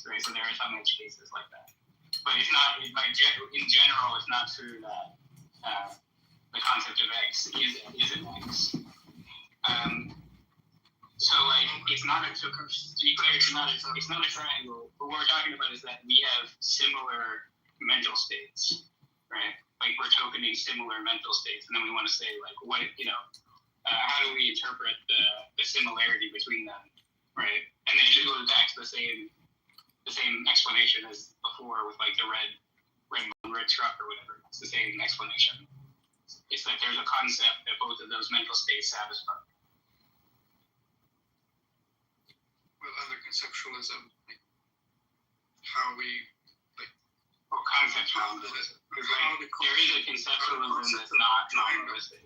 right? So there are some edge cases like that. But it's not, in general, it's not true that the concept of X is an X. So like, it's not a, to be clear, it's not a triangle. But what we're talking about is that we have similar mental states, right? Like we're tokening similar mental states, and then we want to say like, what, how do we interpret the similarity between them, right? And then it just goes back to the same explanation as before with like the red truck or whatever. It's the same explanation. It's that there's a concept that both of those mental states satisfy. Well, under conceptualism, like how we conceptualism. Because there is a conceptualism that's not realistic.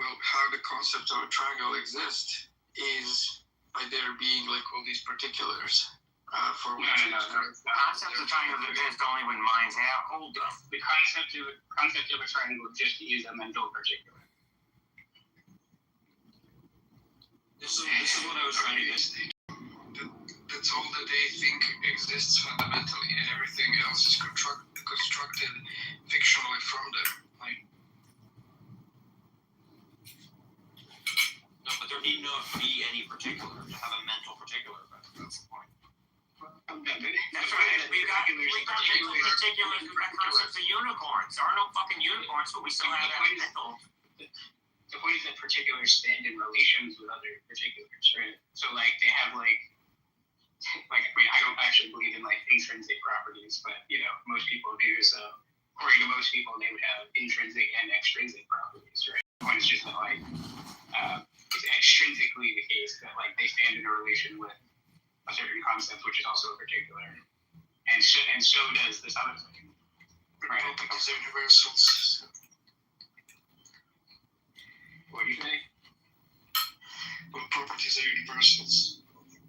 Well, how the concept of a triangle exists is by there being like all these particulars. For no. The concept of triangle exists only when minds hold them. The concept of a triangle just is a mental particular. This is what I was trying to get. That's all that they think exists fundamentally, and everything else is constructed fictionally from them. Like, no, but there need not be any particular to have a mental particular. That's the point. That's right. We got mental particulars in the concept of unicorns. There are no fucking unicorns, but we still have that mental. The point is that particulars stand in relations with other particulars, right? So like they have I don't actually believe in like intrinsic properties, but most people do. So according to most people, they would have intrinsic and extrinsic properties, right? The point is just that like it's extrinsically the case that like they stand in a relation with a certain concept, which is also a particular, and so does this other thing, right? Properties are universals. What do you say? Well, properties are universals.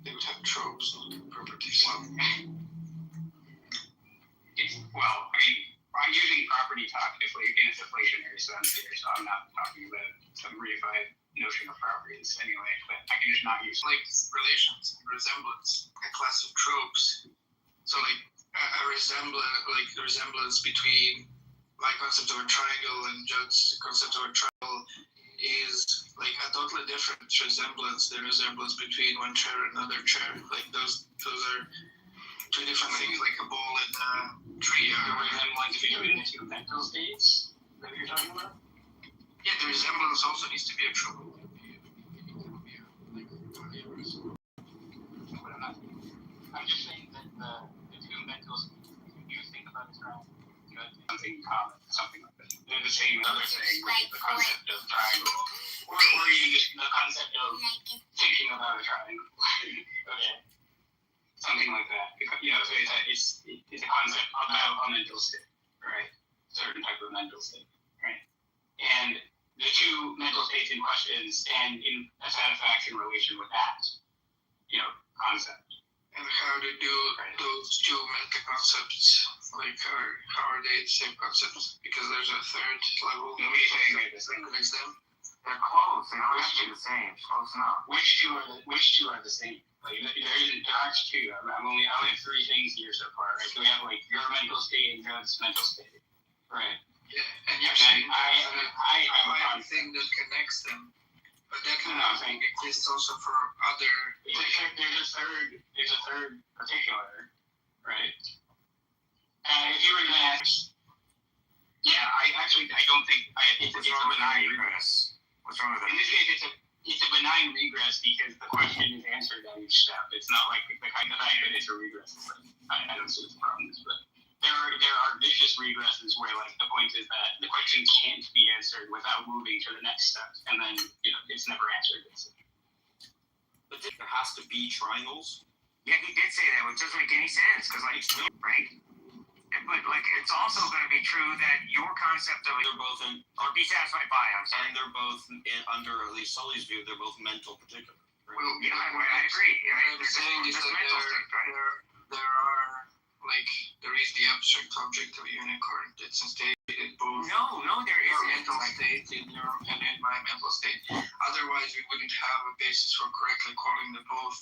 They would have tropes, not properties. I'm using property talk in a deflationary sense here, so I'm not talking about some reified notion of properties anyway, but I can just not use like relations, resemblance, a class of tropes. So like a resemblance between my concept of a triangle and Judd's concept of a triangle is like a totally different resemblance. The resemblance between one chair and another chair, like those are two different things, like a ball and a tree. The resemblance between the two mental states that you're talking about? Yeah, the resemblance also needs to be a trope. I'm just saying that the two mental states, if you think about it, something common, something like that. They're the same other thing, the concept of triangle, or even just the concept of thinking about a triangle. Okay, something like that. So it's a concept about a mental state, right? Certain type of mental state, right? And the two mental states in question stand in a satisfaction relation with that, concept. And how to do those two mental concepts, like how are they the same concepts? Because there's a third level. Nobody's saying they're the same. Connects them. They're close. They don't have to be the same. Close enough. Which two are the same? Like there aren't two. I only have three things here so far, right? So we have like your mental state and Judd's mental state, right? Yeah, and you're saying I have a thing that connects them. But that kind of thing exists also for other. There's a third particular, right? And if you were to ask, I don't think it's a benign regress. What's wrong with that? In this case, it's a benign regress because the question is answered at each step. It's not like the kind of fact that it's a regress. I don't see the problems, but there are vicious regresses where like the point is that the question can't be answered without moving to the next step, and then it's never answered. But there has to be triangles. Yeah, he did say that, which doesn't make any sense because right. But like, it's also going to be true that your concept of They're both in, or be satisfied by, I'm sorry. and they're both under at least Sully's view. They're both mental particular. Right? Well, I agree. What I'm saying is that there are like there is the abstract object of a unicorn that's instated both. No, there your isn't. mental state and in my mental state. Otherwise, we wouldn't have a basis for correctly calling them both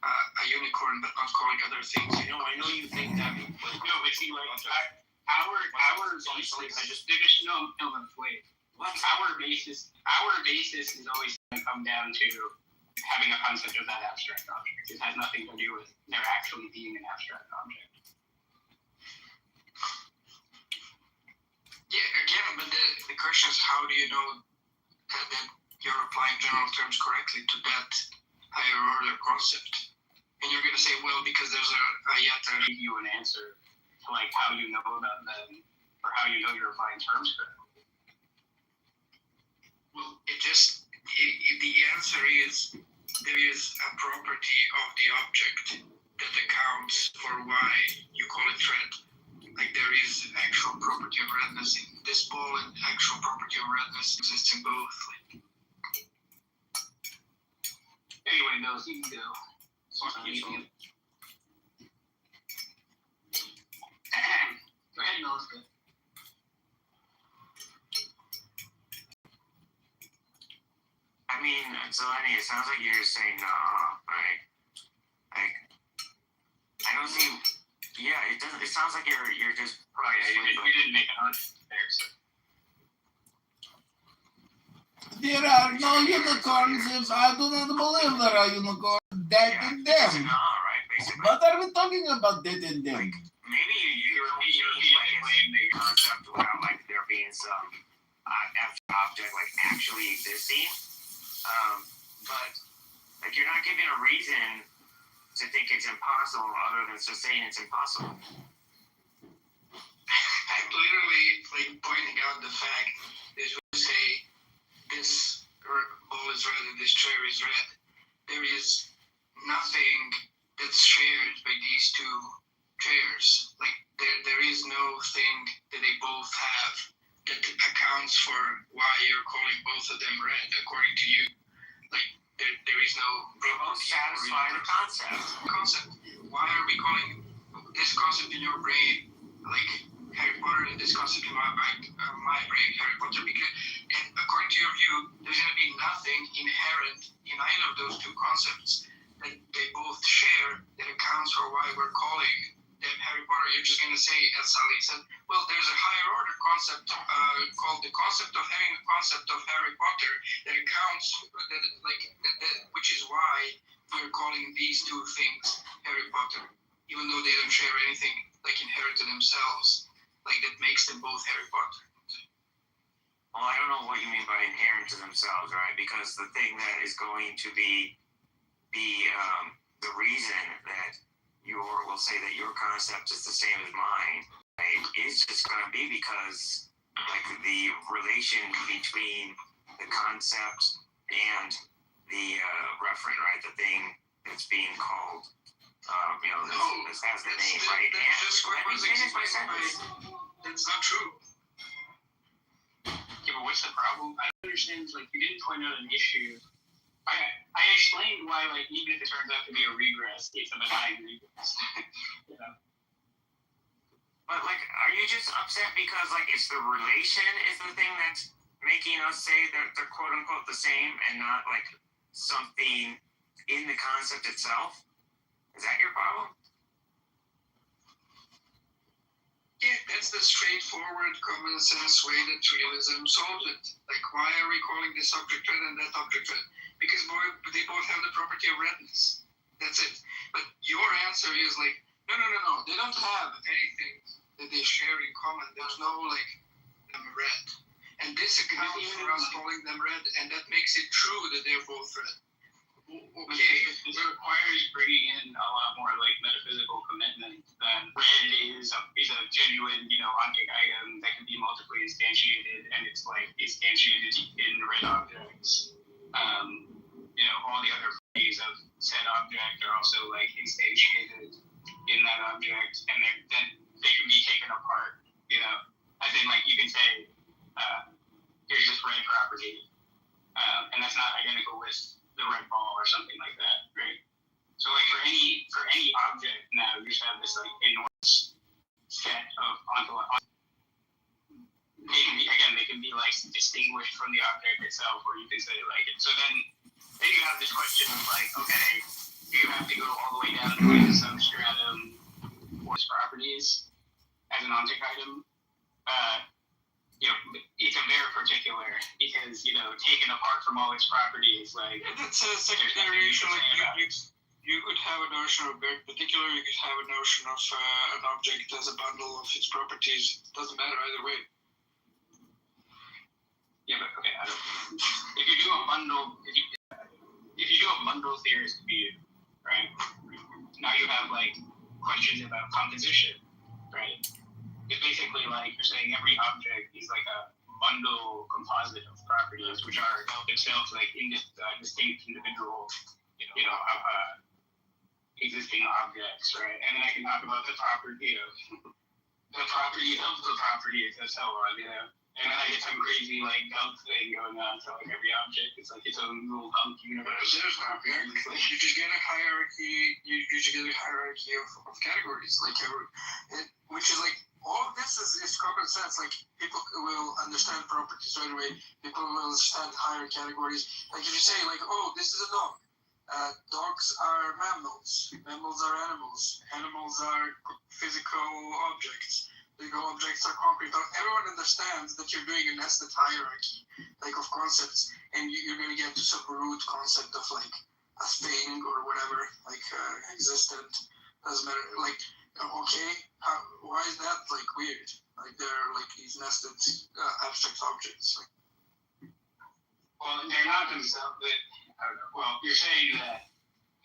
a unicorn unicorn, but not calling other things. I know you think that. No, but see, like, our basis, wait. Our basis is always going to come down to having a concept of that abstract object. It has nothing to do with there actually being an abstract object. Yeah, again, but the question is, how do you know that you're applying general terms correctly to that higher order concept? And you're going to say, well, because there's a yet to give you an answer to like how you know about them or how you know you're applying terms correctly. Well, the answer is there is a property of the object that accounts for why you call it red. Like there is actual property of redness in this ball, and actual property of redness exists in both. Anyway, Mills, you can go. Go ahead, Mills. I mean, Zeleny, it sounds like you're saying right? Like, I don't see. Yeah, it doesn't. It sounds like you're just. You didn't make an argument there, so. There are no unicorns if I do not believe there are unicorns. Dead in them. Right, basically. What are we talking about dead in them? Maybe you're the concept without like there being some object like actually existing. But like you're not giving a reason to think it's impossible other than just saying it's impossible. I'm literally like pointing out the fact that when you say this ball is red and this chair is red, there is nothing that's shared by these two chairs. Like there is no thing that they both have that accounts for why you're calling both of them red, according to you. Like there is no. They both satisfy the concept. Why are we calling this concept in your brain like Harry Potter and this concept in my brain Harry Potter? Because, and according to your view, there's going to be nothing inherent in either of those two concepts that they both share that accounts for why we're calling them Harry Potter. You're just going to say, as Sally said, well, there's a higher order concept called the concept of having a concept of Harry Potter that accounts, which is why we're calling these two things Harry Potter, even though they don't share anything like inherent to themselves, like that makes them both Harry Potter. Well, I don't know what you mean by inherent to themselves, right? Because the thing that is going to be the reason that will say that your concept is the same as mine, right, is just going to be because like the relation between the concept and the referent, right, the thing that's being called, this has the name, right? Let me finish my sentence. That's not true. Yeah, but what's the problem? I don't understand. Like, you didn't point out an issue. I explained why, like, even if it turns out to be a regress, it's a benign regress. You know? But, like, are you just upset because, like, it's the relation is the thing that's making us say that they're quote-unquote the same and not, like, something in the concept itself? Is that your problem? Yeah, that's the straightforward, common sense way that realism solves it. Like, why are we calling this object red and that object red? Because they both have the property of redness. That's it. But your answer is like, no. They don't have anything that they share in common. There's no, like, them red. And this accounts for us calling them red, and that makes it true that they're both red. Okay. It requires bringing in a lot more, like, metaphysical commitment than red is a genuine, object item that can be multiply instantiated, and it's, like, instantiated in red objects. All the other properties of said object are also, like, instantiated in that object, and then they can be taken apart, as in, like, you can say, here's this red property, and that's not identical with the red ball or something like that, right? So, like, for any object now, you just have this, like, enormous set of ontological. They can be like distinguished from the object itself, or you can say like it. So then you have this question of like, okay, you have to go all the way down to like substratum or properties as an object item. It's a very particular because taken apart from all its properties, like That's a secondary issue. Like you could have a notion of very particular. You could have a notion of an object as a bundle of its properties. It doesn't matter either way. Yeah, but okay. If you do a bundle, if you do a bundle theorist view, right? Now you have like questions about composition, right? It's basically like you're saying every object is like a bundle composite of properties, which are themselves like distinct individual, existing objects, right? And then I can talk about the property of the properties and so on, And then I get some crazy like dump thing going on. So like every object is like its own little dump universe. You just get a hierarchy. You just get a hierarchy of categories, which is like all of this is common sense. Like people will understand properties right away. People will understand higher categories. Like if you say like, oh, this is a dog. Dogs are mammals. Mammals are animals. Animals are physical objects. Legal objects are concrete. Everyone understands that you're doing a nested hierarchy, like of concepts, and you're going to get to some root concept of like a thing or whatever, like existent. Doesn't matter. Like, okay, why is that like weird? Like they're like these nested abstract objects. Well, they're not themselves. I don't know. Well, you're saying that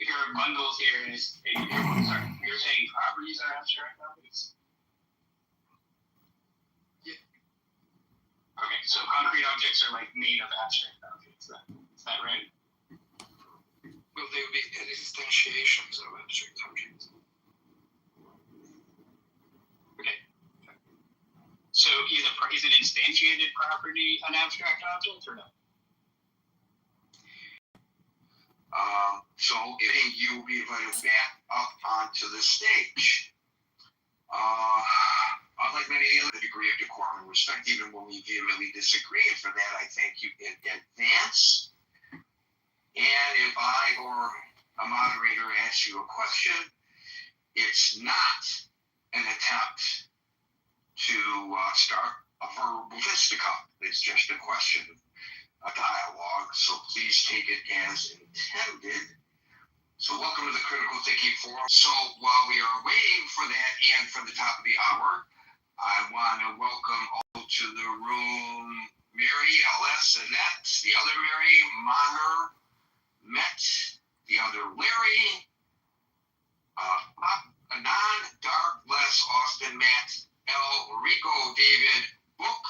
if you're a bundle theorist, you're saying properties are abstract objects. Okay, so concrete objects are like made of abstract objects. Is that right? Well, they would be instantiations of abstract objects. Okay. So is an instantiated property an abstract object or no? So if you will be invited back up onto the stage. Unlike many other degree of decorum and respect, even when we vehemently disagree, and for that I thank you in advance. And if I or a moderator asks you a question, it's not an attempt to start a verbal fisticuff. It's just a question, a dialogue. So please take it as intended. So welcome to the Critical Thinking Forum. So while we are waiting for that and for the top of the hour, I want to welcome all to the room Mary, L.S. Annette, the other Mary, Maher, Met, the other Larry, Anon, Dark, Les, Austin, Matt, L, Rico, David, Book.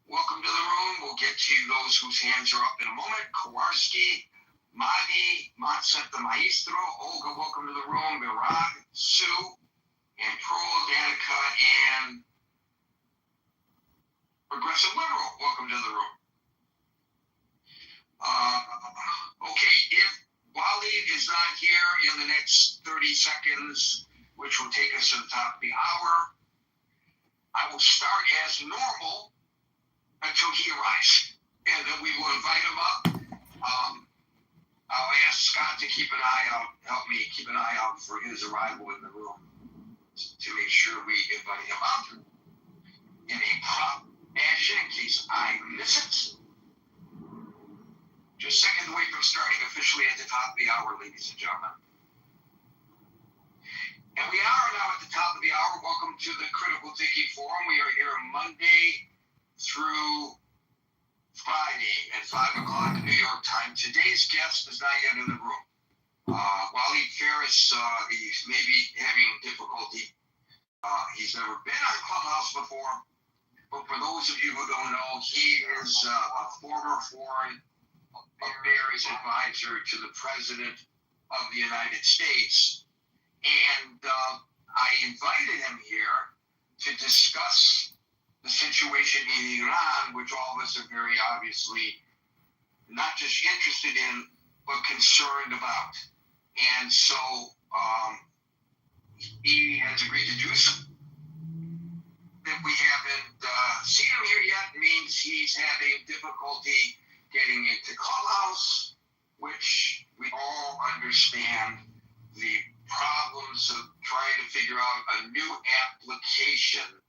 Welcome to the room. We'll get to those whose hands are up in a moment. Kowarski, Madi, Montset the Maestro, Olga, welcome to the room. Mirad, Sue, and Pearl, Danica, and Progressive Liberal, welcome to the room. Okay, if Waleed is not here in the next 30 seconds, which will take us to the top of the hour, I will start as normal until he arrives, and then we will invite him up. I'll ask Scott to keep an eye out, help me keep an eye out for his arrival in the room to make sure we invite him up in a proper fashion in case I miss it. Just seconds away from starting officially at the top of the hour, ladies and gentlemen. And we are now at the top of the hour. Welcome to the Critical Thinking Forum. We are here Monday through Friday at 5 o'clock New York time. Today's guest is not yet in the room. Waleed Ferris, he's maybe having difficulty. He's never been on Clubhouse before, but for those of you who don't know, he is a former foreign affairs advisor to the President of the United States. And I invited him here to discuss the situation in Iran, which all of us are very obviously not just interested in, but concerned about. And so he has agreed to do so. If we haven't seen him here yet, means he's having difficulty getting into Clubhouse, which we all understand the problems of trying to figure out a new application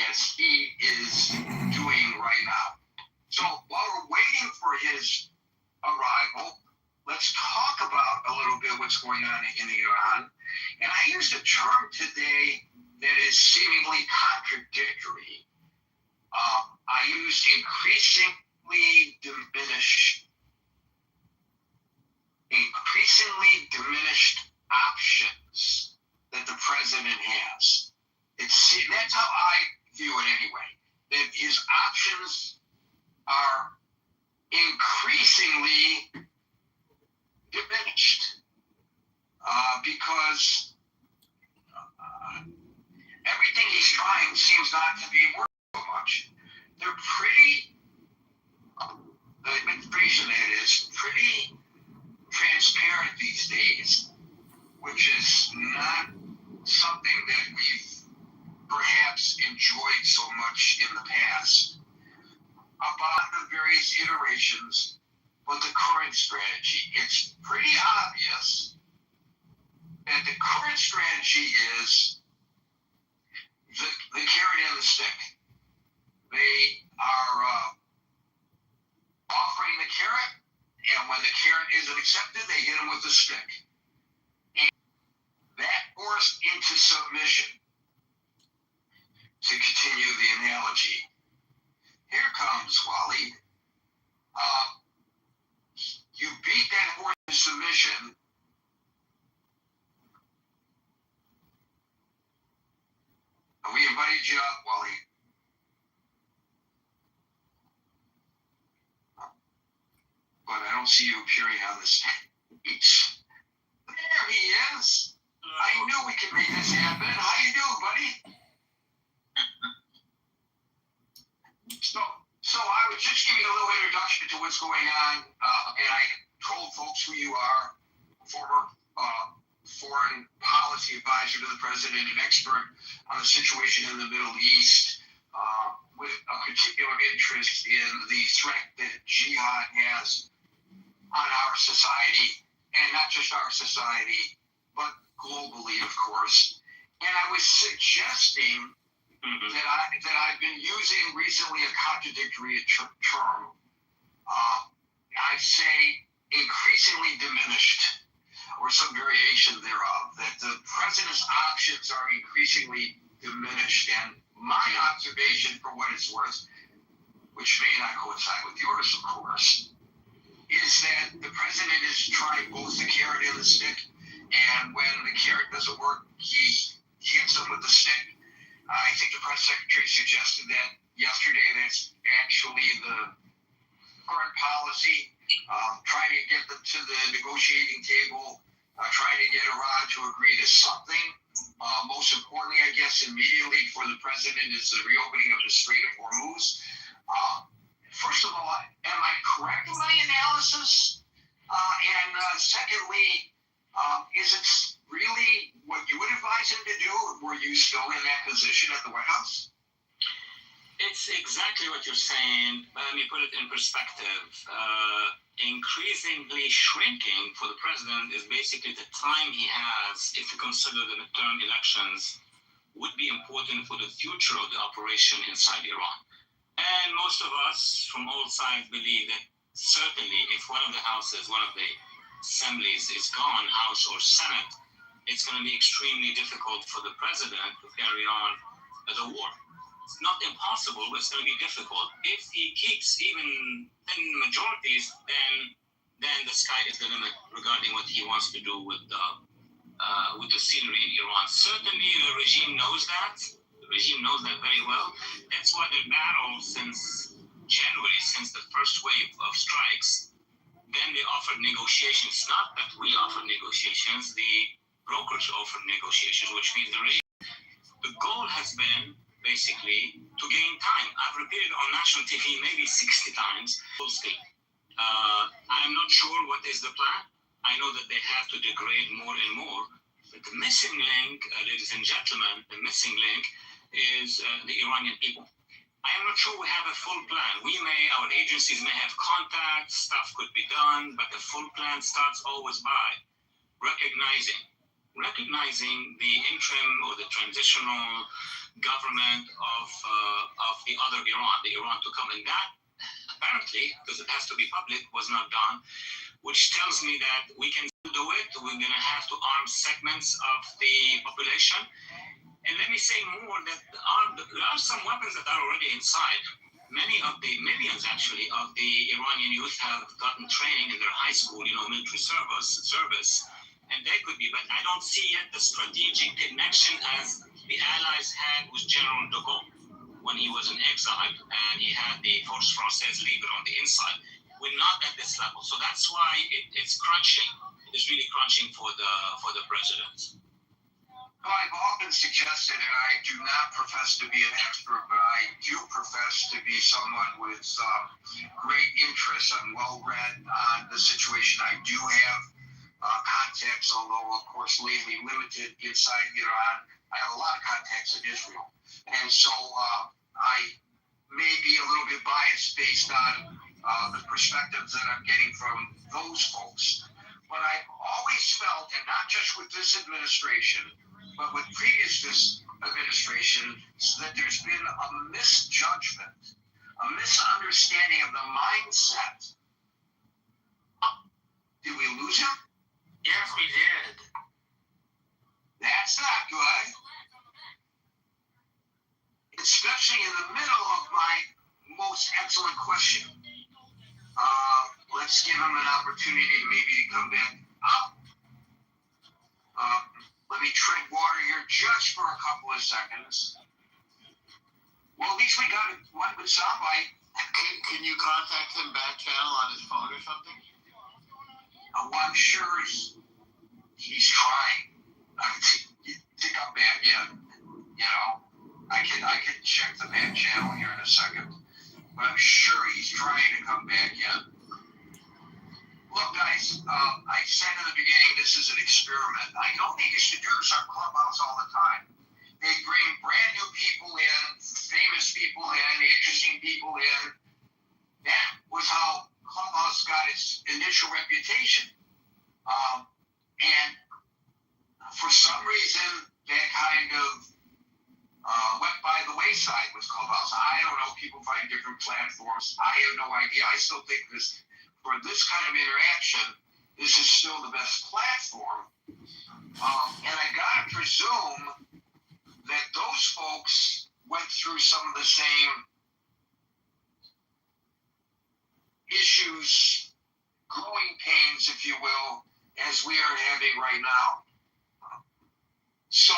as he is doing right now. So while we're waiting for his arrival, let's talk about a little bit what's going on in Iran. And I used a term today that is seemingly contradictory. I used increasingly diminished options that the president has. That's how I view it anyway. That his options are increasingly diminished because everything he's trying seems not to be working so much. They're pretty, the administration is pretty transparent these days, which is not something that we've perhaps enjoyed so much in the past. About the various iterations, but the current strategy, it's pretty obvious that the current strategy is the carrot and the stick. They are offering the carrot, and when the carrot isn't accepted, they hit them with the stick. And that forced into submission, to continue the analogy. Here comes Wally. You beat that horse into submission. We invited you up, Wally. But I don't see you appearing on the stage. There he is. I knew we could make this happen. How you doing, buddy? So I was just giving a little introduction to what's going on, and I told folks who you are, former foreign policy advisor to the president and expert on the situation in the Middle East, with a particular interest in the threat that jihad has on our society, and not just our society, but globally, of course. And I was suggesting that I've been using recently a contradictory term. I say increasingly diminished, or some variation thereof, that the president's options are increasingly diminished. And my observation, for what it's worth, which may not coincide with yours, of course, is that the president is trying both the carrot and the stick. And when the carrot doesn't work, he hits them with the stick. I think the press secretary suggested that yesterday. That's actually the current policy, trying to get them to the negotiating table, trying to get Iran to agree to something. Most importantly, I guess, immediately for the president is the reopening of the Strait of Hormuz. First of all, am I correct in my analysis? And secondly, is it really what you would advise him to do? Were you still in that position at the White House? It's exactly what you're saying. Let me put it in perspective. Increasingly shrinking for the president is basically the time he has, if you consider the midterm elections, would be important for the future of the operation inside Iran. And most of us from all sides believe that certainly if one of the houses, one of the assemblies is gone, House or Senate, it's going to be extremely difficult for the president to carry on the war. It's not impossible, but it's going to be difficult. If he keeps even thin majorities, then the sky is the limit regarding what he wants to do with the scenery in Iran. Certainly the regime knows that. The regime knows that very well. That's why the battle since January, since the first wave of strikes, then they offered negotiations. Not that we offered negotiations, the brokers offered negotiations, which means the regime. The goal has been basically to gain time. I've repeated on national TV maybe 60 times, full speed. I'm not sure what is the plan. I know that they have to degrade more and more, but the missing link, ladies and gentlemen, the missing link is the Iranian people. I am not sure we have a full plan. Our agencies may have contacts, stuff could be done, but the full plan starts always by recognizing the interim or the transitional government of the other Iran, the Iran to come. And that apparently, because it has to be public, was not done, which tells me that we can do it. We're going to have to arm segments of the population. And let me say more that there are some weapons that are already inside. Many of the millions, actually, of the Iranian youth have gotten training in their high school, military service, and they could be. But I don't see yet the strategic connection as the Allies had with General de Gaulle when he was in exile, and he had the Force Française leader on the inside. We're not at this level, so that's why it's crunching. It's really crunching for the president. I've often suggested, and I do not profess to be an expert, but I do profess to be someone with great interest and well-read on the situation. I do have contacts, although, of course, lately limited inside Iran. I have a lot of contacts in Israel. And so I may be a little bit biased based on the perspectives that I'm getting from those folks. But I've always felt, and not just with this administration, but with previous administration, that there's been a misjudgment, a misunderstanding of the mindset. Did we lose him? Yes, we did. That's not good. Especially in the middle of my most excellent question. Let's give him an opportunity to come back up. Let me tread water here just for a couple of seconds. Well, at least we got one good soundbite. Can you contact him back channel on his phone or something? Well, I'm sure he's trying to come back in. I can check the back channel here in a second. But I'm sure he's trying to come back in. Look, guys, I said in the beginning, this is an experiment. I know they used to do this on Clubhouse all the time. They bring brand new people in, famous people in, interesting people in. That was how Clubhouse got its initial reputation. And for some reason, that kind of went by the wayside with Clubhouse. I don't know. People find different platforms. I have no idea. I still think for this kind of interaction, this is still the best platform. And I gotta presume that those folks went through some of the same issues, growing pains, if you will, as we are having right now. So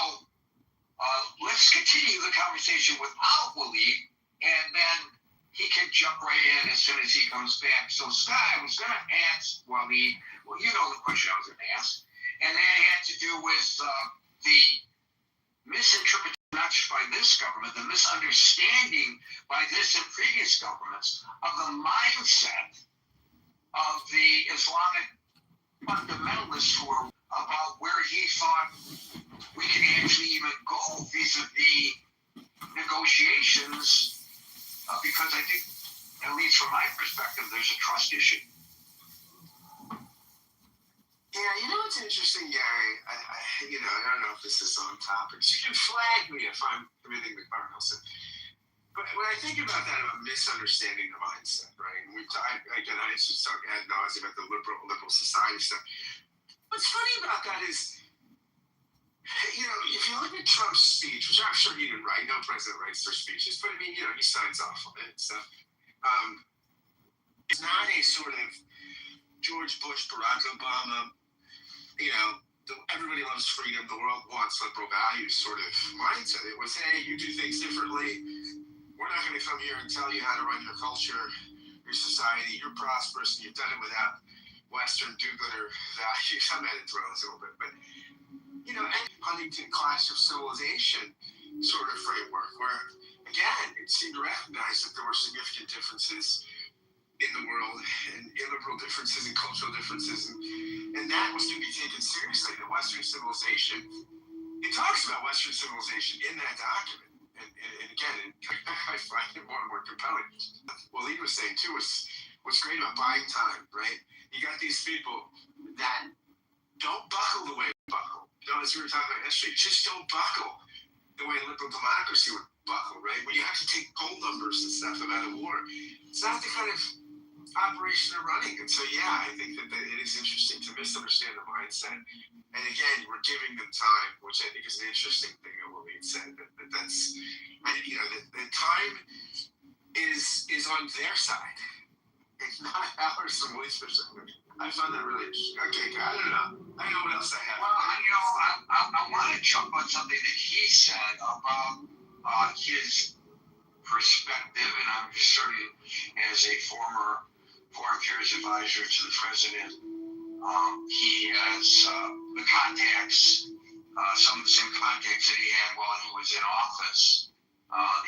let's continue the conversation without Waleed, and then he can jump right in as soon as he comes back. So, Scott, I was going to ask Waleed, well, you know the question I was going to ask, and that had to do with the misinterpretation, not just by this government, the misunderstanding by this and previous governments of the mindset of the Islamic fundamentalists who are about where he thought we could actually even go vis-a-vis negotiations, because I think, at least from my perspective, there's a trust issue. Yeah, what's interesting, Gary? I don't know if this is on topic. You can flag me if I'm committing the cardinals. But when I think about that, about misunderstanding the mindset, right? And I used to talk ad nauseum about the liberal society stuff. What's funny about that is, if you look at Trump's speech, which I'm sure he didn't write, no president writes their speeches, but he signs off on it and stuff. It's not a sort of George Bush, Barack Obama, everybody loves freedom, the world wants liberal values sort of mindset. It was, hey, you do things differently. We're not going to come here and tell you how to run your culture, your society. You're prosperous, and you've done it without Western do-gooder values. I'm at it throws a little bit, but and Huntington Clash of Civilization sort of framework, where again it seemed to recognize that there were significant differences in the world and illiberal differences and cultural differences, and that was to be taken seriously. The Western civilization, it talks about Western civilization in that document, and again, I find it more and more compelling. What Lee was saying too was what's great about buying time, right? You got these people that don't buckle the way we buckle. As we were talking about yesterday, just don't buckle the way liberal democracy would buckle, right? When you have to take poll numbers and stuff about a war, it's not the kind of operation they're running. And so, yeah, I think that it is interesting to misunderstand the mindset. And again, we're giving them time, which I think is an interesting thing that what we said. That's, the time is on their side. It's not ours from Lee's perspective. I found that really interesting. Okay, I don't know what else I have. Well, I want to jump on something that he said about his perspective, and I'm sure as a former foreign affairs advisor to the president, he has the contacts, some of the same contacts that he had while he was in office.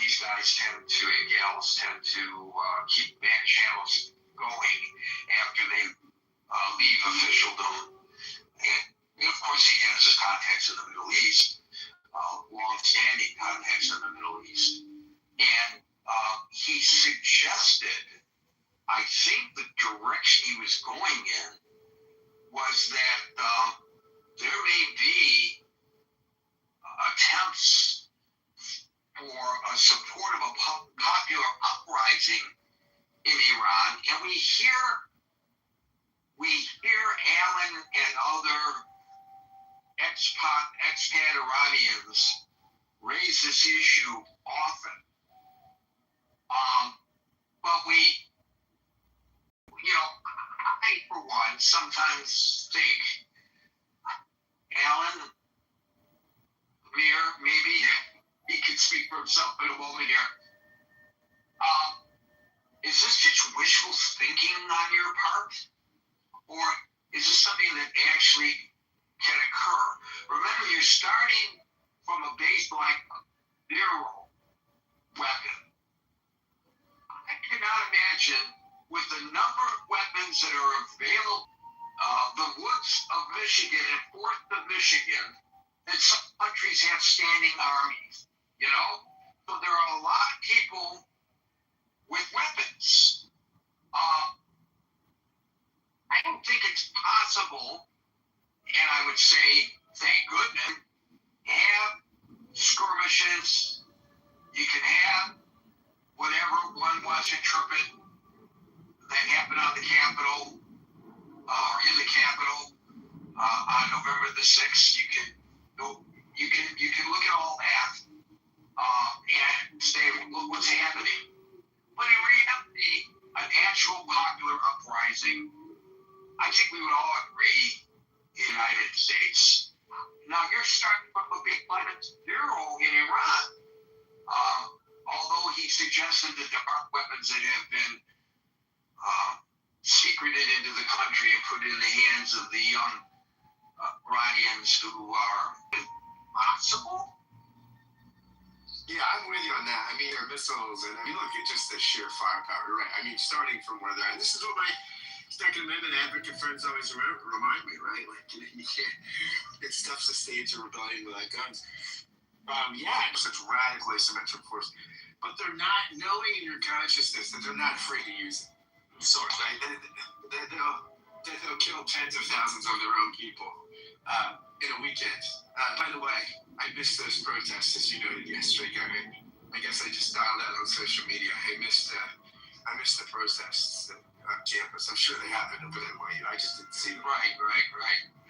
These guys and gals tend to keep back channels going after they leave officialdom. And of course, he has his contacts in the Middle East, long-standing contacts in the Middle East. And he suggested, I think the direction he was going in was that there may be attempts for a support of a popular uprising in Iran, and we hear Alan and other expat Iranians raise this issue often. But I for one sometimes think Alan, maybe he could speak for himself in a moment here. Is this just wishful thinking on your part? Or is this something that actually can occur? Remember, you're starting from a baseline of zero weapon. I cannot imagine, with the number of weapons that are available, the woods of Michigan and Fourth of Michigan, that some countries have standing armies, So there are a lot of people with weapons. I don't think it's possible, and I would say, thank goodness, have skirmishes. You can have whatever one wants to interpret that happened on the Capitol, or in the Capitol, on November the 6th. You can look at all that and say, look what's happening. But in reality, an actual popular uprising, I think we would all agree, in the United States. Now, you're starting from a big planet zero in Iran. Although he suggested that there are weapons that have been secreted into the country and put in the hands of the young Iranians who are possible. Yeah, I'm with you on that. I mean, their missiles, and look at just the sheer firepower, right? I mean, starting from where they're at. This is what my Second Amendment advocate friends always remind me, right? Like, you can't, it stuffs the stage of rebellion without guns. Such radical asymmetric force, but they're not knowing in your consciousness that they're not afraid to use it. Right? They'll kill tens of thousands of their own people in a weekend. By the way, I missed those protests, as you noted yesterday, Gary. I guess I just dialed out on social media. I missed the protests on campus. I'm sure they happened over there. I just didn't see them. Right.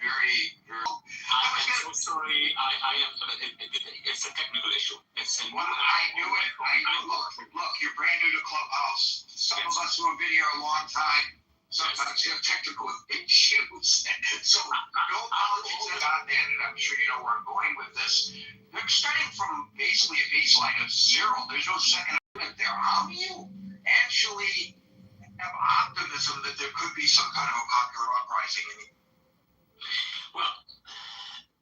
Very. I'm so sorry. It's a technical issue. I knew it. Look, you're brand new to Clubhouse. Some of us who have been here a long time sometimes have technical issues. So no apologies about that, and I'm sure you know where I'm going with this. They're starting from basically a baseline of zero. There's no second amendment there. How do you actually have optimism that there could be some kind of a popular uprising? Well,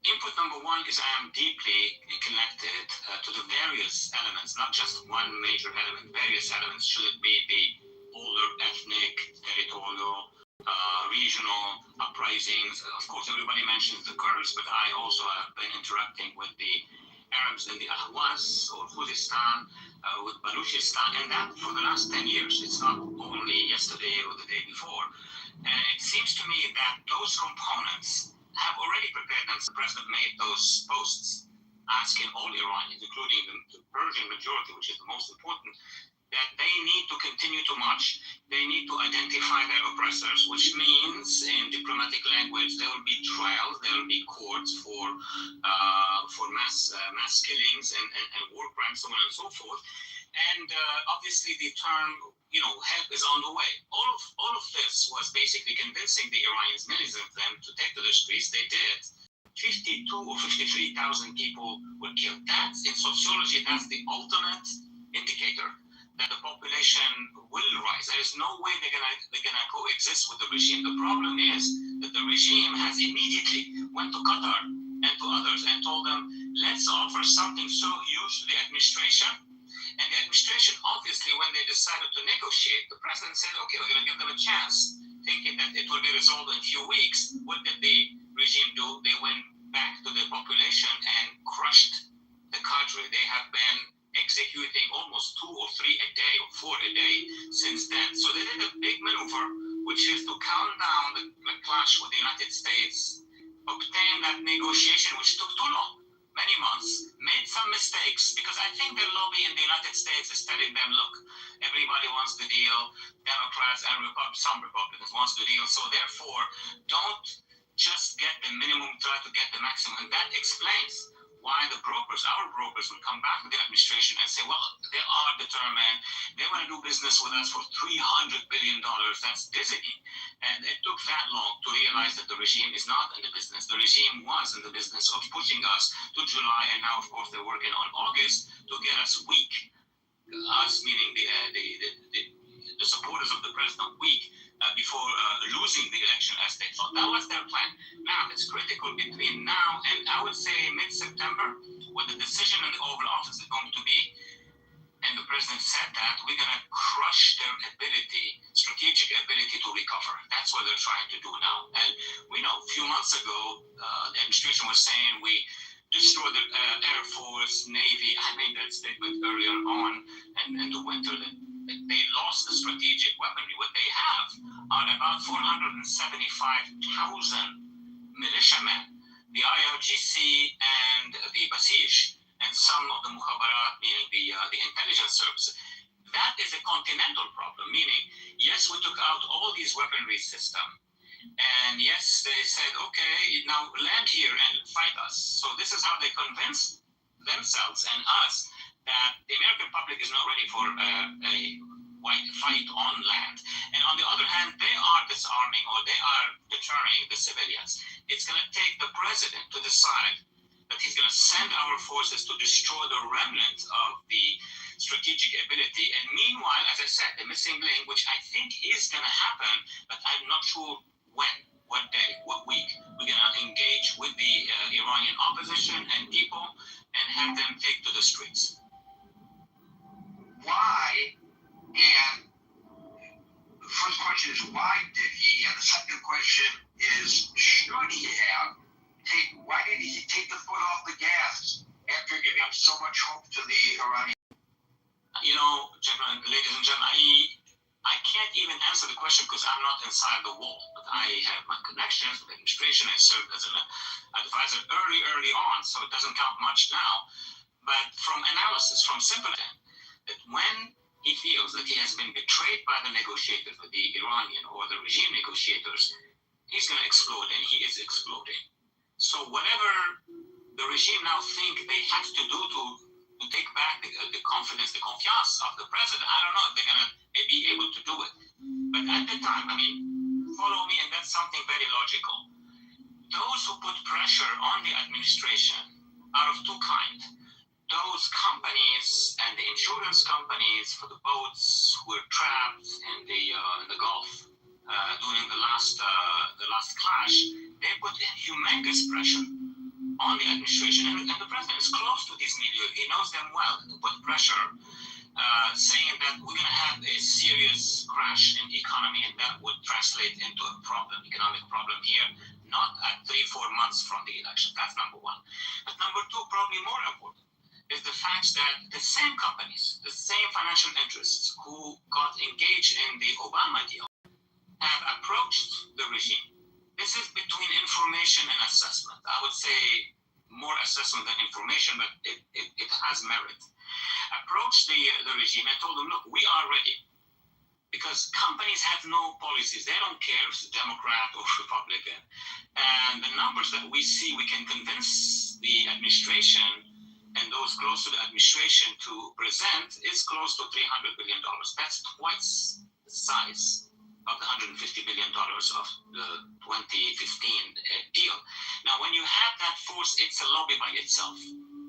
input number one is I am deeply connected to the various elements, not just one major element, various elements. Should it be the older ethnic, territorial, regional uprisings? Of course, everybody mentions the Kurds, but I also have been interacting with the Arab in the Ahwaz or Khuzestan, with Baluchistan, and that for the last 10 years. It's not only yesterday or the day before. And it seems to me that those components have already prepared them. The president made those posts asking all Iranians, including the Persian majority, which is the most important, that they need to continue to march. They need to identify their oppressors, which means, in diplomatic language, there will be trials, there will be courts for mass killings and war crimes, so on and so forth. And obviously, the term, help is on the way. All of this was basically convincing the Iranians, millions of them, to take to the streets. They did. 52 or 53,000 people were killed. That's, in sociology, that's the ultimate indicator that the population will rise. There is no way they're gonna coexist with the regime. The problem is that the regime has immediately went to Qatar and to others and told them, let's offer something so huge to the administration. And the administration, obviously, when they decided to negotiate, the president said, okay, we're gonna give them a chance, thinking that it will be resolved in a few weeks. What did the regime do? They went back to the population and crushed the cadre. They have been executing almost 2 or 3 a day or 4 a day since then. So they did a big maneuver, which is to calm down the clash with the United States, obtain that negotiation, which took too long, many months, made some mistakes, because I think the lobby in the United States is telling them, look, everybody wants the deal, Democrats and some Republicans wants the deal, so therefore, don't just get the minimum, try to get the maximum. And that explains why our brokers will come back to the administration and say, well, they are determined, they want to do business with us for $300 billion. That's dizzying. And it took that long to realize that the regime is not in the business. The regime was in the business of pushing us to July, and now, of course, they're working on August to get us weak. Us meaning the supporters of the president weak before losing the election as they thought. That was their plan. Now, it's critical between now and, I would say, mid-September, what the decision in the Oval Office is going to be. And the president said that we're going to crush their strategic ability to recover. That's what they're trying to do now. And we know a few months ago, the administration was saying we destroyed the Air Force, Navy. I made that statement earlier on in the winter that they lost the strategic weaponry. What they have are about 475,000 militiamen, the IRGC and the Basij, and some of the Mukhabarat, meaning the intelligence service. That is a continental problem, meaning, yes, we took out all these weaponry systems, and yes, they said, okay, now land here and fight us. So this is how they convince themselves and us that the American public is not ready for a white fight on land. And on the other hand, they are disarming or they are deterring the civilians. It's going to take the president to decide that he's going to send our forces to destroy the remnant of the strategic ability. And meanwhile, as I said, the missing link, which I think is going to happen, but I'm not sure when, what day, what week, we're going to engage with the Iranian opposition and people and have them take to the streets. Why? And the first question is, why did he? And the second question is, should he have? Why did he take the foot off the gas after giving so much hope to the Iranians? Gentlemen, ladies and gentlemen, I can't even answer the question because I'm not inside the wall, but I have my connections with the administration. I served as an advisor early on, so it doesn't count much now. But from analysis, from simple that when he feels that he has been betrayed by the negotiators, with the Iranian or the regime negotiators, he's going to explode, and he is exploding. So whatever the regime now think they have to do to take back the confidence, the confiance of the president, I don't know if they're going to be able to do it. But at the time, follow me, and that's something very logical. Those who put pressure on the administration are of two kinds. Those companies and the insurance companies for the boats who were trapped in the Gulf during the last clash, they put humongous pressure on the administration, and the president is close to these media. He knows them well. To put pressure, saying that we're going to have a serious crash in the economy, and that would translate into a problem, economic problem here, not at 3-4 months from the election. That's number one. But number two, probably more important, fact that the same companies, the same financial interests who got engaged in the Obama deal have approached the regime. This is between information and assessment. I would say more assessment than information, but it has merit. Approached the regime and told them, look, we are ready. Because companies have no policies. They don't care if it's Democrat or Republican. And the numbers that we see, we can convince the administration and those close to the administration to present is close to $300 billion. That's twice the size of the $150 billion of the 2015 deal. Now, when you have that force, it's a lobby by itself.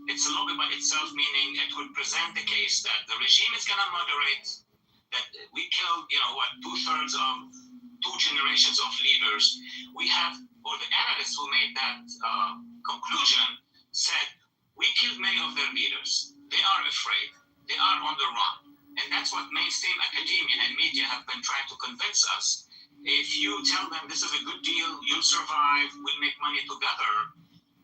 It's a lobby by itself, meaning it would present the case that the regime is going to moderate, that we killed, 2/3 of 2 generations of leaders. We have, or the analysts who made that conclusion said, we killed many of their leaders. They are afraid. They are on the run. And that's what mainstream academia and media have been trying to convince us. If you tell them this is a good deal, you'll survive, we'll make money together,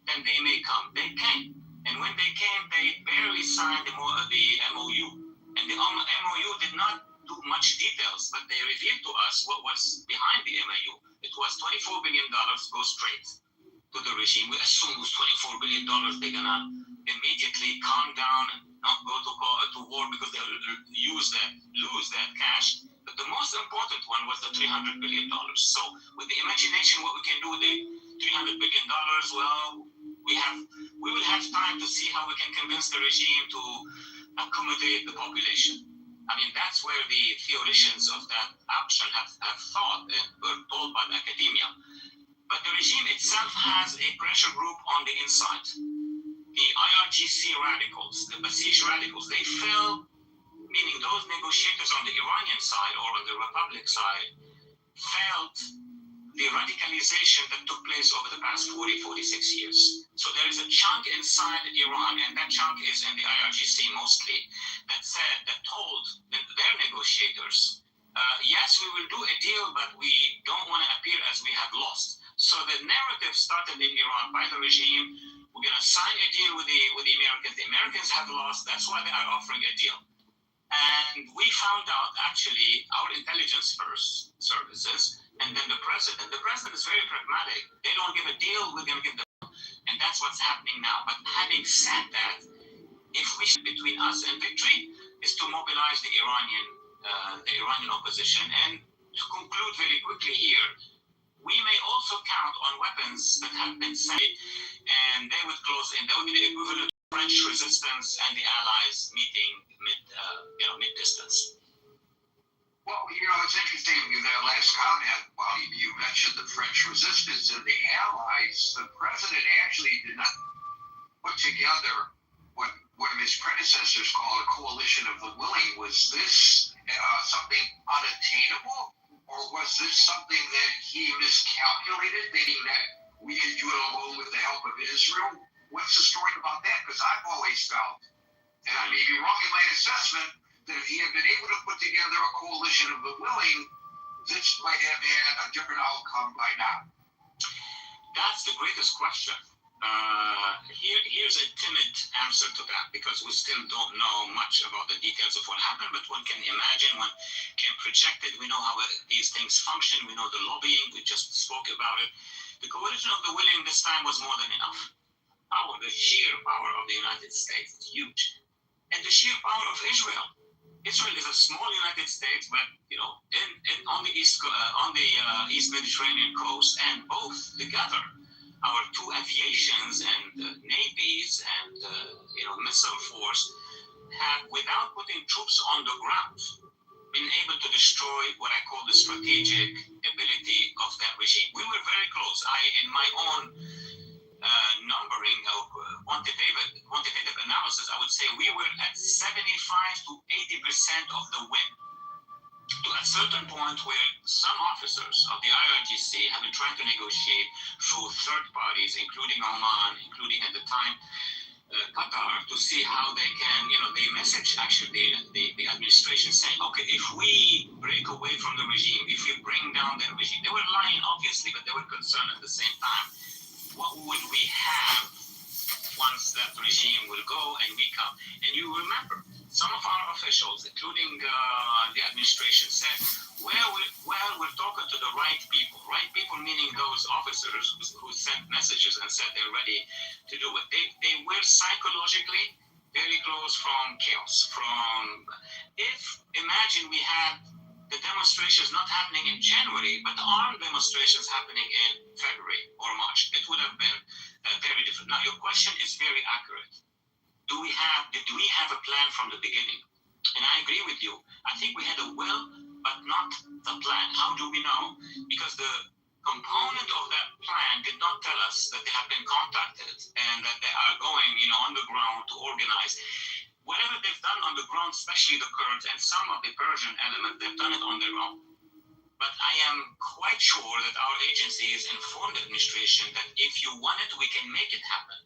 then they may come. They came. And when they came, they barely signed the MOU. And the MOU did not do much details, but they revealed to us what was behind the MOU. It was $24 billion go straight to the regime. We assume it was $24 billion they're gonna immediately calm down and not go to war because they'll lose that cash. But the most important one was the $300 billion. So with the imagination, what we can do with the $300 billion, well, we will have time to see how we can convince the regime to accommodate the population. I mean, that's where the theoreticians of that option have thought and were told by the academia. But the regime itself has a pressure group on the inside. The IRGC radicals, the Basij radicals, they fell, meaning those negotiators on the Iranian side or on the Republic side felt the radicalization that took place over the past 46 years. So there is a chunk inside Iran, and that chunk is in the IRGC mostly, that told their negotiators, yes, we will do a deal, but we don't want to appear as we have lost. So the narrative started in Iran by the regime. We're going to sign a deal with the Americans. The Americans have lost. That's why they are offering a deal. And we found out, actually, our intelligence first services, and then the president. The president is very pragmatic. They don't give a deal, we're going to give them. And that's what's happening now. But having said that, if we between us and victory is to mobilize the Iranian opposition. And to conclude very quickly here, we may also count on weapons that have been sent, and they would close in. That would be the equivalent of French resistance and the Allies meeting mid-distance. Well, it's interesting, that last comment, while you mentioned the French resistance and the Allies, the president actually did not put together what one of his predecessors called a coalition of the willing. Was this something unattainable, or was this something that he miscalculated, thinking that we could do it alone with the help of Israel? What's the story about that? Because I've always felt, and I may be wrong in my assessment, that if he had been able to put together a coalition of the willing, this might have had a different outcome by now. That's the greatest question. Here's a timid answer to that, because we still don't know much about the details of what happened, but one can imagine, one can project it. We know how these things function. We know the lobbying. We just spoke about it. The coalition of the willing this time was more than enough. The sheer power of the United States is huge. And the sheer power of Israel. Israel is a small United States, but on the East Mediterranean coast, and both together, our 2 aviations and navies and missile force have, without putting troops on the ground, been able to destroy what I call the strategic ability of that regime. We were very close. In my own numbering of quantitative analysis, I would say we were at 75 to 80% of the win. To a certain point where some officers of the IRGC have been trying to negotiate through third parties, including Oman, including at the time Qatar, to see how they can, they message actually the administration saying, okay, if we break away from the regime, if we bring down the regime, they were lying obviously, but they were concerned at the same time. What would we have once that regime will go and we come. And you remember, some of our officials, including the administration, said, well, we're talking to the right people. Right people meaning those officers who sent messages and said they're ready to do it. They were psychologically very close from chaos. Imagine we had the demonstrations not happening in January, but armed demonstrations happening in February or March. It would have been very different. Now, your question is very accurate. Did we have a plan from the beginning? And I agree with you. I think we had a will, but not the plan. How do we know? Because the component of that plan did not tell us that they have been contacted and that they are going, on the ground to organize. Whatever they've done on the ground, especially the Kurds and some of the Persian element, they've done it on their own. But I am quite sure that our agencies informed the administration that if you want it, we can make it happen.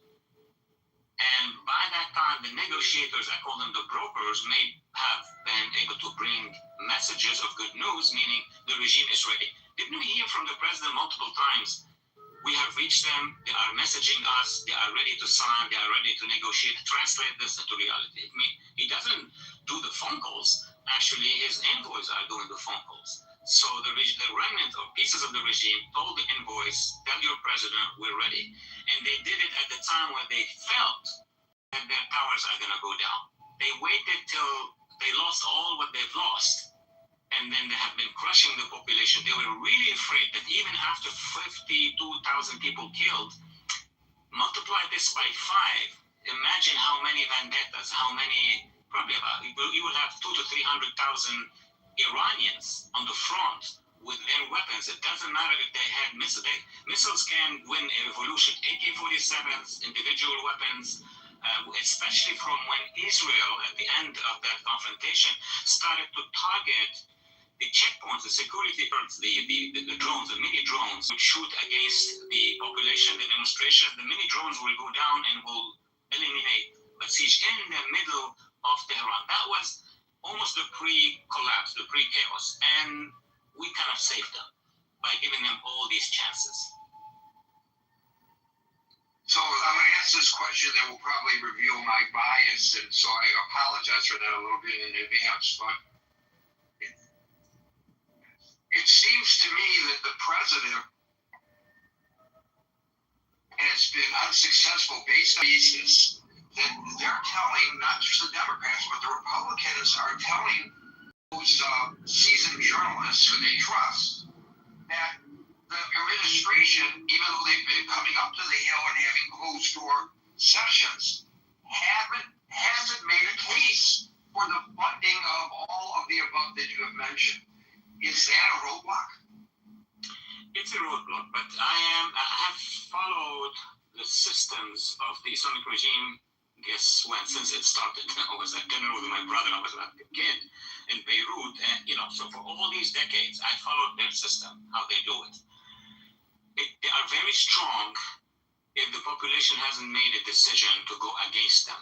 And by that time, the negotiators, I call them the brokers, may have been able to bring messages of good news, meaning the regime is ready. Didn't we hear from the president multiple times? We have reached them, they are messaging us, they are ready to sign, they are ready to negotiate, translate this into reality. I mean, he doesn't do the phone calls, actually his envoys are doing the phone calls. So the remnant or pieces of the regime told the envoys, tell your president, we're ready. And they did it at the time when they felt that their powers are going to go down. They waited till they lost all what they've lost. And then they have been crushing the population. They were really afraid that even after 52,000 people killed, multiply this by 5. Imagine how many vendettas, probably about, you will have 200,000 to 300,000 Iranians on the front with their weapons. It doesn't matter if they had missiles. Missiles can win a revolution. AK-47s, individual weapons, especially from when Israel, at the end of that confrontation, started to target the checkpoints, the security guards, the drones, the mini drones would shoot against the population, the demonstration. The mini drones will go down and will eliminate the siege in the middle of Tehran. That was almost the pre-collapse, the pre-chaos. And we kind of saved them by giving them all these chances. So I'm going to ask this question that will probably reveal my bias, and so I apologize for that a little bit in advance, but it seems to me that the president has been unsuccessful based on thesis that they're telling, not just the Democrats, but the Republicans are telling those seasoned journalists who they trust that the administration, even though they've been coming up to the Hill and having closed-door sessions, hasn't made a case for the funding of all of the above that you have mentioned. Is that a roadblock? It's a roadblock, but I have followed the systems of the Islamic regime, since it started. I was at dinner with my brother, I was a kid in Beirut, and so for all these decades, I followed their system, how they do it. They are very strong if the population hasn't made a decision to go against them.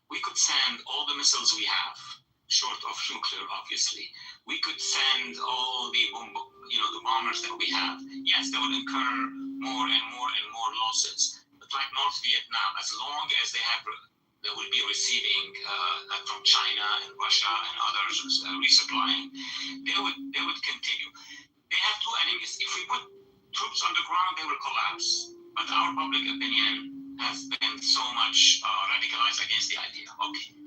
We could send all the missiles we have, short of nuclear, obviously. We could send all the bombers that we have. Yes, they would incur more and more losses. But like North Vietnam, as long as they will be receiving from China and Russia and others resupplying, they would continue. They have two enemies. If we put troops on the ground, they will collapse. But our public opinion has been so much radicalized against the idea. Okay.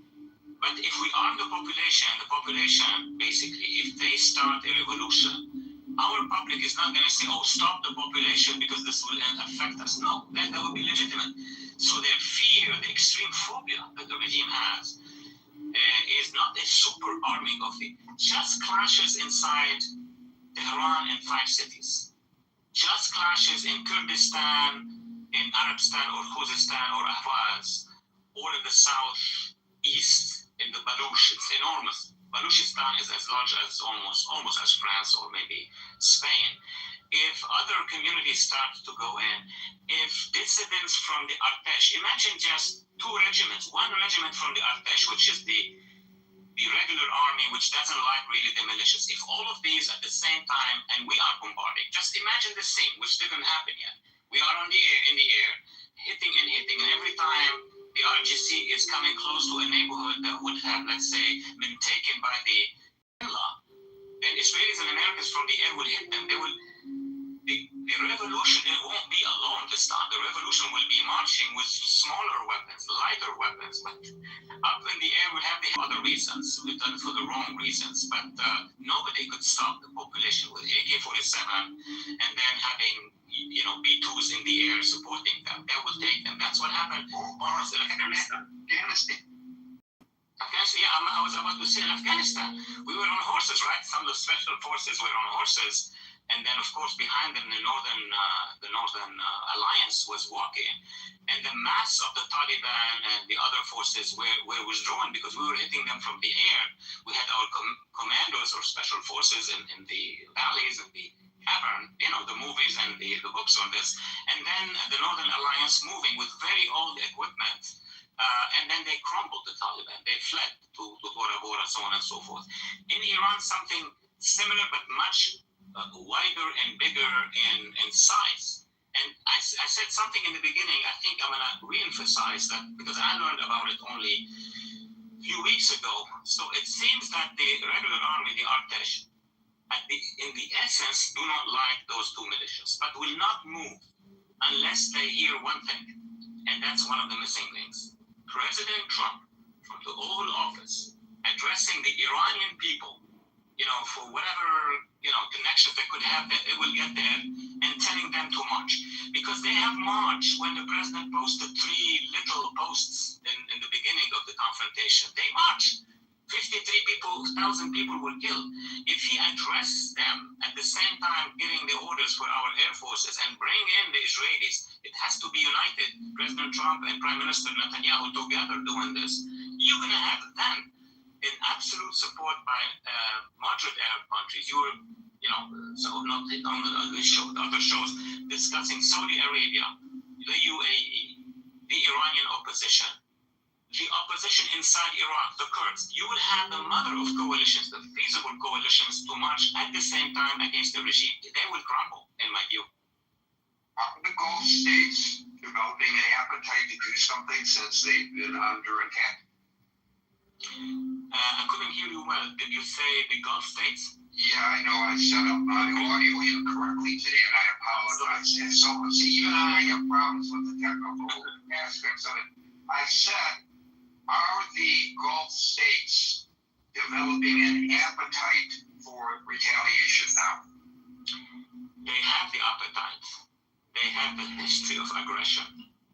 But if we arm the population, basically, if they start a revolution, our public is not going to say, oh, stop the population because this will affect us. No, then that would be legitimate. So their fear, the extreme phobia that the regime has, is not a super arming of it. Just clashes inside Tehran and 5 cities. Just clashes in Kurdistan, in Arabstan or Khuzestan or Ahvaz, or in the southeast. In the Baluch, it's enormous. Baluchistan is as large as almost as France or maybe Spain. If other communities start to go in, if dissidents from the Artesh, imagine just 2 regiments, 1 regiment from the Artesh, which is the regular army, which doesn't like really the militias. If all of these at the same time, and we are bombarding, just imagine the scene, which didn't happen yet. We are in the air, hitting and hitting, and every time the RGC is coming close to a neighborhood that would have, let's say, been taken by the law, and Israelis and Americans from the air will hit them. They will. The revolution, it won't be alone this time. The revolution will be marching with smaller weapons, lighter weapons, but up in the air will have the other reasons. We've done it for the wrong reasons, but nobody could stop the population with AK-47 and then having, B-2s in the air supporting them. That will take them. That's what happened. Afghanistan. Yeah, I was about to say in Afghanistan. We were on horses, right? Some of the special forces were on horses. And then, of course, behind them, the Northern Alliance was walking. And the mass of the Taliban and the other forces were withdrawn because we were hitting them from the air. We had our commandos or special forces in the valleys and the cavern, the movies and the books on this. And then the Northern Alliance moving with very old equipment. And then they crumbled, the Taliban. They fled to Bora Bora, so on and so forth. In Iran, something similar but much wider and bigger in size. And I said something in the beginning. I think I'm going to re-emphasize that because I learned about it only a few weeks ago. So it seems that the regular army, the Artesh, in the essence, do not like those two militias, but will not move unless they hear one thing. And that's one of the missing links. President Trump, from the Oval Office, addressing the Iranian people, for whatever, connections they could have, it will get there, and telling them to march. Because they have marched when the president posted 3 little posts in the beginning of the confrontation. They marched. 53,000 people were killed. If he addressed them at the same time giving the orders for our air forces and bring in the Israelis, it has to be united. President Trump and Prime Minister Netanyahu together doing this. You're going to have then in absolute support by moderate Arab countries. You were, so not on this show, the other shows, discussing Saudi Arabia, the UAE, the Iranian opposition, the opposition inside Iraq, the Kurds. You will have the mother of coalitions, the feasible coalitions, to march at the same time against the regime. They will crumble, in my view. Are the Gulf states developing an appetite to do something since they've been under attack? I couldn't hear you well. Did you say the Gulf states? Yeah, I know. I set up my audio incorrectly today, and I apologize. And so, see, even I have problems with the technical aspects of it. I said, are the Gulf states developing an appetite for retaliation now? They have the appetite. They have the history of aggression,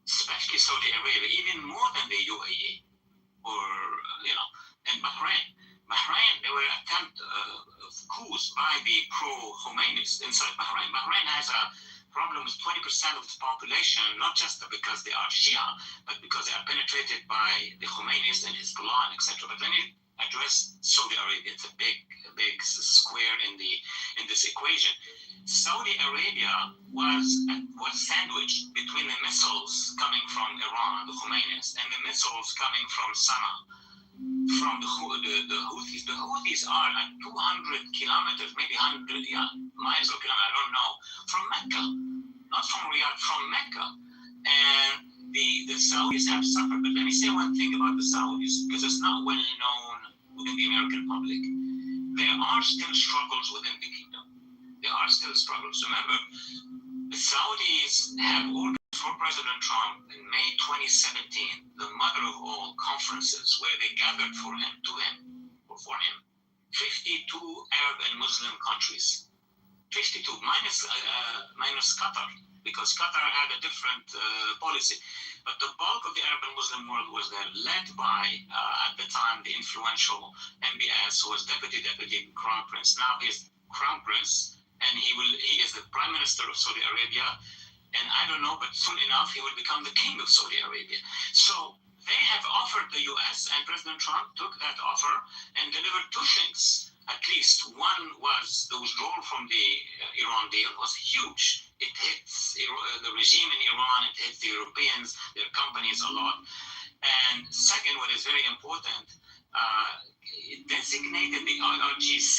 especially Saudi Arabia, even more than the UAE. Or, and Bahrain. There were attempts of coups by the pro-Khomeinis inside Bahrain. Bahrain has a problem with 20% of its population, not just because they are Shia, but because they are penetrated by the Khomeinis and Hezbollah, etc. But let me address Saudi Arabia. It's a big square in this equation. Saudi Arabia was sandwiched between the missiles coming from Iran, the Khomeinis, and the missiles coming from Sana'a, from the Houthis. The Houthis are at 200 kilometers, maybe 100 miles or kilometers, I don't know, from Mecca, not from Riyadh, from Mecca. And the Saudis have suffered. But let me say one thing about the Saudis, because it's not well known within the American public. There are still struggles within the kingdom. There are still struggles. Remember, the Saudis have ordered for President Trump in May 2017, the mother of all conferences where they gathered for him, 52 Arab and Muslim countries. 52, minus Qatar, because Qatar had a different policy. But the bulk of the Arab and Muslim world was there, led by, at the time, the influential MBS, who was Deputy Crown Prince. Now he's Crown Prince, and he is the Prime Minister of Saudi Arabia. And I don't know, but soon enough, he will become the King of Saudi Arabia. So they have offered the U.S., and President Trump took that offer and delivered 2 things. At least one was the withdrawal from the Iran deal was huge. It hits the regime in Iran, it hits the Europeans, their companies a lot. And second, what is very important, it designated the IRGC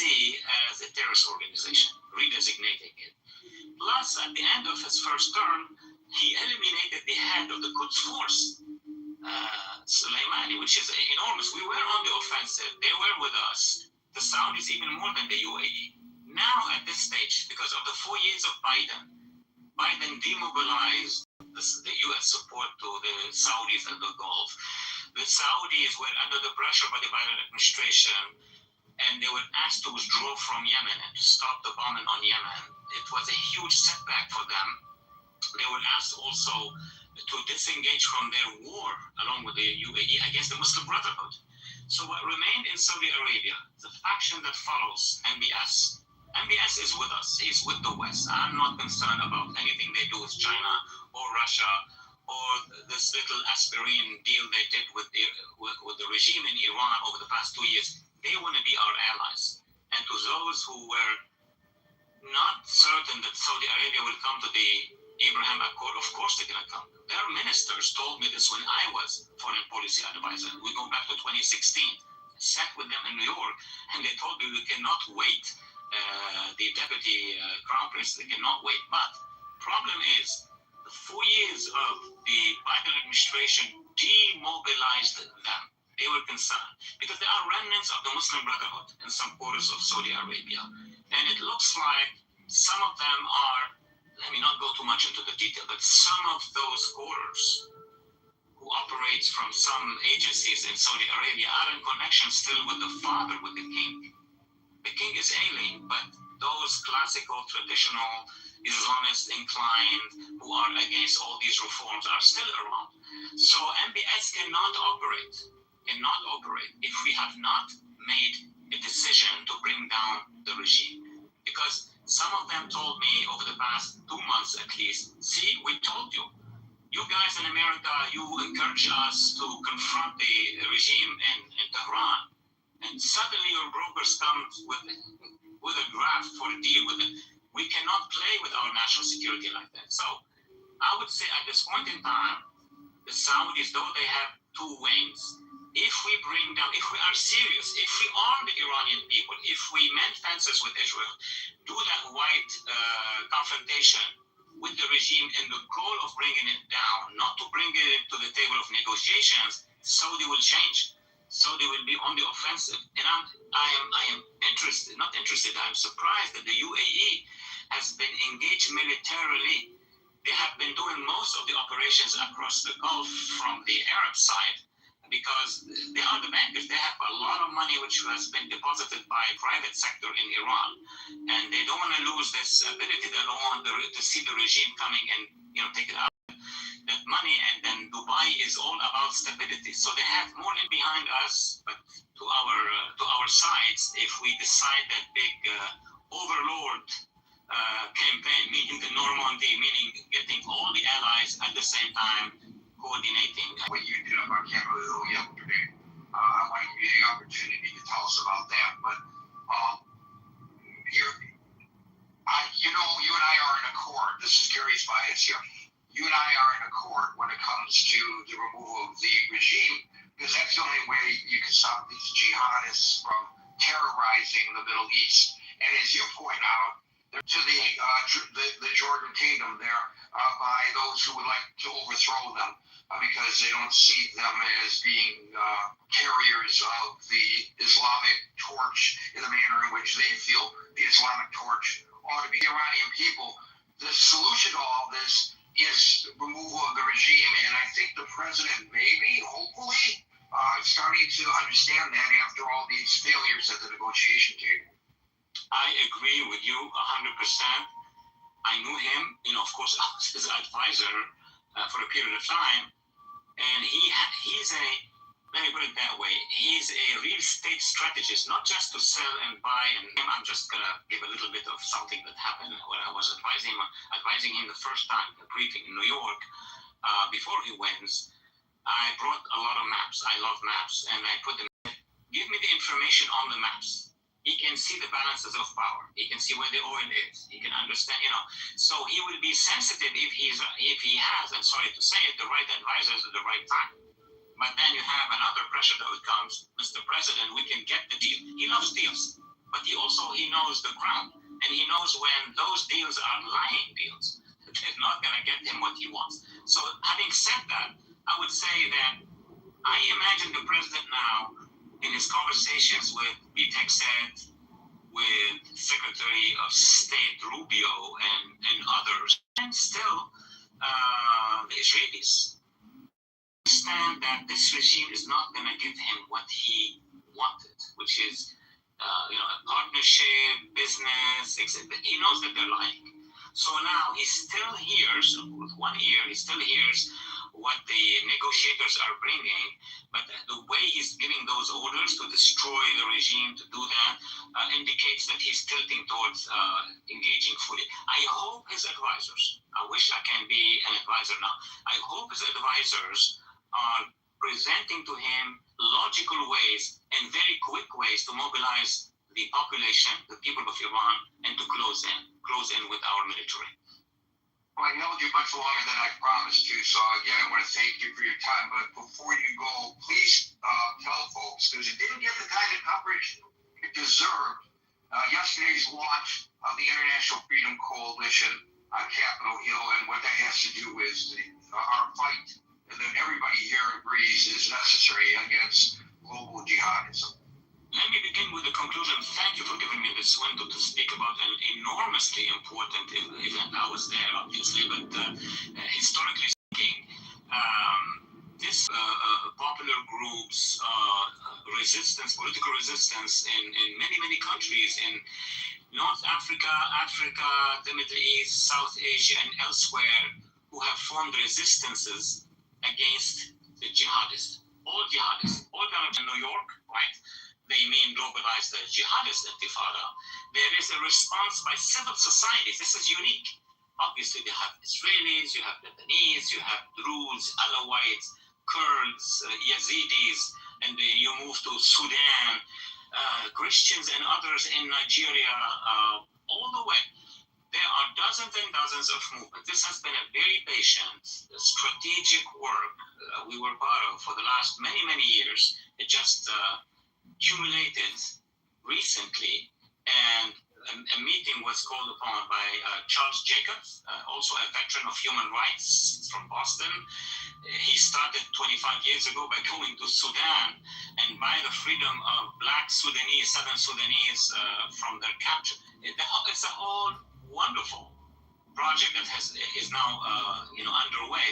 as a terrorist organization, redesignating it. Plus, at the end of his first term, he eliminated the head of the Quds force, Soleimani, which is enormous. We were on the offensive. They were with us. The Saudis even more than the UAE. Now at this stage, because of the 4 years of Biden demobilized the U.S. support to the Saudis and the Gulf. The Saudis were under the pressure by the Biden administration, and they were asked to withdraw from Yemen and to stop the bombing on Yemen. It was a huge setback for them. They were asked also to disengage from their war along with the UAE against the Muslim Brotherhood. So what remained in Saudi Arabia, the faction that follows MBS. MBS is with us. He's with the West. I'm not concerned about anything they do with China or Russia or this little aspirin deal they did with the regime in Iran over the past 2 years. They want to be our allies. And to those who were not certain that Saudi Arabia will come to the Abraham Accord, of course they're going to come. Their ministers told me this when I was foreign policy advisor. We go back to 2016. I sat with them in New York, and they told me we cannot wait. The deputy crown prince, they cannot wait. But problem is, the 4 years of the Biden administration demobilized them. They were concerned because there are remnants of the Muslim Brotherhood in some quarters of Saudi Arabia. And it looks like some of them are, let me not go too much into the detail, but some of those quarters who operates from some agencies in Saudi Arabia are in connection still with the father, with the king. The king is ailing, but those classical, traditional, Islamist inclined who are against all these reforms are still around. So MBS cannot operate if we have not made a decision to bring down the regime. Because some of them told me over the past 2 months at least, see, we told you, you guys in America, you encourage us to confront the regime in Tehran. And suddenly your brokers come with a draft for a deal with it. We cannot play with our national security like that. So I would say at this point in time, the Saudis, though they have 2 wings, if we bring down, if we are serious, if we arm the Iranian people, if we mend fences with Israel, do that white confrontation with the regime in the goal of bringing it down, not to bring it to the table of negotiations, Saudi will change. Saudi will be on the offensive. And I am interested, not interested, I'm surprised that the UAE has been engaged militarily. They have been doing most of the operations across the Gulf from the Arab side because they are the bankers. They have a lot of money which has been deposited by private sector in Iran. And they don't want to lose this ability. They don't want to see the regime coming and take it out. That money, and then Dubai is all about stability. So they have more in behind us, but to our sides, if we decide that big overlord campaign, meaning the Normandy, meaning getting all the allies at the same time, coordinating. What you did up on Capitol Hill yesterday, I want to give you the opportunity to tell us about that. But you and I are in accord. This is Gary's bias here. You and I are in accord when it comes to the removal of the regime, because that's the only way you can stop these jihadists from terrorizing the Middle East. And as you point out, to the Jordan Kingdom there by those who would like to overthrow them because they don't see them as being carriers of the Islamic torch in the manner in which they feel the Islamic torch ought to be. The Iranian people, the solution to all this is removal of the regime, and I think the president hopefully, starting to understand that after all these failures at the negotiation table. I agree with you 100%. I knew him, of course, I was his advisor for a period of time, and he's a, let me put it that way, he's a real estate strategist, not just to sell and buy. And I'm just gonna give a little bit of something that happened when I was advising him the first time, the briefing in New York, before he wins. I brought a lot of maps. I love maps, and I put them. Give me the information on the maps. He can see the balances of power. He can see where the oil is. He can understand, So he will be sensitive if he has, I'm sorry to say it, the right advisors at the right time. But then you have another pressure that comes, Mr. President, we can get the deal. He loves deals, but he knows the ground, and he knows when those deals are lying deals. is not going to get him what he wants. So having said that, I would say that I imagine the president now, in his conversations with Pete Hegseth, with Secretary of State Rubio and others, and still the Israelis understand that this regime is not going to give him what he wanted, which is a partnership, business, etc. He knows that they're lying. So now he still hears, with one ear, he still hears what the negotiators are bringing, but the way he's giving those orders to destroy the regime, to do that, indicates that he's tilting towards engaging fully. I hope his advisors, I wish I can be an advisor now, I hope his advisors are presenting to him logical ways and very quick ways to mobilize the population, the people of Iran, and to close in with our military. Well, I held you much longer than I promised to, so again, I want to thank you for your time. But before you go, please tell folks, because it didn't get the kind of coverage it deserved. Yesterday's launch of the International Freedom Coalition on Capitol Hill, and what that has to do with our fight that everybody here agrees is necessary against global jihadism. Let me begin with the conclusion. Thank you for giving me this window to speak about an enormously important event. I was there, obviously, but historically speaking, this popular groups, political resistance in many countries in North Africa, the Middle East, South Asia, and elsewhere, who have formed resistances against the jihadists. All in New York, right? They mean globalize the jihadist intifada. There is a response by civil societies. This is unique. Obviously, they have Israelis, you have Lebanese, you have Druze, Alawites, Kurds, Yazidis, and you move to Sudan, Christians and others in Nigeria, all the way. There are dozens and dozens of movements. This has been a very patient, strategic work we were part of for the last many years. It just accumulated recently, and a meeting was called upon by Charles Jacobs, also a veteran of human rights from Boston. He started 25 years ago by going to Sudan and by the freedom of Black Sudanese, Southern Sudanese from their capture. It's a whole wonderful project that is now underway,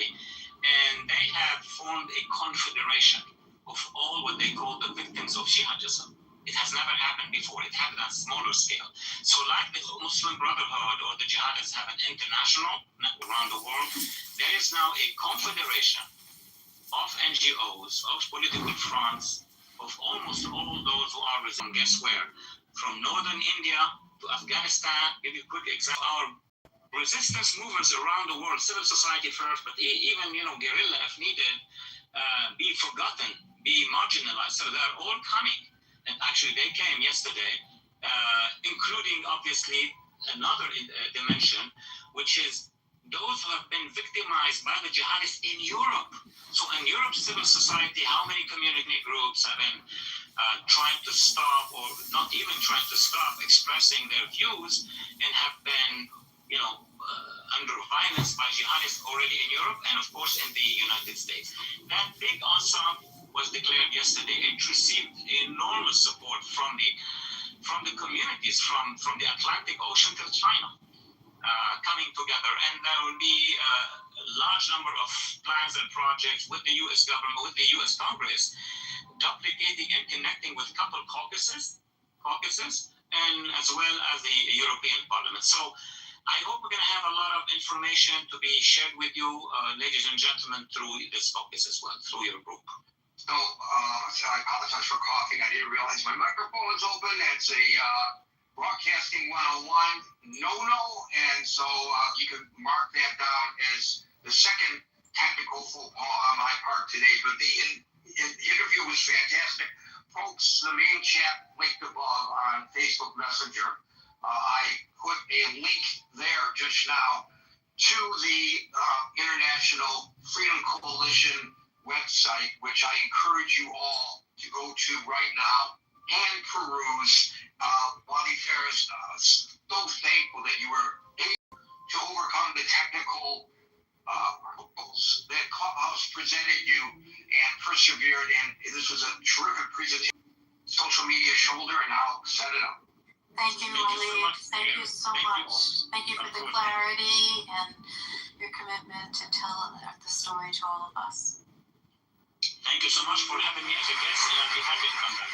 and they have formed a confederation of all what they call the victims of jihadism. It has never happened before. It happened on a smaller scale. So like the Muslim Brotherhood or the jihadists have an international around the world, there is now a confederation of NGOs, of political fronts, of almost all those who are resisting. Guess where? From northern India to Afghanistan. Give you a quick example. Our resistance movements around the world, civil society first, but even guerrilla if needed, be forgotten, be marginalized. So they're all coming. And actually they came yesterday, including obviously another dimension, which is those who have been victimized by the jihadists in Europe. So in Europe, civil society, how many community groups have been trying to stop, or not even trying to stop, expressing their views, and have been, under violence by jihadists already in Europe, and of course in the United States. That big ensemble was declared yesterday. It received enormous support from the communities from the Atlantic Ocean till China, coming together, and there will be a large number of plans and projects with the U.S. government, with the U.S. Congress, duplicating and connecting with couple caucuses, and as well as the European Parliament. So I hope we're going to have a lot of information to be shared with you, ladies and gentlemen, through this caucus as well, through your group. So I apologize for coughing. I didn't realize my microphone was open. It's a broadcasting 101 no-no, and so you can mark that down as the second technical faux pas on my part today. But the interview was fantastic. Folks, the main chat linked above on Facebook Messenger, I put a link there just now to the International Freedom Coalition website, which I encourage you all to go to right now and peruse. Wally Ferris, so thankful that you were able to overcome the technical hurdles that Clubhouse presented you and persevered in. This was a terrific presentation. Social media shoulder, and I'll set it up. Thank you, Malik. Thank you so much. Thank you for the clarity and your commitment to tell the story to all of us. Thank you so much for having me as a guest, and I'll be happy to come back.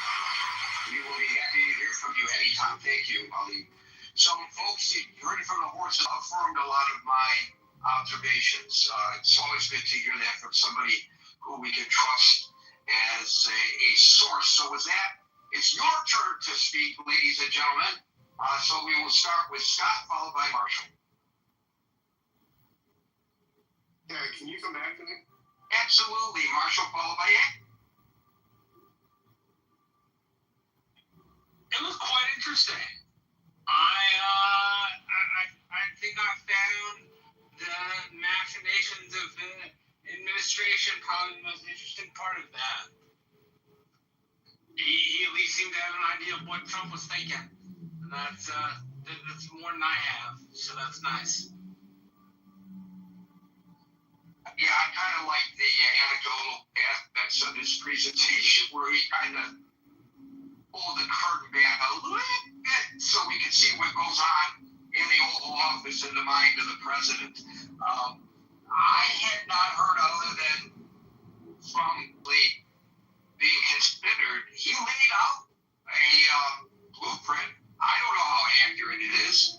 We will be happy to hear from you anytime. Thank you, Ali. So, folks, you heard it from the horse, affirmed a lot of my observations. It's always good to hear that from somebody who we can trust as a source. So with that, it's your turn to speak, ladies and gentlemen. So we will start with Scott, followed by Marshall. Yeah, can you come back to me? Absolutely. Marshall, followed by Ed. It was quite interesting. I think I found the machinations of the administration probably the most interesting part of that. He at least seemed to have an idea of what Trump was thinking. And that's more than I have, so that's nice. Yeah, I kind of like the anecdotal aspects of his presentation where he kind of pulled the curtain back a little bit so we can see what goes on in the Oval Office in the mind of the president. I had not heard other than from being considered. He laid out a blueprint. I don't know how accurate it is,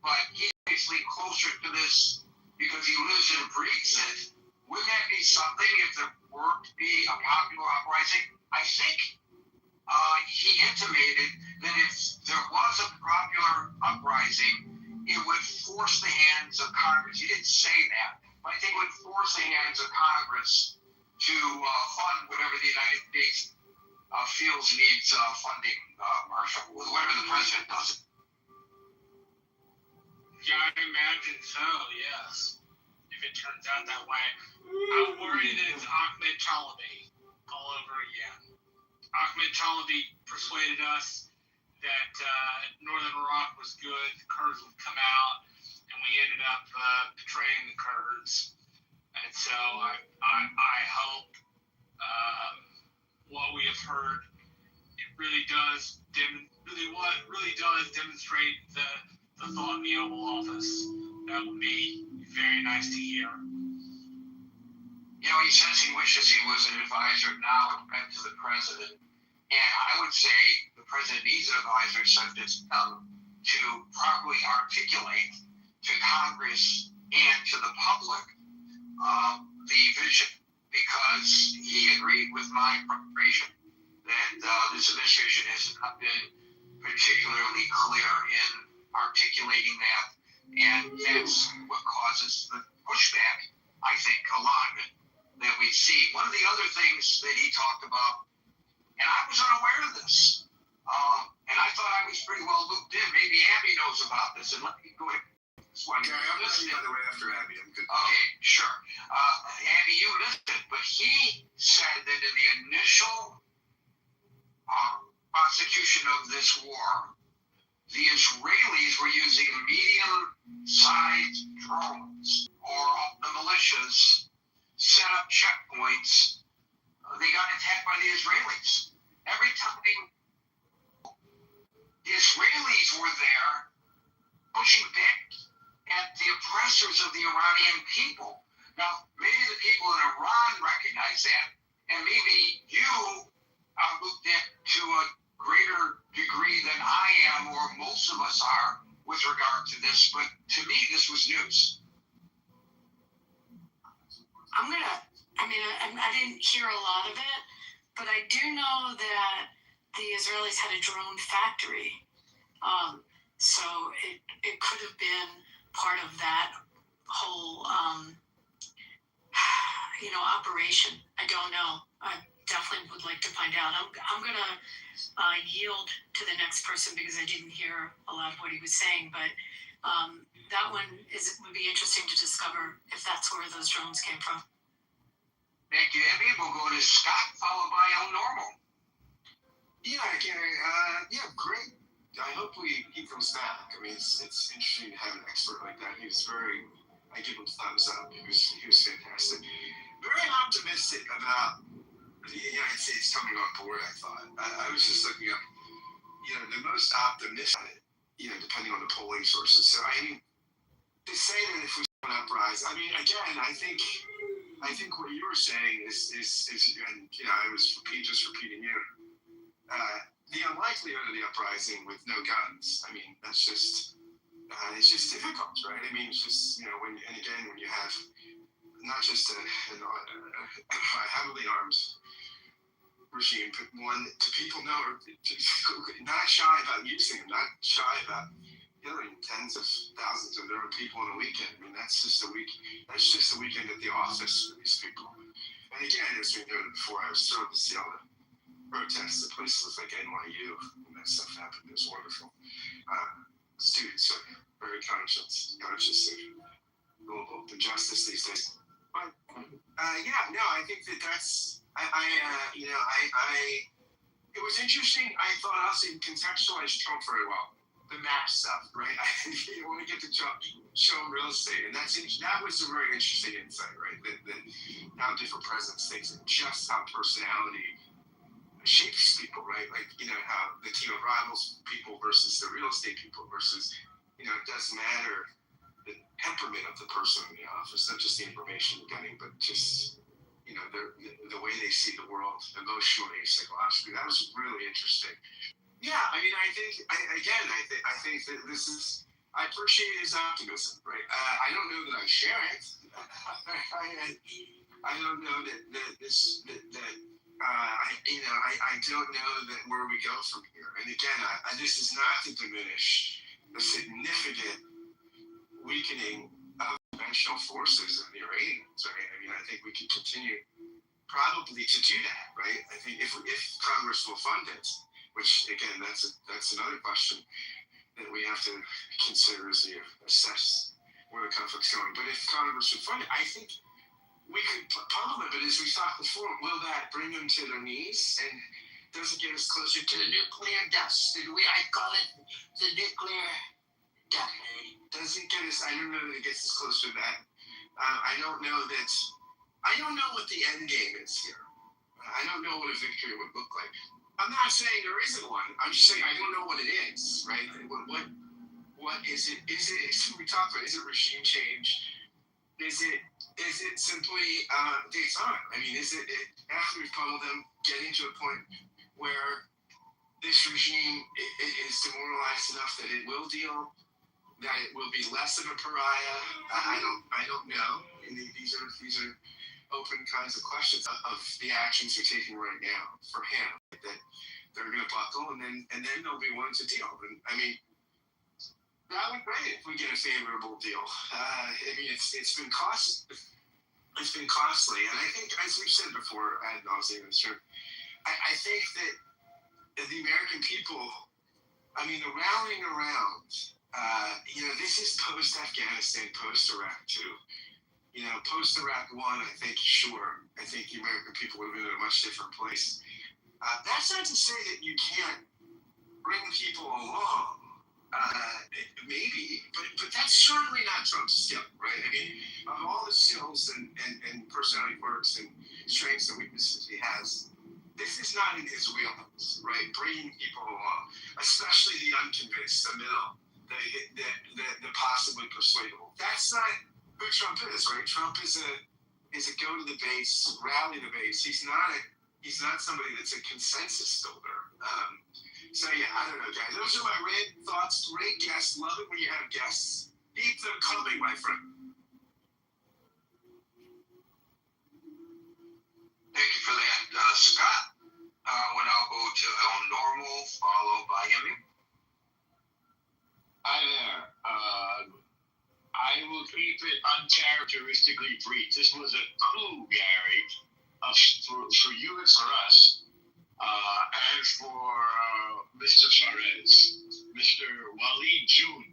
but he's obviously closer to this because he lives and breathes it. Wouldn't that be something if there were to be a popular uprising? I think he intimated that if there was a popular uprising, it would force the hands of Congress. He didn't say that, but I think it would force the hands of Congress to fund whatever the United States feels needs funding, Marshall, whatever the president does. Yeah, I imagine so, yes. If it turns out that way. I'm worried that it's Ahmed Chalabi all over again. Ahmed Chalabi persuaded us that Northern Iraq was good, the Kurds would come out, and we ended up betraying the Kurds. And so I hope what we have heard, it really does demonstrate the thought in the Oval Office. That would be very nice to hear. You know, he says he wishes he was an advisor now to the president. And I would say the president needs an advisor such as him to properly articulate to Congress and to the public the vision, because he agreed with my preparation that this administration has not been particularly clear in articulating that, and that's what causes the pushback, I think, a lot of it that we see. One of the other things that he talked about, and I was unaware of this, and I thought I was pretty well looped in. Maybe Abby knows about this, and let me go ahead. Yeah, I'm listening, by the way, after Abby. I'm good. Okay, sure. Abby, you missed it, but he said that in the initial prosecution of this war, the Israelis were using medium-sized drones, or the militias set up checkpoints. They got attacked by the Israelis. Every time the Israelis were there pushing back at the oppressors of the Iranian people. Now, maybe the people in Iran recognize that, and maybe you are looked at to a greater degree than I am, or most of us are, with regard to this, but to me, this was news. I didn't hear a lot of it, but I do know that the Israelis had a drone factory. So it could have been part of that whole, operation. I don't know. I definitely would like to find out. I'm going to yield to the next person because I didn't hear a lot of what he was saying, but that one would be interesting to discover if that's where those drones came from. Thank you, Abby. We'll go to Scott, followed by El Normal. Yeah, Gary. Yeah, great I hope he comes back. I mean, it's interesting to have an expert like that. He was I give him thumbs up. He was fantastic. Very optimistic about the United States coming on board, I thought. I was just looking up, the most optimistic, depending on the polling sources. So, I mean, to say that if we saw an uprising, I mean, again, I think what you were saying is and, I was just repeating you, the unlikelihood of the uprising with no guns, I mean, that's just, it's just difficult, right? I mean, it's just, when you have not just a heavily armed regime, but one to people know, not shy about using them, not shy about killing tens of thousands of their own people in a weekend. I mean, that's just a weekend at the office for these people. And again, as we noted before, I was thrilled to see all the protests at places like NYU, and that stuff happened. It was wonderful. Students are very conscious of global injustice these days. But I think that's it was interesting. I thought also you contextualized Trump very well. The map stuff, right? You want to get to Trump, show him real estate, and that was a very interesting insight, right? That how different presidents think and just how personality shapes people, right? Like how the team of rivals people versus the real estate people versus it doesn't matter the temperament of the person in the office, not just the information you're getting, but just the way they see the world emotionally, psychologically. That was really interesting. Yeah, I mean, I think that this is. I appreciate his optimism, right? I don't know that I share it. I don't know that I don't know that where we go from here. And again, this is not to diminish the significant weakening of conventional forces in the Iranians, right? I mean, I think we can continue probably to do that, right? I think if Congress will fund it, which again, that's another question that we have to consider as we assess where the conflict's going. But if Congress would fund it, I think we could pummel it. But as we thought before, will that bring them to their knees and does it get us closer to the nuclear dust? I call it the nuclear dust. Does it get us? I don't know that it gets us closer to that. I don't know what the end game is here. I don't know what a victory would look like. I'm not saying there isn't one. I'm just saying I don't know what it is, right? What is it? Is it we talked about? Is it regime change? Is it simply daytime? I mean, is it after we've pummeled them, getting to a point where this regime is demoralized enough that it will deal, that it will be less of a pariah? I don't know. And these are open kinds of questions of the actions they're taking right now for him, that they're going to buckle and then they'll be willing to deal. And I mean, that would be great if we get a favorable deal. I mean, it's been costly. It's been costly, and I think, as we've said before, ad nauseum, I think that the American people, I mean, the rallying around, this is post-Afghanistan, post-Iraq too. Post-Iraq 1, I think the American people would have been in a much different place. That's not to say that you can't bring people along, maybe, but that's certainly not Trump's skill, right? I mean, of all the skills and personality quirks and strengths and weaknesses he has, this is not in his wheelhouse, right? Bringing people along, especially the unconvinced, the middle, the possibly persuadable. That's not who Trump is, right? Trump is a go to the base, rally the base. He's not somebody that's a consensus builder. So yeah, I don't know, guys. Those are my thoughts. Great guests. Love it when you have guests. Keep them coming, my friend. Thank you for that, Scott. When I'll go to El Normal, followed by Yemi. Hi there. I will keep it uncharacteristically brief. This was a coup, Gary, for you and for us, and for Mr. Fares, Mr. Walid June,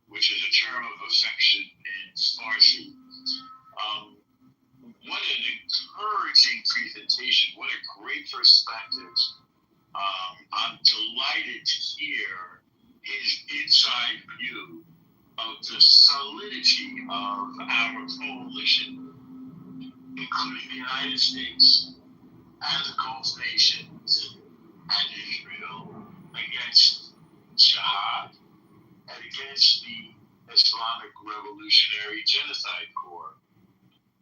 which is a term of affection in Farsi. What an encouraging presentation. What a great perspective I'm delighted to hear his inside view of the solidity of our coalition, including the United States and the Gulf nations and Israel, against jihad and against the Islamic Revolutionary Genocide Corps.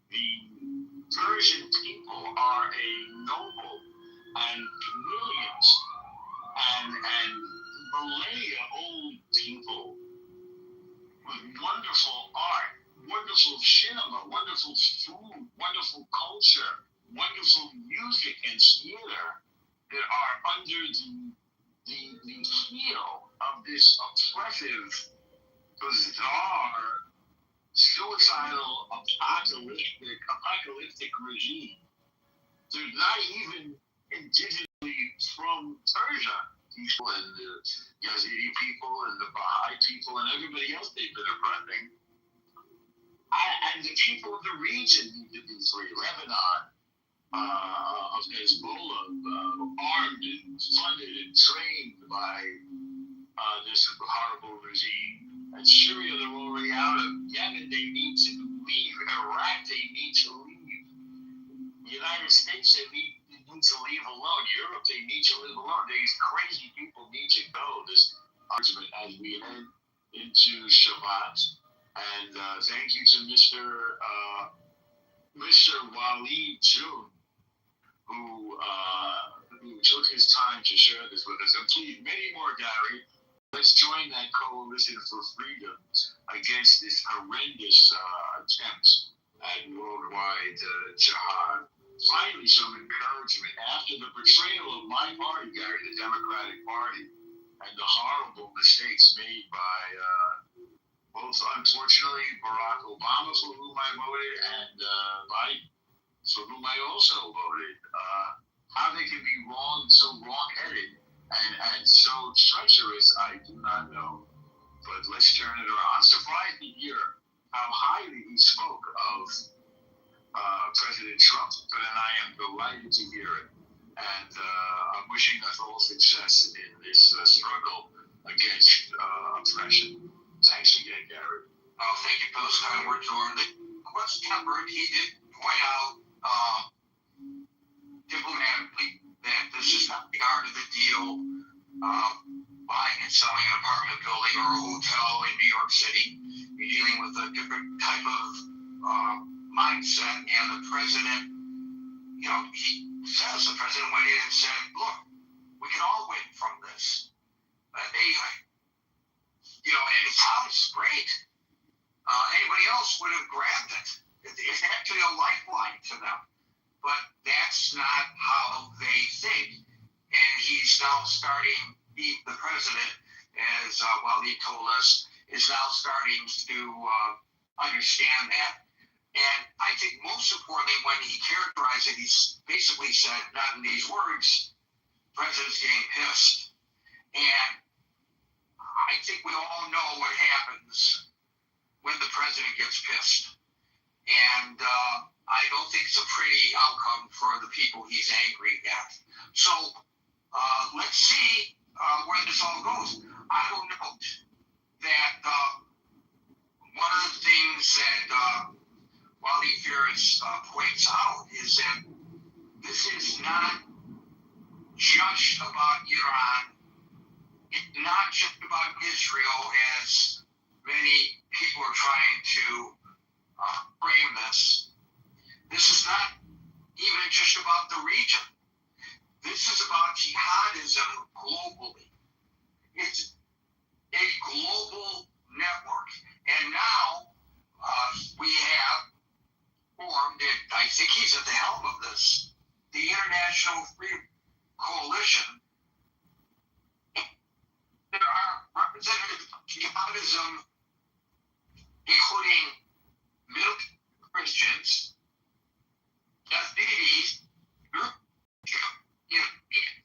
The Persian people are a noble and millions and millennia-old people with wonderful art, wonderful cinema, wonderful food, wonderful culture, wonderful music and theater that are under the heel of this oppressive, bizarre, suicidal, apocalyptic regime. They're not even indigenously from Persia. People and the Yazidi people and the Baha'i people and everybody else they've been oppressing. And the people of the region need to be free. Lebanon, of Hezbollah, armed and funded and trained by this horrible regime. And Syria, they're already out of. Yemen, they need to leave. Iraq, they need to leave. The United States, they need to leave alone. Europe, they need to live alone. These crazy people need to go. This argument as we head into Shabbat. And thank you to Mr. Waleed June, who took his time to share this with us. And please, many more, Gary. Let's join that coalition for freedom against this horrendous attempt at worldwide jihad. Finally, some encouragement after the betrayal of my party, Gary, the Democratic Party, and the horrible mistakes made by both, unfortunately, Barack Obama, for whom I voted, and Biden, for whom I also voted. How they can be so wrong-headed and so treacherous, I do not know. But let's turn it around. I'm surprised to hear how highly he spoke of President Trump, but then I am delighted to hear it. And I'm wishing us all success in this struggle against oppression. Thanks again, Gary. Oh, thank you for those kind words, Jordan. What's tempered, he did point out diplomatically that this is not the art of the deal, buying and selling an apartment building or a hotel in New York City. You're dealing with a different type of mindset, and the president, the president went in and said, look, we can all win from this. And it sounds great. Anybody else would have grabbed it. It's actually a lifeline to them. But that's not how they think. And he's now starting, the president, as Waleed told us, is now starting to understand that. And I think most importantly, when he characterized it, he basically said, not in these words, president's getting pissed. And I think we all know what happens when the president gets pissed. And I don't think it's a pretty outcome for the people he's angry at. So let's see where this all goes. I will note that one of the things that Waleed Ferris points out is that this is not just about Iran. It's not just about Israel, as many people are trying to frame this. This is not even just about the region. This is about jihadism globally. It's a global network. And now we have formed, and I think he's at the helm of this, the International Freedom Coalition. There are representatives of jihadism, including Middle Christians, Yazidis,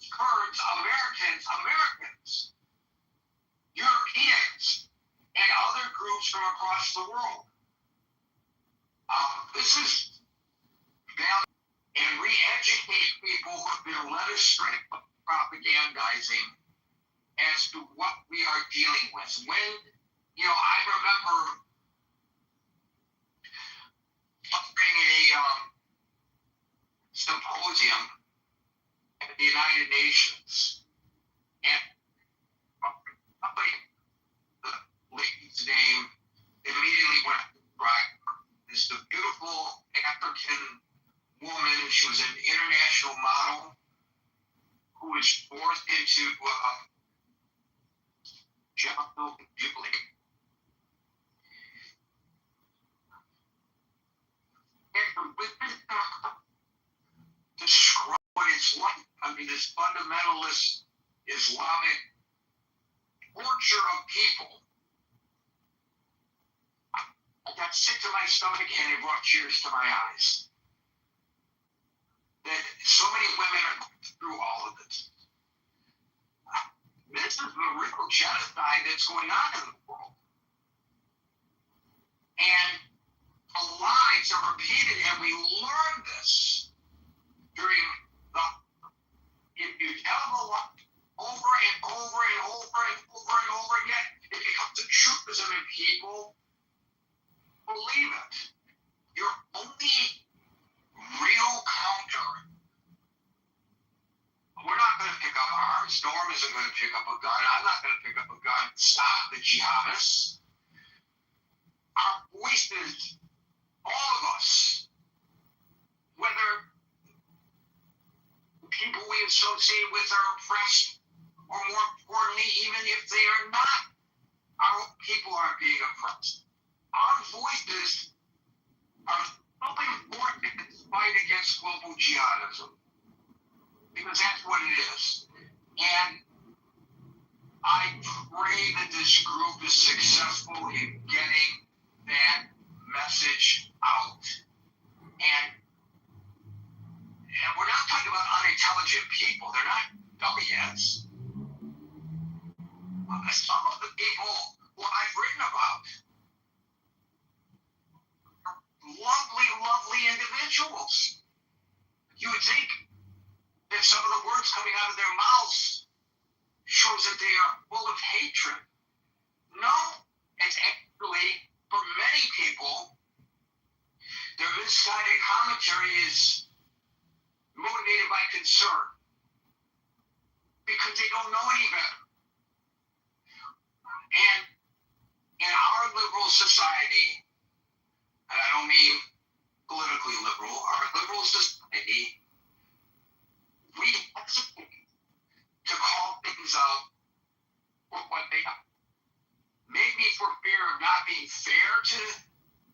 Kurds, Americans, Europeans, and other groups from across the world. This is valid, and re-educate people who have been led astray propagandizing as to what we are dealing with. When, I remember during a symposium at the United Nations, and the lady's name immediately went right. This the beautiful African woman. She was an international model who was forced into child jubilee. And describe what it's like. I mean, this fundamentalist Islamic torture of people. I got sick to my stomach and it brought tears to my eyes. That so many women are going through all of this. This is the real genocide that's going on in the world. And the lies are repeated, and we learn this during the, if you tell the lie over and over and over and over and over again, it becomes a truism and people believe it. Your only real counter. We're not going to pick up arms. Norm isn't going to pick up a gun. I'm not going to pick up a gun to stop the jihadists. Our voices, all of us, whether people we associate with are oppressed, or more importantly, even if they are not, our people are being oppressed. Our voices are so important in this fight against global jihadism. Because that's what it is. And I pray that this group is successful in getting that message out. And we're not talking about unintelligent people. They're not dummies. Some of the people who I've written about are lovely, lovely individuals. You would think that some of the words coming out of their mouths shows that they are full of hatred. No, it's actually, for many people, their misguided commentary is motivated by concern because they don't know any better. And in our liberal society, and I don't mean politically liberal, our liberal society, we hesitate to call things out for what they are. Maybe for fear of not being fair to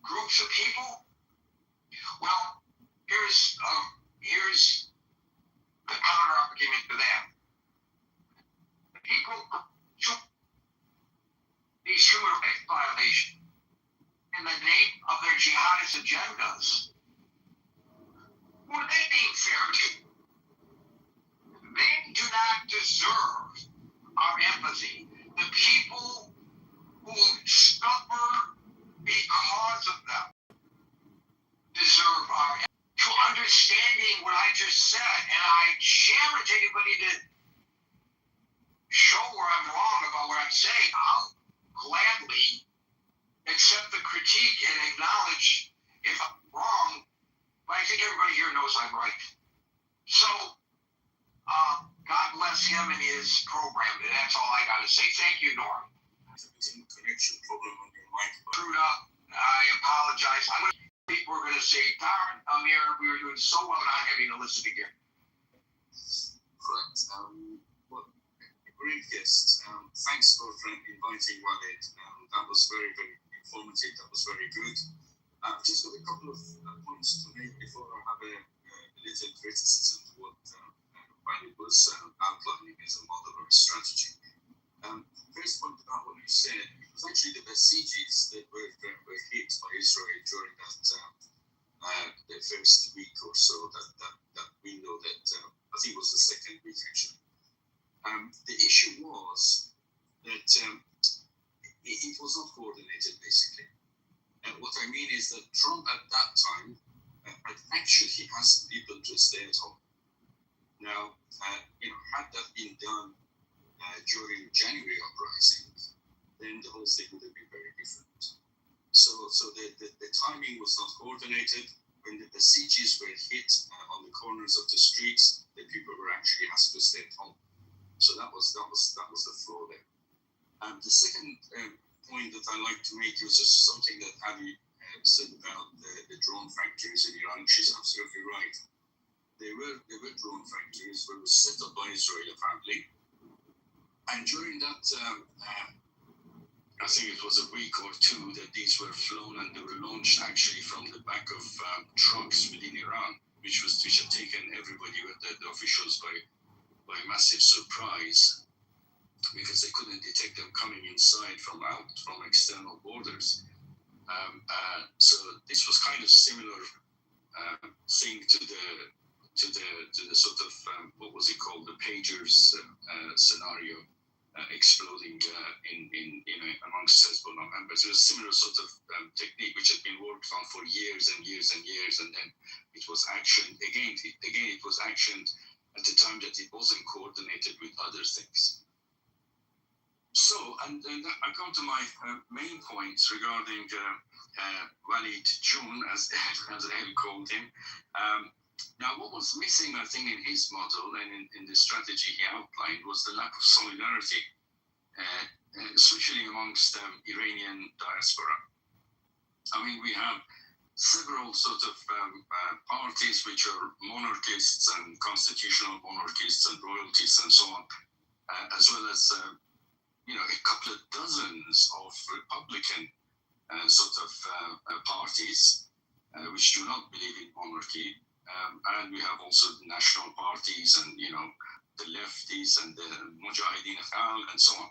groups of people. Well, here's the counter argument to that. The people these human rights violations in the name of their jihadist agendas. Who are they being fair to? They do not deserve our empathy. The people who suffer because of them deserve our empathy. To understanding what I just said, and I challenge anybody to show where I'm wrong about what I'm saying, I'll gladly accept the critique and acknowledge if I'm wrong, but I think everybody here knows I'm right. So, God bless him and his program. That's all I got to say. Thank you, Norm. Connection problem on your mic. Screwed up. I apologize. People are going to say, darn, Amir, we were doing so well not having to listen again. Correct. Well, a great guest. Thanks for inviting Walid. That was very, very informative. That was very good. I've just got a couple of points to make before I have a little criticism to what Walid was outlining as a model or a strategy. First point about what you said, it was actually the Basijis that were hit by Israel during that the first week or so, that window that I think was the second week actually. The issue was that it was not coordinated basically. And what I mean is that Trump at that time had actually asked people to stay at home. Now, had that been done during January uprising, then the whole thing would have been very different. So the timing was not coordinated. When the sieges were hit on the corners of the streets, the people were actually asked to stay at home. So that was the flaw there. The second point that I like to make is just something that Abby said about the drone factories in Iran. She's absolutely right. There were drone factories that were set up by Israel apparently, and during that, I think it was a week or two that these were flown and they were launched actually from the back of trucks within Iran, which had taken everybody, the officials, by massive surprise, because they couldn't detect them coming inside from external borders. So this was kind of similar thing to the sort of what was it called, the pagers scenario exploding in amongst Hezbollah members. It was a similar sort of technique which had been worked on for years and years and years, and then it was actioned again. It was actioned at the time that it wasn't coordinated with other things. So, and I come to my main points regarding Walid June, as Ed called him. Now, what was missing, I think, in his model and in the strategy he outlined was the lack of solidarity, especially amongst Iranian diaspora. I mean, we have several sort of parties which are monarchists and constitutional monarchists and royalties and so on, as well as a couple of dozens of Republican sort of parties which do not believe in monarchy. And we have also the national parties and, the lefties and the Mujahideen and so on.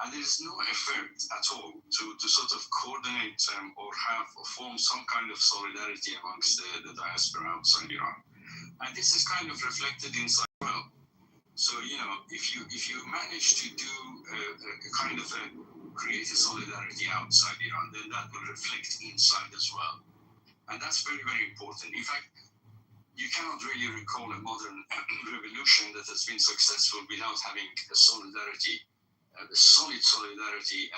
And there is no effort at all to sort of coordinate or form some kind of solidarity amongst the diaspora outside Iran. And this is kind of reflected inside as well. So, if you manage to do a kind of create a solidarity outside Iran, then that will reflect inside as well. And that's very, very important. In fact, you cannot really recall a modern revolution that has been successful without having a solidarity, a solid solidarity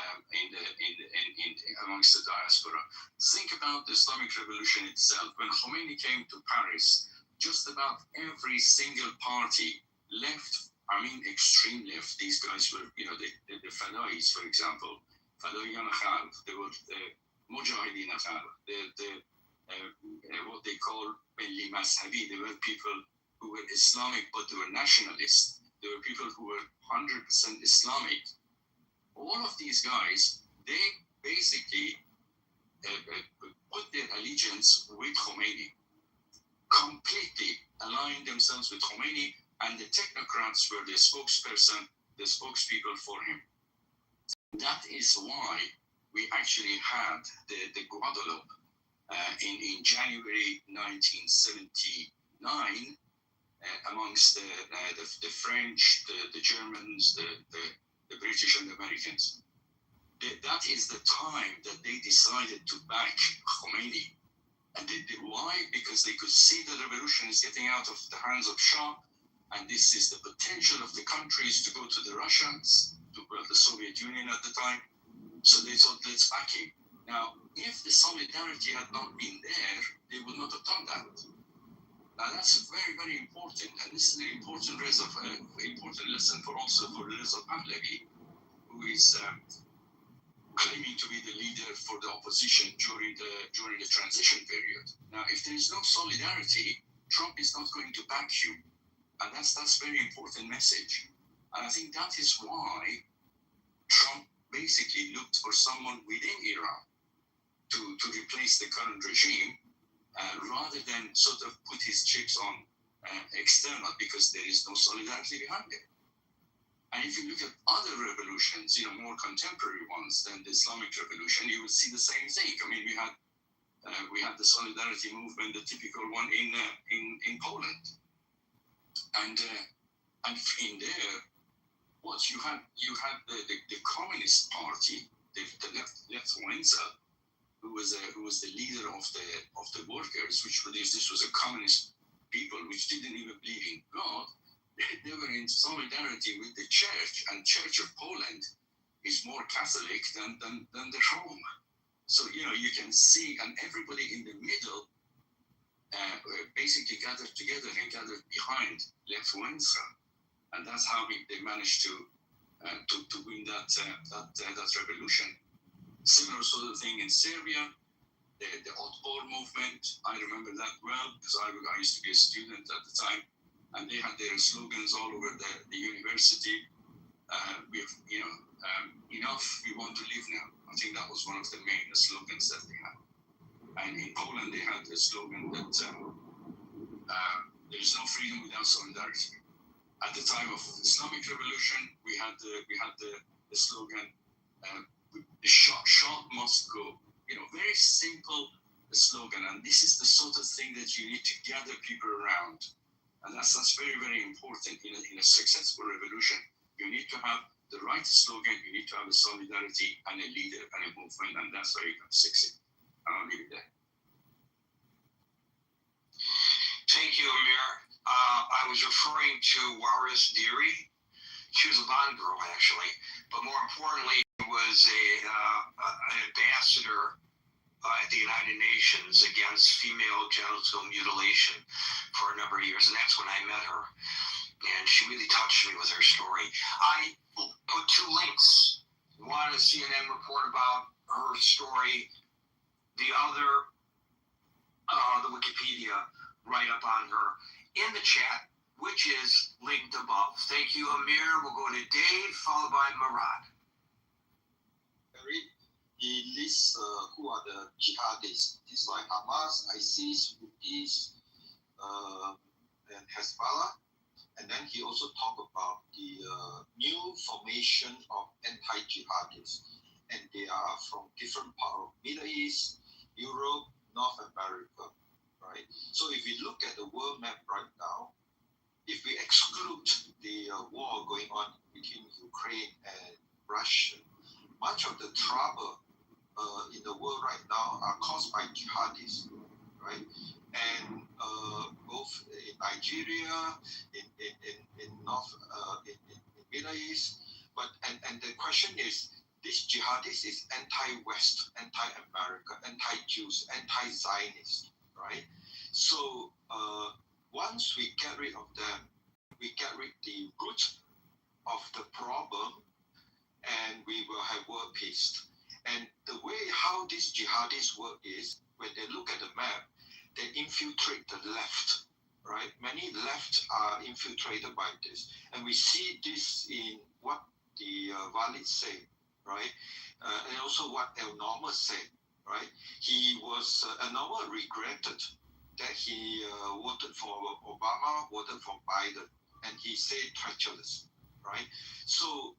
amongst the diaspora. Think about the Islamic Revolution itself. When Khomeini came to Paris, just about every single party left, extreme left. These guys were, the Fadais, for example, Fadaiyan Khalq, they were the Mujahideen Khalq, what they call Milli Mazhabi. They were people who were Islamic, but they were nationalists. They were people who were 100% Islamic. All of these guys, they basically put their allegiance with Khomeini, completely aligned themselves with Khomeini, and the technocrats were the spokesperson, the spokespeople for him. That is why we actually had the Guadeloupe in January 1979 amongst the French, the Germans, the British and the Americans. That is the time that they decided to back Khomeini. And why? Because they could see the revolution is getting out of the hands of Shah, and this is the potential of the countries to go to the Russians, to the Soviet Union at the time. So they thought, let's back him. Now, if the solidarity had not been there, they would not have done that. Now, that's very, very important, and this is an important lesson for Reza Pahlavi, who is claiming to be the leader for the opposition during the transition period. Now, if there is no solidarity, Trump is not going to back you, and that's very important message. And I think that is why Trump basically looked for someone within Iran to replace the current regime, rather than sort of put his chips on external, because there is no solidarity behind it. And if you look at other revolutions, more contemporary ones than the Islamic Revolution, you will see the same thing. I mean, we had the solidarity movement, the typical one in Poland, and in there, what you had the Communist Party, the left Wenzel, who was the leader of the workers, this was a communist people which didn't even believe in God. They were in in solidarity with the Church, and Church of Poland is more Catholic than the Rome. So, you can see, and everybody in the middle basically gathered together and gathered behind Lech Wałęsa. And that's how they managed to win that revolution. Similar sort of thing in Serbia, the Otpor movement. I remember that well because I used to be a student at the time, and they had their slogans all over the university. Enough, we want to live now. I think that was one of the main slogans that they had. And in Poland, they had a slogan that there is no freedom without solidarity. At the time of Islamic Revolution, we had the slogan, the shot must go. Very simple slogan, and this is the sort of thing that you need to gather people around, and that's very, very important in a successful revolution. You need to have the right slogan, you need to have a solidarity and a leader and a movement, and that's how you can succeed. I'll leave it there. Thank you, Amir. I was referring to Waris Deary. She was a Bond girl, actually, but more importantly, was an ambassador at the United Nations against female genital mutilation for a number of years, and that's when I met her. And she really touched me with her story. I put 2 links. One, a CNN report about her story. The other, the Wikipedia write-up on her in the chat, which is linked above. Thank you, Amir. We'll go to Dave, followed by Murad. He lists who are the jihadists. It's like Hamas, ISIS, Houthis, and Hezbollah. And then he also talked about the new formation of anti-jihadists. And they are from different parts of Middle East, Europe, North America, right? So if we look at the world map right now, if we exclude the war going on between Ukraine and Russia, much of the trouble in the world right now are caused by jihadists, right? And both in Nigeria, in North, in Middle East, but and the question is, this jihadist is anti-West, anti-America, anti-Jews, anti-Zionist, right? So once we get rid of them, we get rid of the root of the problem, and we will have world peace. And the way how these jihadists work is, when they look at the map, they infiltrate the left, right? Many left are infiltrated by this. And we see this in what the Walid said, right? And also what El Norma said, right? He was, El Norma regretted that he voted for Obama, voted for Biden, and he said treacherous, right? So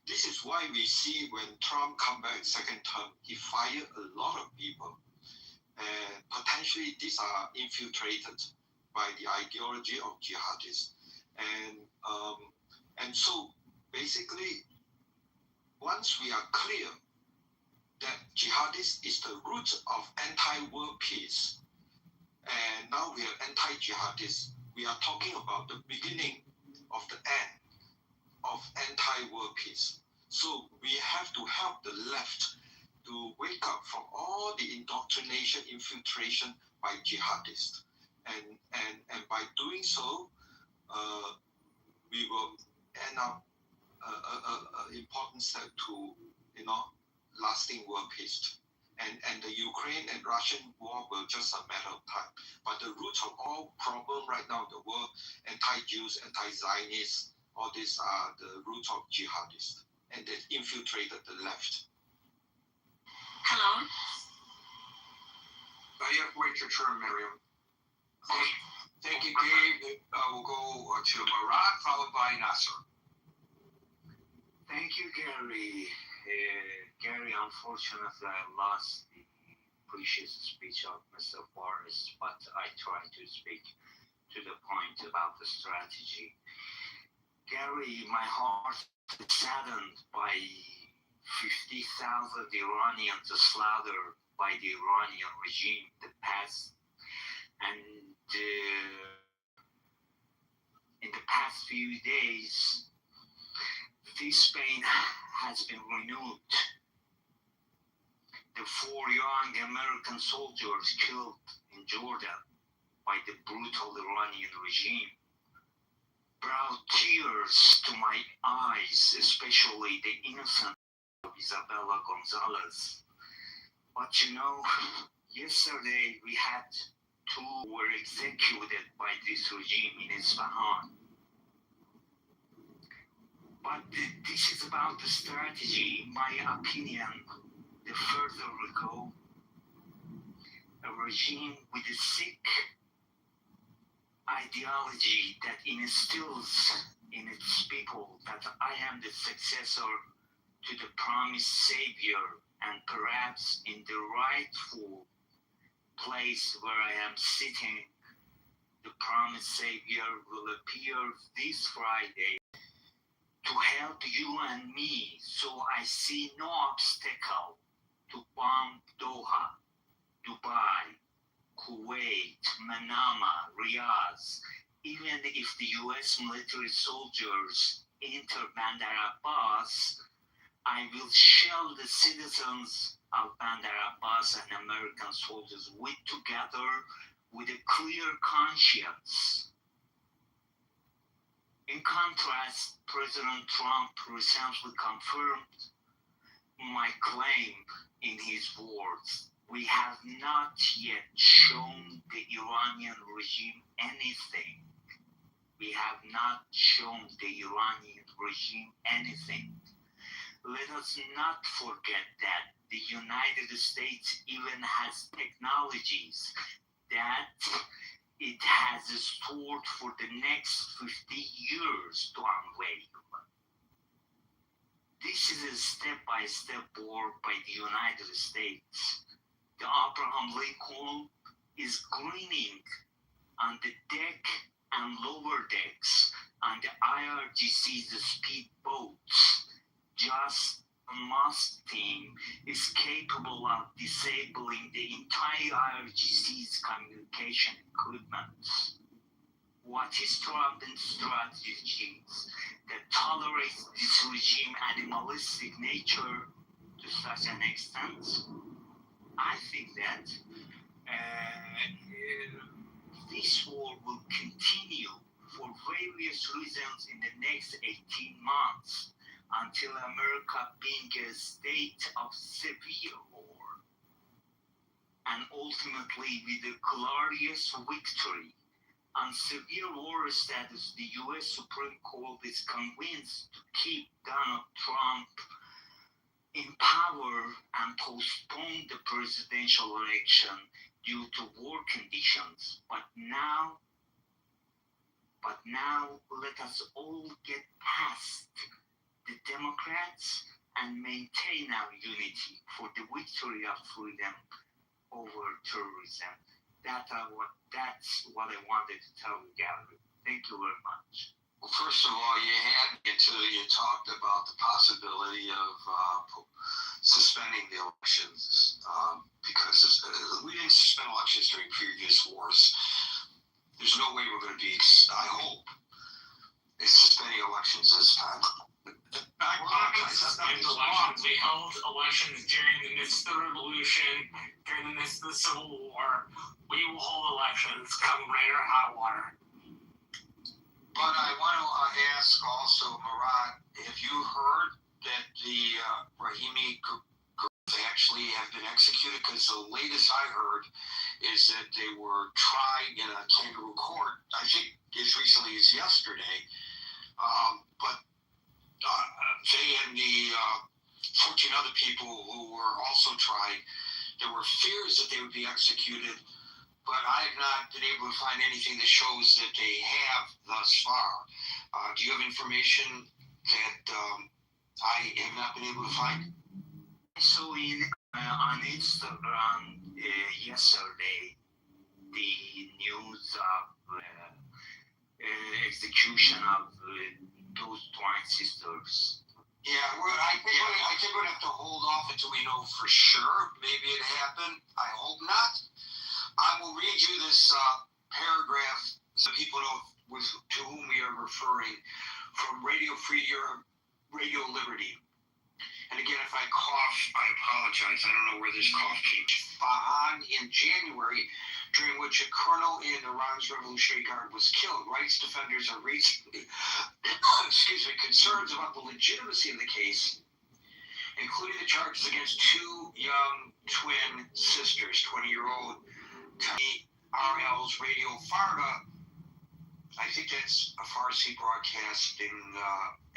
this is why we see when Trump come back second term, he fired a lot of people. And potentially these are infiltrated by the ideology of jihadists. And so basically, once we are clear that jihadist is the root of anti-world peace, and now we have anti-jihadists, we are talking about the beginning of the end of anti-world peace. So we have to help the left to wake up from all the indoctrination, infiltration by jihadists. And by doing so, we will end up an important step to, lasting world peace. And the Ukraine and Russian war will just a matter of time. But the root of all problem right now in the world, anti-Jews, anti-Zionists, all these are the root of jihadists. And they infiltrated the left. Hello? You have to wait your turn, Miriam. Thank you, Dave. We'll go to Murad, followed by Nasser. Thank you, Gary. Gary, unfortunately, I lost the previous speech of Mr. Forrest, but I try to speak to the point about the strategy. Gary, my heart is saddened by 50,000 Iranians slaughtered by the Iranian regime in the past. And in the past few days, this pain has been renewed. The 4 young American soldiers killed in Jordan by the brutal Iranian regime brought tears to my eyes, especially the innocent Isabella Gonzalez. But you know, yesterday we had 2 who were executed by this regime in Isfahan. But this is about the strategy. In my opinion, the further we go, a regime with a sick ideology that instills in its people that I am the successor to the promised savior, and perhaps in the rightful place where I am sitting, the promised savior will appear this Friday to help you and me. So I see no obstacle to bomb Doha, Dubai, Kuwait, Manama, Riyadh. Even if the US military soldiers enter Bandar Abbas, I will shell the citizens of Bandar Abbas and American soldiers together with a clear conscience. In contrast, President Trump recently confirmed my claim in his words. We have not yet shown the Iranian regime anything. We have not shown the Iranian regime anything. Let us not forget that the United States even has technologies that it has stored for the next 50 years to unveil. This is a step-by-step war by the United States. The Abraham Lincoln is grinning on the deck and lower decks on the IRGC's speedboats. Just Musk team is capable of disabling the entire IRGC's communication equipment. What is Trump's strategies that tolerates this regime animalistic nature to such an extent? I think that this war will continue for various reasons in the next 18 months until America being a state of severe war, and ultimately with a glorious victory. On severe war status, the U.S. Supreme Court is convinced to keep Donald Trump in power and postpone the presidential election due to war conditions. But now let us all get past the Democrats and maintain our unity for the victory of freedom over terrorism. That's what I wanted to tell you, Gary. Thank you very much. Well, first of all, you had until you talked about the possibility of suspending the elections because we didn't suspend elections during previous wars. There's no way we're going to be, I hope, suspending elections this time. We're not going to suspend elections. We held elections during the midst of the revolution, during the midst of the Civil War. We will hold elections come rain or hot water. But I want to ask also, Murat, have you heard that the Rahimi girls actually have been executed? Because the latest I heard is that they were tried in a kangaroo court, I think as recently as yesterday. But they and the 14 other people who were also tried, there were fears that they would be executed, but I have not been able to find anything that shows that they have thus far. Do you have information that I have not been able to find? So on Instagram yesterday, the news of execution of those twin sisters. Yeah, I think we're going to have to hold off until we know for sure. Maybe it happened. I hope not. I will read you this paragraph so people know to whom we are referring from Radio Free Europe, Radio Liberty. And again, if I cough, I apologize. I don't know where this cough came from. In January, during which a colonel in Iran's Revolutionary Guard was killed. Rights defenders are raising concerns about the legitimacy of the case, including the charges against two young twin sisters, 20-year-old Tani RL's Radio Farda. I think that's a Farsi broadcasting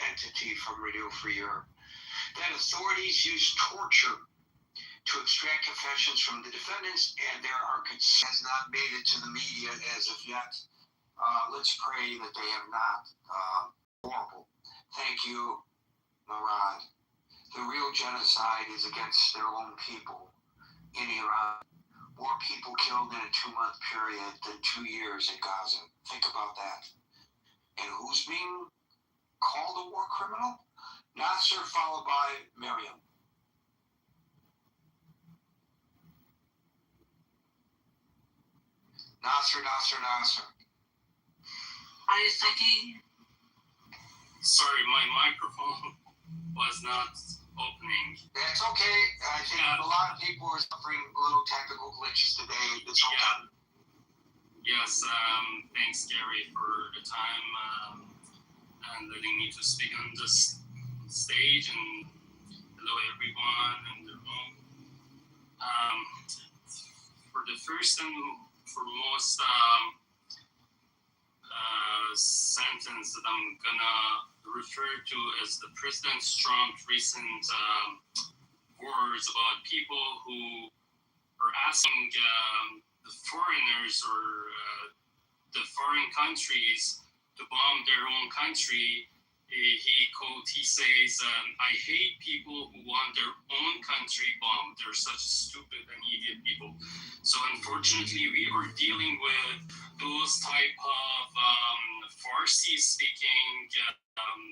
entity from Radio Free Europe. That authorities use torture to extract confessions from the defendants, and there are has not made it to the media as of yet. Let's pray that they have not. Horrible. Thank you, Murad. The real genocide is against their own people in Iran. More people killed in a 2-month period than 2 years in Gaza. Think about that. And who's being called a war criminal? Nasser, followed by Miriam. Nasser. Are you speaking? Sorry, my microphone was not opening. That's okay. I think a lot of people are suffering little technical glitches today. It's okay. Yes, thanks, Gary, for the time and letting me to speak on this stage. And hello, everyone in the room. For the first and foremost sentence that I'm gonna refer to as the President Trump's recent words about people who are asking the foreigners or the foreign countries to bomb their own country. He says, I hate people who want their own country bombed. They're such stupid and idiot people. So unfortunately, we are dealing with those type of Farsi-speaking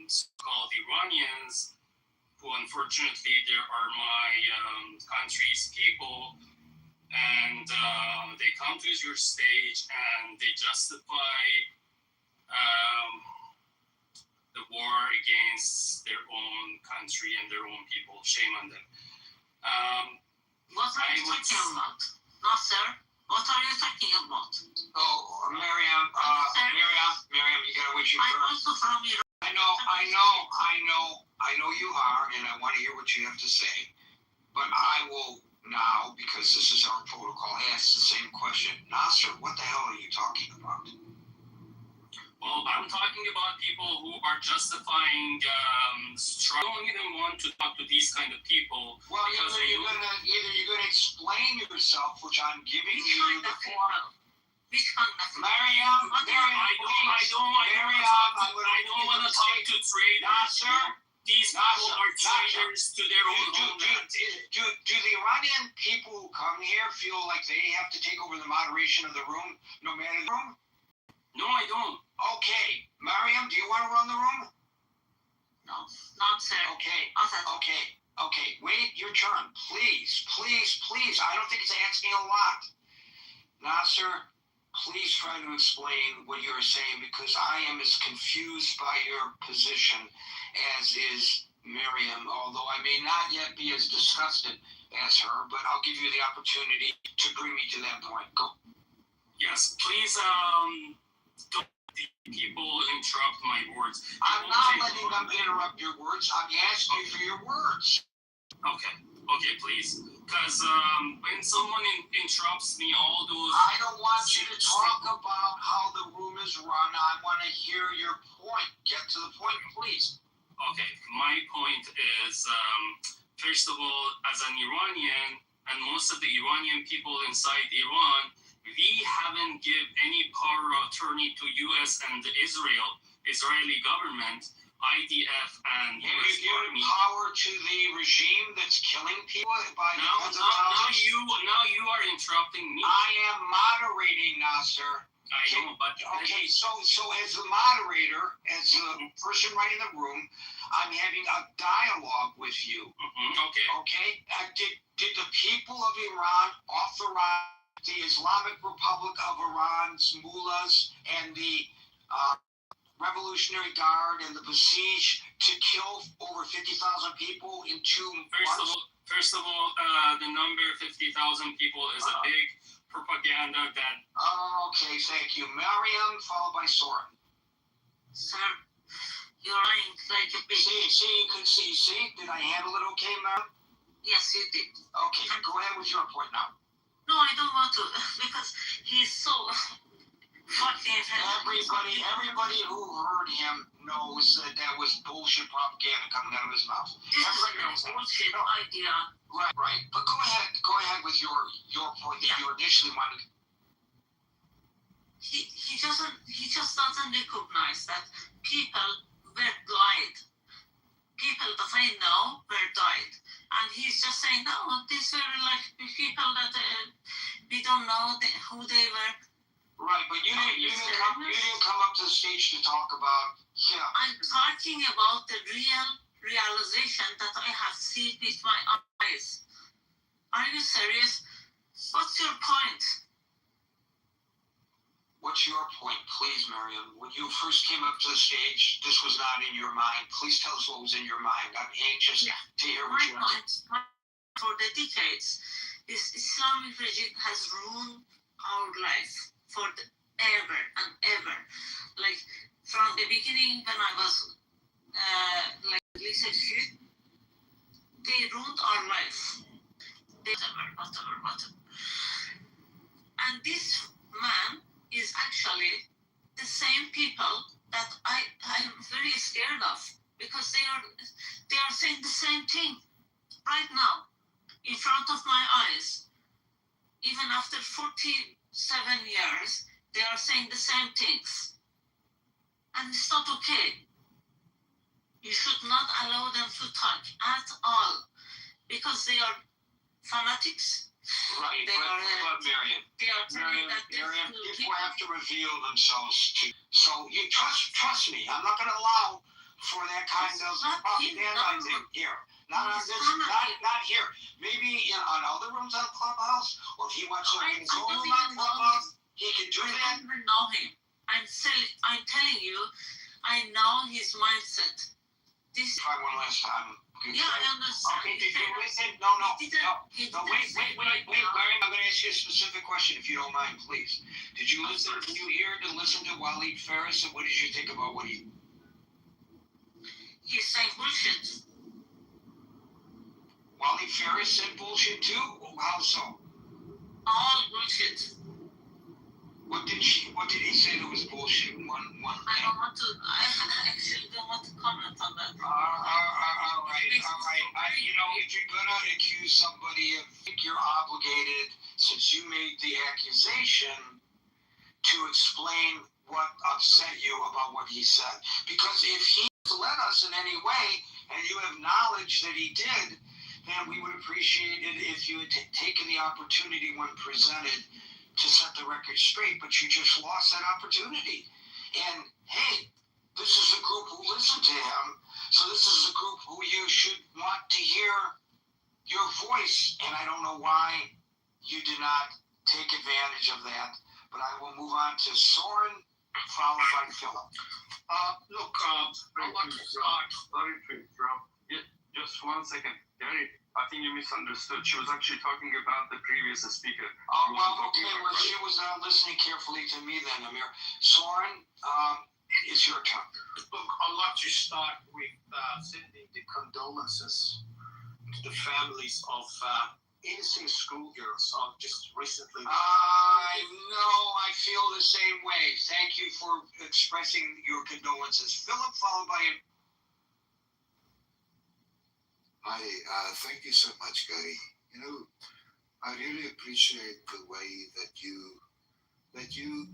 so-called Iranians, who unfortunately they are my country's people, and they come to your stage and they justify the war against their own country and their own people. Shame on them. What are you talking about? Nasser, what are you talking about? Oh, Miriam, you gotta wait your turn. I'm also from Iran. I know you are, and I want to hear what you have to say. But I will now, because this is our protocol, ask the same question. Nasser, what the hell are you talking about? Well, I'm talking about people who are justifying I don't even want to talk to these kind of people. Well, either you're gonna explain yourself, which I'm giving you the floor. Which kind of Miriam, I don't want to talk to traders. These people are traders to their own homeland. Do the Iranian people who come here feel like they have to take over the moderation of the room, no matter the room? No, I don't. Okay, Miriam, do you want to run the room? No, not sir. Okay. Wait your turn, please. I don't think it's asking a lot. Nasser, please try to explain what you're saying, because I am as confused by your position as is Miriam, although I may not yet be as disgusted as her, but I'll give you the opportunity to bring me to that point. Go. Yes, please don't let people interrupt my words. I'm not letting them interrupt your words. I'm asking for your words. Okay, please. Because when someone interrupts me, all those... I don't want you to talk about how the room is run. I want to hear your point. Get to the point, please. Okay, my point is, first of all, as an Iranian, and most of the Iranian people inside Iran, we haven't given any power of attorney to U.S. and the Israeli government, IDF and Have U.S. you given Army. power to the regime that's killing people by the Now you are interrupting me. I am moderating, Nasser. I know, but Okay, so as the moderator, as the person running the room, I'm having a dialogue with you. Okay. Okay? Did the people of Iran authorize the Islamic Republic of Iran's mullahs and the Revolutionary Guard and the Besiege to kill over 50,000 people in 2 months? First of all, the number 50,000 people is a big propaganda that. Okay, thank you. Mariam, followed by Soren. Sir, you're lying like a bitch. See, you can see. Did I handle it okay, Mariam? Yes, you did. Okay, go ahead with your report now. No, I don't want to because he's so fucking. Everybody who heard him knows that was bullshit propaganda coming out of his mouth. This is a bullshit idea. Right. But go ahead with your point that you initially wanted. He just doesn't recognize that people were died. People that I know were died. And he's just saying, no, these were like people that we don't know who they were. Right, but you didn't come up to the stage to talk about him. I'm talking about the realization that I have seen with my eyes. Are you serious? What's your point? What's your point, please, Mariam? When you first came up to the stage, this was not in your mind. Please tell us what was in your mind. I'm anxious to hear what you have to say. For the decades, this Islamic regime has ruined our life ever and ever. Like from the beginning, when I was like little kid, they ruined our life. Whatever. And this man is actually the same people that I'm very scared of because they are saying the same thing right now in front of my eyes. Even after 47 years, they are saying the same things. And it's not okay. You should not allow them to talk at all because they are fanatics. Right, but Mariam, people have to reveal themselves to. So you trust me. I'm not going to allow for that kind of propaganda here. Not on this. Not here. Maybe on other rooms on Clubhouse, or if he wants to in his own room on Clubhouse, he can do that. I don't even know him. I'm telling you, I know his mindset. Try one last time. Yeah, I understand. Okay, did you listen? No, wait, Mariam, I'm going to ask you a specific question, if you don't mind, please. Did you listen to Waleed Ferris, and what did you think about what he... He's saying bullshit. Waleed Ferris said bullshit too? How so? All bullshit. What did he say that was bullshit? One I actually don't want to comment on that. All right. If you're gonna accuse somebody, I think you're obligated, since you made the accusation, to explain what upset you about what he said. Because if he led us in any way, and you have knowledge that he did, then we would appreciate it if you had taken the opportunity when presented to set the record straight, but you just lost that opportunity. And hey, this is a group who listened to him, so this is a group who you should want to hear your voice, and I don't know why you did not take advantage of that, but I will move on to Soren, followed by Philip. Look, I'd like to start. Sorry to interrupt. Just 1 second. Gary, I think you misunderstood. She was actually talking about the previous speaker. She was not listening carefully to me then, Amir. Soren, it's your turn. Look, I'd like to start with sending the condolences to the families of innocent schoolgirls just recently. I know, I feel the same way. Thank you for expressing your condolences. Philip, followed by him. Hi, thank you so much, Gary. I really appreciate the way that you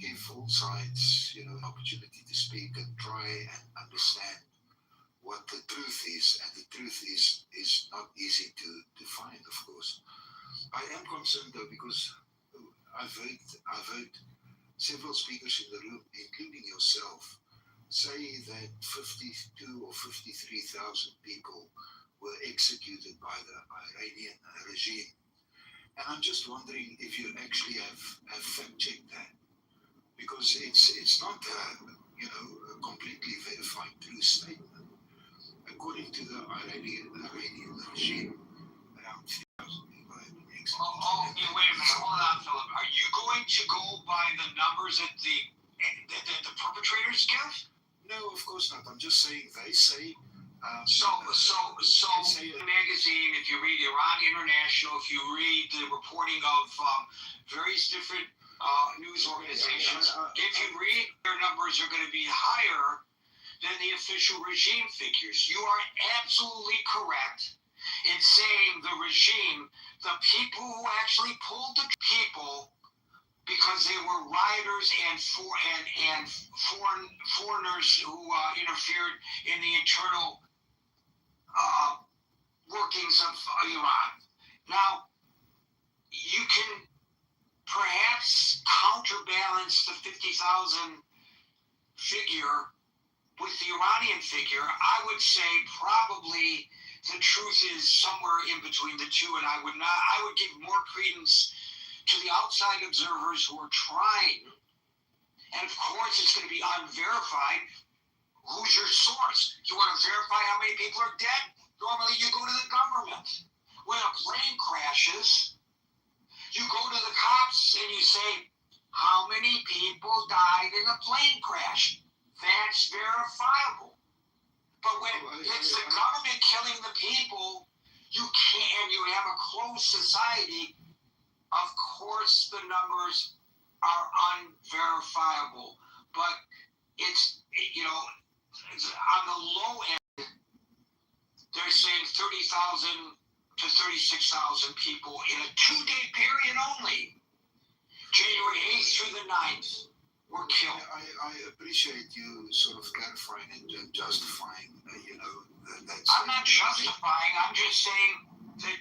give all sides, an opportunity to speak and try and understand what the truth is. And the truth is not easy to find, of course. I am concerned though, because I've heard several speakers in the room, including yourself, say that 52 or 53,000 people were executed by the Iranian regime. And I'm just wondering if you actually have fact-checked that. Because it's not a completely verified true statement. According to the Iranian regime, around 3,000 people have been executed. Okay, wait a minute. Hold on, Philip. Are you going to go by the numbers that the perpetrators give? No, of course not. I'm just saying they say. So magazine, if you read Iran International, if you read the reporting of various different news organizations, if you read their numbers are going to be higher than the official regime figures. You are absolutely correct in saying the regime, the people who actually pulled the people because they were rioters and foreigners who interfered in the internal workings of Iran. Now, you can perhaps counterbalance the 50,000 figure with the Iranian figure. I would say probably the truth is somewhere in between the two, and I would give more credence to the outside observers who are trying, and of course it's going to be unverified. Who's your source? You want to verify how many people are dead? Normally you go to the government. When a plane crashes, you go to the cops and you say, how many people died in the plane crash? That's verifiable. But when it's the government killing the people, you have a closed society, of course the numbers are unverifiable. But it's, on the low end, they're saying 30,000 to 36,000 people in a 2-day period only. January 8th through the 9th were killed. I appreciate you sort of clarifying and justifying, that's... I'm not justifying, I'm just saying that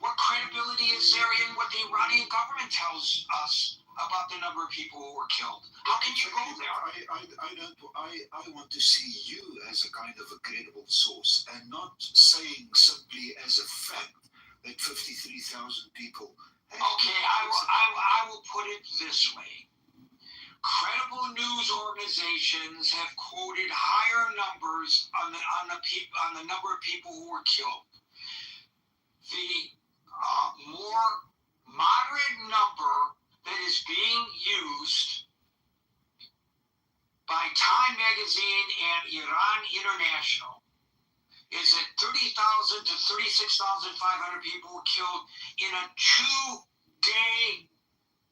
what credibility is there in what the Iranian government tells us about the number of people who were killed? How can you go there? I want to see you as a kind of a credible source and not saying simply as a fact that 53,000 people. Okay, I will put it this way. Credible news organizations have quoted higher numbers on the number of people who were killed. The more moderate number that is being used by Time Magazine and Iran International is that 30,000 to 36,500 people were killed in a 2-day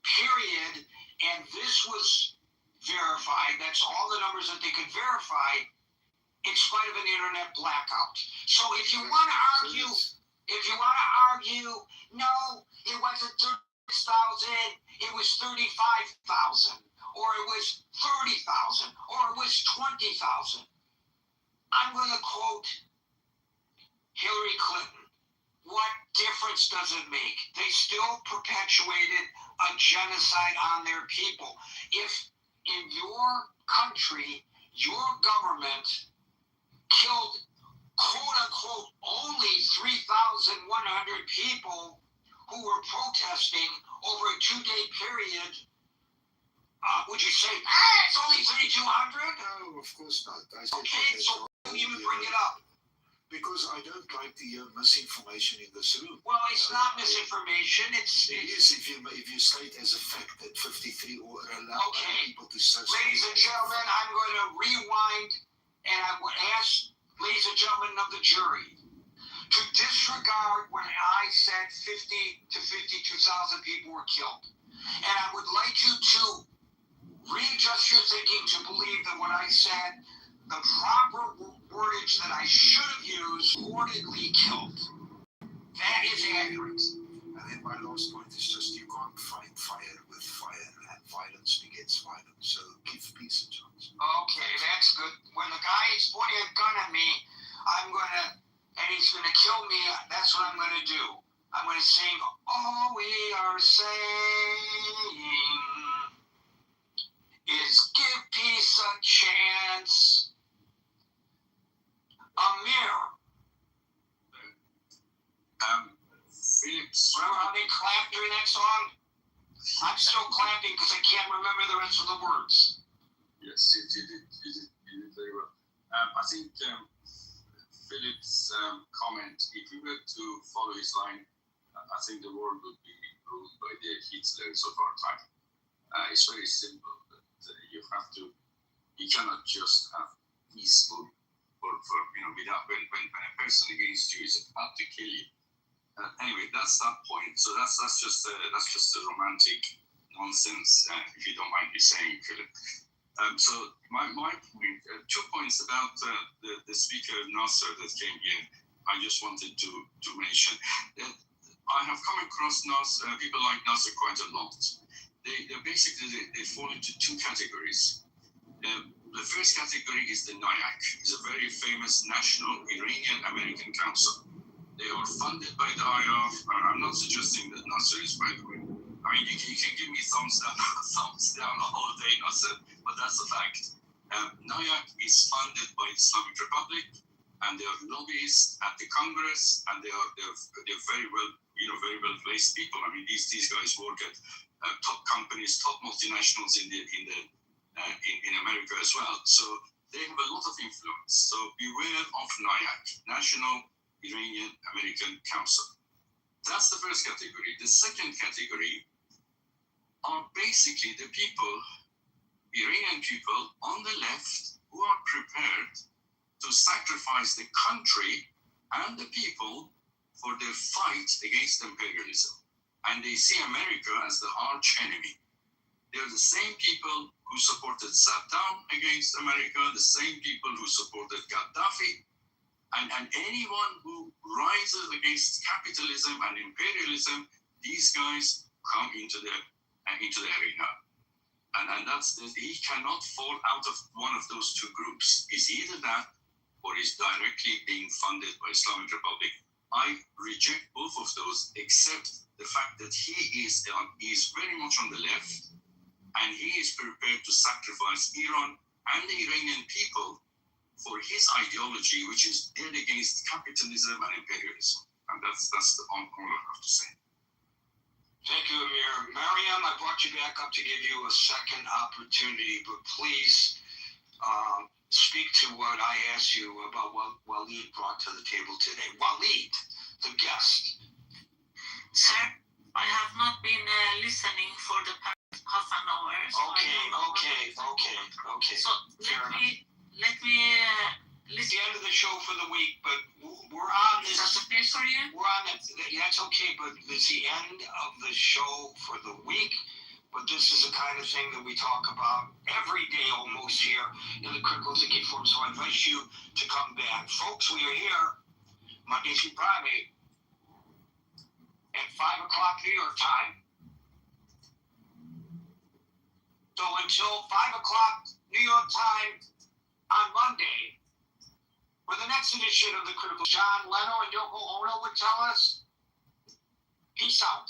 period, and this was verified. That's all the numbers that they could verify in spite of an internet blackout. So if you want to argue, no, it wasn't 36,000, it was 35,000, or it was 30,000, or it was 20,000. I'm going to quote Hillary Clinton. What difference does it make? They still perpetuated a genocide on their people. If in your country, your government killed, quote unquote, only 3,100 people who were protesting over a 2-day period, would you say, it's only 3,200? No, of course not. Okay, so why do you bring it up? Because I don't like the misinformation in this room. Well, it's not misinformation. It is if you state as a fact that 53 or allow people to say. Ladies and gentlemen, I'm going to rewind, and I would ask, ladies and gentlemen of the jury, to disregard when I said 50 to 52,000 people were killed. And I would like you to readjust your thinking to believe that what I said, the proper wordage that I should have used, reportedly killed. That is accurate. And then my last point is just you can't fight fire with fire, and violence begets violence. So give peace a chance. Okay, that's good. When the guy is pointing a gun at me, and he's going to kill me, that's what I'm going to do. I'm going to sing, all we are saying is give peace a chance. Amir. Phillips. Remember how they clapped during that song? I'm still clapping because I can't remember the rest of the words. Yes, you did very well. I think Philip's comment, if we were to follow his line, I think the world would be ruled by the Hitlers of our time. It's very simple, that you cannot just have peaceful without when a person against you is about to kill you. Anyway, that's that point. So that's just a romantic nonsense, if you don't mind me saying, Philip. So my point, 2 points about the speaker Nasser that came here. I just wanted to mention that I have come across people like Nasser quite a lot. They fall into two categories. The first category is the NIAC. It's a very famous national Iranian American council. They are funded by the IRF. I'm not suggesting that Nasser is, by the way. I mean, you can give me thumbs down all day, Nasser, but that's a fact. NIAC is funded by the Islamic Republic, and they are lobbyists at the Congress, and they're very well placed people. I mean, these guys work at top companies, top multinationals in America as well. So they have a lot of influence. So beware of NIAC, National Iranian American Council. That's the first category. The second category are basically the people, Iranian people on the left, who are prepared to sacrifice the country and the people for their fight against imperialism. And they see America as the arch enemy. They're the same people who supported Saddam against America, the same people who supported Gaddafi, and anyone who rises against capitalism and imperialism, these guys come into the arena. And he cannot fall out of one of those two groups. It's either that or is directly being funded by Islamic Republic. I reject both of those, except the fact that he is very much on the left, and he is prepared to sacrifice Iran and the Iranian people for his ideology, which is dead against capitalism and imperialism. And that's the all I have to say. Thank you, Amir. Mariam, I brought you back up to give you a second opportunity, but please speak to what I asked you about what Waleed brought to the table today. Waleed, the guest. Sir, I have not been listening for the past half an hour. So Okay. So let me It's the end of the show for the week, but we're on this. Is that okay for you? We're on that. That's okay, but it's the end of the show for the week. But this is the kind of thing that we talk about every day almost here in the Critical Thinking Forum. So I invite you to come back. Folks, we are here Monday through Friday at 5 o'clock New York time. So until 5 o'clock New York time on Monday, for the next edition of the Critical, John Leno and Yoko Ono would tell us, peace out.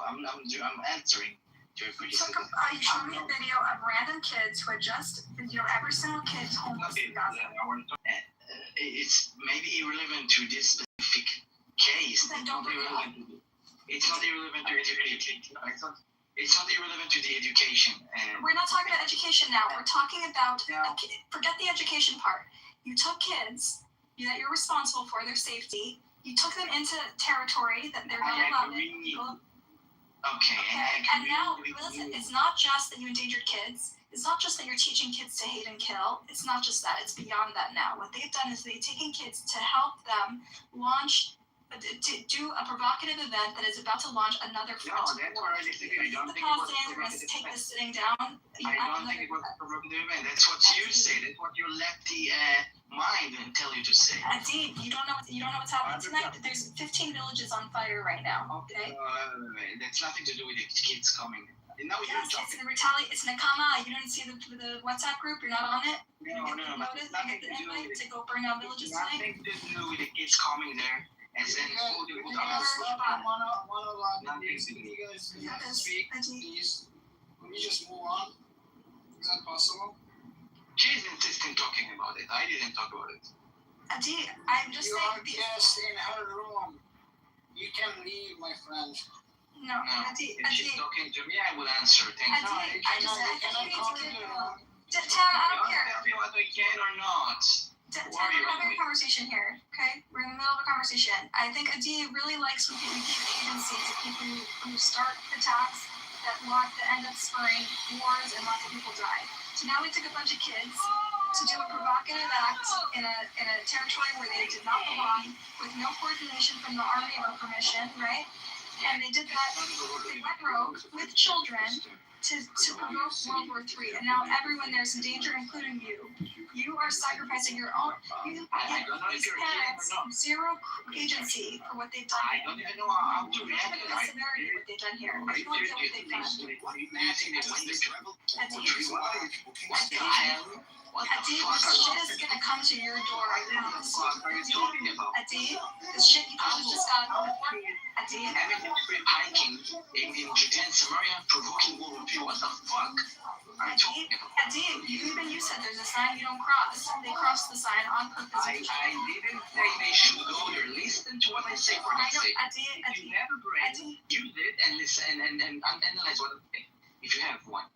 I'm answering to your criticism. You showed me a video of random kids who had just, every single kid is homeless in Gaza. It's maybe irrelevant to this specific case. Then don't bring it up. It's not irrelevant to education. It's not irrelevant to the education. We're not talking about education now. We're talking about, forget the education part. You took kids that you're responsible for, their safety. You took them into territory that they're not allowed in. Okay. And now, listen, it's not just that you endangered kids. It's not just that you're teaching kids to hate and kill. It's not just that. It's beyond that now. What they've done is they've taken kids to help them to do a provocative event that is about to launch another front. No, that's where I disagree. I don't think it was a provocative take this sitting down. I don't think it was a provocative event. That's what you say. That's what your lefty mind and tell you to say. Adi, you don't know what's happening tonight. There's 15 villages on fire right now. Okay. That's nothing to do with the kids coming. Now you're talking. It's Nakama. You didn't see the WhatsApp group. You're not on it. No. Notice. You get the invite to go burn down villages tonight. Nothing to do with the kids coming there. And then you guys speak, please. Can we just move on? Is that possible? She's insisting talking about it. I didn't talk about it. Adi, I'm just saying. You are guest in her room. You can leave, my friend. No, Adi. If she's talking to me, I will answer. Thank you. Adi, I think you need to get Tan, I don't care. Tell me whether I can or not. Tan, we're having a conversation here, okay? We're in the middle of a conversation. I think Adi really likes when people give agency to people who start attacks that end up spurring wars and lots of people die. So now we took a bunch of kids to do a provocative act in a territory where they did not belong, with no coordination from the army or permission, right? And they did that, they went rogue with children to provoke World War III. And now everyone there's in danger, including you. You are sacrificing your own, these parents zero agency for what they've done. I don't even know how to react to the severity of what they've done here. I have no idea what they've done. Adi, this shit is gonna come to your door, I promise. Adi, this shit you just got Adi. Hiking in Judea and Samaria, provoking World War II. What the fuck? Adi, you said there's a sign you don't cross. They crossed the sign on purpose. I didn't say they should go there. Listen to what I say for God's sake. Adi, you did and listen and analyze what I'm saying. If you have one.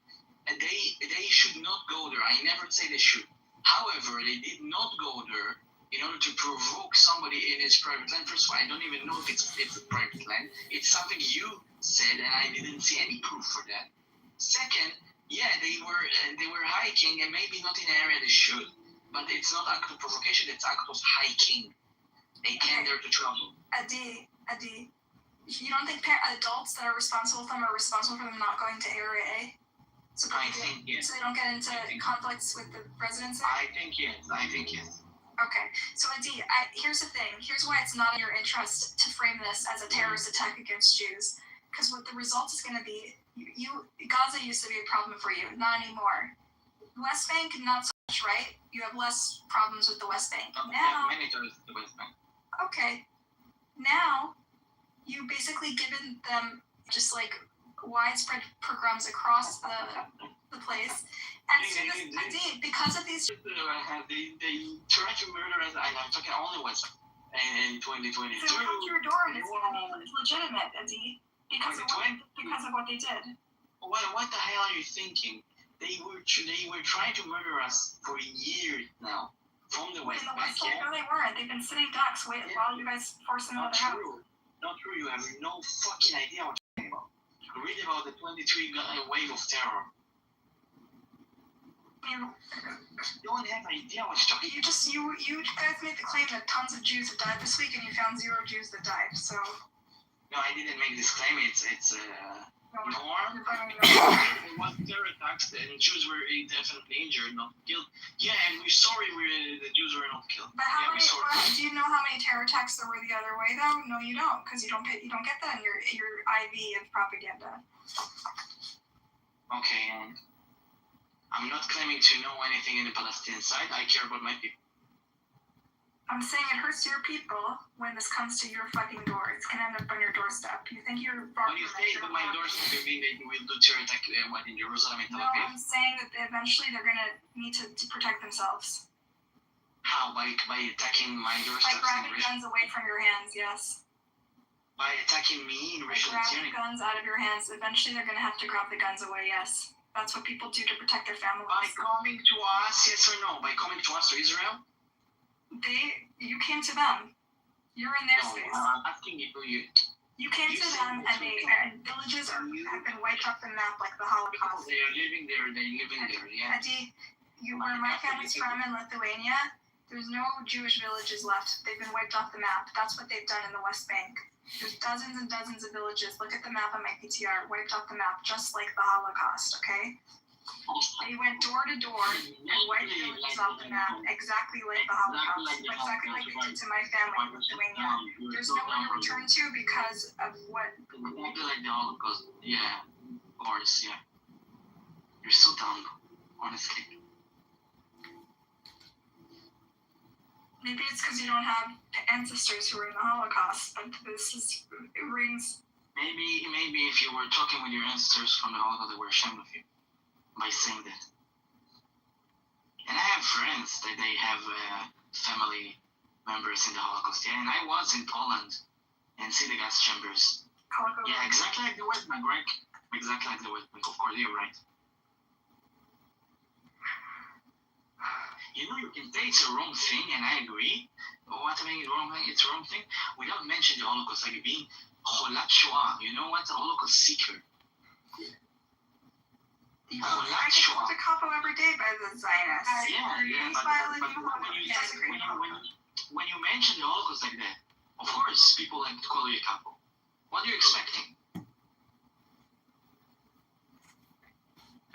And they should not go there. I never say they should. However, they did not go there in order to provoke somebody in his private land. First of all, I don't even know if it's private land. It's something you said, and I didn't see any proof for that. Second, yeah, they were hiking, and maybe not in an area they should, but it's not act of provocation. It's act of hiking. They came there to travel. Adi, you don't think adults that are responsible for them not going to Area A? So I think yes. So they don't get into conflicts with the residents there? I think yes. Okay. So Adi, here's the thing. Here's why it's not in your interest to frame this as a terrorist attack against Jews. Because what the result is going to be, Gaza used to be a problem for you, not anymore. West Bank, not so much, right? You have less problems with the West Bank. Now, many times the West Bank. Okay. Now, you basically given them just like widespread pogroms across the place. And so Adi, because of these... They try to murder us, and I'm talking only West Bank, in 2022. They come to your door and it's legitimate, Adi, because of what they did. What the hell are you thinking? They were trying to murder us for years now. From the West Bank, yeah? No, they weren't. They've been sitting ducks while you guys forced them out of the house. Not true. You have no fucking idea what you're talking about. Read about the 23 wave of terror. You don't have an idea what you're talking about. You guys made the claim that tons of Jews have died this week, and you found 0 Jews that died. So. No, I didn't make this claim. It's norm. It was terror attacks, and Jews were definitely injured, not killed. Yeah, and we're sorry the Jews were not killed. But do you know how many terror attacks there were the other way, though? No, you don't, because you don't get that in your IV of propaganda. Okay, and I'm not claiming to know anything in the Palestinian side. I care about my people. I'm saying it hurts your people when this comes to your fucking door. It's gonna end up on your doorstep. You think you're far When you from say it, that my doorstep, you mean they will do terror attack in Jerusalem and Tel No, Aviv? I'm saying that eventually they're gonna need to protect themselves. How? By attacking my By doorsteps grabbing in guns away from your hands, yes. By attacking me in By Rishon grabbing LeZion? guns out of your hands. Eventually they're gonna have to grab the guns away, yes. That's what people do to protect their families. By coming to us, yes or no? By coming to us, to Israel? You came to them. You're in their No, space. I'm asking you. You came to them, and villages have been wiped off the map like the Holocaust. They are living there, yeah. Eddie, where my family's from in Lithuania, there's no Jewish villages left. They've been wiped off the map. That's what they've done in the West Bank. There's dozens and dozens of villages. Look at the map on my PTR, wiped off the map, just like the Holocaust, okay? They went door to door and wiped villages off the map, exactly like the Holocaust, exactly like they did to my family in Lithuania. There's nowhere to return to because of what. Exactly like the Holocaust. Yeah, of course, yeah. You're so dumb, honestly. Maybe it's because you don't have ancestors who were in the Holocaust, but it rings. Maybe if you were talking with your ancestors from the Holocaust, they were ashamed of you by saying that. And I have friends that they have family members in the Holocaust. Yeah, and I was in Poland and see the gas chambers. Yeah, exactly like the West Bank, right? Exactly like the West Bank. Of course, you're right. You know, you can say it's a wrong thing, and I agree. What I mean is wrong thing, it's a wrong thing, without mentioning the Holocaust, like being cholat Shoah. You know what? The Holocaust seeker. I get called a capo every day by the Zionists. Yeah, but when you mention the Holocaust like that, of course, people like to call you a capo. What are you expecting?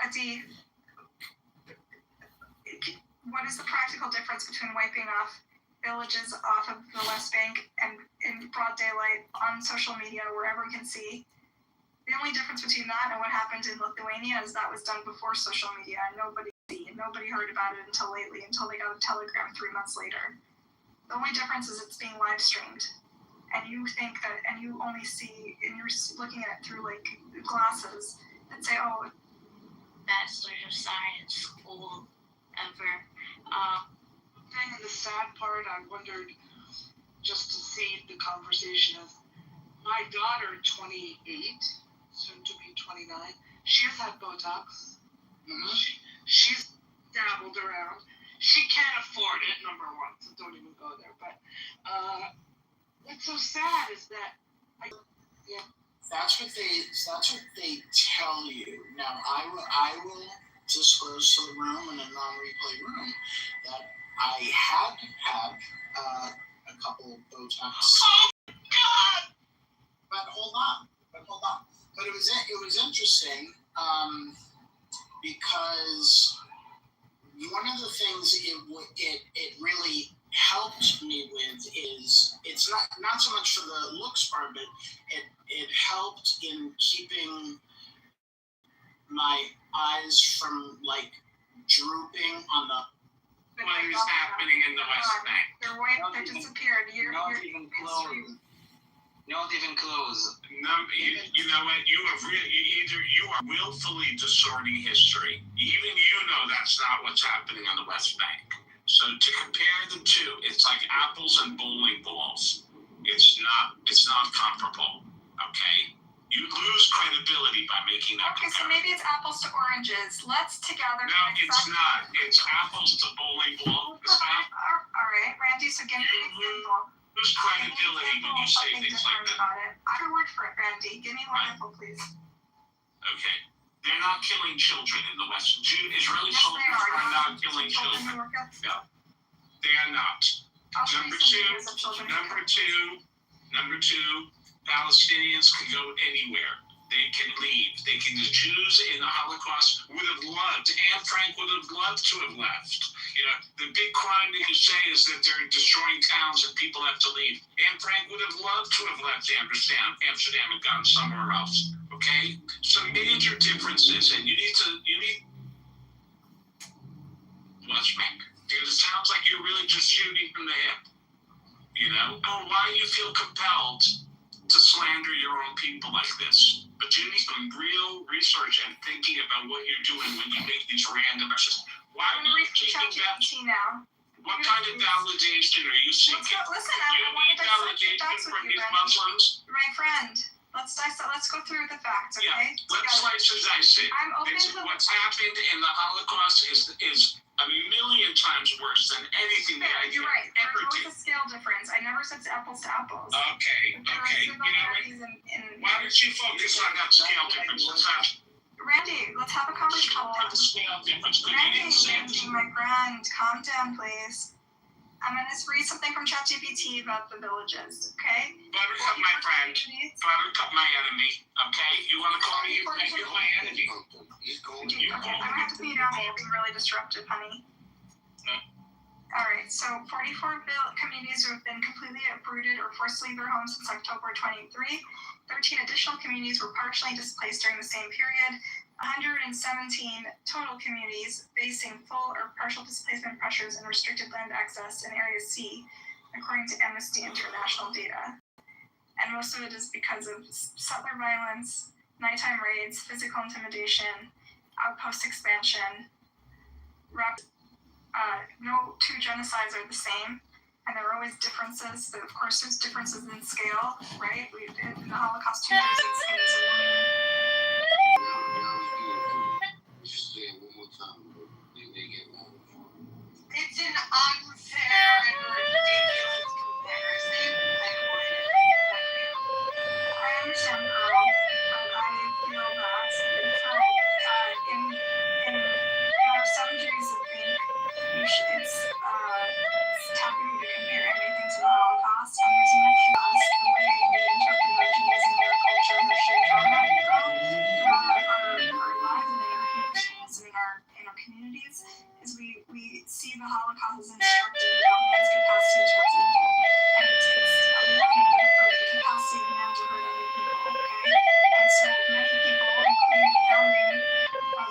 Adi, what is the practical difference between wiping off villages off of the West Bank and in broad daylight on social media, wherever you can see? The only difference between that and what happened in Lithuania is that was done before social media, and nobody heard about it until lately, until they got a telegram 3 months later. The only difference is it's being live streamed, and you think that, and you only see, and you're looking at it through like glasses that say, oh, Bachelor of Science school ever. And the sad part, I wondered just to see the conversation of my daughter, 28, soon to be 29. She's had Botox. Mm-hmm. She's dabbled around. She can't afford it, number one, so don't even go there. But what's so sad is that That's what they tell you. Now I will disclose to the room in a non-replay room that I had a couple of Botox. Oh God! But hold on. But it was interesting because one of the things it really helped me with is it's not so much for the looks part, but it helped in keeping my eyes from like drooping on the. What is happening in the West Bank? They're white. They disappeared. Not even close. No, you know what? You are willfully distorting history. Even you know that's not what's happening on the West Bank. So to compare the two, it's like apples and bowling balls. It's not comparable. Okay? You lose credibility by making that comparison. So maybe it's apples to oranges. Let's together. No, it's not. It's apples to bowling balls. All right, Randy. So give me an example. Lose credibility when you say things like that. I have a word for it, Randy. Give me one example, please. Okay. They're not killing children in the West. Israeli soldiers are not killing children. No, they are not. Number two, Palestinians can go anywhere. They can leave. The Jews in the Holocaust would have loved, Anne Frank would have loved to have left. You know, the big crime that you say is that they're destroying towns and people have to leave. Anne Frank would have loved to have left Amsterdam and gone somewhere else. Okay? Some major differences, and you need West Bank. Because it sounds like you're really just shooting from the hip. You know, or why do you feel compelled to slander your own people like this? But you need some real research and thinking about what you're doing when you make these random actions. Why are you taking that? Now. What kind of validation are you seeking? Listen, I need want to validation facts with from you, these Randy. Muslims? My friend, let's go through the facts, okay? Yeah, let's slice and dice it. I'm open to what's happened in the Holocaust is a million times worse than anything that I You're right. ever There's did. always a scale difference. I never said apples to apples. Okay. You know what? Why don't you focus on that scale difference? Randy, let's have a conversation. Scale difference. Randy, my friend, calm down, please. I'm going to read something from ChatGPT about the villages, okay? Buttercup, my friend. Buttercup, my enemy. Okay? You want to call me my enemy? I'm going to have to put you down. You're being really disruptive, honey. All right, so 44 communities have been completely uprooted or forced to leave their homes since October 23. 13 additional communities were partially displaced during the same period. 117 total communities facing full or partial displacement pressures and restricted land access in Area C, according to Amnesty International data. And most of it is because of settler violence, nighttime raids, physical intimidation, outpost expansion. No two genocides are the same, and there are always differences. But of course, there's differences in scale, right? In the Holocaust, 2 years, it's It's an unfair and ridiculous comparison. I understand, Earl, but I feel that in our 7 degrees of being, it's taboo to compare anything to the Holocaust, and there's many of us, the way we interpret our Judaism and our culture and our shared trauma throughout our lives and in our communities and in our communities, is we see the Holocaust as instructive about man's capacity to hurt people, and it's a warning for the capacity of man to hurt other people, okay? And so many people, including the founding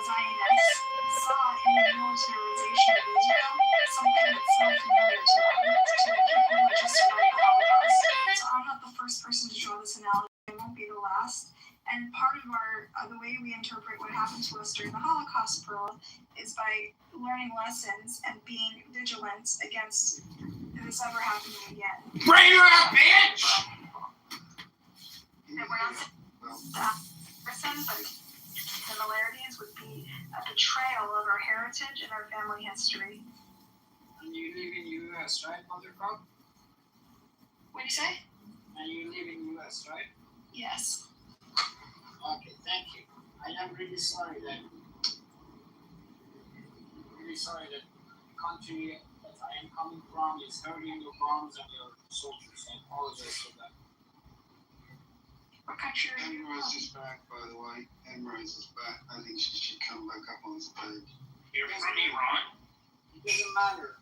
Zionists, saw in the militarization of Israel something that's not familiar to them, to the people who just survived the Holocaust. So I'm not the first person to draw this analogy. I won't be the last. And part of the way we interpret what happened to us during the Holocaust, Pearl, is by learning lessons and being vigilant against this ever happening again. Bring her up, bitch! And we're not saying that person, but similarities would be a betrayal of our heritage and our family history. And you live in U.S., right, Buttercup? What do you say? And you live in U.S., right? Yes. Okay, thank you. I am really sorry that the country that I am coming from is hurting your bombs and your soldiers. I apologize for that. What country are you Emrose is back, by the way. Emrose is back. I think she should come back up on stage. You're from Iran? It doesn't matter.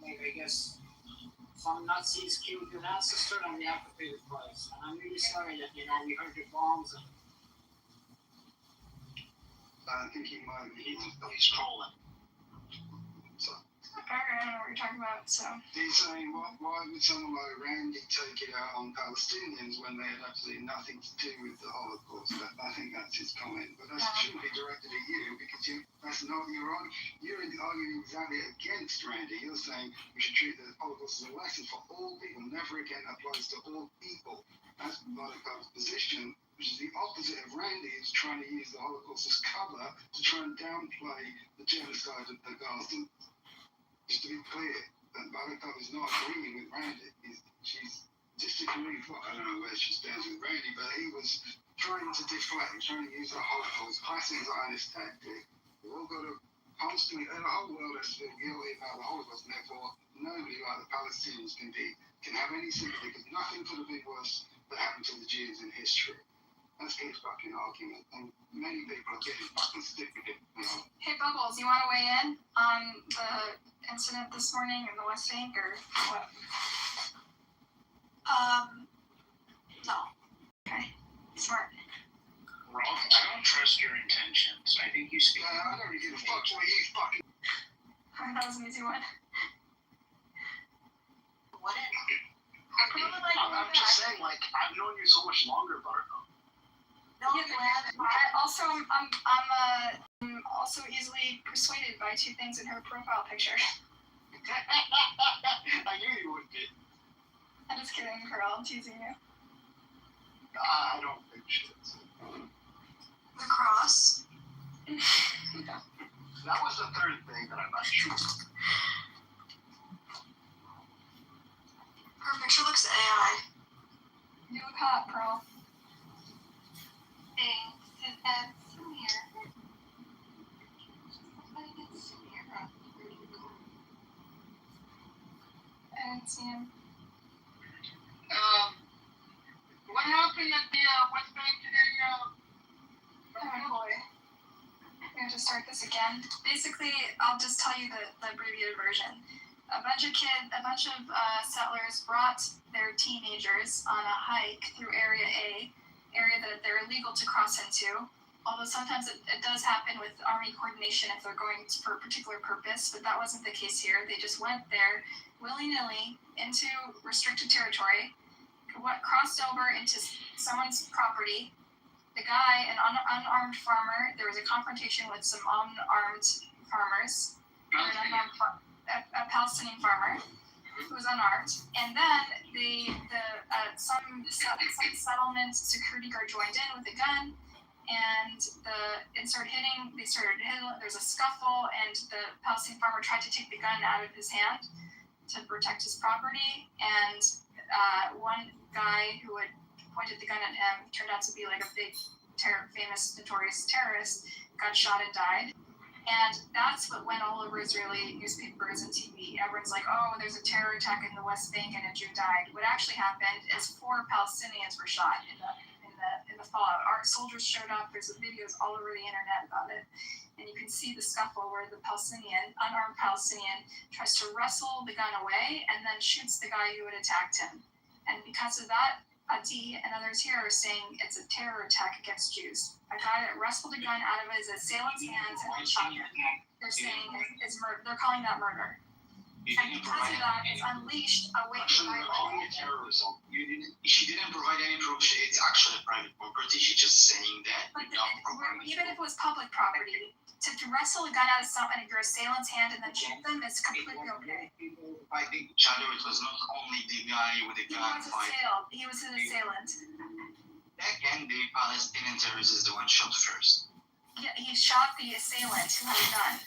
I guess some Nazis killed your ancestor and we have to pay the price. And I'm really sorry that, we heard the bombs and I think he might be. He's trolling. So. I don't know what you're talking about, so. He's saying, why would someone like Randy take it out on Palestinians when they had absolutely nothing to do with the Holocaust? I think that's his comment. But that shouldn't be directed at you because that's not you're arguing exactly against Randy. You're saying we should treat the Holocaust as a lesson for all people. Never again applies to all people. That's Buttercup's position, which is the opposite of Randy, who's trying to use the Holocaust as cover to try and downplay the genocide of the Gaza. Just to be clear, that Buttercup is not agreeing with Randy. She's disagreeing with I don't know where she stands with Randy, but he was trying to deflect, trying to use the Holocaust, classic Zionist tactic. We've all got to constantly, and the whole world has to feel guilty about the Holocaust, and therefore nobody like the Palestinians can have any sympathy, because nothing could have been worse that happened to the Jews in history. That's his fucking argument, and many people are getting fucking sick of it, Hey, Bubbles, you want to weigh in on the incident this morning in the West Bank, or what? No. Okay. Smart. Rock, I don't trust your intentions. I think you speak. I don't really give a fuck what you fucking. That was an easy one. What I'm just saying, like, I've known you so much longer, Barco. I'm also easily persuaded by two things in her profile picture. I knew you would be. I'm just kidding, Carl. I'm teasing you. I don't think she is. The cross. That was the third thing that I'm not sure. Her picture looks AI. You look hot, Pearl. Thanks. That's Samira. I didn't see him. What happened at the West Bank today? Oh boy. We have to start this again. Basically, I'll just tell you the abbreviated version. A bunch of settlers brought their teenagers on a hike through Area A, area that they're illegal to cross into. Although sometimes it does happen with Army coordination if they're going for a particular purpose, but that wasn't the case here. They just went there willy-nilly into restricted territory, crossed over into someone's property. The guy, an unarmed farmer, there was a confrontation with some unarmed farmers, a Palestinian farmer who was unarmed, and then some settlement security guard joined in with a gun, and they started hitting. There's a scuffle, and the Palestinian farmer tried to take the gun out of his hand to protect his property, and one guy who had pointed the gun at him turned out to be like a big, famous, notorious terrorist, got shot and died. And that's what went all over Israeli newspapers and TV. Everyone's like, oh, there's a terror attack in the West Bank and a Jew died. What actually happened is 4 Palestinians were shot in the fallout. Our soldiers showed up. There's videos all over the internet about it. And you can see the scuffle where the unarmed Palestinian, tries to wrestle the gun away and then shoots the guy who had attacked him. And because of that, Adi and others here are saying it's a terror attack against Jews. A guy that wrestled a gun out of his assailant's hands and then shot him. They're saying is murder. They're calling that murder. And because of that, it's unleashed a wave of violence. She didn't provide any proof. It's actually private property. She's just saying that. But even if it was public property, to wrestle a gun out of your assailant's hand and then shoot them is completely okay. I think Shadow, it was not only the guy with the gun fighting. He was an assailant. Again, the Palestinian terrorist is the one shot first. Yeah, he shot the assailant who had a gun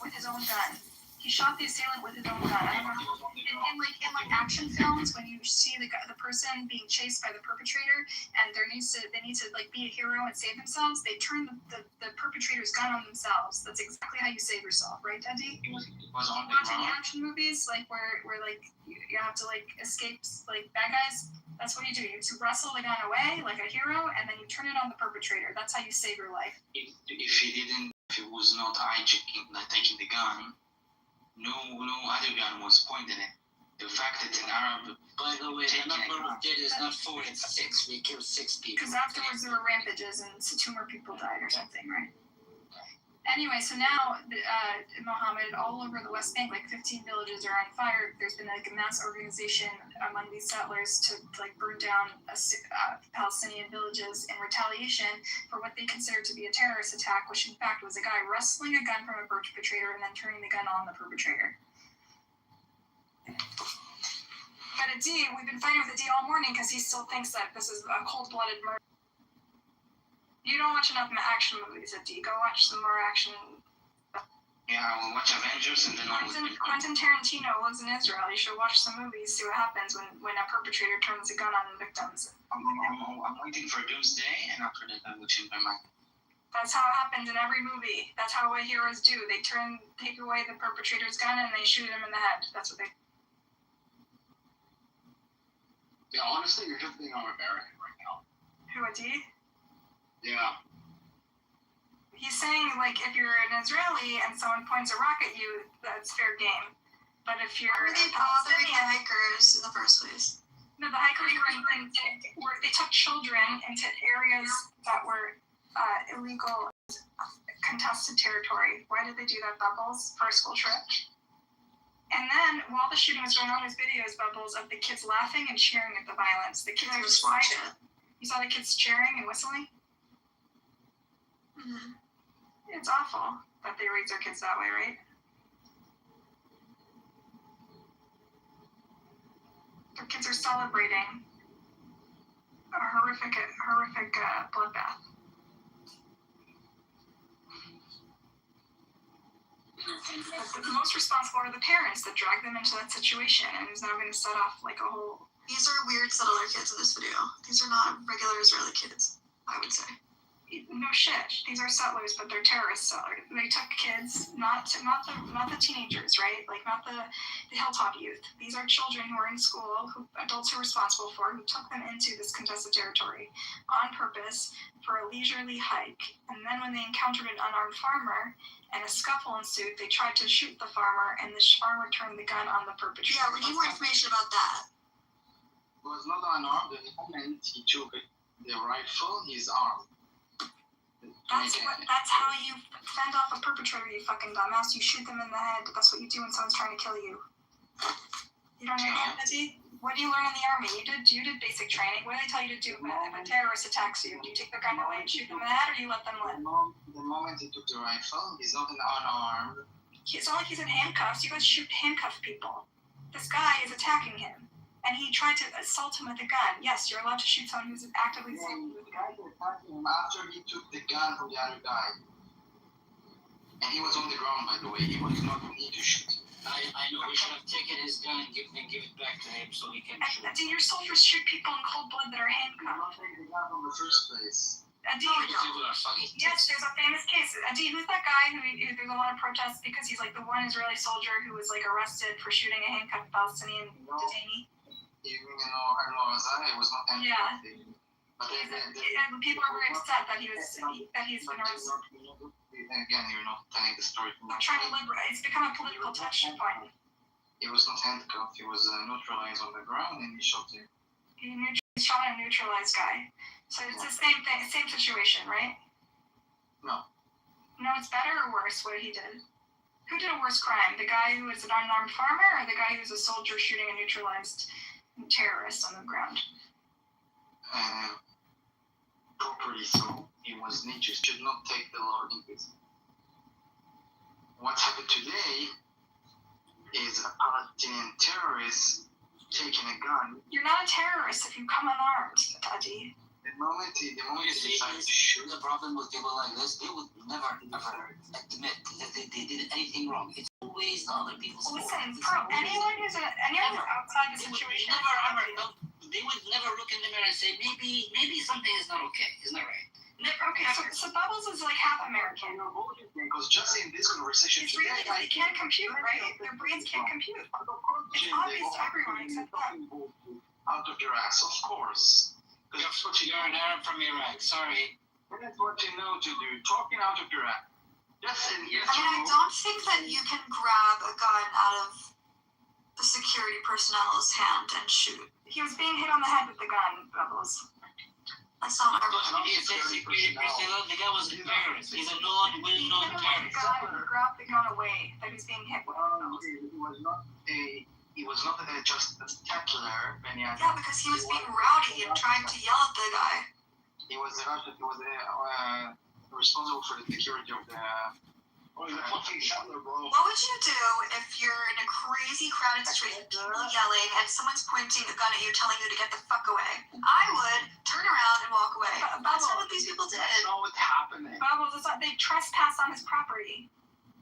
with his own gun. He shot the assailant with his own gun. I don't know. In action films, when you see the person being chased by the perpetrator, and they need to like be a hero and save themselves, they turn the perpetrator's gun on themselves. That's exactly how you save yourself, right, Dundee? It was Do you on the watch any ground. action movies like where like you have to like escape like bad guys? That's what you do. You wrestle the gun away like a hero, and then you turn it on the perpetrator. That's how you save your life. If he was not hijacking, not taking the gun, no other gun was pointed at. The fact that an Arab. By the way, the number we did is not 4, it's 6. We killed 6 people. Because afterwards there were rampages and 2 more people died or something, right? Anyway, so now, Mohammed, all over the West Bank, like 15 villages are on fire. There's been like a mass organization among these settlers to like burn down Palestinian villages in retaliation for what they consider to be a terrorist attack, which in fact was a guy wrestling a gun from a perpetrator and then turning the gun on the perpetrator. But Adi, we've been fighting with Adi all morning because he still thinks that this is a cold-blooded murder. You don't watch enough action movies, Adi. Go watch some more action. Yeah, I will watch Avengers and then Quentin Tarantino lives in Israel. You should watch some movies, see what happens when a perpetrator turns a gun on victims. I'm waiting for Doomsday, and after that I will change my mind. That's how it happens in every movie. That's how what heroes do. They take away the perpetrator's gun and they shoot him in the head. That's what they. Yeah, honestly, you're just being un-American right now. Who, Adi? Yeah. He's saying, like, if you're an Israeli and someone points a rock at you, that's fair game. But if you're... Why were they bothering the hikers in the first place? No, the hikers they took children into areas that were illegal, contested territory. Why did they do that, Bubbles, for a school trip? And then, while the shooting was going on, there's videos, Bubbles, of the kids laughing and cheering at the violence. The kids are excited. You saw the kids cheering and whistling? Mm-hmm. It's awful that they raise their kids that way, right? Their kids are celebrating a horrific bloodbath. But the most responsible are the parents that dragged them into that situation and is now going to set off like a whole... These are weird settler kids in this video. These are not regular Israeli kids, I would say. No shit. These are settlers, but they're terrorist settlers. They took kids, not the teenagers, right? Like not the hilltop youth. These are children who are in school, adults who are responsible for, who took them into this contested territory on purpose for a leisurely hike. And then when they encountered an unarmed farmer and a scuffle ensued, they tried to shoot the farmer, and the farmer turned the gun on the perpetrator. Yeah, we need more information about that. He was not unarmed. The moment he took the rifle, he's armed. That's how you fend off a perpetrator, you fucking dumbass. You shoot them in the head. That's what you do when someone's trying to kill you. You don't know empathy? What do you learn in the army? You did basic training. What do they tell you to do if a terrorist attacks you? Do you take their gun away and shoot them in the head, or do you let them live? The moment he took the rifle, he's not unarmed. It's not like he's in handcuffs. You guys shoot handcuff people. This guy is attacking him, and he tried to assault him with a gun. Yes, you're allowed to shoot someone who's actively assaulting with a gun. After he took the gun from the other guy, and he was on the ground, by the way, he was not need to shoot. I know, we should have taken his gun and give it back to him so he can shoot. Do your soldiers shoot people in cold blood that are handcuffed? Take the gun from the first place. Yes, there's a famous case. Adi, who's that guy who there's a lot of protests because he's like the one Israeli soldier who was like arrested for shooting a handcuffed Palestinian detainee? Even Azai was not handcuffed. Yeah. But people are very upset that he's been arrested. Again, you're not telling the story. We're trying to liberate. It's become a political touch point. He was not handcuffed. He was neutralized on the ground, and he shot him. He shot a neutralized guy. So it's the same thing, same situation, right? No. No, it's better or worse what he did? Who did a worse crime? The guy who was an unarmed farmer, or the guy who was a soldier shooting a neutralized terrorist on the ground? Properly so. He was Nietzsche. Should not take the law in prison. What's happened today is a Palestinian terrorist taking a gun. You're not a terrorist if you come unarmed, Adi. The moment he decided to shoot. The problem with people like this, they would never ever admit that they did anything wrong. It's always the other people's fault. Listen, anyone who's outside the situation, they would never look in the mirror and say, maybe something is not okay. Isn't that right? Okay, so Bubbles is like half American. Because just in this conversation today, they can't compute, right? Their brains can't compute. It's obvious to everyone except them. Out of their ass, of course. You're an Arab from Iraq. Sorry. That's what you know to do. Talking out of your ass. I mean, I don't think that you can grab a gun out of the security personnel's hand and shoot. He was being hit on the head with the gun, Bubbles. That's not what the guy was a terrorist. He's a well-known terrorist. Grabbed the gun away that he's being hit with. He was not just a tackler. Yeah, because he was being rowdy and trying to yell at the guy. He was responsible for the security of the. What would you do if you're in a crazy crowded situation, people yelling, and someone's pointing a gun at you, telling you to get the fuck away? I would turn around and walk away. That's not what these people did. That's not what's happening. Bubbles, it's not, they trespass on his property.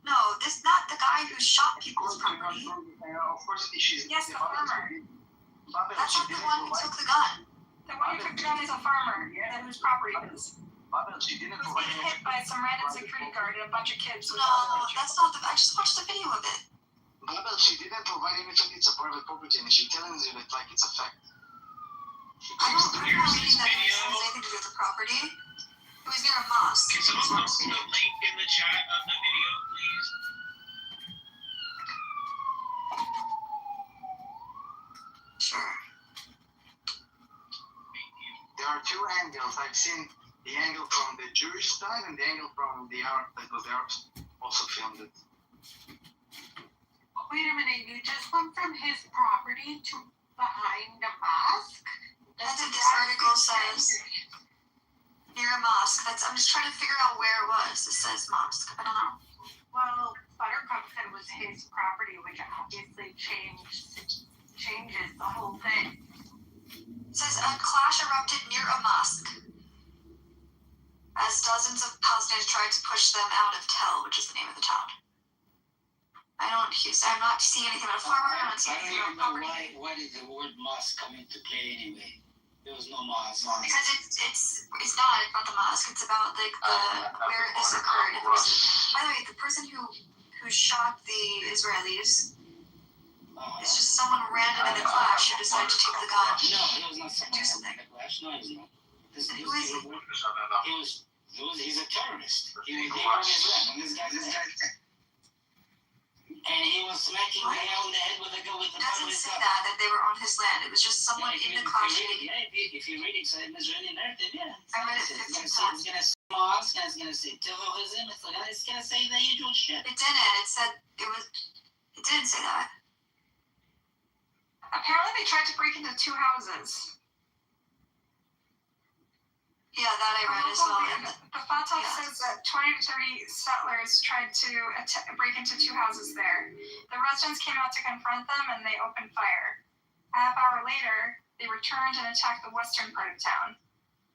No, this not the guy who shot people's property. Of course, she's. Yes, the farmer. That's not the one who took the gun. The one who took the gun is a farmer, and whose property it is. She didn't was being hit by some random security guard and a bunch of kids. No, that's not the. I just watched the video of it. But she didn't provide anything. It's a private property, and she tells you that like it's a fact. I'm not reading that it has anything to do with the property. It was near a mosque. Can someone post the link in the chat of the video, please? Sure. There are two angles. I've seen the angle from the Jewish side and the angle from the Arab, because the Arabs also filmed it. Wait a minute, you just went from his property to behind a mosque? That's what this article says. Near a mosque. I'm just trying to figure out where it was. It says mosque. I don't know. Well, Buttercup said it was his property, which obviously changes the whole thing. It says a clash erupted near a mosque as dozens of Palestinians tried to push them out of Tel, which is the name of the town. I'm not seeing anything about a farmer. I'm not seeing anything about property. Why did the word mosque come into play anyway? There was no mosque. Because it's not about the mosque. It's about where this occurred. By the way, the person who shot the Israelis. It's just someone random in the clash who decided to take the gun. No, it was not someone do something. in the clash. No, he's not. Who is he? He's a terrorist. He was on his land. This guy. And he was smacking the guy on the head with a gun with the It doesn't say that they were on his land. It was just someone in the clash. If you read it in the Israeli narrative, yeah. I read it 15 times. It's going to say mosque, it's going to say terrorism, it's going to say the usual shit. It didn't. It said it didn't say that. Apparently they tried to break into 2 houses. Yeah, that I read as well. The Fatah says that 20 to 30 settlers tried to break into 2 houses there. The residents came out to confront them and they opened fire. A half hour later, they returned and attacked the western part of town.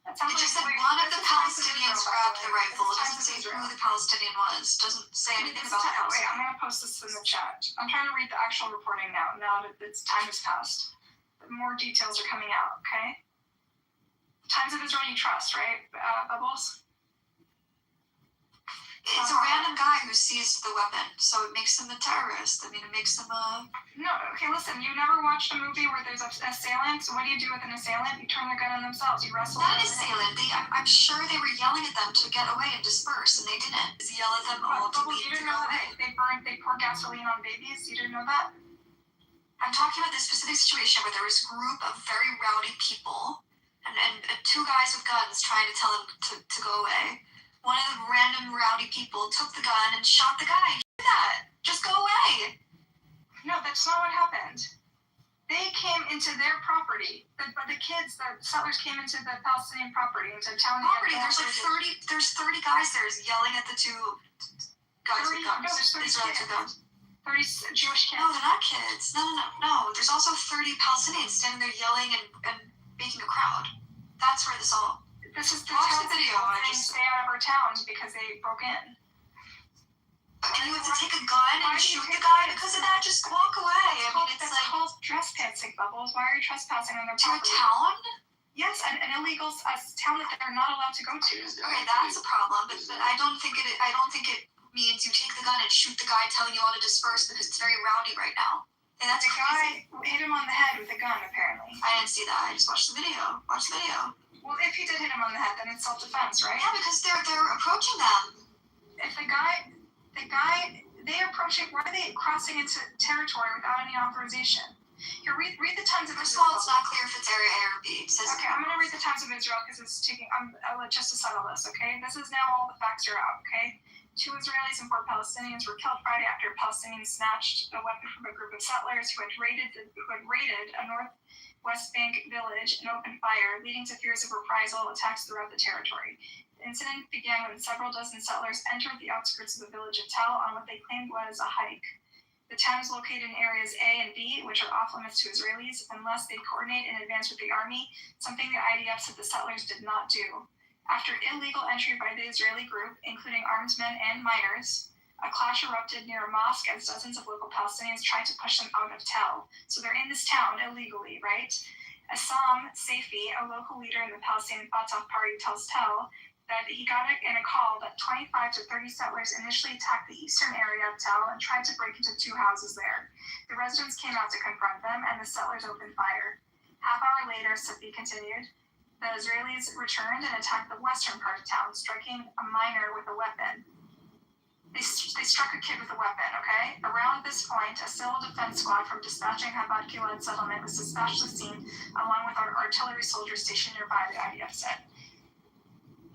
It just said one of the Palestinians grabbed the rifle. It doesn't say who the Palestinian was. It doesn't say anything about the Wait, I'm going to post this in the chat. I'm trying to read the actual reporting now that its time has passed. More details are coming out, okay? Times of Israel you trust, right, Bubbles? It's a random guy who seized the weapon, so it makes him a terrorist. I mean, it makes him a... No, okay, listen, you never watched a movie where there's an assailant, so what do you do with an assailant? You turn their gun on themselves, you wrestle Not them. assailant. I'm sure they were yelling at them to get away and disperse, and they didn't. Just yell at them all to Bubbles, leave you to didn't go know away. that they pour gasoline on babies? You didn't know that? I'm talking about this specific situation where there was a group of very rowdy people and 2 guys with guns trying to tell them to go away. One of the random rowdy people took the gun and shot the guy. Do that. Just go away. No, that's not what happened. They came into their property. The settlers came into the Palestinian property, into town. There's 30 guys there yelling at the 2 guys with guns. No, there's 30 Israeli kids. guns. 30 Jewish kids. No, they're not kids. No. There's also 30 Palestinians standing there yelling and making a crowd. That's where this all... This is the Watch the video. Stay out of our town because they broke in. And you have to take a gun and shoot the guy because of that? Just walk away. It's called trespassing, Bubbles. Why are you trespassing on their property? To a town? Yes, an illegal town that they're not allowed to go to. Okay, that's a problem, but I don't think it means you take the gun and shoot the guy telling you all to disperse because it's very rowdy right now. And that's the guy hit him on the head with a gun, apparently. I didn't see that. I just watched the video. Well, if he did hit him on the head, then it's self-defense, right? Yeah, because they're approaching them. If they're approaching, why are they crossing into territory without any authorization? Here, read the Times of Israel. First of all, it's not clear if it's area A or B. It says okay, I'm going to read the Times of Israel because it's taking, just to settle this, okay? This is now all the facts are out, okay? 2 Israelis and 4 Palestinians were killed Friday after Palestinians snatched a weapon from a group of settlers who had raided a West Bank village and opened fire, leading to fears of reprisal attacks throughout the territory. The incident began when several dozen settlers entered the outskirts of the village of Tel on what they claimed was a hike. The town is located in areas A and B, which are off limits to Israelis unless they coordinate in advance with the army, something the IDF said the settlers did not do. After illegal entry by the Israeli group, including armed men and minors, a clash erupted near a mosque as dozens of local Palestinians tried to push them out of Tel. So they're in this town illegally, right? Assam Saifi, a local leader in the Palestinian Fatah party, tells Tel that he got in a call that 25 to 30 settlers initially attacked the eastern area of Tel and tried to break into 2 houses there. The residents came out to confront them, and the settlers opened fire. Half hour later, Saifi continued, the Israelis returned and attacked the western part of town, striking a miner with a weapon. They struck a kid with a weapon, okay? Around this point, a civil defense squad from dispatching Chabad Gilad settlement was dispatched to the scene, along with our artillery soldiers stationed nearby, the IDF said.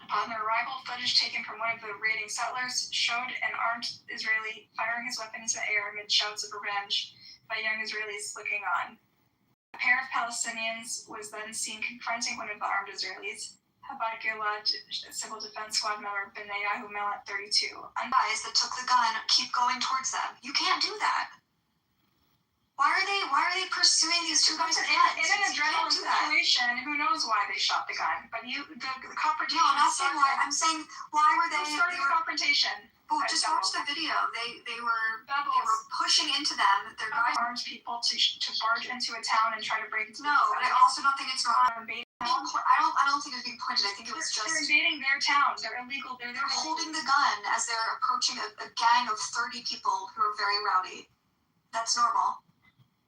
On their arrival, footage taken from one of the raiding settlers showed an armed Israeli firing his weapon into the air amid shouts of revenge by young Israelis looking on. A pair of Palestinians was then seen confronting one of the armed Israelis. Habat Gilad, civil defense squad member Benyahu Melat, 32. Guys that took the gun keep going towards them. You can't do that. Why are they pursuing these two guys? In an adrenaline situation, who knows why they shot the gun? But the confrontation. No, I'm not saying why. I'm saying why were they starting the confrontation? Oh, just watch the video. They were pushing into them. Their guys armed people to barge into a town and try to break into. No, but I also don't think it's wrong. I don't think it was being pointed. I think it was just they're invading their town. They're illegal. They're holding the gun as they're approaching a gang of 30 people who are very rowdy. That's normal.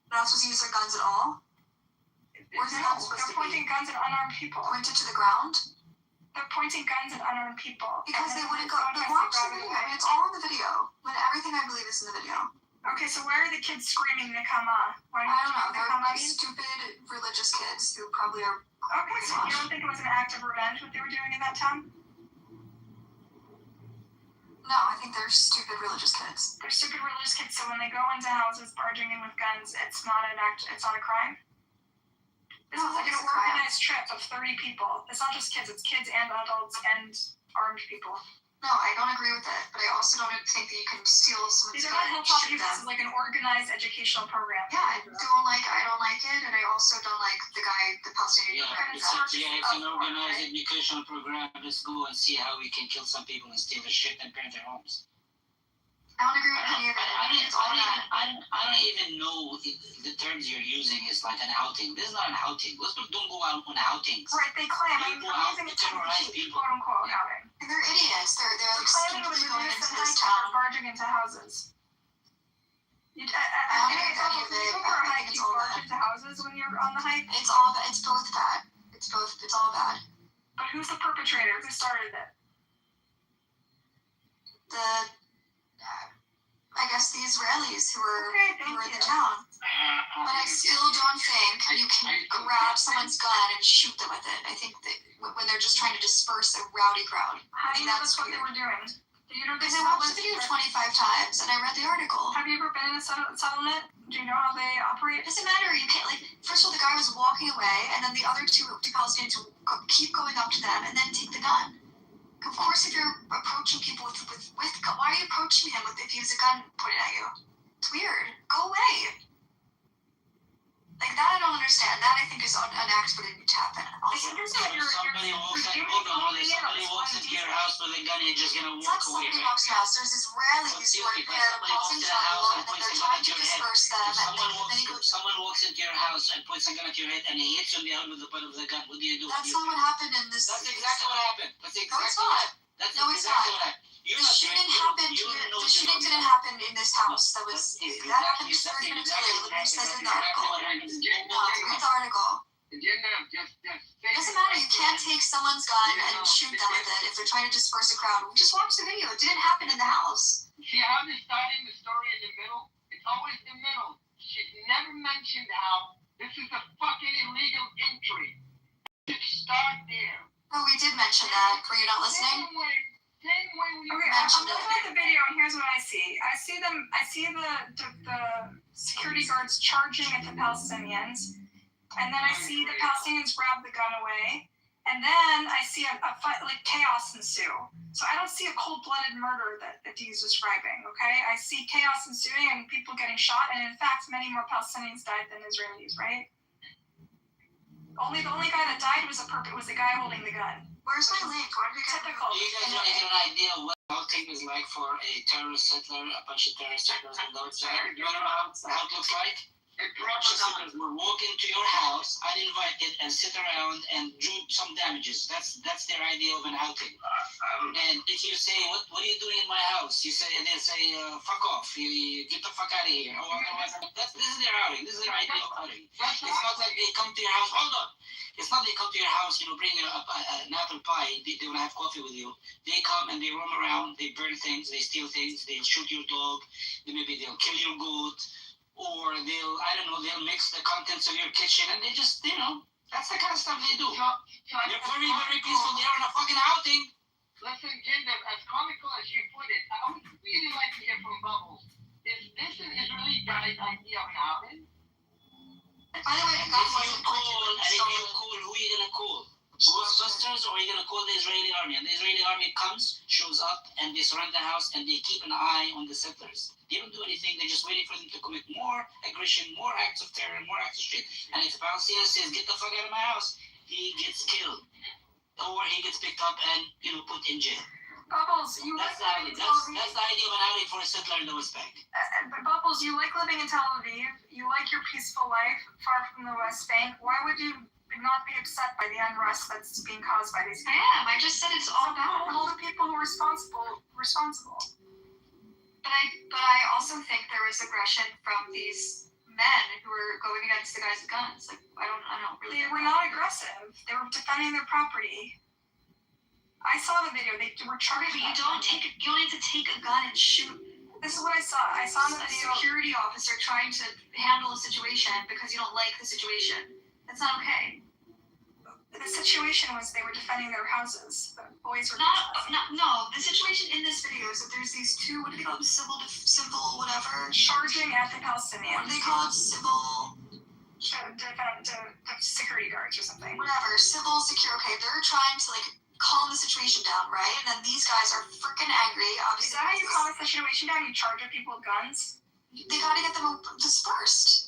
They're not supposed to use their guns at all? Where's the gun supposed to be? They're pointing guns at unarmed people. Pointed to the ground? They're pointing guns at unarmed people. Because they wouldn't go. Watch the video. I mean, it's all in the video. When everything I believe is in the video. Okay, so why are the kids screaming Nakama? I don't know. They're stupid religious kids who probably are. Okay, so you don't think it was an act of revenge what they were doing in that town? No, I think they're stupid religious kids. They're stupid religious kids, so when they go into houses barging in with guns, it's not a crime? This is like an organized trip of 30 people. It's not just kids, it's kids and adults and armed people. No, I don't agree with it, but I also don't think that you can steal someone's gun and shoot them. This is like an organized educational program. Yeah, I don't like it, and I also don't like the Palestinian guy. It's an organized educational program. Let's go and see how we can kill some people and steal their shit and burn their homes. I don't agree with any of it. I don't even know the terms you're using is like an outing. This is not an outing. Let's don't go out on outings. Right, they claim. I'm using it to terrorize people. Quote unquote outing. And they're idiots. They're like claiming it was reduced and high town barging into houses. I don't think it's any of it. I think it's all bad. Into houses when you're on the hike? It's both bad. It's all bad. But who's the perpetrator? Who started it? I guess the Israelis who were in the town. But I still don't think you can grab someone's gun and shoot them with it. I think that when they're just trying to disperse a rowdy crowd. I think that's what they were doing. Because I watched the video 25 times and I read the article. Have you ever been in a settlement? Do you know how they operate? It doesn't matter. You can't first of all, the guy was walking away and then the other two Palestinians would keep going up to them and then take the gun. Of course, if you're approaching people with why are you approaching him if he has a gun pointed at you? It's weird. Go away. Like that, I don't understand. That I think is an act for them to happen. Also, somebody walks into your house with a gun, you're just gonna walk away. Somebody walks in your house. There's Israelis who are causing trouble, and they're trying to disperse them. Someone walks into your house and points a gun at your head, and he hits you in the head with the butt of the gun. What do you do? That's not what happened in this. That's exactly what happened. No, it's not. The shooting didn't happen in this house. That happened 30 minutes earlier. Look what it says in the article. Read the article. It doesn't matter. You can't take someone's gun and shoot them with it if they're trying to disperse a crowd. Just watch the video. It didn't happen in the house. See how they're starting the story in the middle? It's always the middle. She never mentioned how this is a fucking illegal entry. Just start there. Oh, we did mention that. Were you not listening? Okay, I'm looking at the video and here's what I see. I see the security guards charging at the Palestinians, and then I see the Palestinians grab the gun away, and then I see a fight, like chaos ensue. So I don't see a cold-blooded murder that Dee is describing, okay? I see chaos ensuing and people getting shot, and in fact, many more Palestinians died than Israelis, right? The only guy that died was the guy holding the gun. Where's my link? Typical. Do you guys have an idea what outing is like for a terrorist settler, a bunch of terrorist settlers and those? Do you know how it looks like? A bunch of settlers will walk into your house uninvited and sit around and do some damages. That's their idea of an outing. And if you say, what are you doing in my house? They say, fuck off. You get the fuck out of here. This is their outing. This is their idea of outing. It's not like they come to your house. Hold on. It's not they come to your house, bring an apple pie, they want to have coffee with you. They come and they roam around, they burn things, they steal things, they'll shoot your dog, maybe they'll kill your goat, or they'll mix the contents of your kitchen, and they just, That's the kind of stuff they do. They're very, very peaceful. They're on a fucking outing. Listen, Jinder, as comical as you put it, I would really like to hear from Bubbles. Is this an Israeli guy's idea of an outing? By the way, If you call, who are you gonna call? Ghostbusters, or are you gonna call the Israeli army? And the Israeli army comes, shows up, and they surround the house, and they keep an eye on the settlers. They don't do anything. They're just waiting for them to commit more aggression, more acts of terror, more acts of shit. And if the Palestinian says, "Get the fuck out of my house," he gets killed, or he gets picked up and put in jail. Bubbles, That's the idea of an outing for a settler in the West Bank. Bubbles, you like living in Tel Aviv. You like your peaceful life far from the West Bank. Why would you not be upset by the unrest that's being caused by these people? I just said it's all bad. All the people who are responsible. But I also think there was aggression from these men who were going against the guys with guns. Like I don't really. They were not aggressive. They were defending their property. I saw the video. They were charging. But you don't need to take a gun and shoot. This is what I saw. I saw in the video a security officer trying to handle a situation because you don't like the situation. That's not okay. The situation was they were defending their houses. The boys were no. The situation in this video is that there's these two, what do they call them, civil whatever, charging at the Palestinians. What do they call it? Civil security guards or something. Whatever, civil security. Okay, they're trying to calm the situation down, right? And then these guys are freaking angry. Obviously, is that how you calm the situation down? You charge at people with guns? They gotta get them dispersed.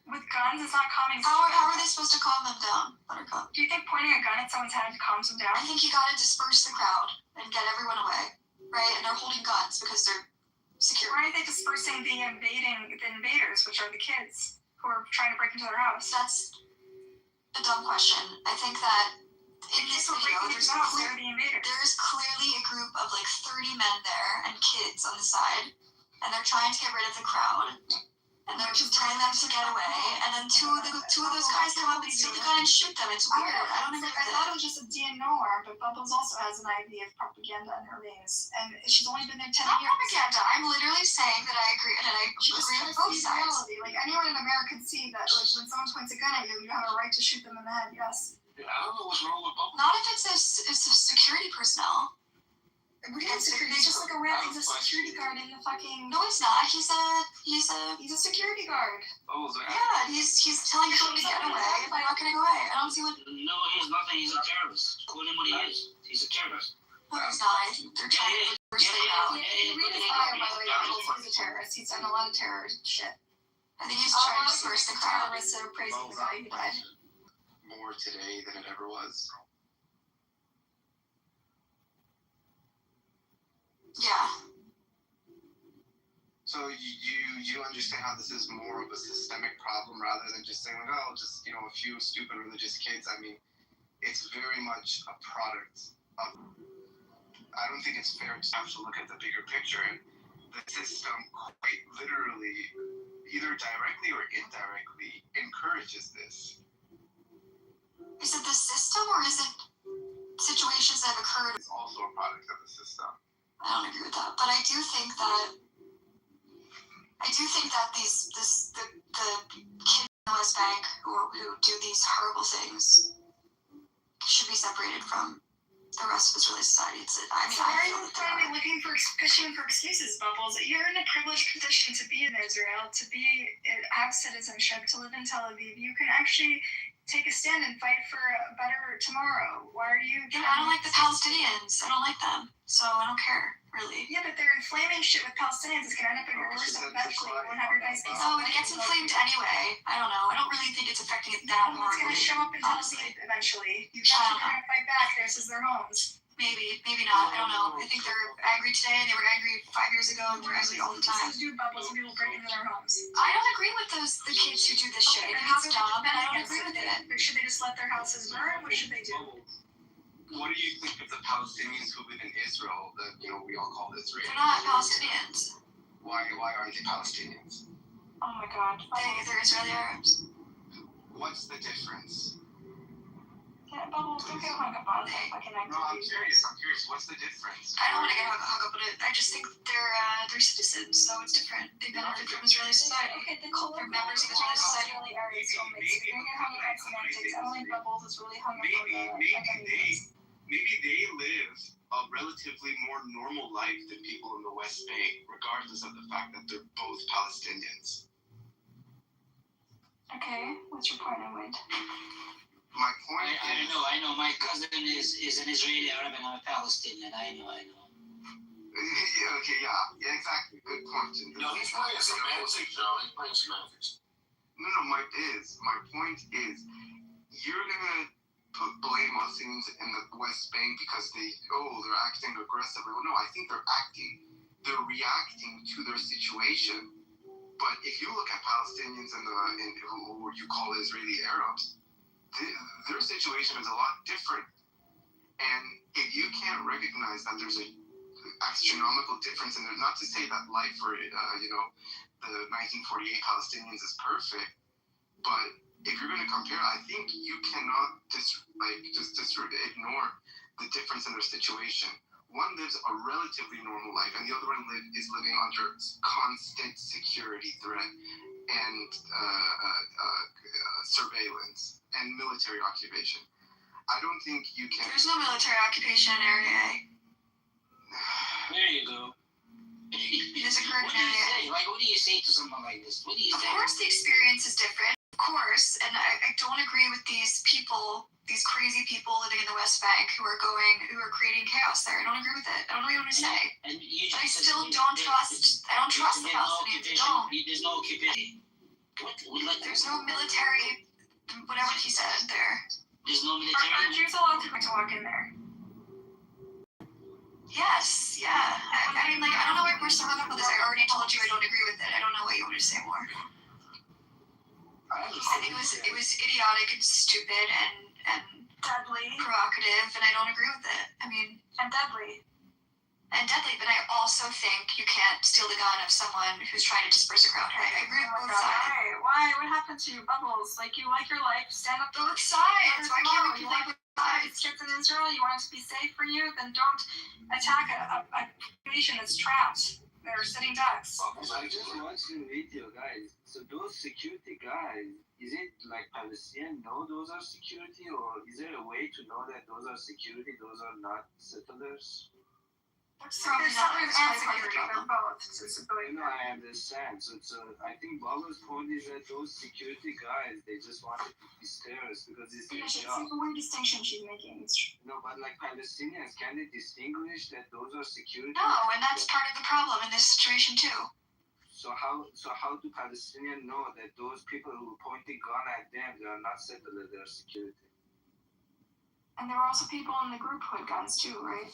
With guns, it's not calming. How are they supposed to calm them down, Buttercup? Do you think pointing a gun at someone's head calms them down? I think you gotta disperse the crowd and get everyone away, right? And they're holding guns because they're secure. Why are they dispersing the invaders, which are the kids who are trying to break into their house? That's a dumb question. I think that in this video, there is clearly a group of 30 men there and kids on the side, and they're trying to get rid of the crowd. And they're just telling them to get away, and then two of those guys come up and steal the gun and shoot them. It's weird. I don't agree with I thought it was just a DNO arm, but Bubbles also has an idea of propaganda in her veins, and she's only been there 10 years. Not propaganda. I'm literally saying that I agree, and I agree with both sides. Anyone in America can see that when someone points a gun at you, you have a right to shoot them in the head. Yes. Yeah, I don't know what's wrong with Bubbles. Not if it's a security personnel. He's just he's a security guard in the fucking. No, he's not. He's a security guard. Yeah, he's telling people to get away. If they're not gonna go away, I don't see what. No, he's nothing. He's a terrorist. Call him what he is. He's a terrorist. No, he's not. I think they're trying to force him out. Read his bio, by the way. He's a terrorist. He's done a lot of terror shit. I think he's trying to disperse the crowd. Terrorists that are praising the guy who died. More today than it ever was. Yeah. So you understand how this is more of a systemic problem rather than just saying just a few stupid religious kids. I mean, it's very much a product of. I don't think it's fair to have to look at the bigger picture, and the system quite literally, either directly or indirectly, encourages this. Is it the system or is it situations that have occurred? It's also a product of the system. I don't agree with that, but I do think that the kids in the West Bank who do these horrible things should be separated from the rest of Israeli society. Why are you looking for excuses, Bubbles? You're in a privileged position to be in Israel, have citizenship, to live in Tel Aviv. You can actually take a stand and fight for a better tomorrow. Why are you? Yeah, I don't like the Palestinians. I don't like them, so I don't care really. Yeah, but they're inflaming shit with Palestinians. It's gonna end up in your doorstep eventually. You won't have your nice piece. Oh, it gets inflamed anyway. I don't know. I don't really think it's affecting it that much. It's gonna show up in Tel Aviv eventually. You guys are gonna fight back. This is their homes. Maybe not. I don't know. I think they're angry today, and they were angry 5 years ago, and they're angry all the time. Do Bubbles and people break into their homes. I don't agree with the kids who do this shit. I think it's dumb, and I don't agree with it. Should they just let their houses burn? What should they do? What do you think of the Palestinians who live in Israel that we all call Israel? They're not Palestinians. Why aren't they Palestinians? Oh my God. They're Israeli Arabs. What's the difference? Bubbles, don't get hung up on fucking activities. No, I'm curious. What's the difference? I don't want to get hung up on it. I just think they're citizens, so it's different. They benefit from Israeli society. Okay, the They're members of Israeli society. really are soulmates. You're gonna get hung up on semantics. I don't think Bubbles is really hung up on Maybe they live a relatively more normal life than people in the West Bank, regardless of the fact that they're both Palestinians. Okay, what's your point, Wade? My point I know. My cousin is an Israeli Arab and I'm a Palestinian. I know. Yeah, exactly. Good point. No, he's playing semantics, Joe. He's playing semantics. No, my point is, you're gonna put blame on things in the West Bank because they're acting aggressively. Well, no, I think they're reacting to their situation. But if you look at Palestinians and who you call Israeli Arabs, their situation is a lot different. And if you can't recognize that there's a astronomical difference, and not to say that life for the 1948 Palestinians is perfect, but if you're going to compare, I think you cannot just ignore the difference in their situation. One lives a relatively normal life, and the other one is living under constant security threat and surveillance and military occupation. I don't think you can. There's no military occupation in Area A. There you go. There's a current What do you area. say? What do you say to someone like this? What do you Of say? course, the experience is different. Of course, and I don't agree with these people, these crazy people living in the West Bank who are creating chaos there. I don't agree with it. I don't know what you want to say. And you But I just still don't trust. I don't trust the Palestinians. No. There's no occupation. There's no military, whatever he said there. There's no military. Are Jews allowed to walk in there? Yes, yeah. I mean, I don't know where we're still hung up with this. I already told you I don't agree with it. I don't know what you want me to say more. I think it was idiotic and stupid and deadly, provocative, and I don't agree with it. I mean, and deadly. But I also think you can't steal the gun of someone who's trying to disperse a crowd. I agree with both sides. Why? What happened to you, Bubbles? You like your life, stand up both sides. Why can't we play both sides? Kids in Israel, you want it to be safe for you? Then don't attack a nation that's trapped. They're sitting ducks. I just watched the video, guys. So those security guys, is it like Palestinians know those are security, or is there a way to know that those are security, those are not settlers? They're settlers and security. They're both. I understand. So I think Bob's point is that those security guys, they just wanted to be terrorists because it's their job. It's a weird distinction she's making. No, but Palestinians, can they distinguish that those are security? No, and that's part of the problem in this situation too. So how do Palestinians know that those people who point the gun at them, they are not settlers, they are security? And there were also people in the group who had guns too, right?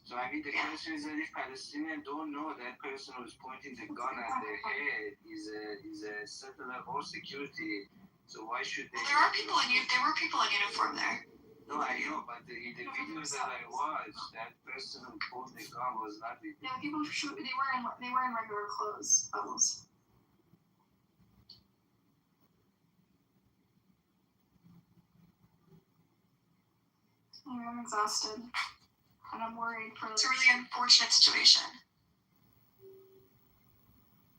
So the question is that if Palestinians don't know that person who's pointing the gun at their head is a settler or security, so why should they? There were people in uniform there. No, I know, but in the videos that I watched, that person who pulled the gun was not the. Yeah, people who shoot, they were in regular clothes. Bubbles. I'm exhausted. And I'm worried for. It's a really unfortunate situation.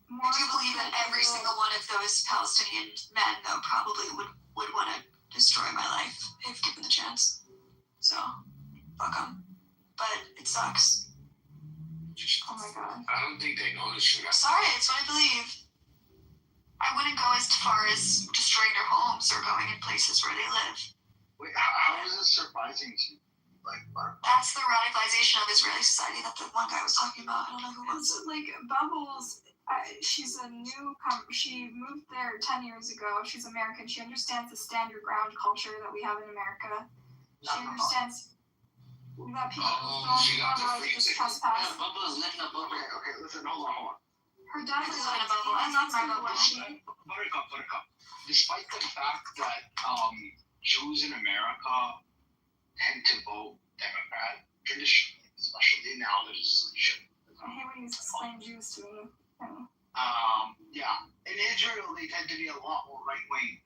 I do believe that every single one of those Palestinian men, though, probably would want to destroy my life if given the chance. So, fuck them. But it sucks. Oh my god. I don't think they notice you. Sorry, it's what I believe. I wouldn't go as far as destroying their homes or going in places where they live. Wait, how is this surprising to you? That's the radicalization of Israeli society that the one guy was talking about. I don't know who it was. Bubbles, she's a newcomer. She moved there 10 years ago. She's American. She understands the stand your ground culture that we have in America. She understands that people don't just trespass. Bubbles living a bubble. Okay, listen, hold on. Her dad is in a bubble. I'm not my bubble. Buttercup. Despite the fact that Jews in America tend to vote Democrat traditionally, especially now there's shit. I hate when you explain Jews to me. Yeah. In Israel, they tend to be a lot more right wing.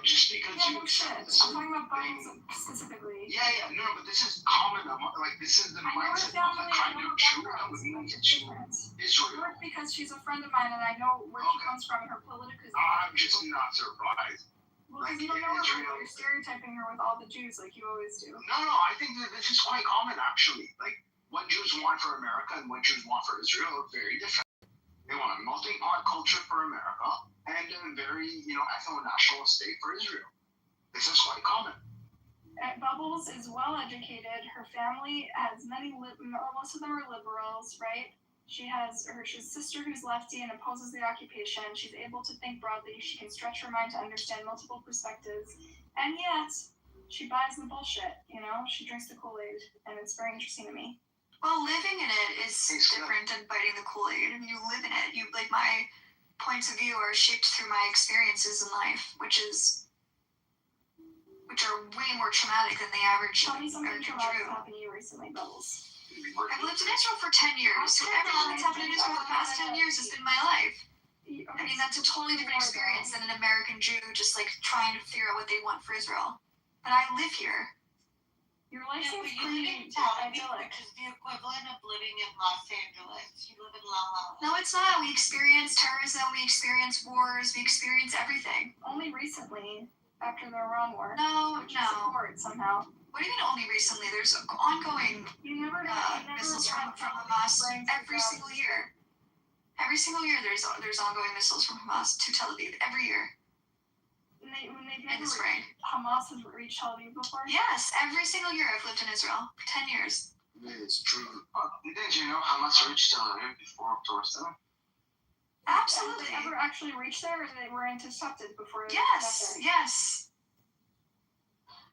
Just because you accept I'm talking about Bubbles specifically. Yeah, no, but this is common. Like, this is the mindset of like trying to chew on the meat to Israel. Because she's a friend of mine and I know where she comes from and her political. I'm just not surprised. Well, because you don't know her, you're stereotyping her with all the Jews like you always do. No, I think that this is quite common actually. Like, what Jews want for America and what Jews want for Israel are very different. They want a melting pot culture for America and a very, ethno-national state for Israel. This is quite common. Bubbles is well educated. Her family has most of them are liberals, right? She has her sister who's lefty and opposes the occupation. She's able to think broadly. She can stretch her mind to understand multiple perspectives. And yet, she buys the bullshit, She drinks the Kool-Aid, and it's very interesting to me. Well, living in it is different than biting the Kool-Aid. I mean, you live in it. My points of view are shaped through my experiences in life, which are way more traumatic than the average Tell me something American traumatic Jew. happened to you recently, Bubbles. I've lived in Israel for 10 years. So everything that's happened in Israel the past 10 years has been my life. I mean, that's a totally different experience than an American Jew just trying to figure out what they want for Israel. But I live here. Your life seems you live in pretty Tel Aviv, idyllic. which is the equivalent of living in Los Angeles. You live in La La Land. No, it's not. We experience terrorism. We experience wars. We experience everything. Only recently, after the Iran war. No. Support somehow. What do you mean only recently? There's ongoing missiles from Hamas every single year. Every single year there's ongoing missiles from Hamas to Tel Aviv. Every year. In the spring. Hamas has reached Tel Aviv before? Yes, every single year I've lived in Israel for 10 years. It's true. Didn't you know Hamas reached Tel Aviv before October 7th? Absolutely. Did they ever actually reach there, or they were intercepted before? Yes.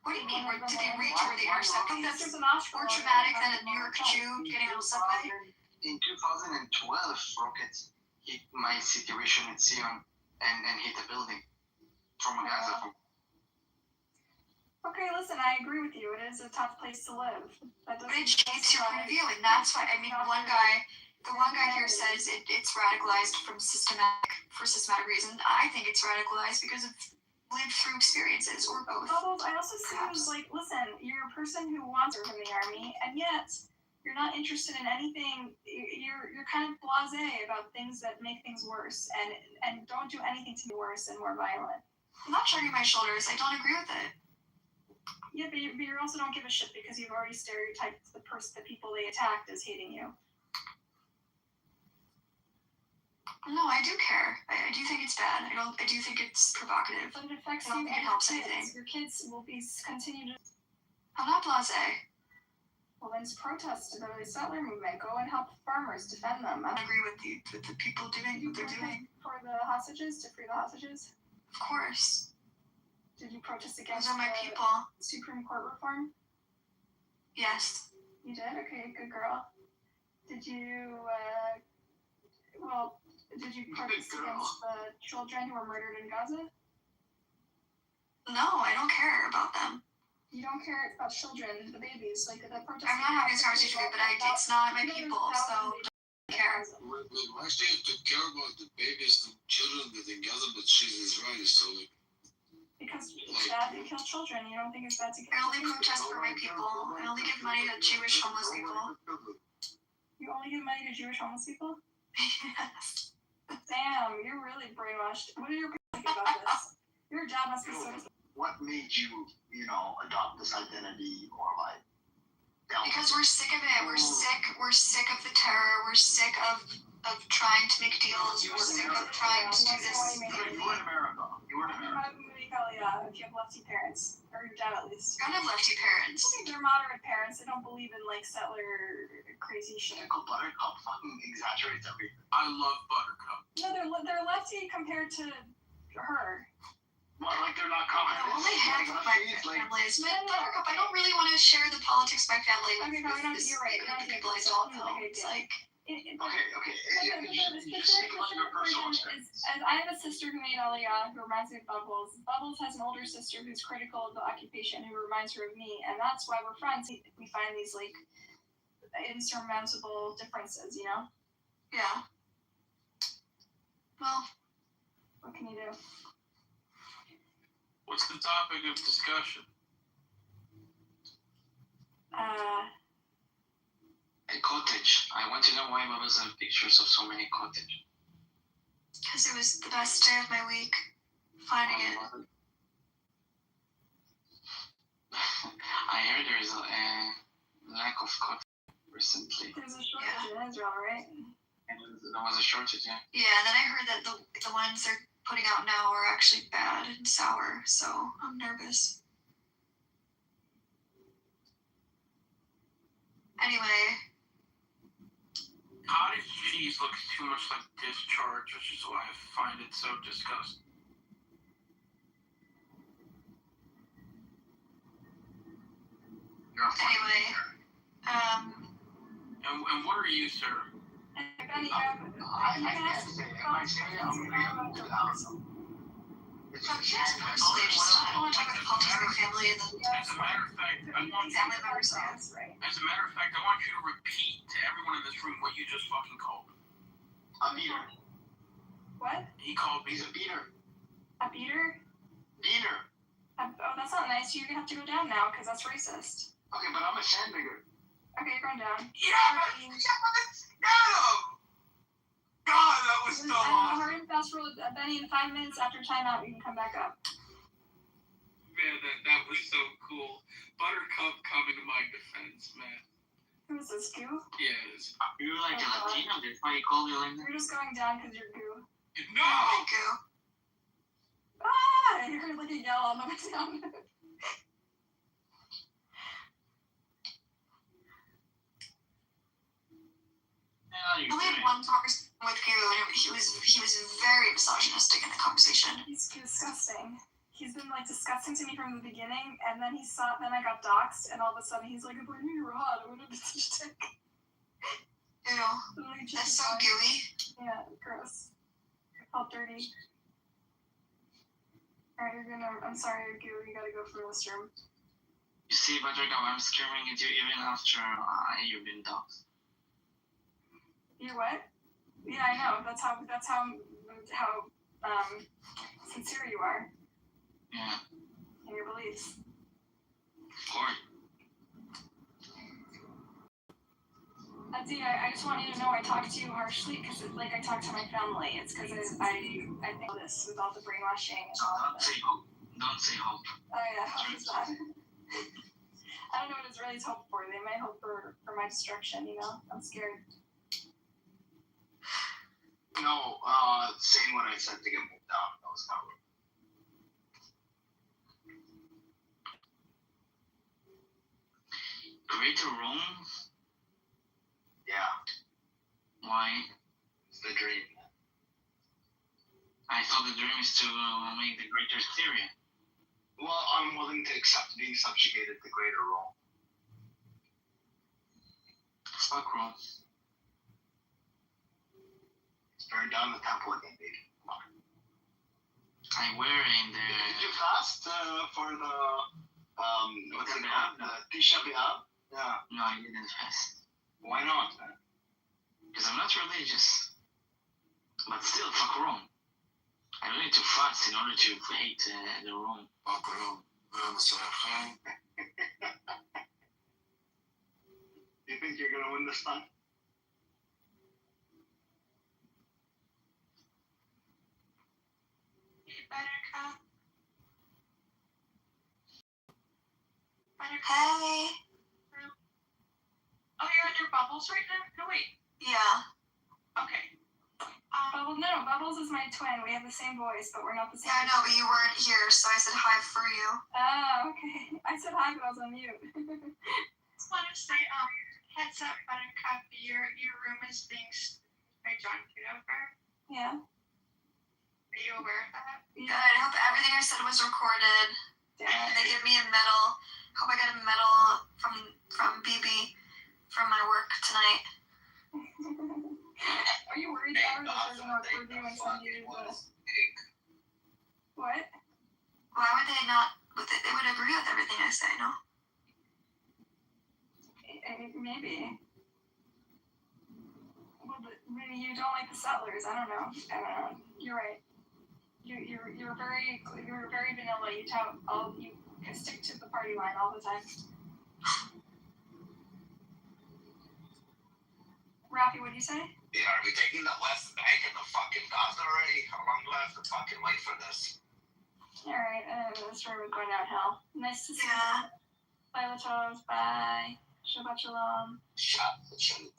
What do you mean? Did they reach where they intercepted? That's more traumatic than a New York Jew getting on a subway. In 2012, rockets hit my city, Rishon LeZion, and hit a building from Gaza. Okay, listen, I agree with you. It is a tough place to live. But it shapes your point of view, and that's why, the one guy here says it's radicalized for systematic reasons. I think it's radicalized because of lived through experiences, or both. Bubbles, I also see you as listen, you're a person who wants to serve in the army, and yet you're not interested in anything. You're kind of blasé about things that make things worse, and don't do anything to be worse and more violent. I'm not shrugging my shoulders. I don't agree with it. Yeah, but you also don't give a shit because you've already stereotyped the people they attacked as hating you. No, I do care. I do think it's bad. I do think it's provocative. But it affects I don't think it helps anything. Your kids will continue to. I'm not blasé. Well, then just protest the settler movement. Go and help farmers, defend them. I agree with the people doing what they're doing. For the hostages, to free the hostages? Of course. Did you protest against Those are my people. Supreme Court reform? Yes. You did? Okay, good girl. Did you protest against the children who were murdered in Gaza? No, I don't care about them. You don't care about children, the babies, the protest. I'm not having this conversation with you, but it's not my people, so I don't care. Why should you have to care about the babies and children that in Gaza, but she's Israeli, so because it's bad to kill children. You don't think it's bad to kill I only children? protest for my people. I only give money to Jewish homeless people. You only give money to Jewish homeless people? Yes. Damn, you're really brainwashed. What do your people think about this? Your job must be so. What made you, adopt this identity or Because we're sick of it. We're sick of the terror. We're sick of trying to make deals. We're sick of trying to do this. You were in America. If you have lefty parents, or your dad at least. I don't have lefty parents. I think they're moderate parents. They don't believe in settler crazy shit. Uncle Buttercup fucking exaggerates everything. I love Buttercup. No, they're lefty compared to her. Well, they're not communist. Only half of my families. Buttercup, I don't really want to share the politics of my family with you're right. the people I don't know. It's Okay. The specific version is, I have a sister who made Aliyah, who reminds me of Bubbles. Bubbles has an older sister who's critical of the occupation, who reminds her of me, and that's why we're friends. We find these insurmountable differences, Yeah. Well, what can you do? What's the topic of discussion? A cottage. I want to know why Babas have pictures of so many cottages. Because it was the best day of my week. Finding it. I heard there is a lack of cottage recently. There's a shortage in Israel, right? There was a shortage, yeah. Yeah, and then I heard that the ones they're putting out now are actually bad and sour, so I'm nervous. Anyway. Cottage cheese looks too much like discharge, which is why I find it so disgusting. Anyway, And what are you, sir? Benny, you have, you can ask personally, I don't want to talk about the politics of my family and then As a matter of fact, I want you family members' things. As a matter of fact, I want you to repeat to everyone in this room what you just fucking called. A beater. What? He called me He's a beater. A beater? Beater. Oh, that's not nice. You have to go down now because that's racist. Okay, but I'm a sandbagger. Okay, you're going down. Yeah, but get him! God, that was so awesome. Hurry and fast roll. Benny, in 5 minutes after timeout, you can come back up. Man, that was so cool. Buttercup coming to my defense, man. Who is this, Goo? Yes. You're like a Latino, that's why you call me like that? You're just going down because you're Goo. No! Goo. Ah! I heard like a yell on the way down. I only had one conversation with Goo, and he was very misogynistic in the conversation. He's disgusting. He's been like disgusting to me from the beginning, and then then I got doxxed, and all of a sudden he's like, if I knew you were hot, I would have been such a dick. Ew. That's so gooey. Yeah, gross. I felt dirty. Alright, I'm sorry, Goo, you gotta go from this room. You see, Buttercup, I'm screaming at you even after you've been doxxed. You're what? Yeah, I know. That's how sincere you are. Yeah. In your beliefs. Or Adi, I just want you to know I talk to you harshly because like I talk to my family. It's because I think this with all the brainwashing and all of it. Don't say hope. Oh yeah, hope is bad. I don't know what Israelis hope for. They might hope for my destruction, you know? I'm scared. No, saying what I said to get moved down. That was kind of rude. Greater Rome? Yeah. Why? It's the dream. I thought the dream is to make the greater Syria. Well, I'm willing to accept being subjugated to Greater Rome. Fuck Rome. Burn down the temple again, baby. Come on. I were in the... Did you fast for the, what's it called? Tisha B'Av? Yeah. No, I didn't fast. Why not, man? Because I'm not religious. But still, fuck Rome. I don't need to fast in order to hate the Rome. Fuck Rome. You think you're gonna win this time? Buttercup. Hey. Oh, you're under Bubbles right now? No, wait. Yeah. Okay. Bubbles is my twin. We have the same voice, but we're not the same. Yeah, I know, but you weren't here, so I said hi for you. Oh, okay. I said hi, but I was on mute. Just want to say, heads up, Buttercup, your room is being by John Kitover. Yeah. Are you aware of that? Good. I hope everything I said was recorded. And they give me a medal. Hope I get a medal from BB from my work tonight. Are you worried about that they're going to record you and send you the... What? Why would they not? They would agree with everything I say, no? Maybe. Well, but maybe you don't like the settlers. I don't know. You're right. You're very vanilla. You stick to the party line all the time. Rafi, what do you say? Yeah, are we taking the West Bank and the fucking Gaza already? How long do I have to fucking wait for this? Alright, this room is going downhill. Nice to see you. Bye, Latos. Bye. Shabbat shalom. Shabbat shalom.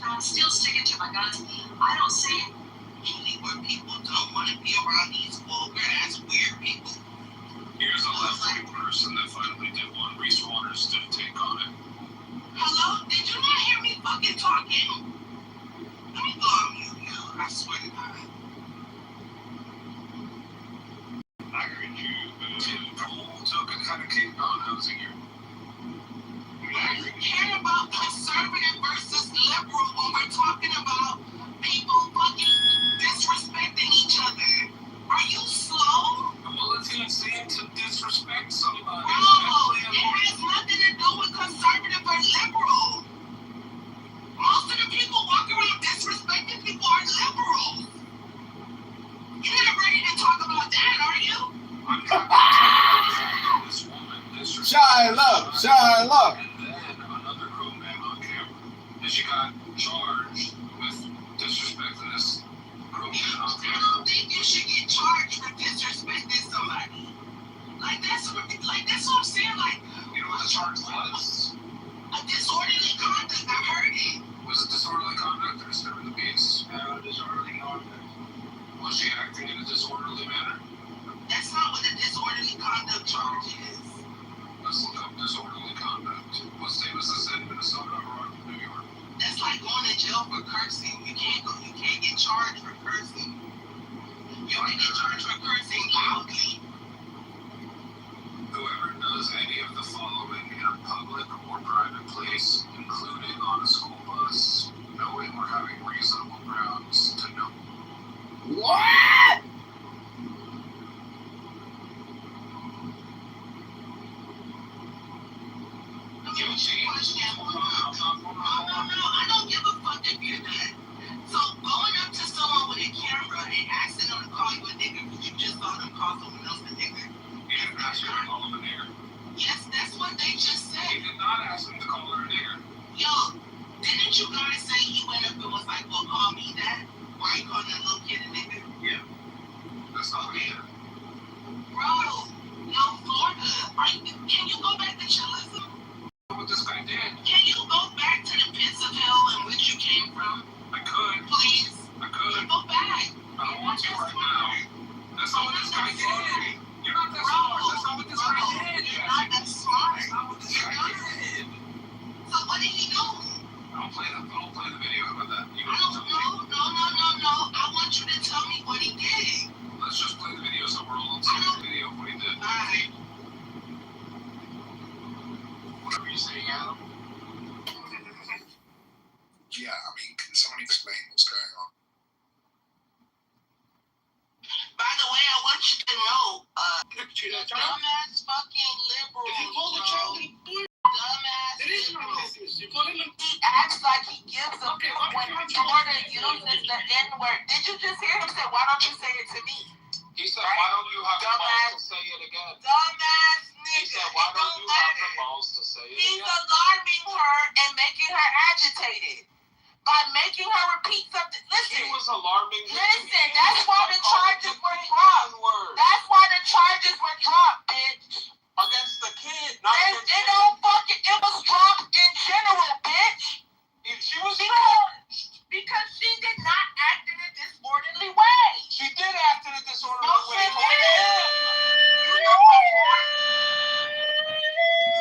I'm still sticking to my guns. I don't see any where people don't want to be around these vulgar ass weird people. Here's a left-wing person that finally did one Reese Waters did a take on it. Hello? Did you not hear me fucking talking? Let me go on mute, yo. I swear to God. I heard you, the whole token kind of came on housing here. Why do you care about conservative versus liberal when we're talking about people fucking disrespecting each other? Are you slow? Well, it's insane to disrespect somebody. Bro, it has nothing to do with conservative or liberal. Most of the people walking around disrespecting people are liberals. You're not ready to talk about that, are you? This woman disrespected Shine love, shine love. and then another grown man on camera. And she got charged with disrespecting this grown man on I camera. don't think you should get charged for disrespecting somebody. Like that's what I'm saying. Like, You know what the charge was? a disorderly conduct. I heard it. Was it disorderly conduct or disturbing the peace? Disorderly conduct. Was she acting in a disorderly manner? That's not what a disorderly conduct charge is. Let's look up disorderly conduct. What state was this in? Minnesota or New York? That's like going to jail for cursing. You can't get charged for cursing. You only get charged for cursing loudly. Whoever does any of the following in a public or private place, including on a school bus, knowing or having reasonable grounds to know. What? Guilty. No, I don't give a fuck if you're that. So going up to someone with a camera and asking them to call you a nigger because you just saw them call someone else a nigger. He didn't ask her to call him a nigger. Yes, that's what they just said. He did not ask him to call her a nigger. Yo, didn't you guys say he went up and was like, well, call me that? Why you calling that little kid a nigger? Yeah. That's not what he did. Bro, yo, Florida, can you go back to chillism? What this guy did? Can you go back to the pits of hell in which you came from? I could. Please? I could. Go back. I don't want to right now. That's not what this guy did. You're not that smart. That's not what this guy did. You're not that smart. That's not what this guy did. So what did he do? I'll play the video. How about that? You I don't know. No. I want you to tell me what he did. Let's just play the video so we're all on the same video of what he did. Alright. Whatever you say, Adam. Yeah, I mean, can someone explain what's going on? By the way, I want you to know, dumbass fucking liberals, Did he pull the child in the dumbass He acts like he gives a fuck when Florida uses the N-word. Did you just hear him say, why don't you say it to me? He said, why don't you have the balls to say it again? Dumbass nigga. He said, why don't you have the balls to say it He's again? alarming her and making her agitated. By making her repeat something. Listen. He was alarming her. Listen, that's why the charges were dropped. That's why the charges were dropped, bitch. Against the kid, not against it don't fucking, it was dropped in general, bitch. She was because she did not act in a disorderly way. She did act in a disorderly way. You know what?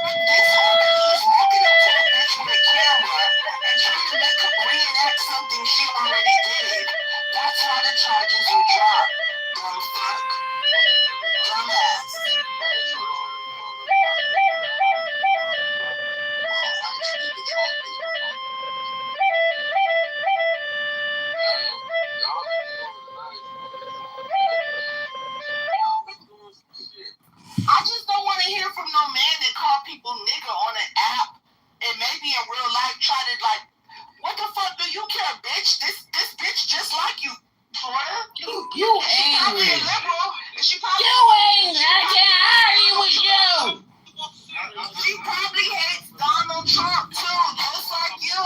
This whole he's walking up to the bitch with a camera and trying to make her reenact something she already did. That's why the charges were dropped. Dumb fuck. Dumbass. I just don't want to hear from no man that call people nigga on an app and maybe in real life try to like, what the fuck do you care, bitch? This bitch just like you, Florida. You angry. She probably You angry. I can't argue with you. She probably hates Donald Trump too, just like you.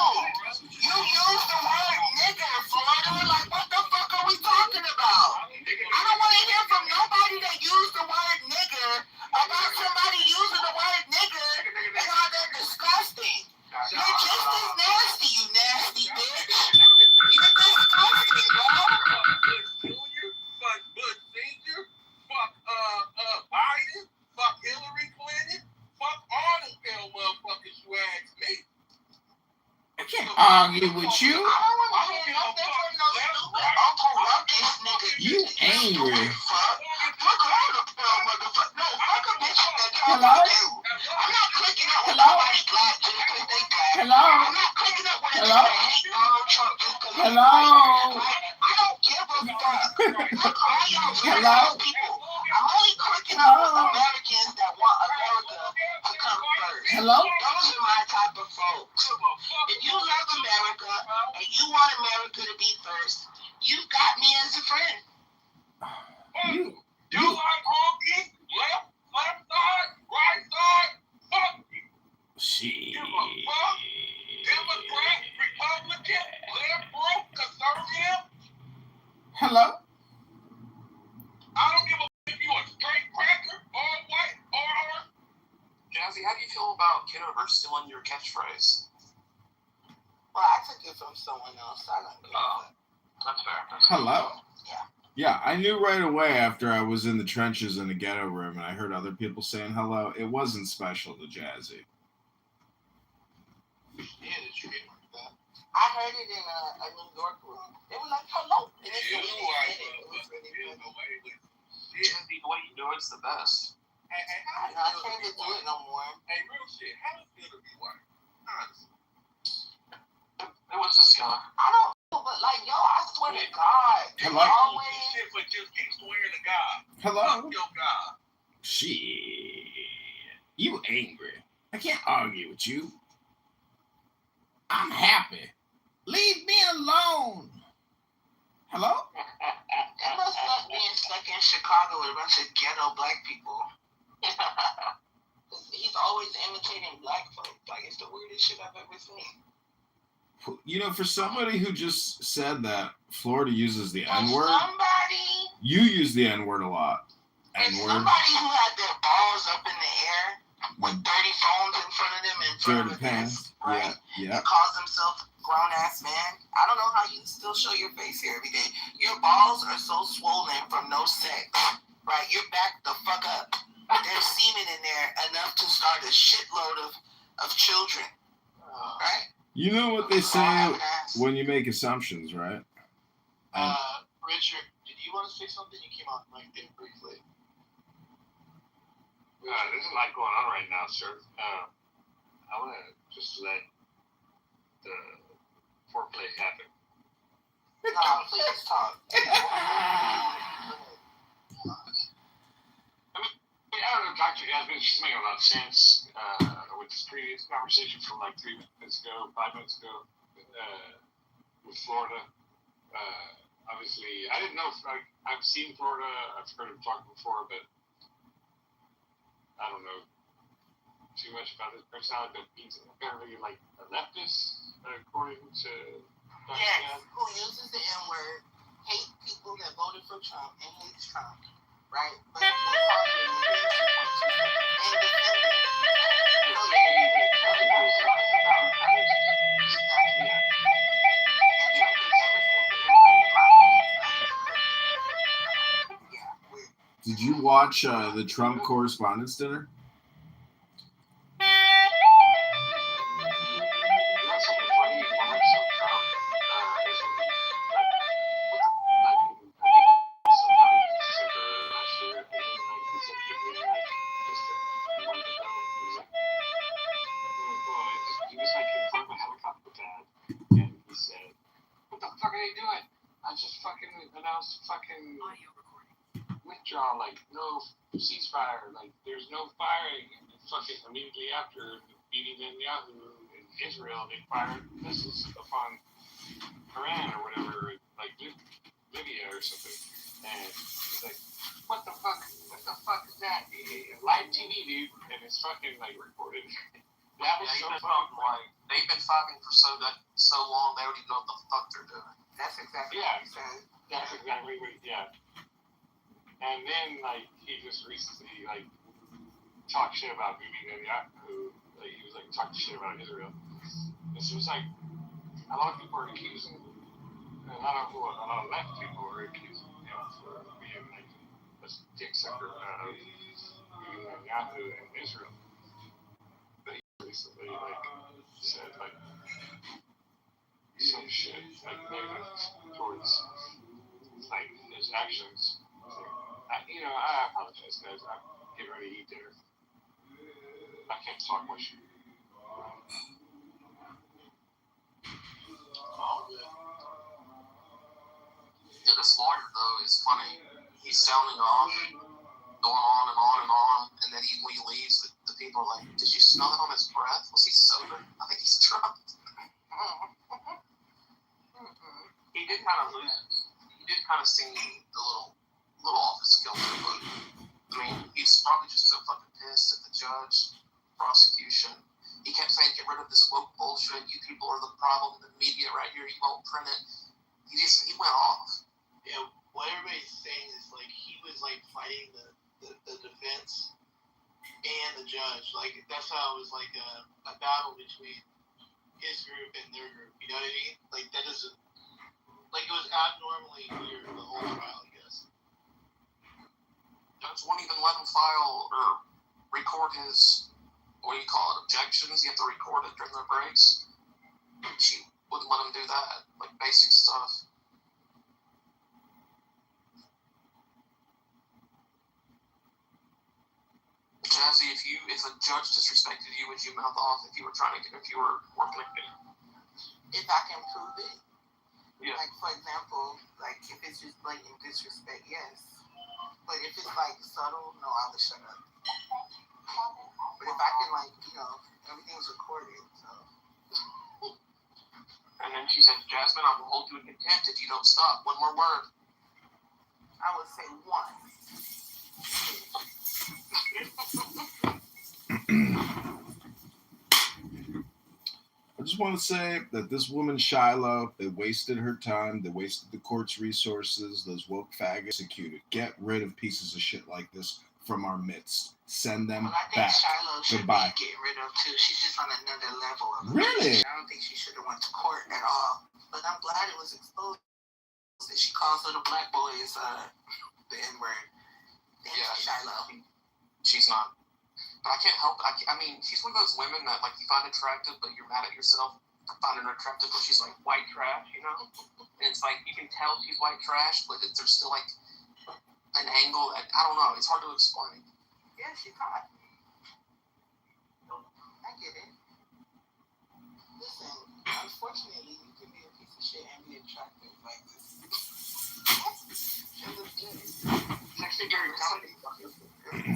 You use the word nigga, Florida. Like, what the fuck are we talking about? I don't want to hear from nobody that used the word nigger about somebody using the word nigger and how they're disgusting. You're just as nasty, you nasty bitch. You're disgusting, bro. Junior, fuck Bush Senior, fuck Biden, fuck Hillary Clinton, fuck all them damn motherfuckers you ask me. I can't argue with you. I don't want to hear nothing from no stupid Uncle Ruckus nigga. You angry. Fuck all the motherfucker. No, fuck a bitch that Hello? you. I'm not clicking up with nobody black just because they black. Hello? I'm not clicking up with Hello? nobody that hate Donald Trump just because they Hello? black. I don't give a fuck. Fuck all y'all Hello? people. I'm only clicking up with Americans that want America to come first. Hello? Those are my type of folks. If you love America and you want America to be first, you've got me as a friend. You like honky? Left side, right side, fuck you. Shit. Give a fuck. Democrat, Republican, liberal, conservative. Hello? I don't give a fuck if you a straight cracker, or white, or... Jazzy, how do you feel about Kitover stealing your catchphrase? Well, I took it from someone else. I don't give a fuck. That's fair. Hello? Yeah. Yeah, I knew right away after I was in the trenches in the ghetto room and I heard other people saying hello. It wasn't special to Jazzy. Yeah, the trademark that. I heard it in a New York room. They were like, hello. And it's really The way you do it's the best. I can't even do it no more. Hey, real shit, how does it feel to be white? Honestly. It was a scar. I don't know, but like, yo, I swear to God. Hello? Always. Shit, but just keep swearing to God. Hello? Fuck your God. Shit. You angry. I can't argue with you. I'm happy. Leave me alone. Hello? It must suck being stuck in Chicago with a bunch of ghetto black people. He's always imitating black folk. Like, it's the weirdest shit I've ever seen. You know, for somebody who just said that Florida uses the N-word, Somebody. you use the N-word a lot. And N-word. somebody who had their balls up in the air with 30 phones in front of them in front Dirty of a pants. desk, right? Yeah. He calls himself a grown-ass man. I don't know how you still show your face here every day. Your balls are so swollen from no sex, right? You're back the fuck up. There's semen in there enough to start a shitload of children, right? You know what they say when you make assumptions, right? Richard, did you want to say something? You came on mic there briefly. There's a lot going on right now, sir. I want to just let the foreplay happen. No, please talk. I don't know, Dr. Yasmin, she's making a lot of sense with this previous conversation from like 5 minutes ago, with Florida. Obviously, I didn't know if I've seen Florida. I've heard him talk before, but I don't know too much about his personality. But he's apparently like a leftist, according to Dr. Yes, who uses the N word, hate people that voted for Trump and hates Trump, right? But Did you watch the Trump Correspondents' Dinner? He was like in front of a helicopter pad, and he said, "What the fuck are they doing? I just fucking announced fucking withdrawal, like no ceasefire, like there's no firing." And fucking immediately after beating Netanyahu in Israel, they fired missiles upon Iran or whatever, like Libya or something. And he's like, "What the fuck? What the fuck is that? Live TV, dude." And it's fucking like recorded. That was so fucking like they've been fighting for so long they don't even know what the fuck they're doing. That's exactly what he said. That's exactly what, yeah. And then, like, he just recently, like, talked shit about Bibi Netanyahu. Like, he was, like, talking shit about Israel. And so it's like, a lot of people are accusing, a lot of left people are accusing him for being, like, a dick sucker of Bibi Netanyahu and Israel. But he recently, like, said, like, some shit, like, negative towards, like, his actions. I apologize, guys. I'm getting ready to eat dinner. I can't talk much. Yeah, this lawyer, though, is funny. He's sounding off, going on and on and on, and then when he leaves, the people are like, "Did you smell it on his breath? Was he sober? I think he's drunk." He did kind of lose. He did kind of seem a little off his kilter, but I mean, he's probably just so fucking pissed at the judge, prosecution. He kept saying, "Get rid of this woke bullshit. You people are the problem. The media right here. You won't print it." He went off. Yeah, what everybody's saying is like he was like fighting the defense and the judge. Like that's how it was like a battle between his group and their group. You know what I mean? Like that doesn't like it was abnormally weird the whole trial, I guess. Judge won't even let him file or record his, what do you call it, objections. You have to record it during their breaks. She wouldn't let him do that, like basic stuff. Jazzy, if a judge disrespected you, would you mouth off if you were convicted? If I can prove it. Yeah. Like for example, like if it's just blatant disrespect, yes. But if it's like subtle, no, I would shut up. But if I can everything's recorded, so. And then she said, "Jasmine, I will hold you in contempt if you don't stop. One more word." I would say one. I just want to say that this woman, Shiloh, they wasted her time. They wasted the court's resources. Those woke faggots executed. Get rid of pieces of shit like this from our midst. Send them back. Shiloh should Goodbye. be getting rid of too. She's just on another level of Really? I don't think she should have went to court at all. But I'm glad it was exposed that she calls little black boys the N-word. Yeah, Shiloh. She's not. But I can't help it. I mean, she's one of those women that like you find attractive, but you're mad at yourself for finding her attractive because she's like white trash, you know? And it's like you can tell she's white trash, but there's still like an angle that I don't know. It's hard to explain. Yeah, she's hot. I get it. Listen, unfortunately, you can be a piece of shit and be attractive like this. It looks good. It's actually very comedy.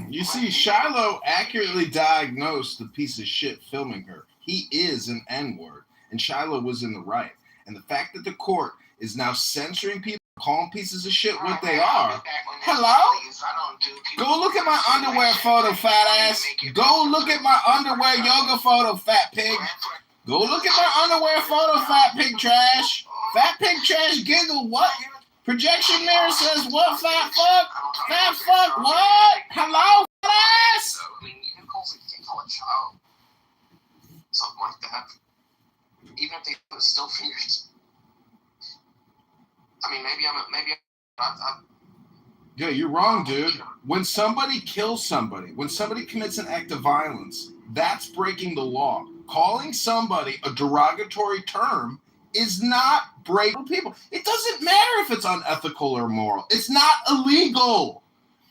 You see, Shiloh accurately diagnosed the piece of shit filming her. He is an N-word, and Shiloh was in the right. And the fact that the court is now censoring people, calling pieces of shit what they are. Hello? Go look at my underwear photo, fat ass. Go look at my underwear yoga photo, fat pig. Go look at my underwear photo, fat pig trash. Fat pig trash giggle, what? Projection mirror says what, fat fuck? Fat fuck, what? Hello, fat ass? I mean, who calls a child? Something like that. Even if they put still fingers. I mean, maybe I'm Yeah, you're wrong, dude. When somebody kills somebody, when somebody commits an act of violence, that's breaking the law. Calling somebody a derogatory term is not breaking people. It doesn't matter if it's unethical or moral. It's not illegal.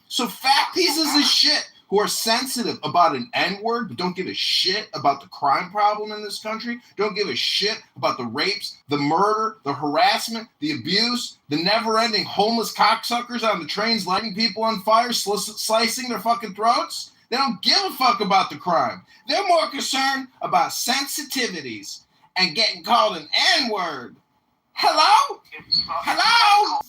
So fat pieces of shit who are sensitive about an N-word but don't give a shit about the crime problem in this country, don't give a shit about the rapes, the murder, the harassment, the abuse, the never-ending homeless cocksuckers on the trains lighting people on fire, slicing their fucking throats. They don't give a fuck about the crime. They're more concerned about sensitivities and getting called an N-word. Hello? Hello?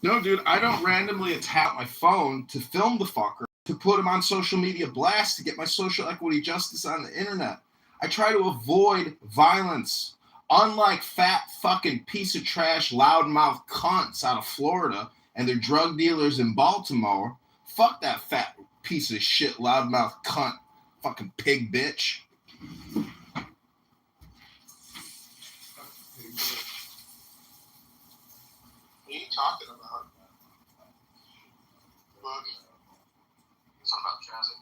No, dude, I don't randomly tap my phone to film the fucker, to put him on social media blast, to get my social equity justice on the internet. I try to avoid violence. Unlike fat fucking piece of trash loudmouth cunts out of Florida and their drug dealers in Baltimore, fuck that fat piece of shit loudmouth cunt fucking pig bitch. What are you talking about? Look. Something about Jazzy.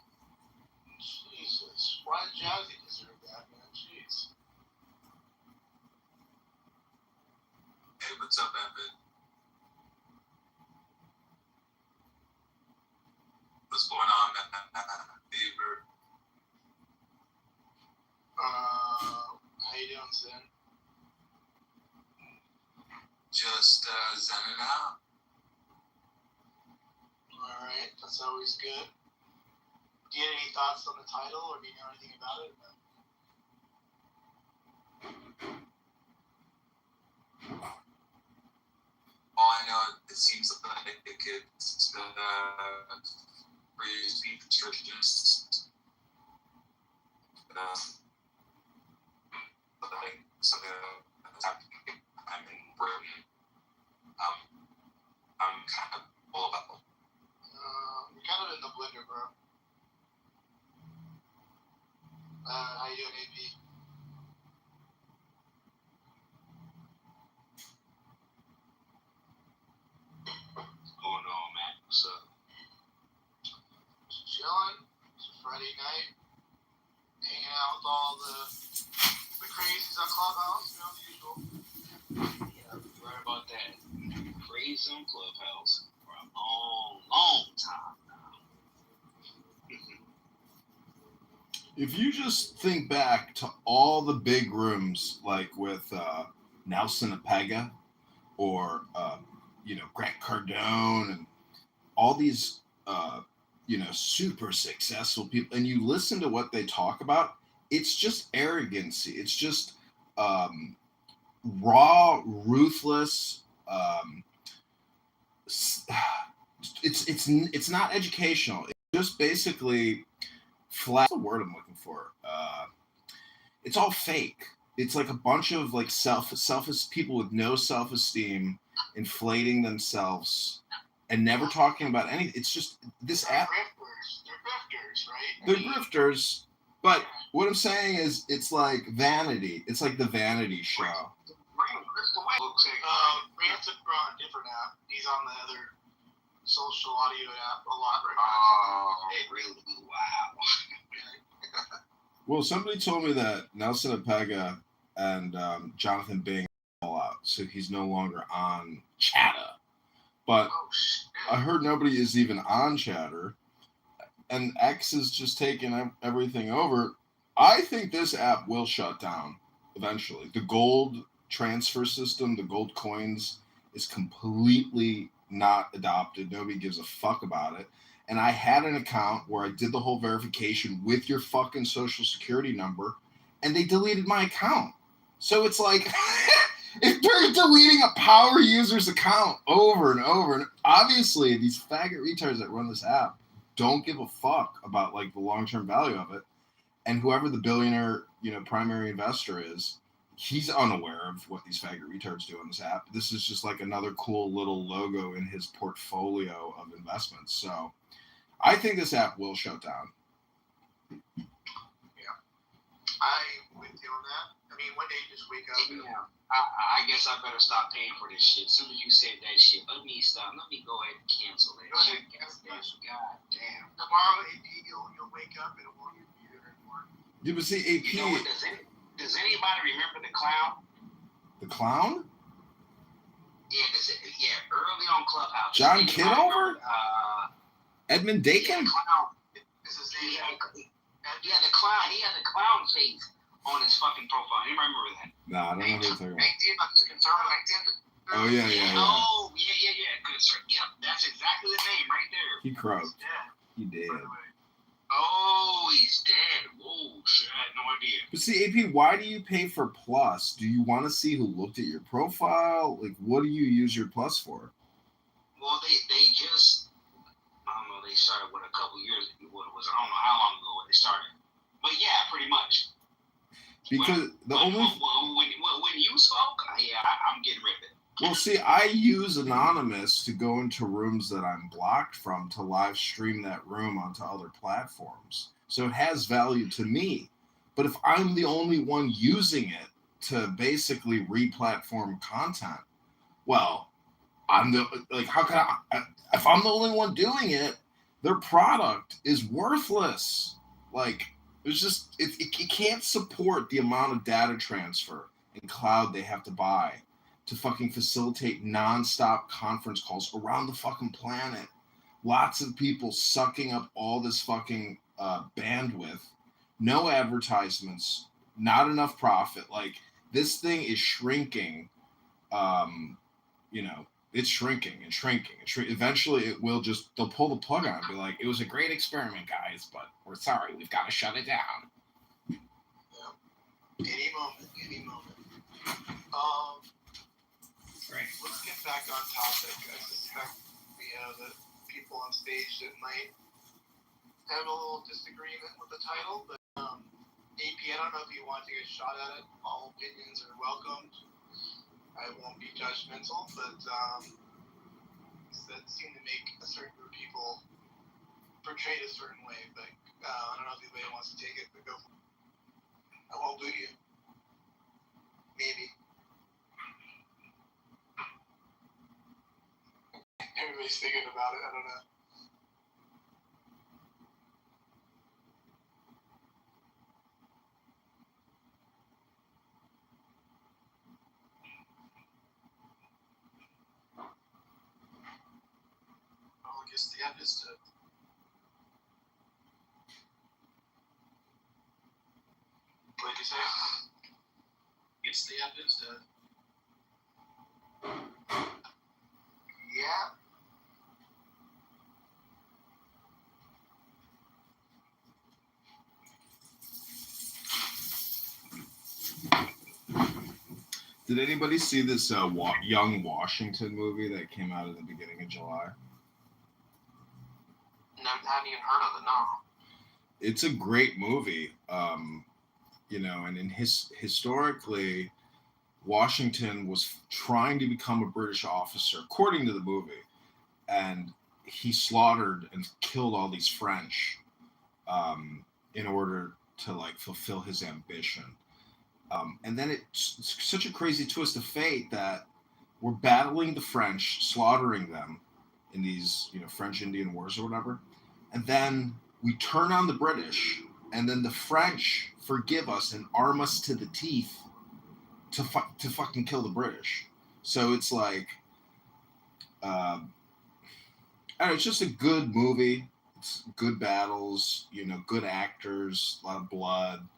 Jesus. Why did Jazzy deserve that, man? Jeez. Hey, what's up, Evan? What's going on, Kitover? How you doing, Zen? Just zenning out. Alright, that's always good. Do you have any thoughts on the title, or do you know anything about it? All I know, it seems like it's free speech restrictions. Like something that's happening in Britain. I'm kind of all about it. You're kind of in the blender, bro. How you doing, AP? What's going on, man? What's up? Just chilling. It's a Friday night. Hanging out with all the crazies on Clubhouse, you know, the usual. Yeah, right about that. Crazy on Clubhouse for a long time now. If you just think back to all the big rooms, like with Nelson Apega or, Grant Cardone and all these, super successful people, and you listen to what they talk about, it's just arrogancy. It's just raw, ruthless. It's not educational. It's just basically flat. What's the word I'm looking for? It's all fake. It's like a bunch of like selfish people with no self-esteem, inflating themselves, and never talking about anything. It's just this app. They're grifters, right? They're grifters, but what I'm saying is, it's like vanity. It's like the vanity show. Grant's on a different app. He's on the other social audio app a lot right now. Oh, really? Wow. Well, somebody told me that Nelson Apega and Jonathan Bing all out, so he's no longer on Chatter. But I heard nobody is even on Chatter, and X is just taking everything over. I think this app will shut down eventually. The gold transfer system, the gold coins, is completely not adopted. Nobody gives a fuck about it. And I had an account where I did the whole verification with your fucking social security number, and they deleted my account. So it's like, if they're deleting a power user's account over and over, and obviously these faggot retards that run this app don't give a fuck about like the long-term value of it. And whoever the billionaire, primary investor is, he's unaware of what these faggot retards do on this app. This is just like another cool little logo in his portfolio of investments. So I think this app will shut down. Yeah. I'm with you on that. I mean, one day you just wake up. Yeah. I guess I better stop paying for this shit. As soon as you said that shit, let me go ahead and cancel that shit. God damn. Tomorrow, AP, you'll wake up and it won't even be there anymore. Yeah, but see, AP. You know what, does anybody remember the clown? The clown? Yeah, early on Clubhouse. John Kitover? Edmund Dakin? Yeah, the clown. Yeah, the clown. He had the clown face on his fucking profile. You remember that? Nah, I don't know who you're talking about. LinkedIn. Oh, yeah. Oh, yeah. Yep, that's exactly the name right there. He croaked. He did. Oh, he's dead. Whoa, shit, I had no idea. But see, AP, why do you pay for Plus? Do you want to see who looked at your profile? Like, what do you use your Plus for? Well, they just, I don't know, they started a couple years ago. I don't know how long ago they started. But yeah, pretty much. Because when you spoke, I'm getting rid of it. Well, see, I use Anonymous to go into rooms that I'm blocked from to live stream that room onto other platforms. So it has value to me. But if I'm the only one using it to basically re-platform content, well, how can I, if I'm the only one doing it, their product is worthless. Like, there's just, it can't support the amount of data transfer and cloud they have to buy to fucking facilitate nonstop conference calls around the fucking planet. Lots of people sucking up all this fucking bandwidth, no advertisements, not enough profit. Like, this thing is shrinking. It's shrinking and shrinking. Eventually it will they'll pull the plug on it and be like, it was a great experiment, guys, but we're sorry, we've got to shut it down. Yeah. Any moment. Right. Let's get back on topic. I suspect the people on stage that might have a little disagreement with the title, but AP, I don't know if you want to take a shot at it. All opinions are welcomed. I won't be judgmental, but that seemed to make a certain group of people portrayed a certain way. But I don't know if anybody wants to take it, but go for it. I won't boot you. Maybe. Everybody's thinking about it. I don't know. I guess the app is dead. What did you say? Guess the app is dead. Yeah. Did anybody see this Young Washington movie that came out at the beginning of July? No, I haven't even heard of it, no. It's a great movie, and historically, Washington was trying to become a British officer, according to the movie, and he slaughtered and killed all these French in order to fulfill his ambition. And then it's such a crazy twist of fate that we're battling the French, slaughtering them in these, French-Indian wars or whatever. And then we turn on the British, and then the French forgive us and arm us to the teeth to fucking kill the British. So it's like, I don't know, it's just a good movie. It's good battles, good actors, a lot of blood.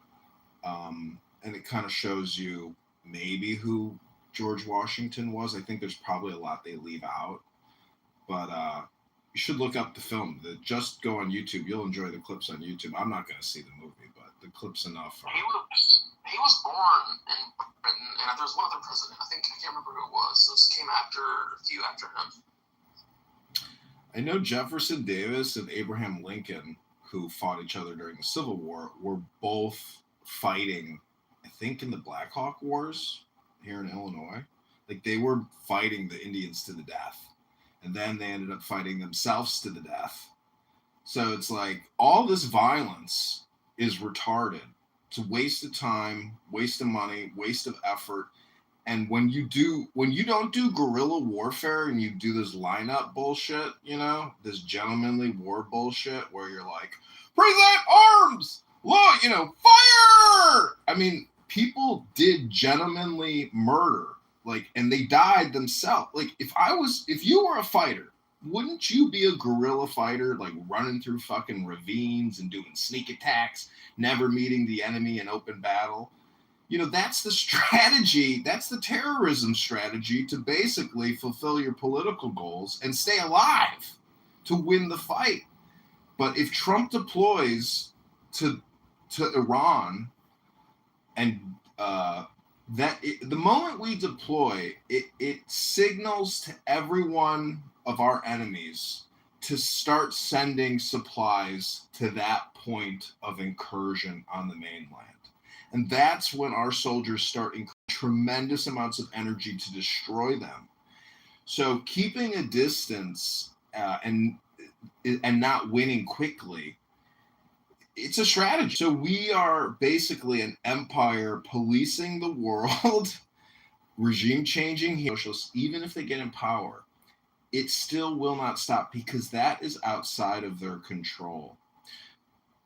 And it kind of shows you maybe who George Washington was. I think there's probably a lot they leave out. But you should look up the film. Just go on YouTube. You'll enjoy the clips on YouTube. I'm not going to see the movie, but the clips enough. He was born in Britain, and there's one other president. I can't remember who it was. This came a few after him. I know Jefferson Davis and Abraham Lincoln, who fought each other during the Civil War, were both fighting, I think, in the Black Hawk Wars here in Illinois. Like, they were fighting the Indians to the death. And then they ended up fighting themselves to the death. So it's like, all this violence is retarded. It's a waste of time, waste of money, waste of effort. And when you don't do guerrilla warfare and you do this lineup bullshit, this gentlemanly war bullshit where you're like, present arms, look, fire. I mean, people did gentlemanly murder, and they died themselves. Like, if you were a fighter, wouldn't you be a guerrilla fighter, running through fucking ravines and doing sneak attacks, never meeting the enemy in open battle? That's the strategy. That's the terrorism strategy to basically fulfill your political goals and stay alive to win the fight. But if Trump deploys to Iran, and the moment we deploy, it signals to every one of our enemies to start sending supplies to that point of incursion on the mainland. And that's when our soldiers start tremendous amounts of energy to destroy them. So keeping a distance and not winning quickly, it's a strategy. So we are basically an empire policing the world, regime changing socialists, even if they get in power. It still will not stop because that is outside of their control.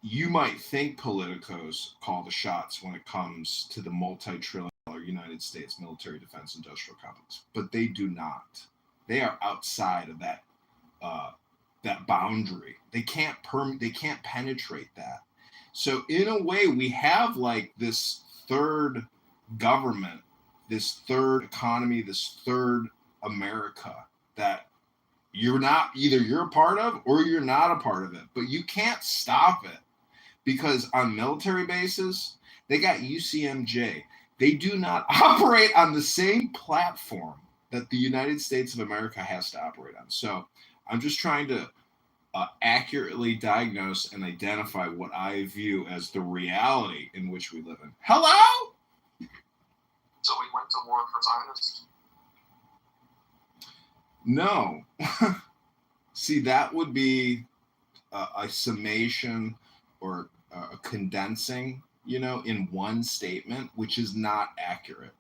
You might think politicos call the shots when it comes to the multi-trillion-dollar United States military defense industrial complex, but they do not. They are outside of that boundary. They can't penetrate that. So in a way, we have this third government, this third economy, this third America that you're a part of or you're not a part of it, but you can't stop it. Because on military bases, they got UCMJ. They do not operate on the same platform that the United States of America has to operate on. So I'm just trying to accurately diagnose and identify what I view as the reality in which we live in. Hello? So we went to war for Zionists? No. See, that would be a summation or a condensing, in one statement, which is not accurate.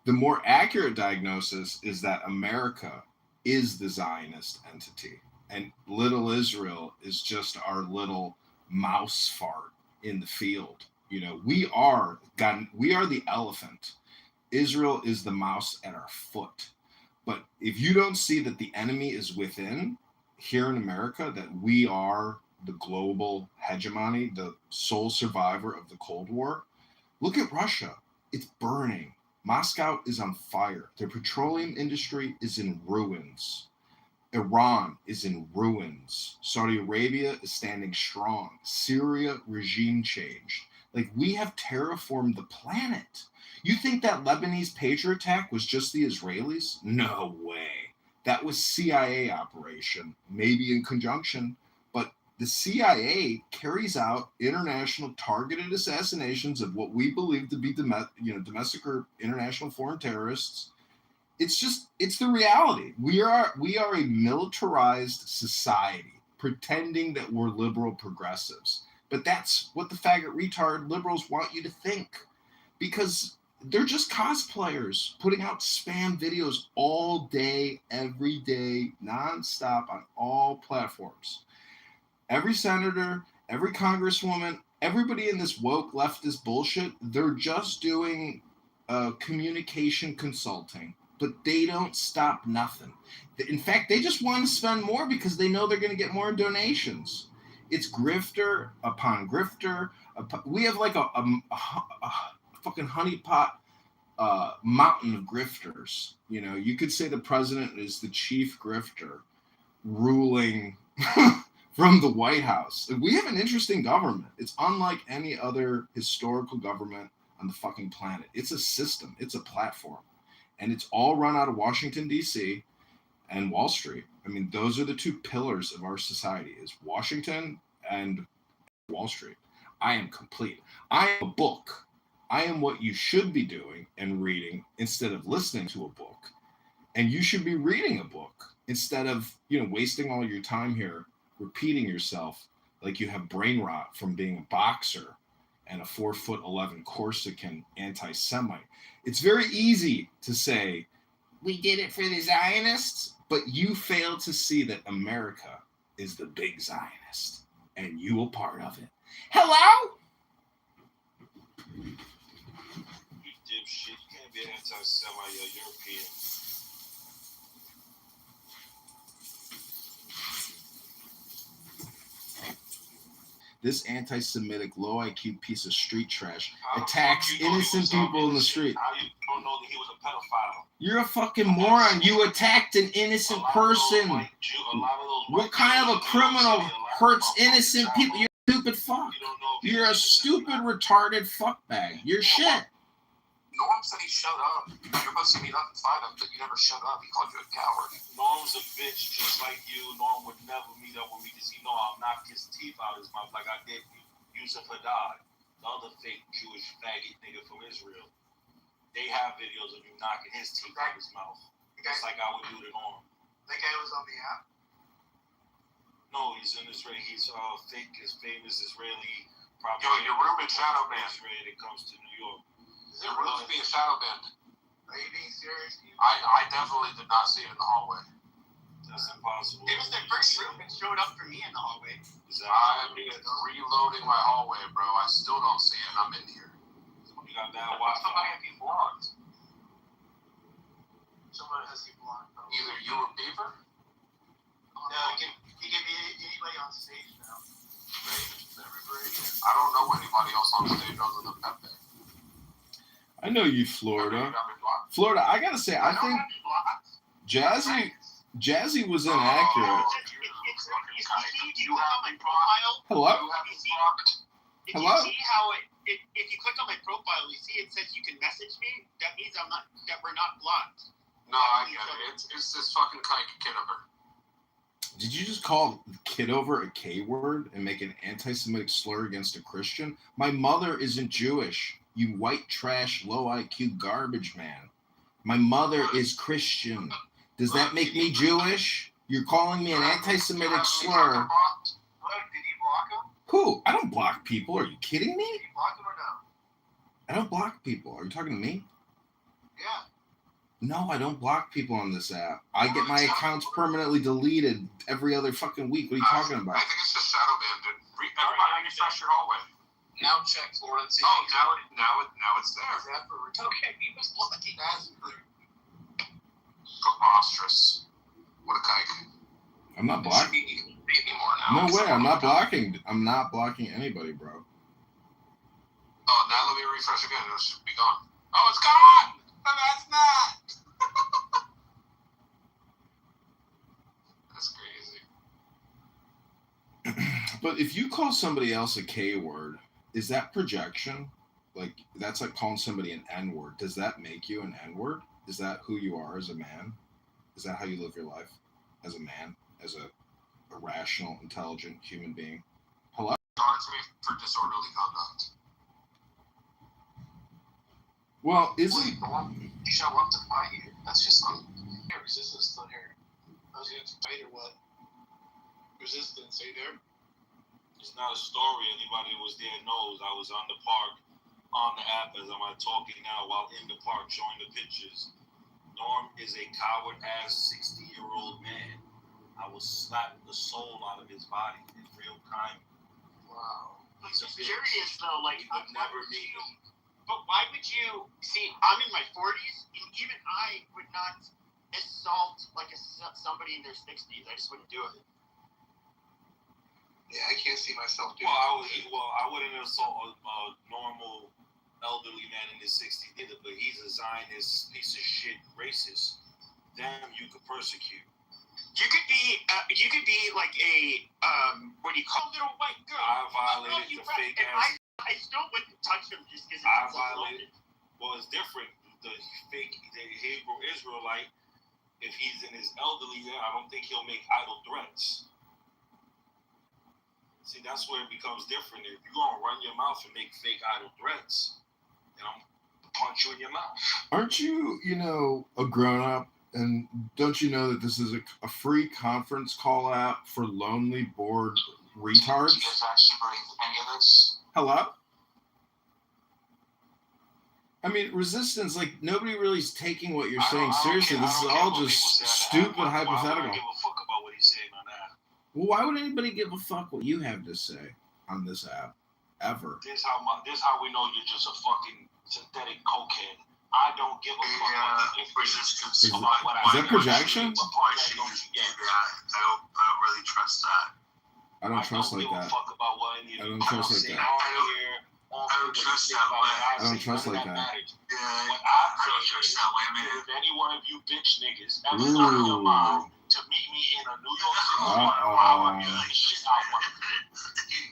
The more accurate diagnosis is that America is the Zionist entity, and little Israel is just our little mouse fart in the field. We are the elephant. Israel is the mouse at our foot. But if you don't see that the enemy is within, here in America, that we are the global hegemony, the sole survivor of the Cold War. Look at Russia. It's burning. Moscow is on fire. The petroleum industry is in ruins. Iran is in ruins. Saudi Arabia is standing strong. Syria, regime changed. We have terraformed the planet. You think that Lebanese Patriot attack was just the Israelis? No way. That was CIA operation, maybe in conjunction. The CIA carries out international targeted assassinations of what we believe to be domestic or international foreign terrorists. It's the reality. We are a militarized society pretending that we're liberal progressives. But that's what the faggot retard liberals want you to think, because they're just cosplayers putting out spam videos all day, every day, nonstop on all platforms. Every senator, every congresswoman, everybody in this woke leftist bullshit, they're just doing communication consulting, but they don't stop nothing. In fact, they just want to spend more because they know they're going to get more donations. It's grifter upon grifter. We have a fucking honeypot mountain of grifters. You know, you could say the president is the chief grifter ruling from the White House. We have an interesting government. It's unlike any other historical government on the fucking planet. It's a system. It's a platform. And it's all run out of Washington, D.C. and Wall Street. I mean, those are the two pillars of our society, is Washington and Wall Street. I am complete. I am a book. I am what you should be doing and reading instead of listening to a book. And you should be reading a book instead of, you know, wasting all your time here repeating yourself like you have brain rot from being a boxer and a 4'11" Corsican anti-Semite. It's very easy to say, we did it for the Zionists, but you fail to see that America is the big Zionist, and you a part of it. Hello? You dipshit. You can't be anti-Semite, you're European. This anti-Semitic, low IQ piece of street trash attacks innocent people in the street. How you don't know that he was a pedophile? You're a fucking moron. You attacked an innocent person. What kind of a criminal hurts innocent people? You're a stupid fuck. You're a stupid, retarded fuckbag. You're shit. Norm said he shut up. You're supposed to meet up and fight him, but you never shut up. He called you a coward. Norm's a bitch just like you. Norm would never meet up with me because he know I'll knock his teeth out of his mouth like I did Yusuf Haddad, the other fake Jewish faggot nigga from Israel. They have videos of you knocking his teeth out of his mouth. Just like I would do to Norm. That guy was on the app? No, he's in Israel. He's fake, his famous Israeli. Yo, your room in shadow band. Israel that comes to New York. There really be a shadow band. Are you being serious? I definitely did not see it in the hallway. That's impossible. It was the first room that showed up for me in the hallway. I'm reloading my hallway, bro. I still don't see it, and I'm in here. You got that Wi-Fi. Somebody has you blocked. Someone has you blocked. Either you or Beaver? No, he can be anybody on stage now. I don't know anybody else on stage other than Pepe. I know you, Florida. Florida, I gotta say, I think Jazzy was inaccurate. Hello? If you see how if you click on my profile, you see it says you can message me. That means that we're not blocked. No, I get it. It's this fucking Kitover. Did you just call Kitover a K word and make an anti-Semitic slur against a Christian? My mother isn't Jewish. You white trash, low IQ garbage man. My mother is Christian. Does that make me Jewish? You're calling me an anti-Semitic slur. Did he block him? Who? I don't block people. Are you kidding me? Did he block him or no? I don't block people. Are you talking to me? Yeah. No, I don't block people on this app. I get my accounts permanently deleted every other fucking week. What are you talking about? I think it's just shadow band, dude. Everybody refresh your hallway. Now check Florida and see. Oh, now it's there. Okay, he was blocking. That's preposterous. What a kike. I'm not blocking. No way, I'm not blocking. I'm not blocking anybody, bro. Oh, now let me refresh again. It should be gone. Oh, it's gone! No, that's not! That's crazy. But if you call somebody else a K word, is that projection? Like, that's like calling somebody an N word. Does that make you an N word? Is that who you are as a man? Is that how you live your life? As a man? As a rational, intelligent human being? Hello? It's me for disorderly conduct. Well, isn't... You show up to fight you. That's just not... Resistance still here. I was going to fight or what? Resistance, are you there? It's not a story. Anybody who was there knows I was on the park, on the app as I'm talking now while in the park showing the pictures. Norm is a coward-ass 60-year-old man. I will slap the soul out of his body in real time. Wow. He's a bitch. Curious though, like, you would never meet him. But why would you see? I'm in my 40s, and even I would not assault like somebody in their 60s. I just wouldn't do it. Yeah, I can't see myself doing I wouldn't assault a normal elderly man in his 60s either, but he's a Zionist piece of shit racist, them you could persecute. You could be like a what do you call little white girl? I violated the fake ass. I still wouldn't touch him just because I violated. Well, it's different. The Hebrew Israelite, if he's in his elderly, I don't think he'll make idle threats. See, that's where it becomes different. If you're gonna run your mouth and make fake idle threats, punch you in your mouth. Aren't you, a grown up? And don't you know that this is a free conference call app for lonely, bored retards? Do you guys actually believe any of this? Hello? I mean, resistance, nobody really is taking what you're saying seriously. This is all just stupid hypothetical. I don't give a fuck about what he's saying on that. Well, why would anybody give a fuck what you have to say on this app? Ever. This how we know you're just a fucking synthetic cokehead. I don't give a fuck. Resistance. Is that projection? I don't really trust that. I don't trust like that. I don't trust like that. I don't trust that way. I don't trust like that. Yeah, I don't trust that way, man. If any one of you bitch niggas ever thought in your mind to meet me in a New York City, I would be like, shit, I want to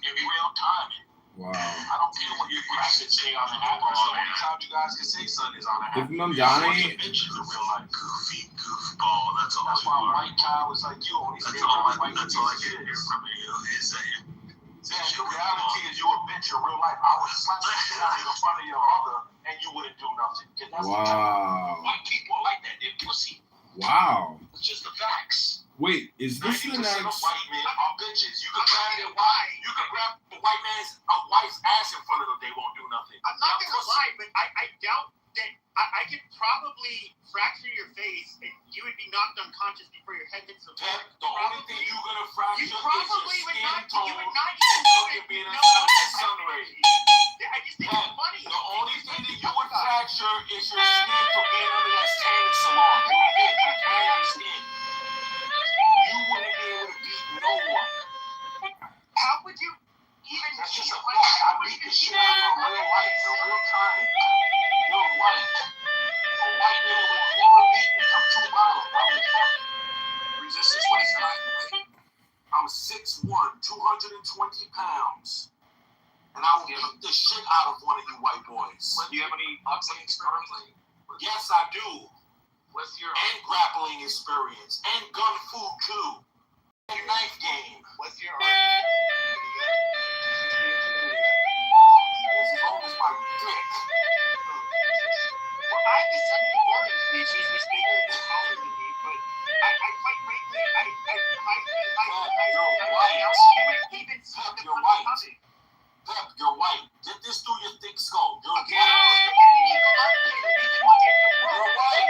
in real time. Wow. I don't care what you guys can say on the app. That's the only time you guys can say something is on the app. If Mamdani... Bitches in real life. Goofball. That's all. That's why white cow is like you. Only that's all I get to hear from you is that the reality is you a bitch in real life. I would slap the shit out of you in front of your mother and you wouldn't do nothing. That's wow. White people are like that. They're pussy. Wow. It's just the facts. Wait, is this the next? White men are bitches. You can grab the white man's wife's ass in front of them. They won't do nothing. I'm not gonna lie, but I doubt that I could probably fracture your face and you would be knocked unconscious before your head hits the floor. The only thing you're gonna fracture is your skin tone. You would not even know it. Being a sun ray. I just think it's funny. The only thing that you would fracture is your skin from being under that tanning salon. You would be able to tan your skin. You wouldn't be able to beat no one. How would you even? That's just a fact. I beat the shit out of you in real life, in real time. You're white. A white man would never beat me. I'm too violent. Resistance 29. I'm 6'1", 220 pounds. And I will beat the shit out of one of you white boys. Do you have any boxing experience? Yes, I do. What's your and grappling experience and gun food too. And knife game. What's your as long as my dick. Well, I have a 74-inch species was bigger and taller than me, but I quite frankly, You're white. Pep, you're white. Get this through your thick skull. You're white. You're white.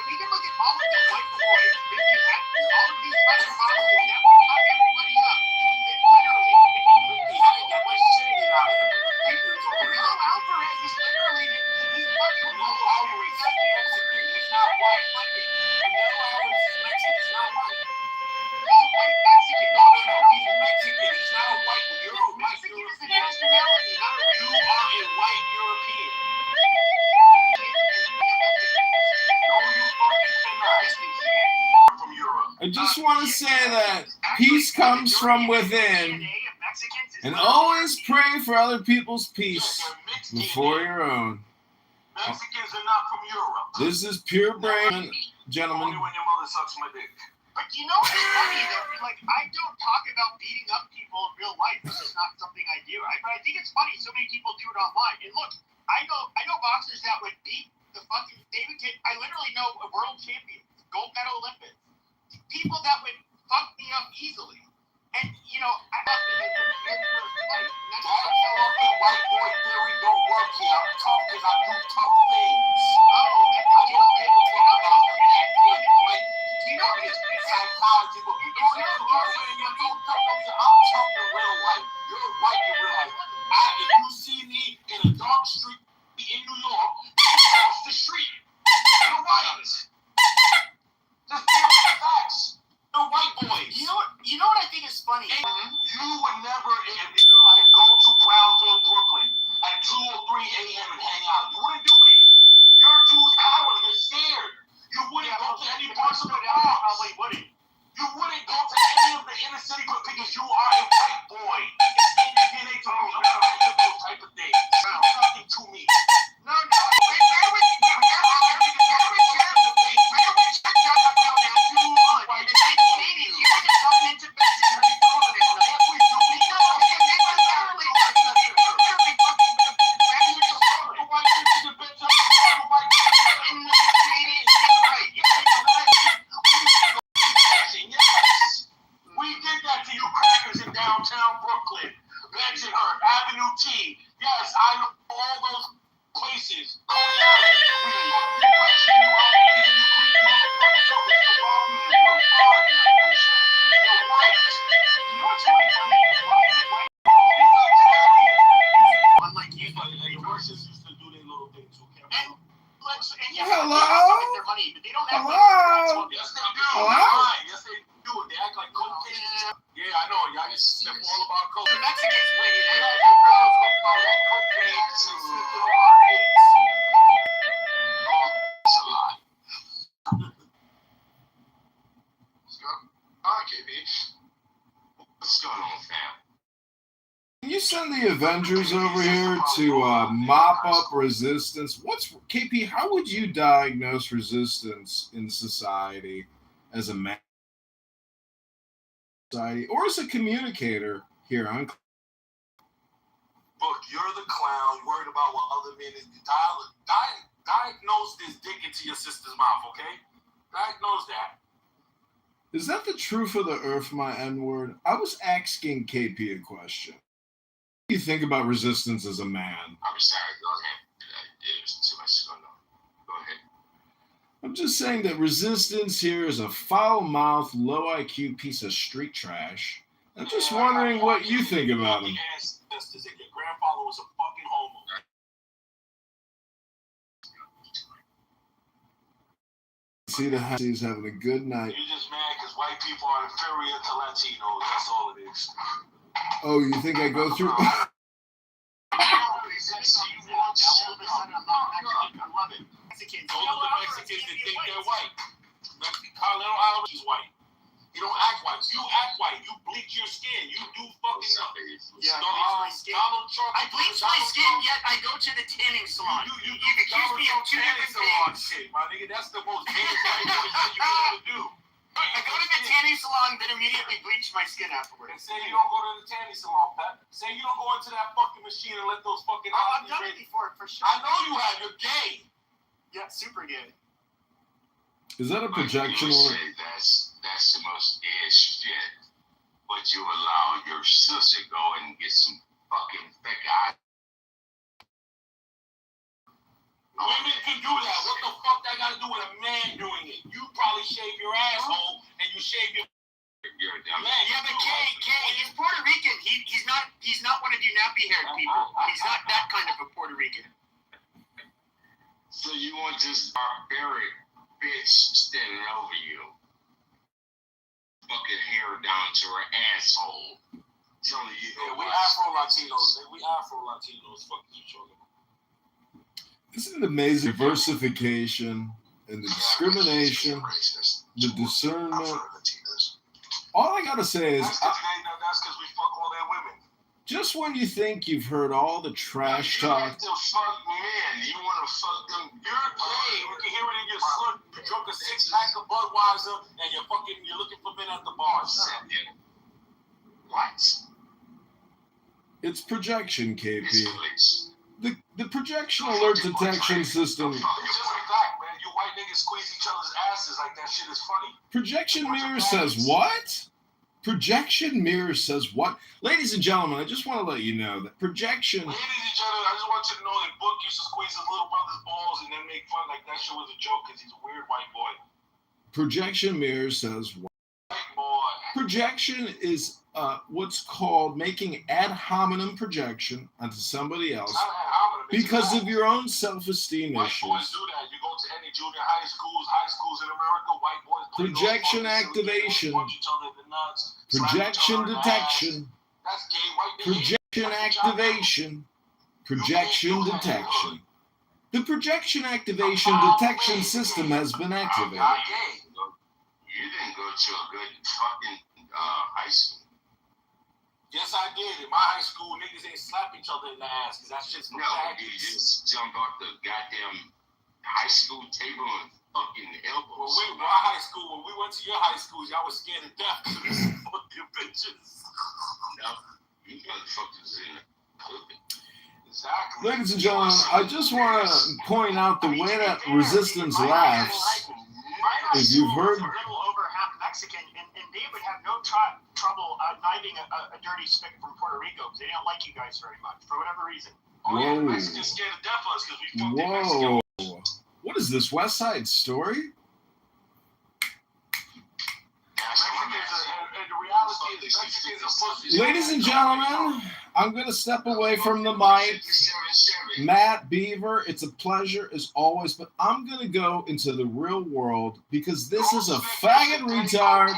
We can look at all of the white boys. If you have all of these white boys, that would fuck everybody up. Literally. Get my shit out of here. Real Alvarez is literally, he's fucking Real Alvarez is Mexican. He's not white. Real Alvarez is Mexican. He's not white. He's white Mexican. No. He's Mexican. He's not a white. You're a white Mexican is the European. nationality, not a You are a white European. I just want to say that peace comes from within, and always pray for other people's peace before your own. Mexicans are not from Europe. This is pure brain, gentlemen. Only when your mother sucks my dick. But you know what's funny though? Like, I don't talk about beating up people in real life. This is not something I do. But I think it's funny. So many people do it online. And look, I know boxers that would beat the fucking David Kidd. I literally know a world champion, gold medal Olympics. People that would fuck me up easily. And you know, That fucking white boy theory don't work here. I'm tough because I do tough things. You know what? Psychology, but I'm tough in real life. You're white in real life. If you see me in a dark street in New York, across the street, you're white. Just deal with the facts. They're white boys. You know what I think is funny? You would never in your life go to Brownsville, Brooklyn at 2 or 3 a.m. and hang out. You wouldn't do it. You're too coward. You're scared. You wouldn't go to any parts of the Bronx. Probably wouldn't. You wouldn't go to any of the inner city because you are a white boy. It's in your DNA to me. I'm not like those type of things. It's nothing to me. No. Where we checked out about that too much. In the 1980s, you were just coming into business and doing it. We did that to you crackers in downtown Brooklyn, Bensonhurst, Avenue T. Yes, I know all those places. Unlike you, your horses used to do their little thing too. Hello? Their money, but they don't have Hello? Yes, they do. Hello? Yes, they do. They act like cocaine. Yeah, I know. Y'all used to sniff all about coke. The Mexicans win it. What's going on, fam? Can you send the Avengers over here to mop up resistance? KP, how would you diagnose resistance in society as a man? Society, or as a communicator here on Look, you're the clown. You're worried about what other men is. Diagnose this dick into your sister's mouth, okay? Diagnose that. Is that the truth of the earth, my N-word? I was asking KP a question. What do you think about resistance as a man? I'm sorry, go ahead. There's too much going on. Go ahead. I'm just saying that resistance here is a foul-mouthed, low-IQ piece of street trash. I'm just wondering what you think about him. Your grandfather was a fucking homo. See he's having a good night. You're just mad because white people are inferior to Latinos. That's all it is. Oh, you think I go through? I love it. Mexicans. Those are the Mexicans that think they're white. Colonel Alvarez is white. You don't act white. You act white. You bleach your skin. You do fucking nothing. Yeah, I bleach my skin. Donald Trump. I bleach my skin, yet I go to the tanning salon. You accuse me of two different things. Shit, my nigga, that's the most dangerous thing you can ever do. I go to the tanning salon, then immediately bleach my skin afterwards. And say you don't go to the tanning salon, Pat. Say you don't go into that fucking machine and let those fucking I've done it before, for sure. I know you have. You're gay. Yeah, super gay. Is that a projection? You say that's the most gay shit. But you allow your sister go and get some fucking thick eye. Women can do that. What the fuck that got to do with a man doing it? You probably shave your asshole and you shave your. You're a dumb man. Yeah, but Kay, he's Puerto Rican. He's not one of you nappy-haired people. He's not that kind of a Puerto Rican. So you want this barbaric bitch standing over you, fucking hair down to her asshole, telling you. Yeah, we Afro-Latinos. We Afro-Latinos. Fuck you talking about. Isn't it amazing? Diversification and the discrimination, the discernment. All I gotta say is, that's because we fuck all their women. Just when you think you've heard all the trash talk. You like to fuck men. You want to fuck them. You're gay. We can hear it in your slur. You drunk a 6-pack of Budweiser and you're looking for men at the bar. What? It's projection, KP. The projection alert detection system. You're just like that, man. You white niggas squeeze each other's asses like that shit is funny. Projection mirror says what? Projection mirror says what? Ladies and gentlemen, I just want to let you know that projection. Ladies and gentlemen, I just want you to know that Book used to squeeze his little brother's balls and then make fun like that shit was a joke because he's a weird white boy. Projection mirror says what? White boy. Projection is what's called making ad hominem projection onto somebody else because of your own self-esteem white issues. Boys do that. You go to any junior high schools in America, white boys play Projection those activation. punch each other in the nuts, Projection slap each other in the detection. ass. That's gay white nigga. Projection activation. projection detection. The projection activation detection system has been activated. You didn't go to a good fucking high school. Yes, I did. In my high school, niggas ain't slap each other in the ass because that shit's No, you just jumped off the goddamn high school table and fucking elbows. When we went to your high school, y'all was scared to death because fucking bitches. No, you motherfuckers in the pulpit. Exactly. Ladies and gentlemen, I just want to point out the way that resistance laughs. If you've heard, a little over half Mexican, and they would have no trouble knifing a dirty spick from Puerto Rico because they don't like you guys very much for whatever reason. Oh yeah, the Mexicans scared to death of us because we fucked in Mexico. What is this, West Side Story? Ladies and gentlemen, I'm going to step away from the mic. Matt Beaver, it's a pleasure as always, but I'm going to go into the real world because this is a faggot retard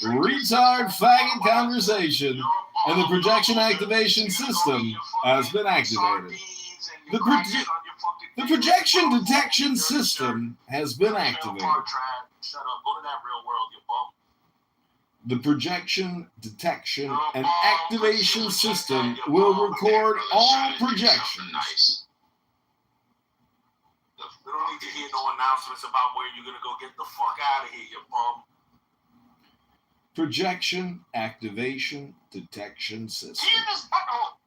faggot conversation, and the projection activation system has been activated. The projection detection system has been activated. Shut up. Go to that real world, you bum. The projection detection and activation system will record all projections. We don't need to hear no announcements about where you're going to go. Get the fuck out of here, you bum. Projection activation detection system.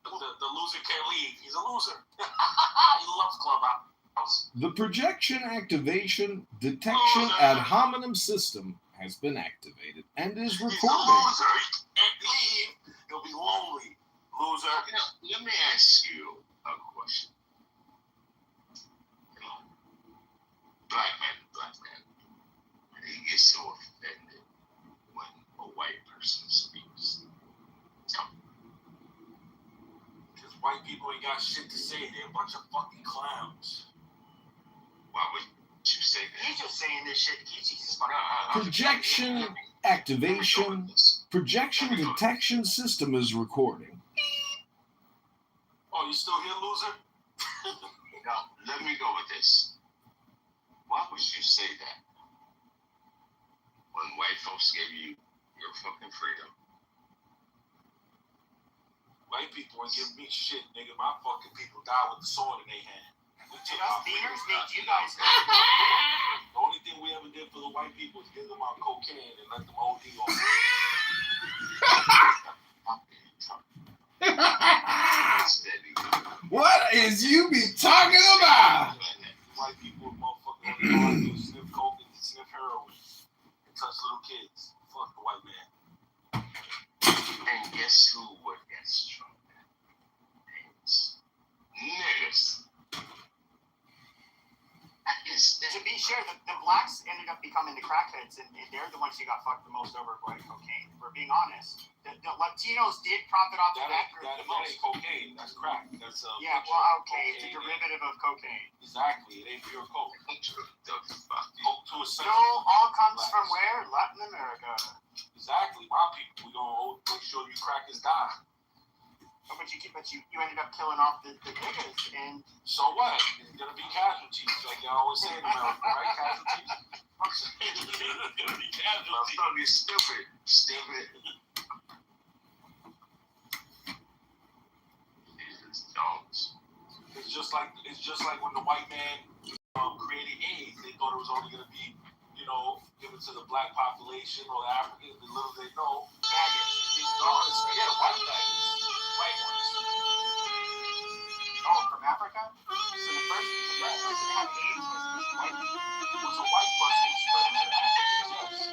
The loser can't leave. He's a loser. He loves Clubhouse. The projection activation detection ad hominem system has been activated and is recording. He's a loser. He can't leave. He'll be lonely. Loser. You know, let me ask you a question. You know, black man. He gets so offended when a white person speaks. Tell me. Because white people ain't got shit to say. They're a bunch of fucking clowns. Why would you say that? He's just saying this shit. He's just fucking. Projection activation projection detection system is recording. Oh, you still here, loser? Now, let me go with this. Why would you say that when white folks gave you your fucking freedom? White people ain't giving me shit, nigga. My fucking people died with the sword in their hand. Did us beaners make you guys? The only thing we ever did for the white people is give them our cocaine and let them OD on it. What is you be talking about? White people, motherfuckers, all they know how to do is sniff coke and sniff heroin and touch little kids. Fuck the white man. And guess who would get strong? Niggas. To be sure, the blacks ended up becoming the crackheads, and they're the ones who got fucked the most over white cocaine. If we're being honest, the Latinos did profit off of that group the most. Ain't cocaine. That's crack. That's yeah. Well, okay, it's a derivative of cocaine. Exactly. It ain't pure coke. So all comes from where? Latin America. Exactly. My people. We gonna make sure you crackers die. But you ended up killing off the niggas, and so what? There's gonna be casualties, like you always say in America, right? Casualties. There's gonna be casualties. You're stupid. Jesus Jones. It's just like when the white man created AIDS. They thought it was only gonna be, given to the black population or the Africans. The little they know, faggots. Yeah, white faggots. White ones. Oh, from Africa? So the first person to have AIDS was a white person who spread it to the Africans, yes.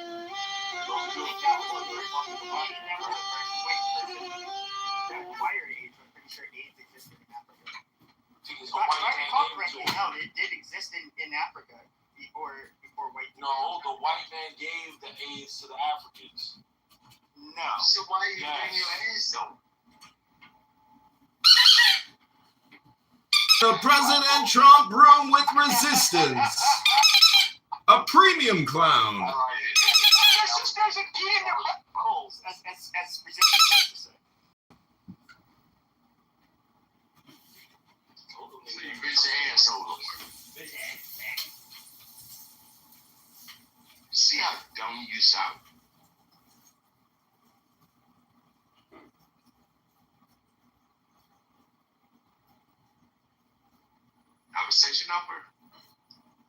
Those who California fucking body never the first white person that acquired AIDS. I'm pretty sure AIDS existed in Africa. If I recall correctly, no, it did exist in Africa before white people. No, the white man gave the AIDS to the Africans. No. So why are you bringing your AIDS though? The President Trump room with resistance. A premium clown. There's a key in their holes, as resistance used to say. dumb you sound. Conversation over.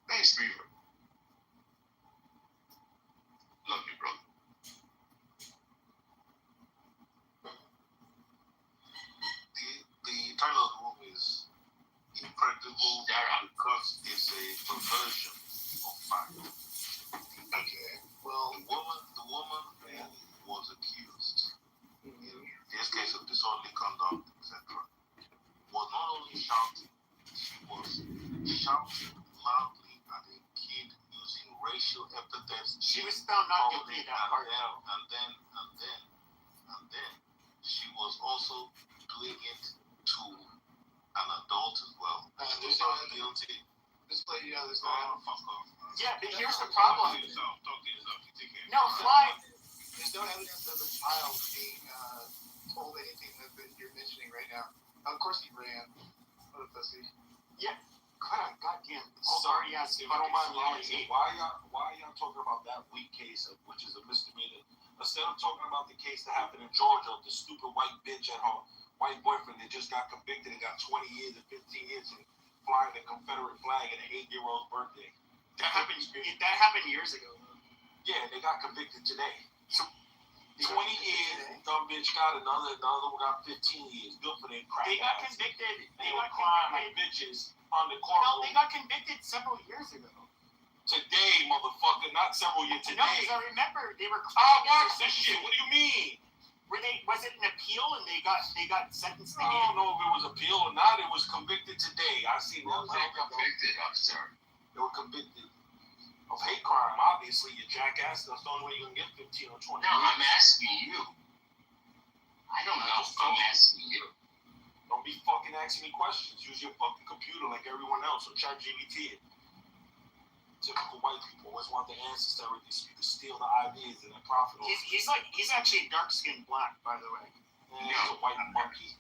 Thanks, Beaver. Love you, brother. The title of the room is Impractical because it's a perversion of fact. Okay. Well, the woman who was accused in this case of disorderly conduct, etc., was not only shouting, she was shouting loudly at a kid using racial epithets. She was found not guilty of that part. And then she was also doing it to an adult as well. She was found guilty. This lady, there's no. Fuck off. Yeah, but here's the problem. Talk to yourself. You take care. No, Fly. There's no evidence of a child being told anything that you're mentioning right now. Of course he ran. What a pussy. Yeah. Goddamn. Sorry, if I don't mind me asking, why are y'all talking about that weak case, which is a misdemeanor, instead of talking about the case that happened in Georgia of the stupid white bitch and her white boyfriend that just got convicted and got 20 years and 15 years and flying the Confederate flag at an 8-year-old's birthday? That happened years ago. Yeah, they got convicted today. So 20 years, dumb bitch got another one got 15 years. Good for them crap. They got convicted. They were crying like bitches on the court. No, they got convicted several years ago. Today, motherfucker, not several years. Today. No, because I remember they were. I watched this shit. What do you mean? Was it an appeal and they got sentenced? I don't know if it was appeal or not. It was convicted today. I see that. They were convicted of, sir. They were convicted of hate crime. Obviously, you jackass. That's the only way you can get 15 or 20. No, I'm asking you. I don't know. I'm asking you. Don't be fucking asking me questions. Use your fucking computer like everyone else or ChatGPT it. Typical white people always want the answers to everything so you can steal the ideas and then profit. He's actually dark skinned black, by the way. He's a white monkey.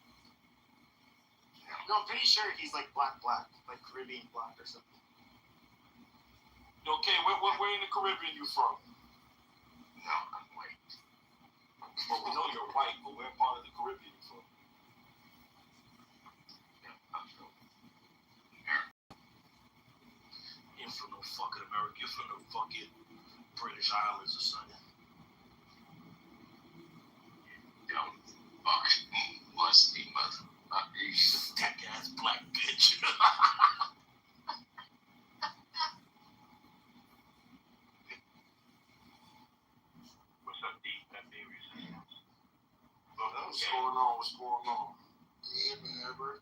No, I'm pretty sure he's like black, like Caribbean black or something. Okay, where in the Caribbean you from? No, I'm white. Well, we know you're white, but where part of the Caribbean you from? You're from no fucking America. You're from the fucking British Islands or something. Don't fucking must be motherfuckers. Tech ass black bitch. What's up, D? That baby. What's going on? Yeah, man, Albert.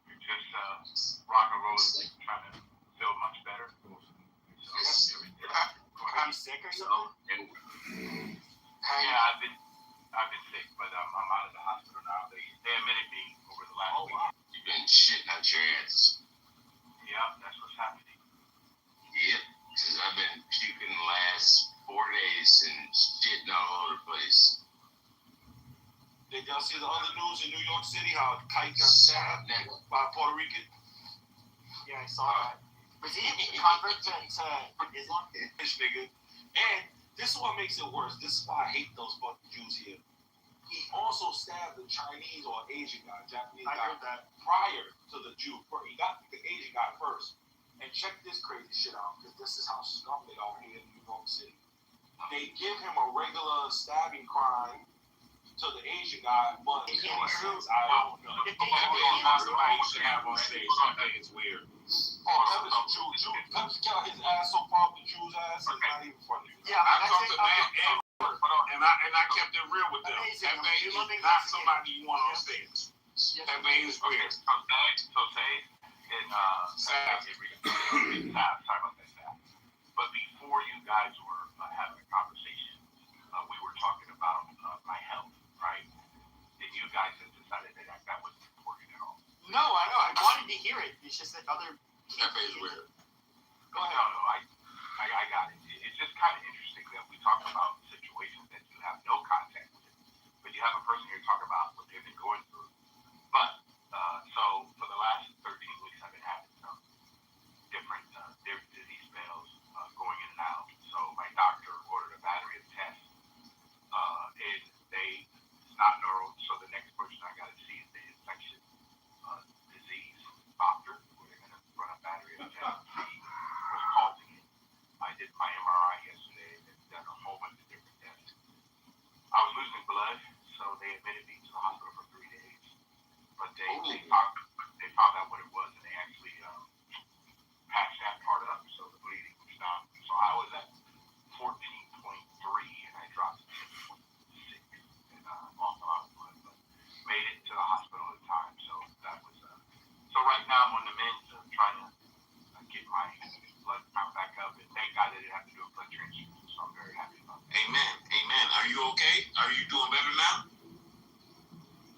You're just rock and roll, trying to feel much better. Are you sick or something? Yeah, I've been sick, but I'm out of the hospital now. They admitted me over the last week. Wow. You've been shitting out your ass. Yeah, that's what's happening. Yep, because I've been puking the last 4 days and shitting all over the place. Did y'all see the other news in New York City? How Kite got stabbed by a Puerto Rican? Yeah, I saw that. Was he a convert to Islam? This nigga. And this is what makes it worse. This is why I hate those fucking Jews here. He also stabbed the Chinese or Asian guy, Japanese guy. I heard that. Prior to the Jew. He got the Asian guy first. And check this crazy shit out, because this is how scum they are here in New York City. They give him a regular stabbing crime to the Asian guy, but I don't know. If somebody should have on stage, I think it's weird. Oh, that was a Jew. Pepsi got his ass so far up the Jew's ass, it's not even funny. Yeah, I talked to Matt and I kept it real with them. That man is not somebody you want on stage. That man is weird. So say in sorry about that. But before you guys were having a conversation, we were talking about my health, right? And you guys have decided that that wasn't important at all. No, I know. I wanted to hear it. It's just that other. That is weird. No, I got it. It's just kind of interesting that we talk about situations that you have no contact with, but you have a person here talking about what they've been going through. But so for the last 13 weeks, I've been having some different disease spells going in and out. So my doctor trying to get my blood count back up, and thank God they didn't have to do a blood transfusion, so I'm very happy about that. Amen. Amen. Are you okay? Are you doing better now?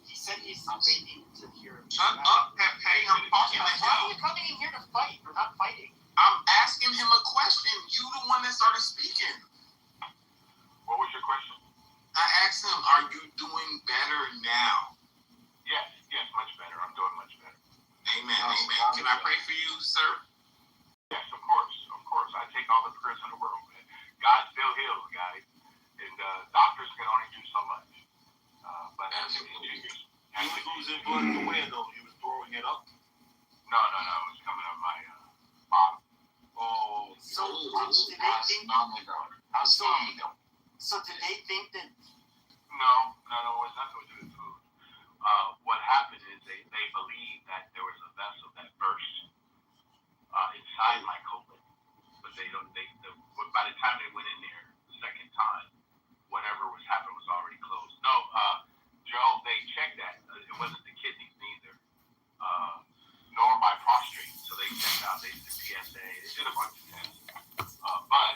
He said he's waiting to hear. Shut up, Pepe. I'm talking to Why are him. you coming in here to fight? We're not fighting. I'm asking him a question. You the one that started speaking. What was your question? I asked him, are you doing better now? Yes, much better. I'm doing much better. Amen. Amen. Can I pray for you, sir? Yes, of course. I take all the prayers in the world, man. God still heals, guys. And doctors can only do so much. But absolutely. You was losing blood in the way, though. You was throwing it up? No. It was coming up my bottom. Oh, so did they think? So did they think that? No. It was nothing to do with food. What happened is they believed that there was a vessel that burst inside my colon, but by the time they went in there the second time, whatever was happening was already closed. No, Joe, they checked that. It wasn't the kidneys neither, nor my prostate. So they checked out. They did PSA. They did a bunch of tests. But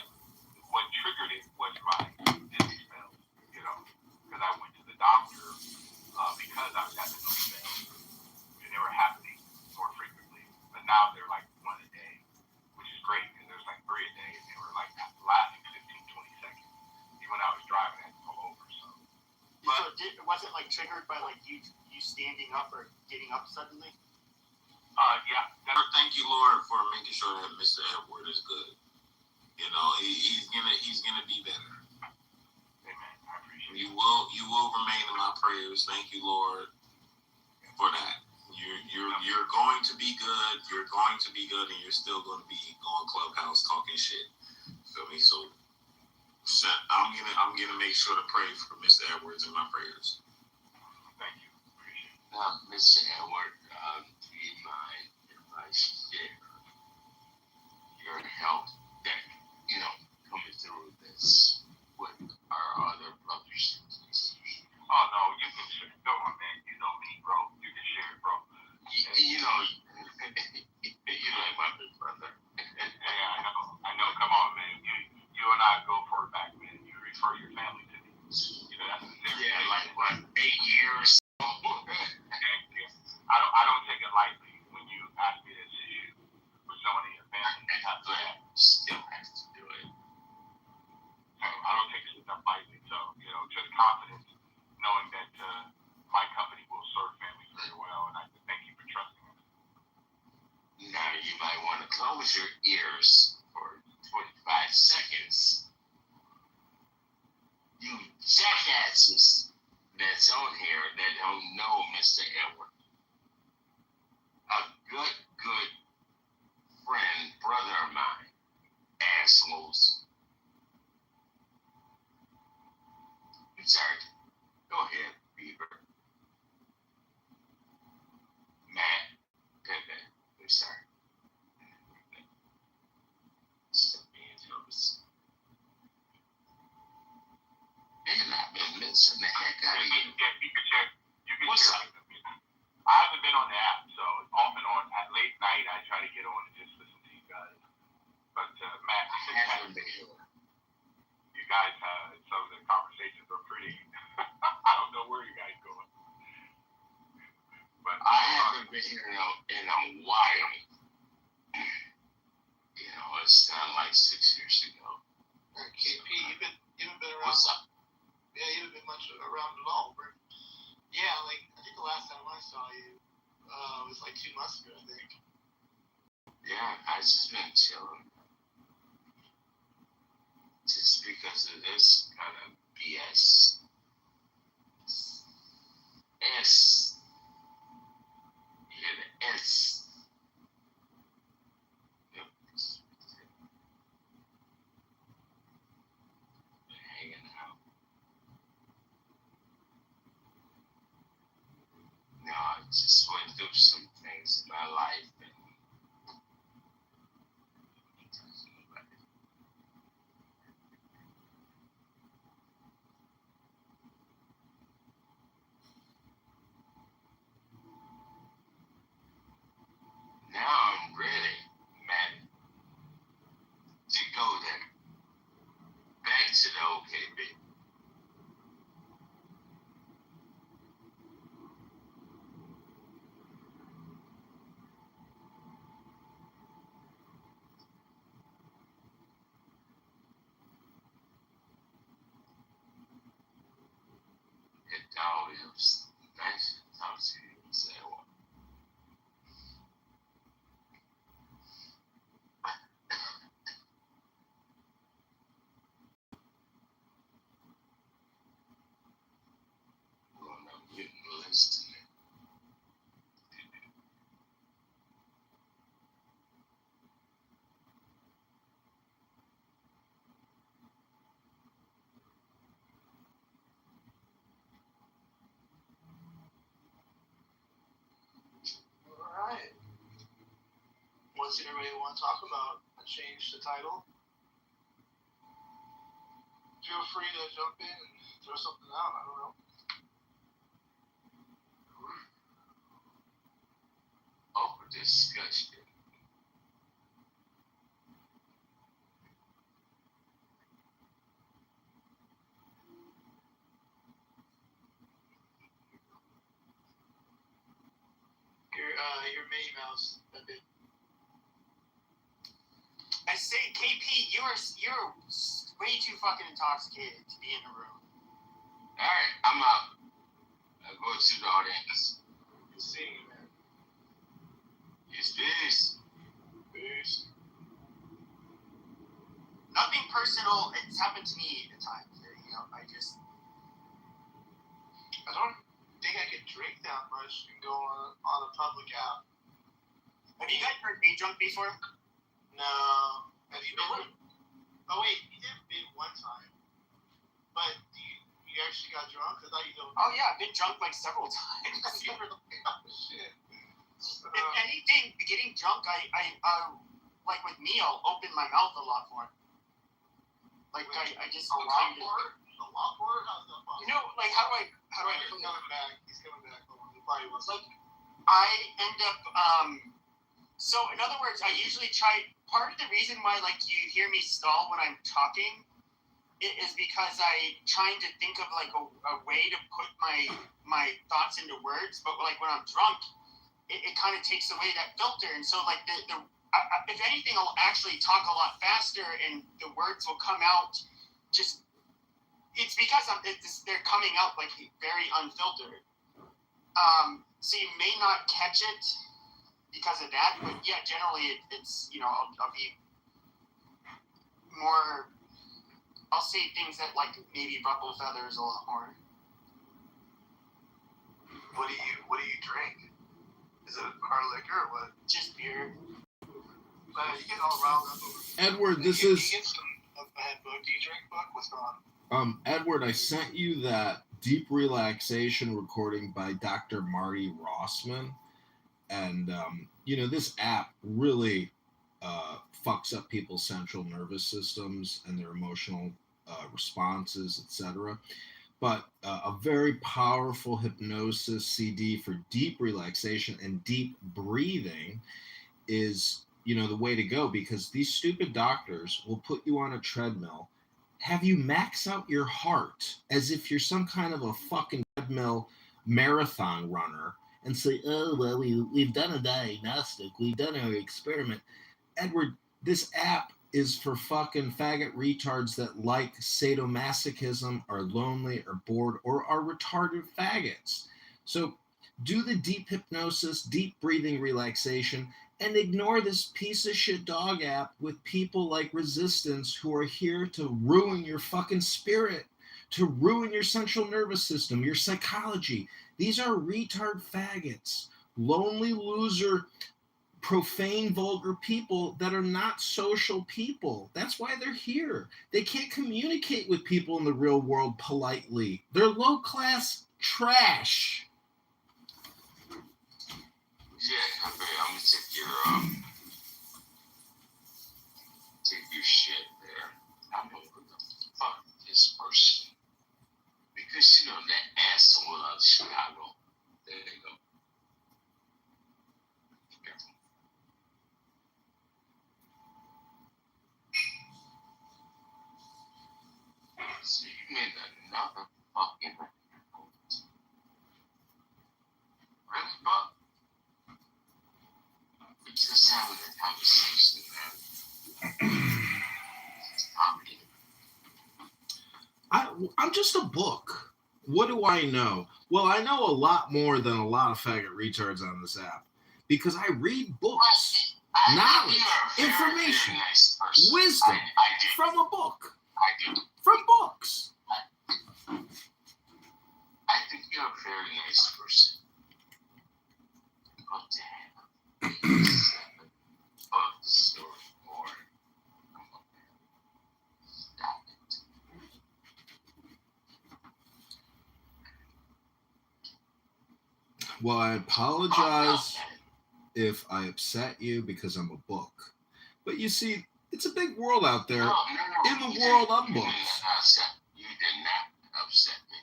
what triggered it was my dizzy spells. Because I went to the doctor because I was having those spells, and they were happening more frequently. But now they're like one a day, which is great because there's like 3 a day, and they were like lasting 15-20 seconds. Even when I was driving, I had to pull over. So was it like triggered by like you standing up or getting up suddenly? Yeah. Thank you, Lord, for making sure that Mr. Edward is good. He's gonna be better. Amen. I appreciate it. You will remain in my prayers. Thank you, Lord, for that. You're going to be good. You're going to be good, and you're still going to be on Clubhouse talking shit. Feel me? So I'm gonna make sure to pray for Mr. Edwards in my prayers. Thank you. Appreciate it. Now, Mr. Edward, do you mind if I share your help that coming through this with our other brothers and sisters? Oh no, you can share. Go on, man. You know me, bro. You can share it, bro. You like my big brother. Yeah, I know. Come on, man. You and I go for it back, man. You refer your family to me. That's the thing. Yeah, like what, 8 years? I don't take it lightly when you ask me to assist you with someone in your family. Still has to do it. I don't take it lightly. So, just confidence, knowing that my company will serve families very well, and I thank you for trusting us. Now you might want to close your ears for 25 seconds. You jackasses that's on here that don't know Mr. Edward. A good friend, brother of mine, assholes. I'm sorry. Go ahead, Beaver. Matt, Pepe, I'm sorry. Stop being jealous. Man, I've been missing the heck out of you. Yeah, you can check. What's up? I haven't been on the app, so off and on. At late night, I try to get on and just listen to you guys. But Matt, I haven't been here. You guys, some of the conversations are pretty. I don't know where you guys going. But I haven't been here in a while. It's not like 6 years ago. KP, you've been around. What's up? Yeah, you haven't been much around at all, bro. Yeah, I think the last time I saw you was like 2 months ago, I think. Yeah, I just been chilling. Just because of this kind of BS. S. Yeah, the S. Yep. Hanging out. No, I just went through some things in my life. that dog is nice to talk to you and say, well, listening. Alright. What's anybody want to talk about? I changed the title. Feel free to jump in and throw something out. I don't know. Over discussion. Your Minnie Mouse, that bit. I say, KP, you're way too fucking intoxicated to be in the room. Alright, I'm out. I'll go to the audience. Good seeing you, man. Yes, peace. Peace. Nothing personal. It's happened to me at times. You know, I don't think I could drink that much and go on a public app. Have you guys heard me drunk before? No. Have you been? Oh wait, you did been one time. But you actually got drunk? I thought you don't. Oh yeah, I've been drunk like several times. You were like, oh shit. If anything, getting drunk, I like with me, I'll open my mouth a lot more. Like I just a lot more. A lot more? How's that possible? You know, like how do I? He's coming back. He's coming back. He probably was. Like I end up So in other words, I usually try. Part of the reason why like you hear me stall when I'm talking is because I trying to think of like a way to put my thoughts into words. But like when I'm drunk, it kind of takes away that filter. And so like if anything, I'll actually talk a lot faster, and the words will come out just. It's because they're coming out like very unfiltered. So you may not catch it because of that, but yeah, generally it's I'll be more. I'll say things that like maybe ruffle feathers a lot more. What do you drink? Is it hard liquor or what? Just beer. But you get all riled up over. Edward, this is. You get a bad book. Do you drink book? What's going on? Edward, I sent you that deep relaxation recording by Dr. Marty Rossman. And, this app really fucks up people's central nervous systems and their emotional responses, etc. But a very powerful hypnosis CD for deep relaxation and deep breathing is, the way to go, because these stupid doctors will put you on a treadmill, have you max out your heart as if you're some kind of a fucking treadmill marathon runner and say, oh, well, we've done a diagnostic. We've done our experiment. Edward, this app is for fucking faggot retards that like sadomasochism, are lonely, or bored, or are retarded faggots. So do the deep hypnosis, deep breathing relaxation, and ignore this piece of shit dog app with people like Resistance who are here to ruin your fucking spirit, to ruin your central nervous system, your psychology. These are retard faggots, lonely loser, profane, vulgar people that are not social people. That's why they're here. They can't communicate with people in the real world politely. They're low-class trash. Yeah, I'm gonna take your shit there. I'm gonna go fuck this person. Because that asshole out of Chicago. There they go. Be careful. So you made another fucking really, Bob? We just having a conversation, man. I'm just a book. What do I know? Well, I know a lot more than a lot of faggot retards on this app because I read books, knowledge, information, wisdom from a book, from books. I think you're a very nice person. But damn, of the story more. Stop it. Well, I apologize if I upset you because I'm a book. But you see, it's a big world out there. In the world of books. You did not upset me.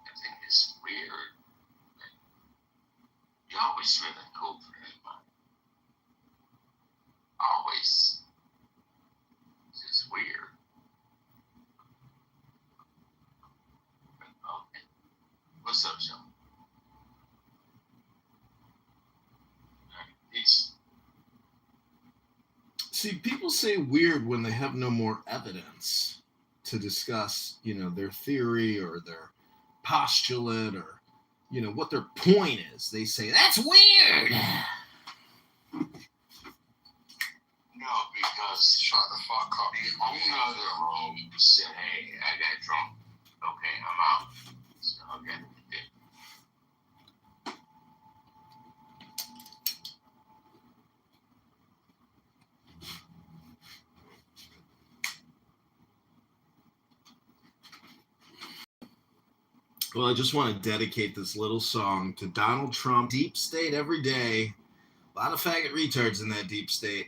I think it's weird. You always feel like cool for anybody. Always. It's just weird. Okay. What's up, Joe? It's See, people say weird when they have no more evidence to discuss, their theory or their postulate or, what their point is. They say, that's weird. no, because shut the fuck up. The owner of the room said, hey, I got drunk. Okay, I'm out. So, okay. Well, I just want to dedicate this little song to Donald Trump. Deep state every day. A lot of faggot retards in that deep state.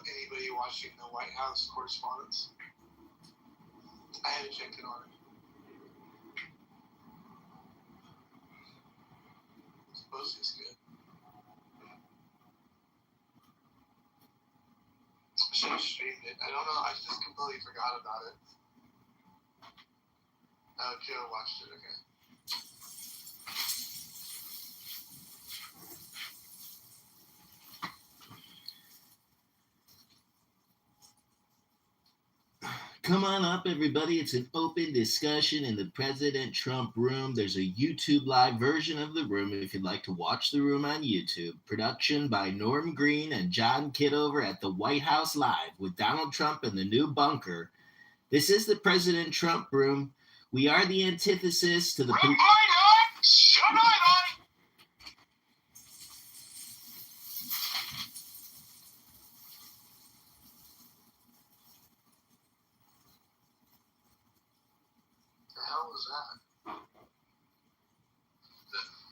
Anybody watching the White House correspondence? I haven't checked it on it. Suppose it's good. I should have streamed it. I don't know. I just completely forgot about it. Oh, Joe watched it. Okay. Come on up, everybody. It's an open discussion in the President Trump room. There's a YouTube live version of the room if you'd like to watch the room on YouTube. Production by Norm Green and John Kitover at the White House Live with Donald Trump in the new bunker. This is the President Trump room. We are the antithesis to the...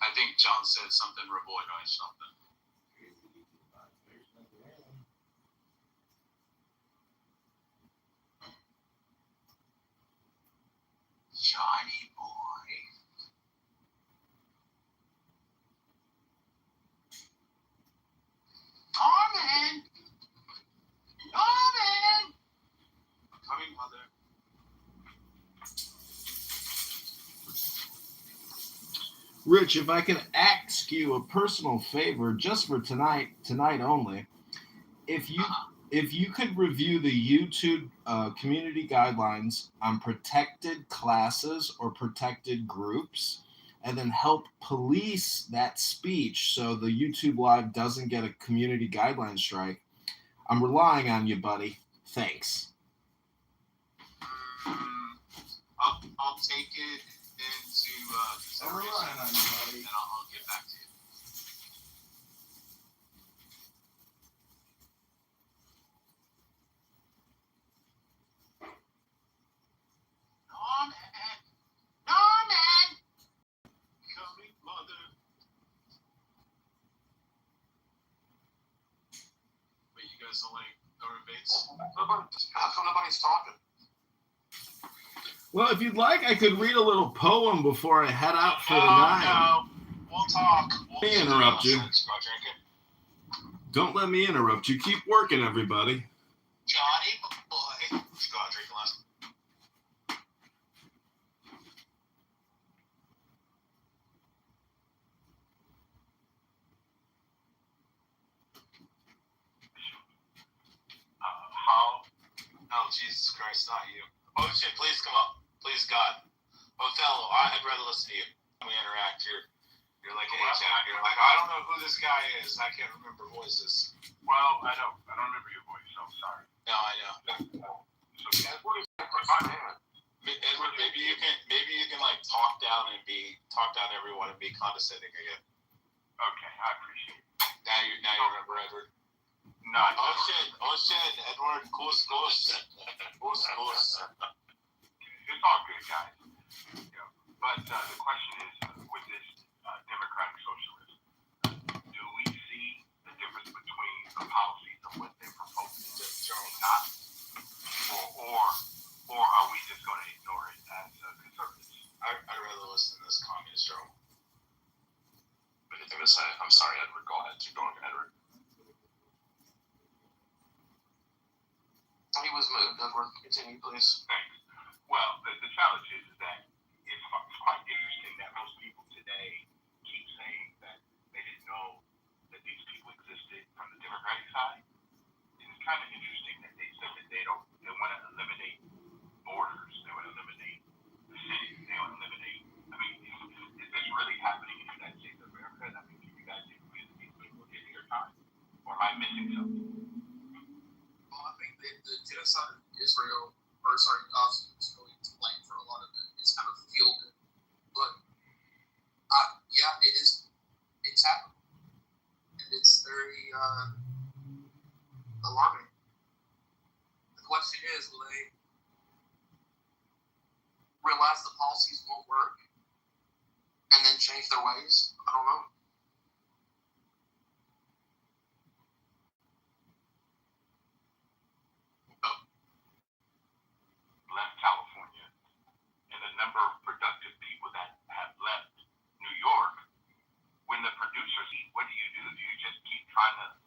I think John said something revoid or something. Johnny boy. Norman! Norman! Coming, mother. Rich, if I can ask you a personal favor just for tonight only, if you could review the YouTube community guidelines on protected classes or protected groups, and then help police that speech so the YouTube Live doesn't get a community guideline strike, I'm relying on you, buddy. Thanks. I'll take it into consideration, and I'll get back to you. Norman! Coming, mother. Wait, you guys don't like Norman Bates? How come nobody's talking? Well, if you'd like, I could read a little poem before I head out for the night. No, we'll talk. Let me interrupt you. Don't let me interrupt you. Keep working, everybody. Johnny boy. Let's go out drinking last. How? Oh, Jesus Christ, not you. Oh, shit, please come up. Please, God. Othello, I'd rather listen to you. We interact here. You're like an A-Tech. You're like, I don't know who this guy is. I can't remember voices. Well, I don't remember your voice, so I'm sorry. No, I know. Edward, maybe you can like talk down everyone and be condescending again. Okay, I appreciate it. Now you remember Edward. No, Oh shit, Edward, course. It's all good, guys. Yeah. But the question is, with this democratic socialism, do we see the difference between the policies of what they're proposing and not? Or are we just going to ignore it as conservatives? I'd rather listen to this communist show. Anything to say? I'm sorry, Edward. Go ahead. Keep going, Edward. He was moved. Edward, continue, please. Thanks. Well, the challenge is that it's quite interesting that most people today keep saying that they didn't know that these people existed from the Democratic side. And it's kind of interesting that they said that they want to eliminate borders. They want to eliminate the cities. They want to eliminate. I mean, is this really happening in the United States of America? I mean, can you guys agree that these people did their time? Or am I missing something? Well, I think that the genocide of Israel, Gaza is really to blame for a lot of it. It's kind of fueled it. But, yeah, it's happening. And it's very alarming. The question is, will they realize the policies won't work and then change their ways? I don't know. Left California, and the number of productive people that have left New York, when the producers eat, what do? Do you just keep trying to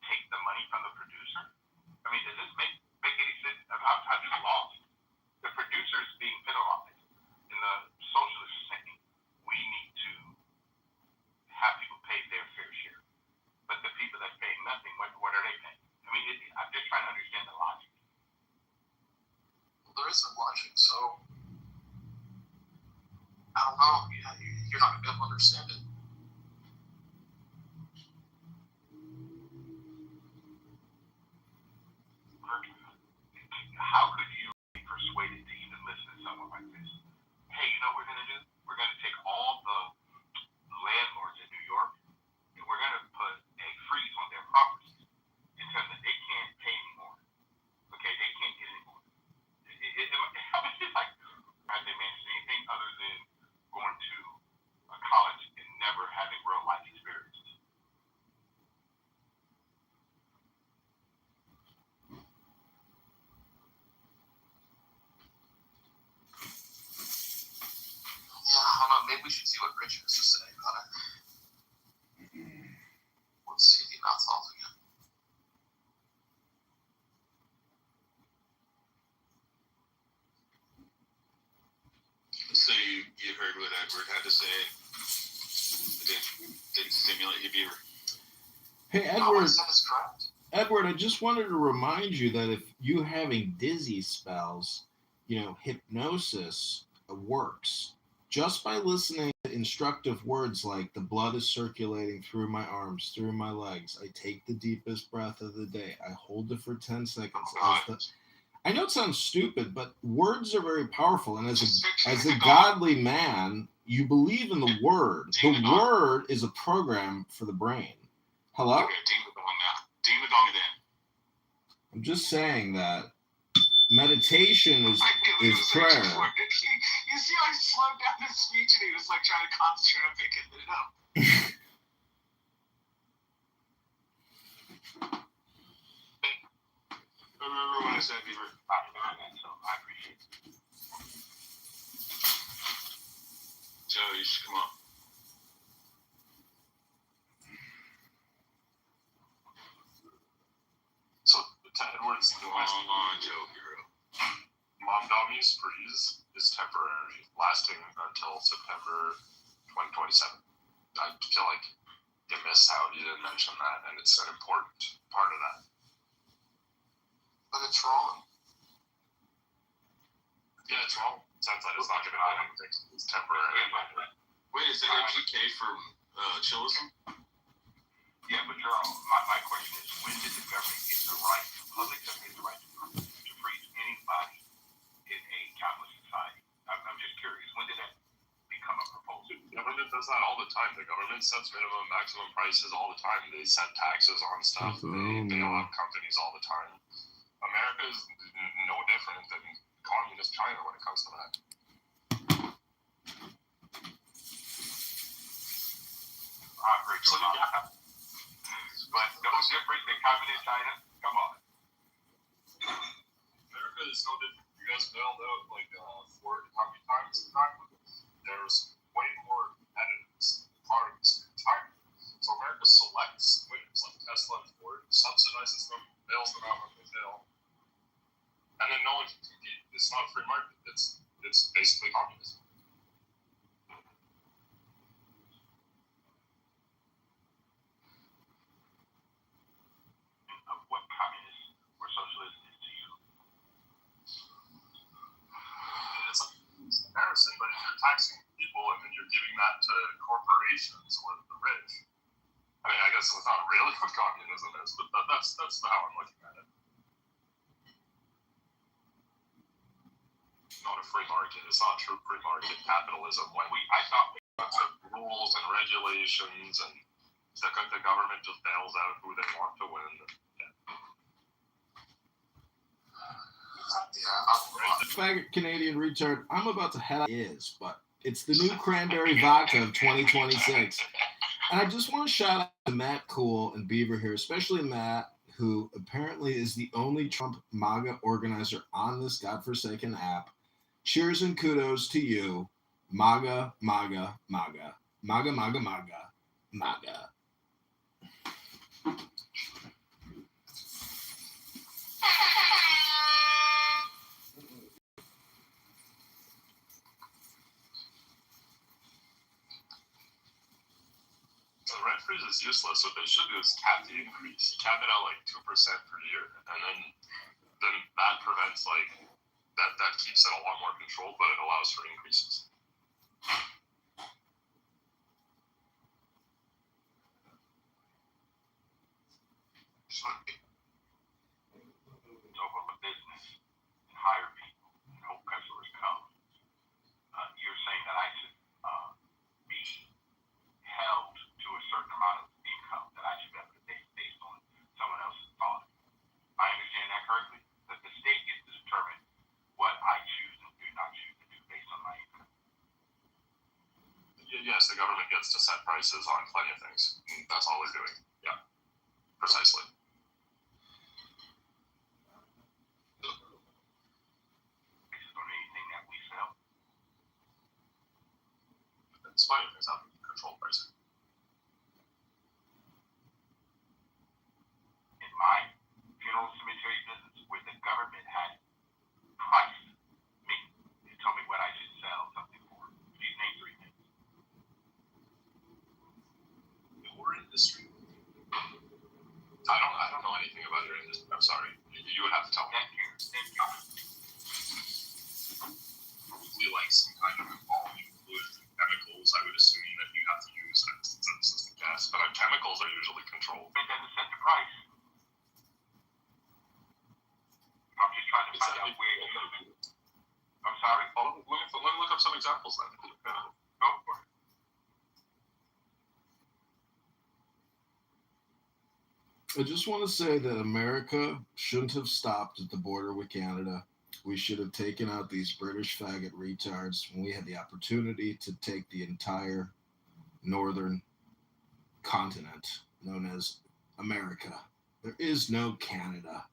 take the money from the producer? I mean, does this make any sense? I'm just lost. The producers being penalized in the socialist setting, we need to have people pay their fair share. But the people that pay nothing, what are they paying? I mean, I'm just trying to understand the logic. There is no logic, so I don't know. You're not going to be able to understand it. How could you be persuaded to even listen to someone like this? Hey, you know what we're going to do? We're going to take all the landlords in New York and we're going to put a freeze on their properties and tell them that they can't pay anymore. Okay, they can't get anymore. It's like, have they managed anything other than going to a college and never having real life experiences? Yeah, I don't know. Maybe we should see what Richard has to say about it. Let's see if he mouths off again. So you heard what Edward had to say. It didn't stimulate your viewer. Hey, Edward. Edward, I just wanted to remind you that if you're having dizzy spells, hypnosis works. Just by listening to instructive words like the blood is circulating through my arms, through my legs, I take the deepest breath of the day, I hold it for 10 seconds. I know it sounds stupid, but words are very powerful. And as a godly man, you believe in the word. The word is a program for the brain. Hello? Okay, ding the dong again. I'm just saying that meditation is prayer. You see how I slowed down his speech and he was like trying to concentrate on picking it up. Remember what I said, Beaver? So I appreciate it. Joe, you should come on. So, Ted Edwards, the West Joe Hero. Momdommy's freeze is temporary, lasting until September 2027. I feel like you missed out. You didn't mention that, and it's an important part of that. But it's wrong. Yeah, it's wrong. Sounds like it's not going to do anything. It's temporary. Wait, is it MGK for chillism? Yeah, but Jerome, my question is, when did the government get the right, public government get the right to freeze anybody in a capitalist society? I'm just curious, when did that become a proposal? The government does that all the time. The government sets minimum, maximum prices all the time. They set taxes on stuff. They bail out companies all the time. America is no different than communist China when it comes to that. I agree. But no different than communist China? Come on. America is no different. You guys bailed out like Ford how many times? There's way more competitors parties in China. So America selects winners like Tesla and Ford, subsidizes them, bails them out when they fail. And then no one can compete. It's not a free market. It's basically communism. What communist or socialist is to you? It's comparison, but if you're taxing people and then you're giving that to corporations or the rich, I mean, I guess that's not really what communism is, but that's how I'm looking at it. Not a free market. It's not true free market capitalism. When I thought rules and regulations and the government just bails out who they want to win. Faggot Canadian retard, I'm about to head out but it's the new cranberry vodka of 2026. And I just want to shout out to Matt Cool and Beaver here, especially Matt, who apparently is the only Trump MAGA organizer on this godforsaken app. Cheers and kudos to you. MAGA, MAGA, MAGA. MAGA, MAGA, MAGA, MAGA. The rent freeze is useless. What they should do is cap the increase. Cap it at like 2% per year, and then that prevents like that keeps it a lot more controlled, but it allows for increases. Open a business and hire people and hope customers come. You're saying that I should be held to a certain amount of income that I should be able to pay based on someone else's thought. I understand that correctly? That the state gets to determine what I choose and do not choose to do based on my income. Yes, the government gets to set prices on plenty of things. That's all they're doing. Yeah, precisely. Based on anything that we sell. It's fine if there's not controlled pricing. In my funeral cemetery business, where the government had priced me, they told me what I should sell something for. These name three things. Your industry. I don't know anything about your industry. I'm sorry. You would have to tell me. Thank you. Probably like some kind of involved inclusion examples then. Go for it. I just want to say that America shouldn't have stopped at the border with Canada. We should have taken out these British faggot retards when we had the opportunity to take the entire northern continent known as America. There is no Canada.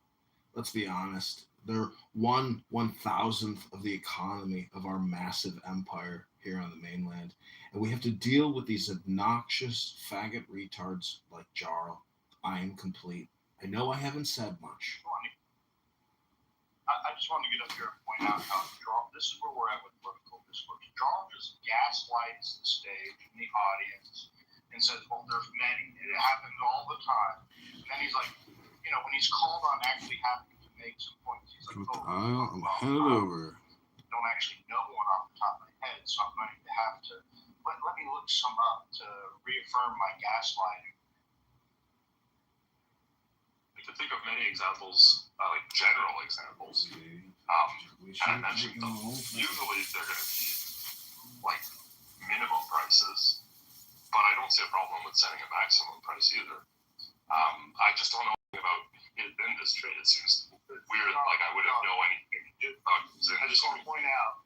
Let's be honest. They're 1/1000th of the economy of our massive empire here on the mainland. And we have to deal with these obnoxious faggot retards like Jarl. I am complete. I know I haven't said much. I just wanted to get up here and point out how this is where we're at with political discourse. Jarl just gaslights the stage and the audience and says, well, there's many. It happens all the time. And then he's like, when he's called on actually having to make some points, he's like, I'm headed over. Don't actually know one off the top of my head, so I'm going to have to let me look some up to reaffirm my gaslighting. To think of many examples, like general examples, and I mentioned them. Usually they're going to be like minimum prices, but I don't see a problem with setting a maximum price either. I just don't know anything about it in this trade. It seems weird, like I wouldn't know anything about it. I just want to point out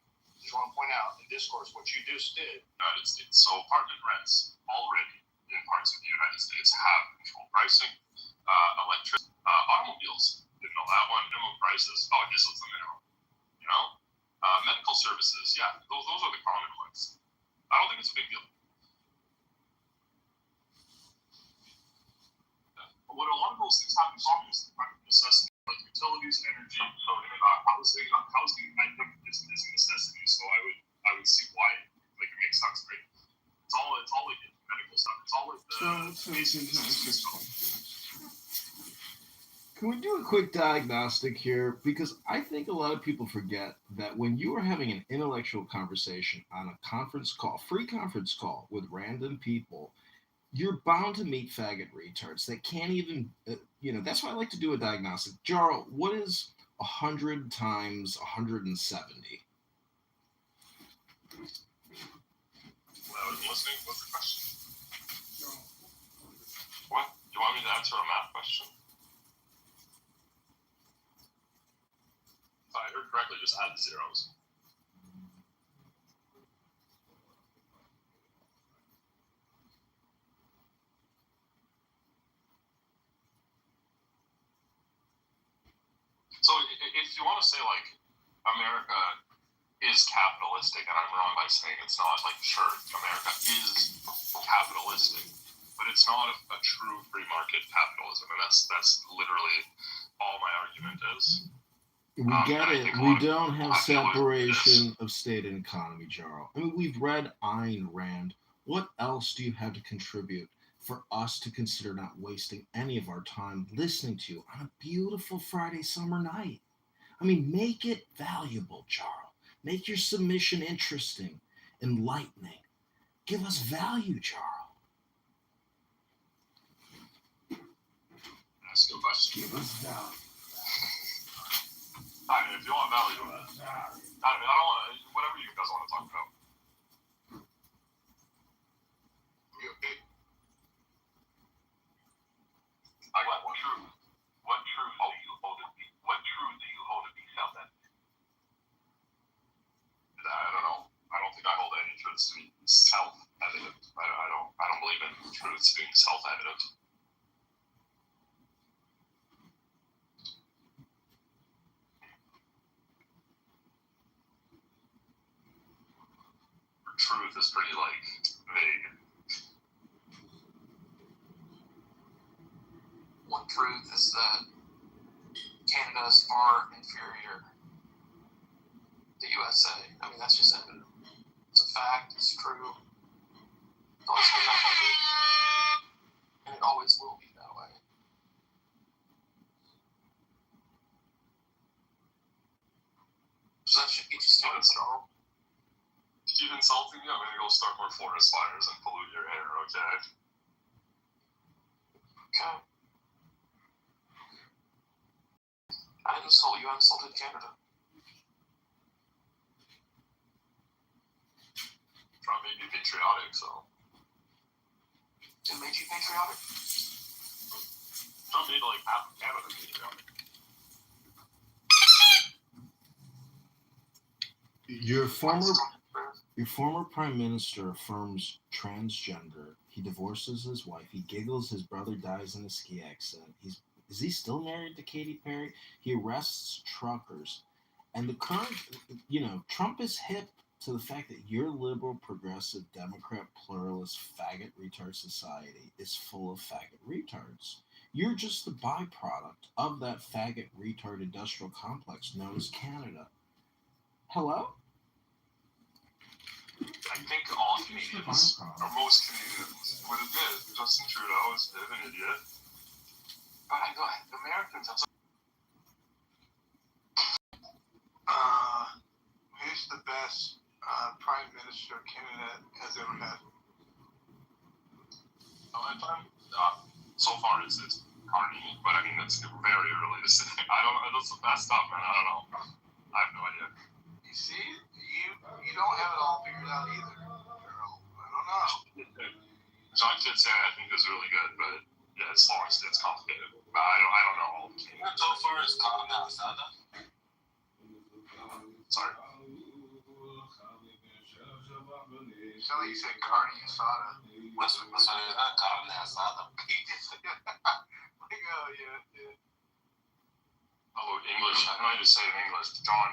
in discourse what you just did. United States. So apartment rents already in parts of the United States have controlled pricing. Electricity, automobiles, didn't know that one. Minimum prices, diesel's the minimum. Medical services, yeah, those are the common ones. I don't think it's a big deal. But what a lot of those things have in common is the kind of necessity, like utilities, energy, housing. Housing, I think, is a necessity. So I would see why it makes sense, right? It's all like medical stuff. It's all like the basic necessities. Can we do a quick diagnostic here? Because I think a lot of people forget that when you are having an intellectual conversation on a conference call, free conference call with random people, you're bound to meet faggot retards that can't even, that's why I like to do a diagnostic. Jarl, what is 100 times 170? Well, I was listening. What's the question? What? Do you want me to answer a math question? If I heard correctly, just add the zeros. So if you want to say, like, America is capitalistic, and I'm wrong by saying it's not, like, sure, America is capitalistic, but it's not a true free market capitalism, and that's literally all my argument is. We get it. We don't have separation of state and economy, Jarl. I mean, we've read Ayn Rand. What else do you have to contribute for us to consider not wasting any of our time listening to you on a beautiful Friday summer night? I mean, make it valuable, Jarl. Make your submission interesting, enlightening. Give us value, Jarl. That's a good question. Give us value. I mean, if you want value, I don't want to, whatever you guys want to talk about. I got one truth. What truth do you hold to be? What truth do you hold to be self-evident? I don't know. I don't think I hold any truths to be self-evident. I don't believe in truths being self-evident. Truth is pretty, like, vague. One truth is that Canada is far inferior to USA. I mean, that's just evident. It's a fact. It's true. It's always been that way. And it always will be that way. So that should get you started, Jarl. Keep insulting me, I'm gonna go start more forest fires and pollute your air, okay? Okay. I didn't insult you, I insulted Canada. Trump made me patriotic, so. It made you patriotic? Trump made like half of Canada patriotic. Your former prime minister affirms transgender. He divorces his wife. He giggles. His brother dies in a ski accident. Is he still married to Katy Perry? He arrests truckers. And the current, Trump is hip to the fact that your liberal, progressive, Democrat, pluralist, faggot retard society is full of faggot retards. You're just the byproduct of that faggot retard industrial complex known as Canada. Hello? I think all Canadians, or most Canadians, would admit Justin Trudeau is an idiot. But I go, Americans, I'm Who's the best prime minister Canada has ever had? So far it's Carney, but I mean, it's very early to say. I don't know, that's messed up, man. I don't know. I have no idea. You see, you don't have it all figured out either. I don't know. John Fitz, I think, is really good, but yeah, it's complicated. But I don't know all the things. So far as carne asada. Sorry. So you said carne asada. What's that carne asada? He did say that. Like, oh yeah. Oh, English. I don't know how to say it in English. John,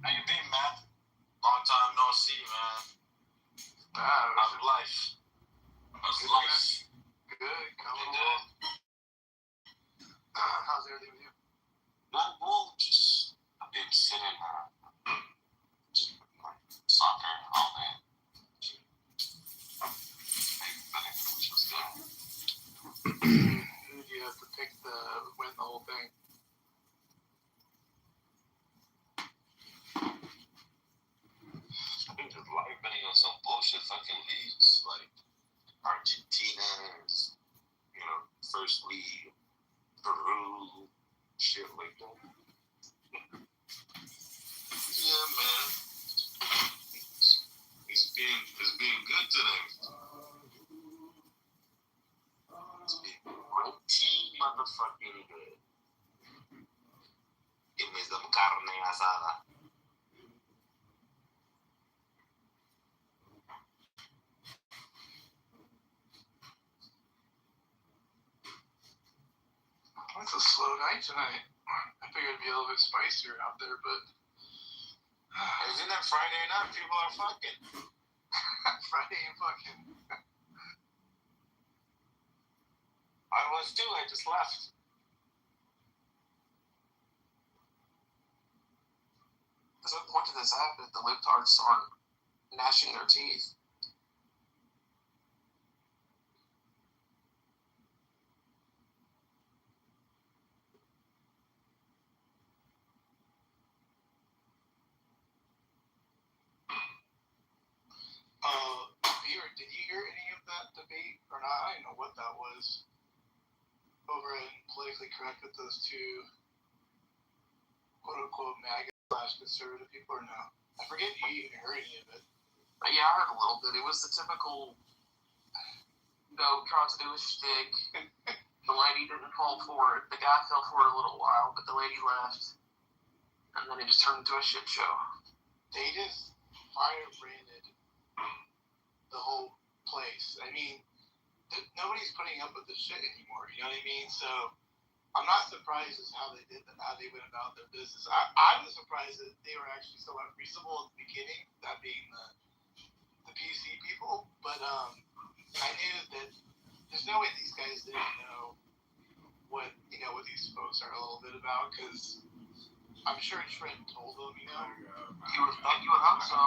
How you been, man? Long time no see, man. How's life? Good. Coming along. How's everything with you? Not well, just I've been sitting just like soccer all day. Which was good. Who did you have to pick to win the whole thing? I think just live betting on some bullshit fucking leagues like Argentina's, First League, Peru, shit like that. Yeah, man. It's being good today. It's been pretty motherfucking good. Give me some carne asada. It's a slow night tonight. I figured it'd be a little bit spicier out there, but isn't that Friday night? People are fucking. Friday and fucking. I was too. I just left. Because the point of this app is the libtards aren't gnashing their teeth. Did you hear any of that debate or not? I don't know what that was. Over in Politically Correct with those two quote unquote MAGA / conservative people or no? I forget if you even heard any of it. Yeah, I heard a little bit. It was the typical tried to do a shtick. The lady didn't fall for it. The guy fell for it a little while, but the lady left. And then it just turned into a shit show. They just fire-branded the whole place. I mean, nobody's putting up with this shit anymore. You know what I mean? So I'm not surprised as how they did that, how they went about their business. I was surprised that they were actually so unreasonable at the beginning, that being the PC people. But I knew that there's no way these guys didn't know what these folks are a little bit about, because I'm sure Trent told them, You would hope so.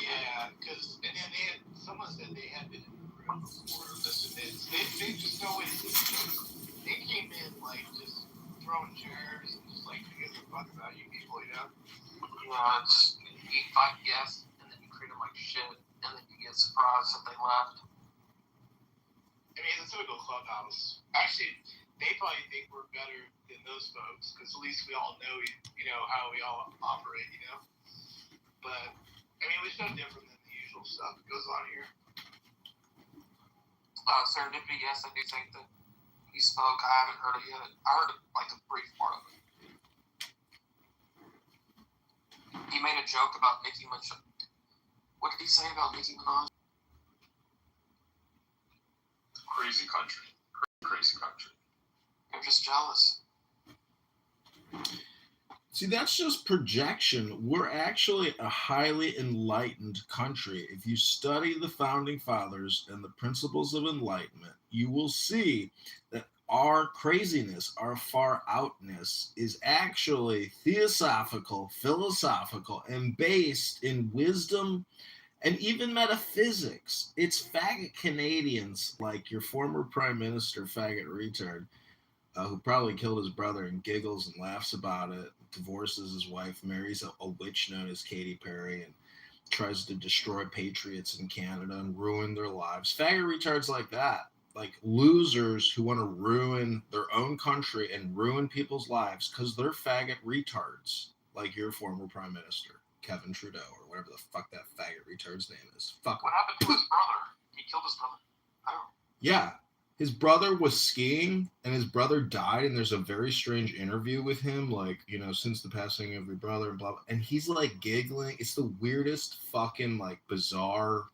Yeah, because and then someone said they had been in the room before. Listen, they just know what it is. They came in like just throwing chairs and just like, who gives a fuck about you people, It's you fight guests and then you treat them like shit, and then you get surprised that they left. I mean, it's a typical clubhouse. Actually, they probably think we're better than those folks because at least we all know, how we all operate, But, I mean, it's no different than the usual stuff that goes on here. Serendipity, yes, I do think that he spoke. I haven't heard it yet. I heard like a brief part of it. He made a joke about Nicki Minaj. What did he say about Nicki Minaj? Crazy country. Crazy country. I'm just jealous. See, that's just projection. We're actually a highly enlightened country. If you study the founding fathers and the principles of enlightenment, you will see that our craziness, our far outness is actually theosophical, philosophical, and based in wisdom and even metaphysics. It's faggot Canadians like your former prime minister, faggot retard, who probably killed his brother and giggles and laughs about it, divorces his wife, marries a witch known as Katy Perry, and tries to destroy patriots in Canada and ruin their lives. Faggot retards like that, like losers who want to ruin their own country and ruin people's lives because they're faggot retards, like your former prime minister, Kevin Trudeau, or whatever the fuck that faggot retard's name is. Fuck. What happened to his brother? He killed his brother. I don't know. Yeah. His brother was skiing and his brother died, and there's a very strange interview with him, like, since the passing of your brother and blah, blah, and he's like giggling. It's the weirdest fucking like bizarre,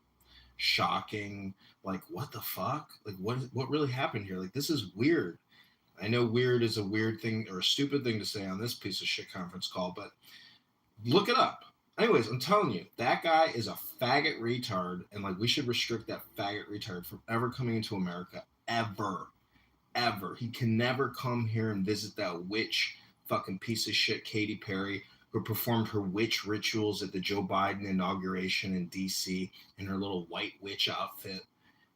shocking, like, what the fuck? Like, what really happened here? Like, this is weird. I know weird is a weird thing or a stupid thing to say on this piece of shit conference call, but look it up. Anyways, I'm telling you, that guy is a faggot retard, and like we should restrict that faggot retard from ever coming into America. Ever. He can never come here and visit that witch fucking piece of shit Katy Perry, who performed her witch rituals at the Joe Biden inauguration in DC in her little white witch outfit.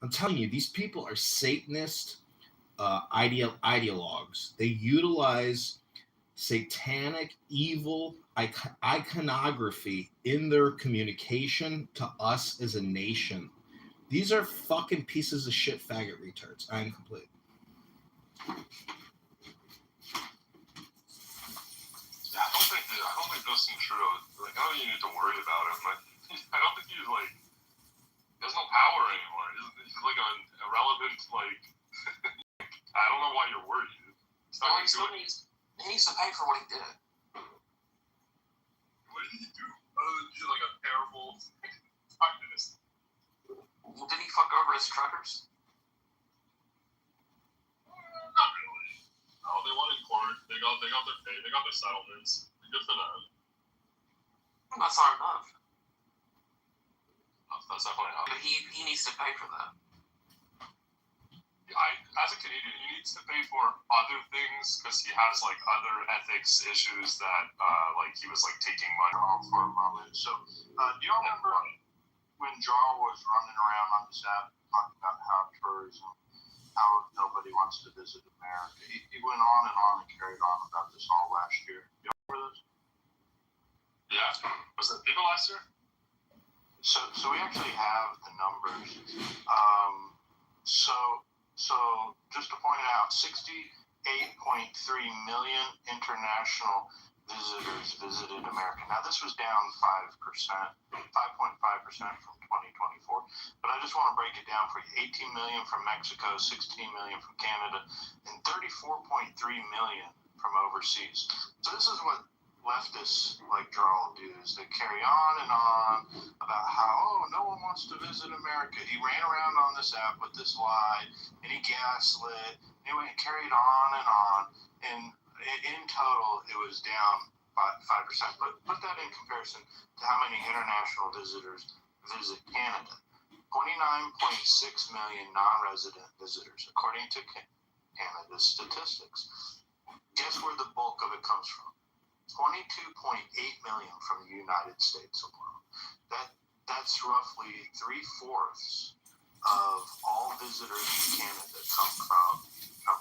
I'm telling you, these people are Satanist ideologues. They utilize satanic, evil iconography in their communication to us as a nation. These are fucking pieces of shit faggot retards. I am complete. Yeah, I don't think Justin Trudeau, like, I don't think you need to worry about him. Like, I don't think he's like, he has no power anymore. He's like an irrelevant, like, I don't know why you're worried. He needs to pay for what he did. What did he do? Other than be like a terrible activist. Well, did he fuck over his truckers? Not really. No, they won in court. They got their pay. They got their settlements. Good for them. That's not enough. That's definitely not. But he needs to pay for that. As a Canadian, he needs to pay for other things because he has like other ethics issues that like he was like taking money off for a moment. So, do y'all remember when Jarl was running around on this app talking about how tourism, how nobody wants to visit America? He went on and carried on about this all last year. Do y'all remember this? Yeah. Was that people last year? So we actually have the numbers. So just to point out, 68.3 million international visitors visited America. Now this was down 5.5% from 2024. But I just want to break it down for you. 18 million from Mexico, 16 million from Canada, and 34.3 million from overseas. So this is what leftists like Jarl do, is they carry on and on about how, no one wants to visit America. He ran around on this app with this lie, and he gaslit, and he carried on, and in total, it was down 5%. But put that in comparison to how many international visitors visit Canada. 29.6 million non-resident visitors, according to Canada's statistics. Guess where the bulk of it comes from? 22.8 million from the United States alone. That's roughly 3/4 of all visitors in Canada come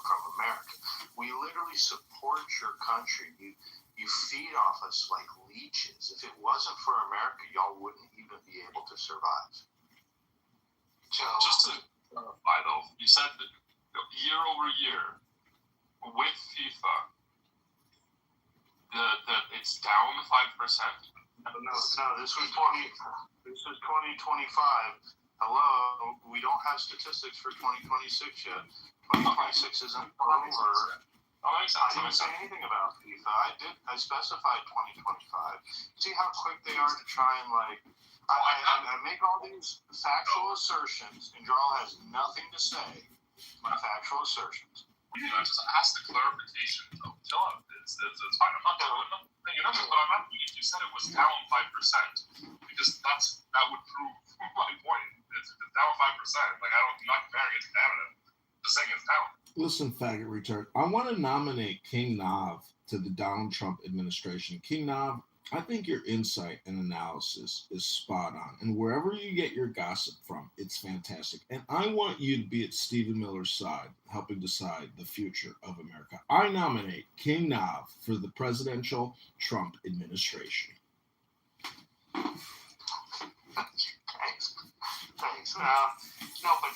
from America. We literally support your country. You feed off us like leeches. If it wasn't for America, y'all wouldn't even be able to survive. So, just to clarify though, you said that year over year, with FIFA, it's down 5%. No, this was 2025. Hello, we don't have statistics for 2026 yet. 2026 isn't over. I didn't say anything about FIFA. I specified 2025. See how quick they are to try and I make all these factual assertions, and Jarl has nothing to say. My factual assertions. I just asked the clarification. Tell him it's fine. I'm not doing nothing. You know what I'm asking. If you said it was down 5%, because that would prove my point. It's down 5%. Like I'm not comparing it to Canada. Just saying it's down. Listen, faggot retard. I want to nominate King Nav to the Donald Trump administration. King Nav, I think your insight and analysis is spot on. And wherever you get your gossip from, it's fantastic. And I want you to be at Stephen Miller's side, helping decide the future of America. I nominate King Nav for the presidential Trump administration. Thanks. No, but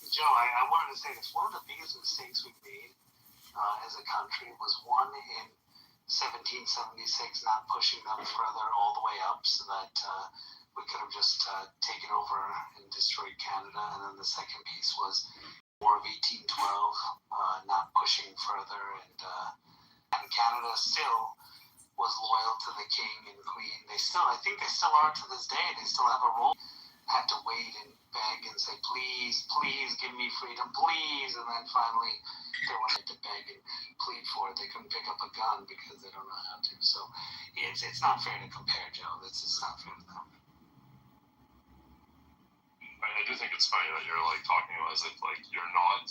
Joe, I wanted to say this. One of the biggest mistakes we made as a country was one in 1776, not pushing them further all the way up so that we could have just taken over and destroyed Canada. And then the second piece was War of 1812, not pushing further. And Canada still was loyal to the king and queen. I think they still are to this day. They still have a role. Had to wait and beg and say, please, please give me freedom, please. And then finally they wanted to beg and plead for it. They couldn't pick up a gun because they don't know how to. So it's not fair to compare, Joe. It's just not fair to them. I do think it's funny that you're talking about as if you're not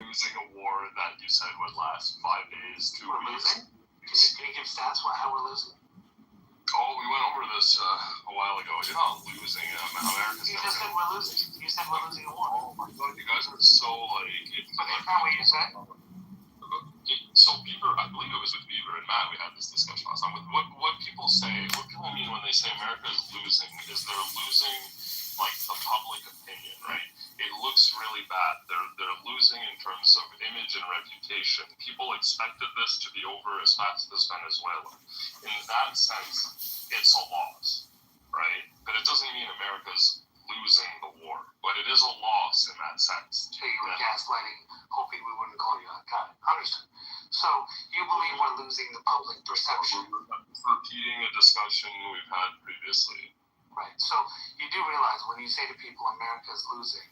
losing a war that you said would last 5 days, 2 weeks. Losing? Can you give stats how we're losing? Oh, we went over this a while ago. You're not losing. America's You just said we're losing. You said we're losing a war. Oh my God, you guys are so But that's not what you said. So Beaver, I believe it was with Beaver and Matt. We had this discussion last time. What people say, what people mean when they say America is losing, is they're losing the public opinion, right? It looks really bad. They're losing in terms of image and reputation. People expected this to be over as fast as Venezuela. In that sense, it's a loss, right? But it doesn't mean America's losing the war. But it is a loss in that sense. So you were gaslighting, hoping we wouldn't call you out. Got it. Understood. So you believe we're losing the public perception? Repeating a discussion we've had previously. Right. So you do realize when you say to people America's losing,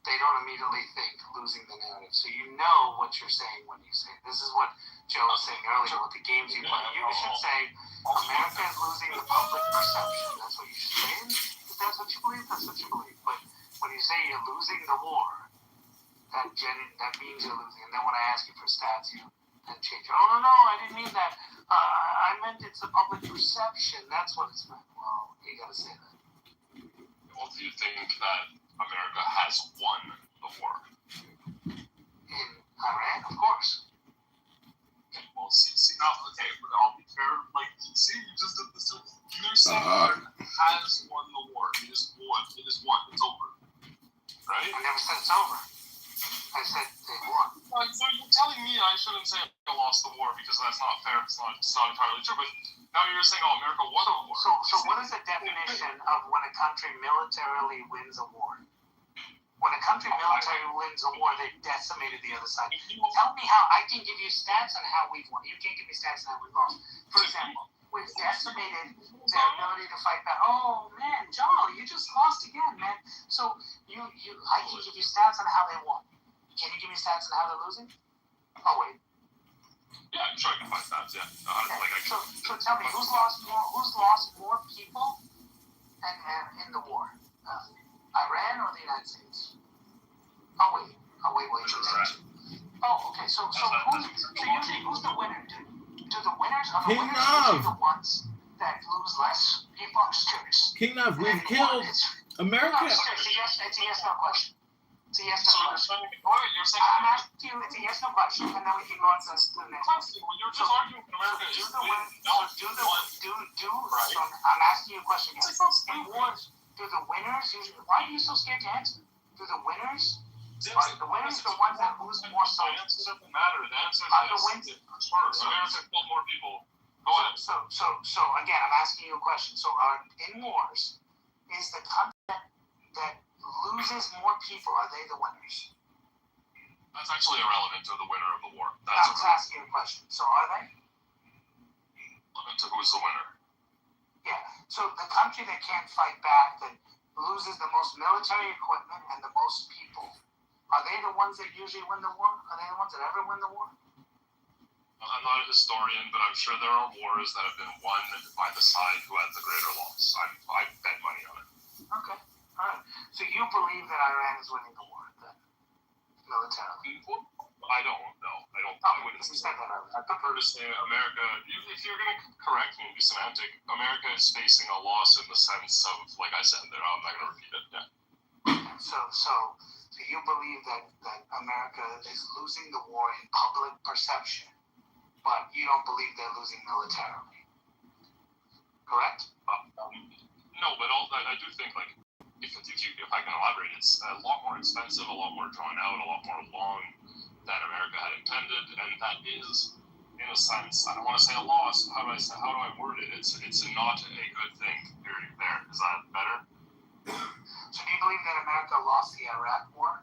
they don't immediately think losing the narrative. So you know what you're saying when you say it. This is what Joe was saying earlier with the games you play. You should say America is losing the public perception. That's what you should say. If that's what you believe, that's what you believe. But when you say you're losing the war, that means you're losing. And then when I ask you for stats, you then change. Oh, no, I didn't mean that. I meant it's the public perception. That's what it's meant. Well, you got to say that. Well, do you think that America has won the war? In Iran, of course. Okay, well, see, now, okay, I'll be fair. See, you just did this. You're saying America has won the war. It is won. It is won. It's over. Right? I never said it's over. I said they won. So you're telling me I shouldn't say I lost the war because that's not fair. It's not entirely true. But now you're saying, America won a war. So what is the definition of when a country militarily wins a war? When a country militarily wins a war, they've decimated the other side. Tell me how I can give you stats on how we've won. You can't give me stats on how we've lost. For example, we've decimated their ability to fight back. Oh man, John, you just lost again, man. So I can give you stats on how they won. Can you give me stats on how they're losing? Oh wait. Yeah, I'm sure I can find stats. Yeah. So tell me, who's lost more people in the war? Iran or the United States? Oh wait. Oh, okay. So usually who's the winner? Do the winners are the winners usually the ones that lose less? I'm just curious. King Nav, we've killed America. It's a yes no question. It's a yes no question. You're saying I'm asking you, it's a yes no question, and then we can go on to the next question. Well, you're just arguing America is I'm asking you a question. Do the winners usually? Why are you so scared to answer? Do the winners The winners are the ones that lose more The soldiers. answer doesn't matter. The answer Are the is wins? first. America killed more people. Go ahead. So again, I'm asking you a question. So in wars, is the country that loses more people, are they the winners? That's actually irrelevant to the winner of the war. I'm just asking you a question. So are they? Irrelevant to who's the winner. Yeah. So the country that can't fight back, that loses the most military equipment and the most people, are they the ones that usually win the war? Are they the ones that ever win the war? I'm not a historian, but I'm sure there are wars that have been won by the side who had the greater loss. I bet money on it. Okay. All right. So you believe that Iran is winning the war, then? Militarily? I don't know. I wouldn't say that. I prefer to say America, if you're going to correct me and be semantic, America is facing a loss in the sense of, like I said, that I'm not going to repeat it. Yeah. So you believe that America is losing the war in public perception, but you don't believe they're losing militarily. Correct? No, but I do think, like, if I can elaborate, it's a lot more expensive, a lot more drawn out, a lot more long than America had intended, and that is, in a sense, I don't want to say a loss. How do I word it? It's not a good thing. Period. There. Is that better? So do you believe that America lost the Iraq war?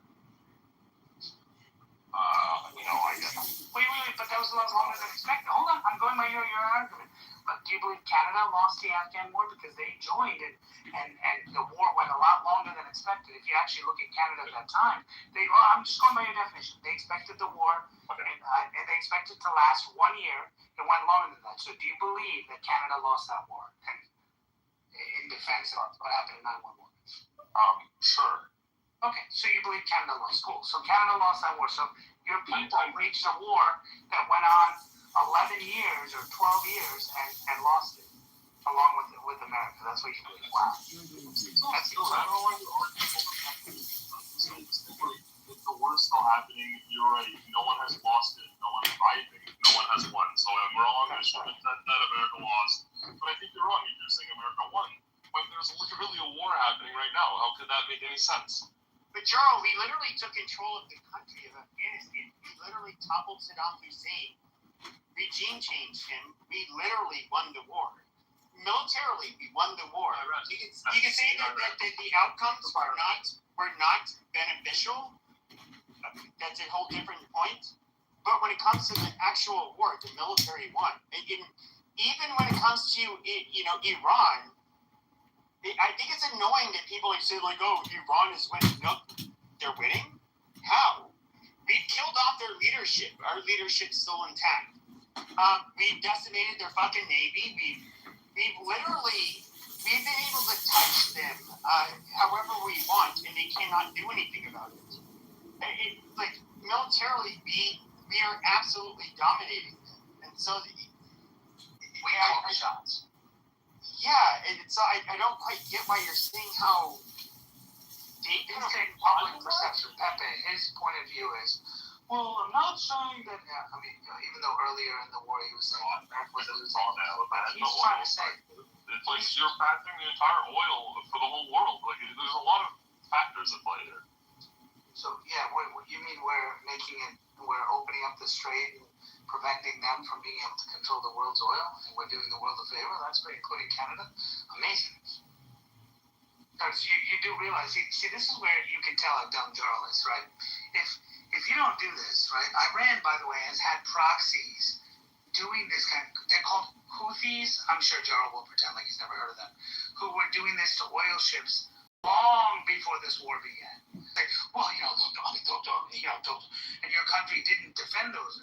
No, I guess. Wait, but that was a lot longer than expected. Hold on, I'm going by your argument. But do you believe Canada lost the Afghan war because they joined it and the war went a lot longer than expected? If you actually look at Canada at that time, I'm just going by your definition. They expected the war and they expected to last 1 year. It went longer than that. So do you believe that Canada lost that war and in defense of what happened in 9/11? Sure. Okay, so you believe Canada lost. Cool. So Canada lost that war. So your people reached a war that went on 11 years or 12 years and lost it along with America. That's what you believe. Wow. That's cool. I don't want to argue. If the war is still happening, you're right. No one has lost it. I think no one has won. So I'm wrong. I should have said that America lost. But I think you're wrong if you're saying America won. When there's literally a war happening right now, how could that make any sense? But Jarl, we literally took control of the country of Afghanistan. We literally toppled Saddam Hussein. Regime changed him. We literally won the war. Militarily, we won the war. You can say that the outcomes were not beneficial. That's a whole different point. But when it comes to the actual war, the military won. Even when it comes to Iran, I think it's annoying that people say oh, Iran is winning. No, they're winning. How? We've killed off their leadership. Our leadership's still intact. We've decimated their fucking navy. We've been able to touch them however we want, and they cannot do anything about it. Militarily, we are absolutely dominating them, and so we have shots. Yeah, and so I don't quite get why you're saying how deep into public perception. Pepe, his point of view is, well, I'm not saying that. Even though earlier in the war he was saying America was losing, but he's trying to say it's like you're factoring the entire oil for the whole world. Like there's a lot of factors at play there. So yeah, what you mean we're opening up the strait and preventing them from being able to control the world's oil, and we're doing the world a favor? That's great, including Canada. Amazing. Because you do realize, see, this is where you can tell a dumb journalist, right? If you don't do this, right? Iran, by the way, has had proxies doing this they're called Houthis. I'm sure Jarl will pretend like he's never heard of them, who were doing this to oil ships long before this war began. Like, well, and your country didn't defend those.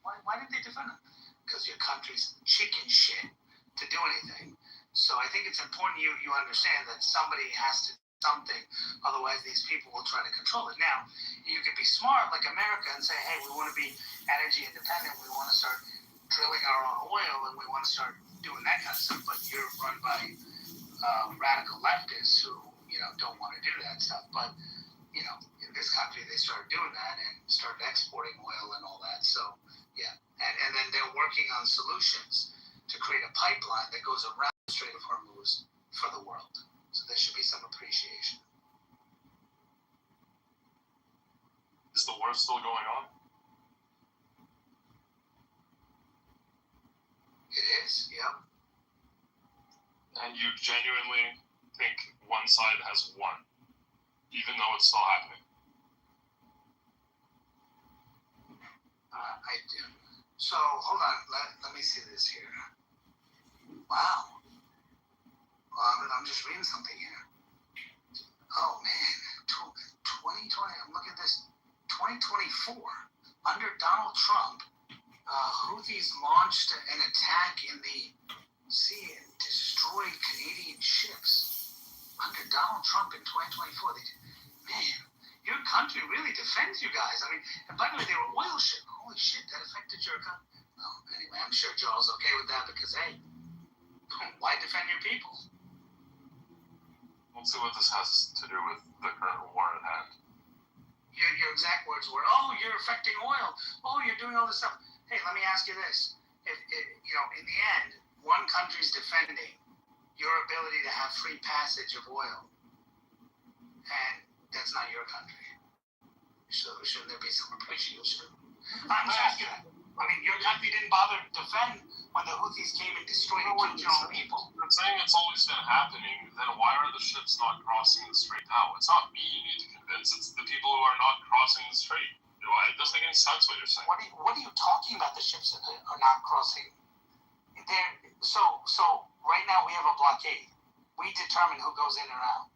Why didn't they defend them? Because your country's chicken shit to do anything. So I think it's important you understand that somebody has to do something, otherwise these people will try to control it. Now, you could be smart like America and say, hey, we want to be energy independent, we want to start drilling our own oil, and we want to start doing that kind of stuff, but you're run by radical leftists who don't want to do that stuff. But in this country they started doing that and started exporting oil and all that. So yeah, and then they're working on solutions to create a pipeline that goes around the Strait of Hormuz for the world. So there should be some appreciation. serious the war's still going on? It is, yeah. And you genuinely think one side has won, even though it's still happening? I do. So, hold on. Let me see this here. Wow. I'm just reading something here. Oh, man. 2020, I'm looking at this. 2024, under Donald Trump, Houthis launched an attack in the sea and destroyed Canadian ships. Under Donald Trump in 2024, man, your country really defends you guys. I mean, and by the way, they were oil ships. Holy shit, that affected your country. Oh, anyway, I'm sure Joel's okay with that because, hey, why defend your people? Let's see what this has to do with the current war at hand. Your exact words were, oh, you're affecting oil. Oh, you're doing all this stuff. Hey, let me ask you this. If in the end, one country's defending your ability to have free passage of oil, and that's not your country. So shouldn't there be some appreciation? I'm just asking that. I mean, your country didn't bother to defend when the Houthis came and destroyed and killed your own people. I'm saying it's always been happening, then why are the ships not crossing the strait now? It's not me you need to convince, it's the people who are not crossing the strait. It doesn't make any sense what you're saying. What are you talking about, the ships that are not crossing? So right now we have a blockade. We determine who goes in and out.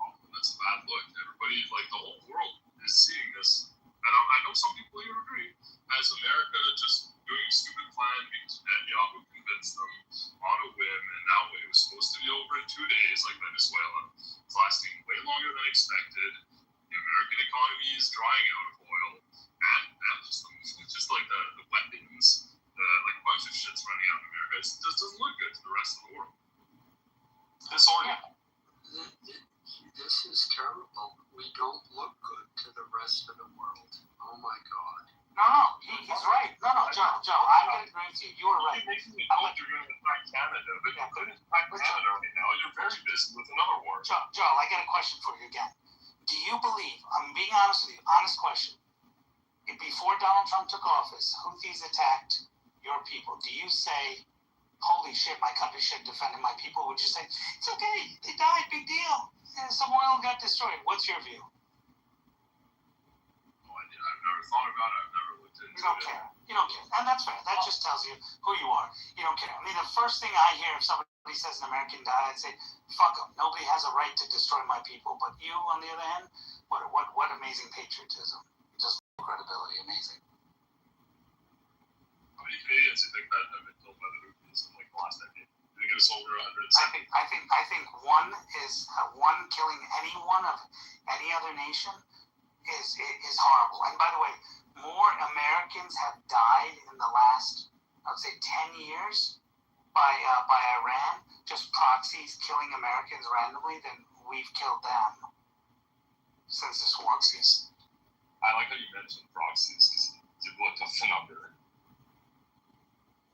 Oh, that's a bad look. Everybody, like the whole world is seeing this. I know some people here agree. As America just doing a stupid plan because Netanyahu convinced them on a whim, and now it was supposed to be over in 2 days, like Venezuela. It's lasting way longer than expected. The American economy is drying out of oil, and just like the weapons, like a bunch of shit's running out of America. It just doesn't look good to the rest of the world. Disorganized. This is terrible. We don't look good to the rest of the world. Oh my God. No, he's right. No, Joe, I'm going to agree with you. You were right. You're making me feel like you're going to attack Canada, but you couldn't attack Canada right now. You're very busy with another war. Joe, I got a question for you again. Do you believe, I'm being honest with you, honest question, if before Donald Trump took office, Houthis attacked your people, do you say, holy shit, my country should defend my people? Would you say, it's okay, they died, big deal, and some oil got destroyed? What's your view? I've never thought about it. I've never looked into it. You don't care. And that's fair. That just tells you who you are. You don't care. I mean, the first thing I hear if somebody says an American died, I'd say, fuck them. Nobody has a right to destroy my people. But you, on the other hand, what amazing patriotism. Just credibility. Amazing. How many Canadians do you think that have been killed by the Houthis in like the last decade? Do you think it was over 100? I think one killing anyone of any other nation is horrible. And by the way, more Americans have died in the last, I would say, 10 years by Iran, just proxies killing Americans randomly, than we've killed them since this war began. I like how you mentioned proxies because you looked up the number.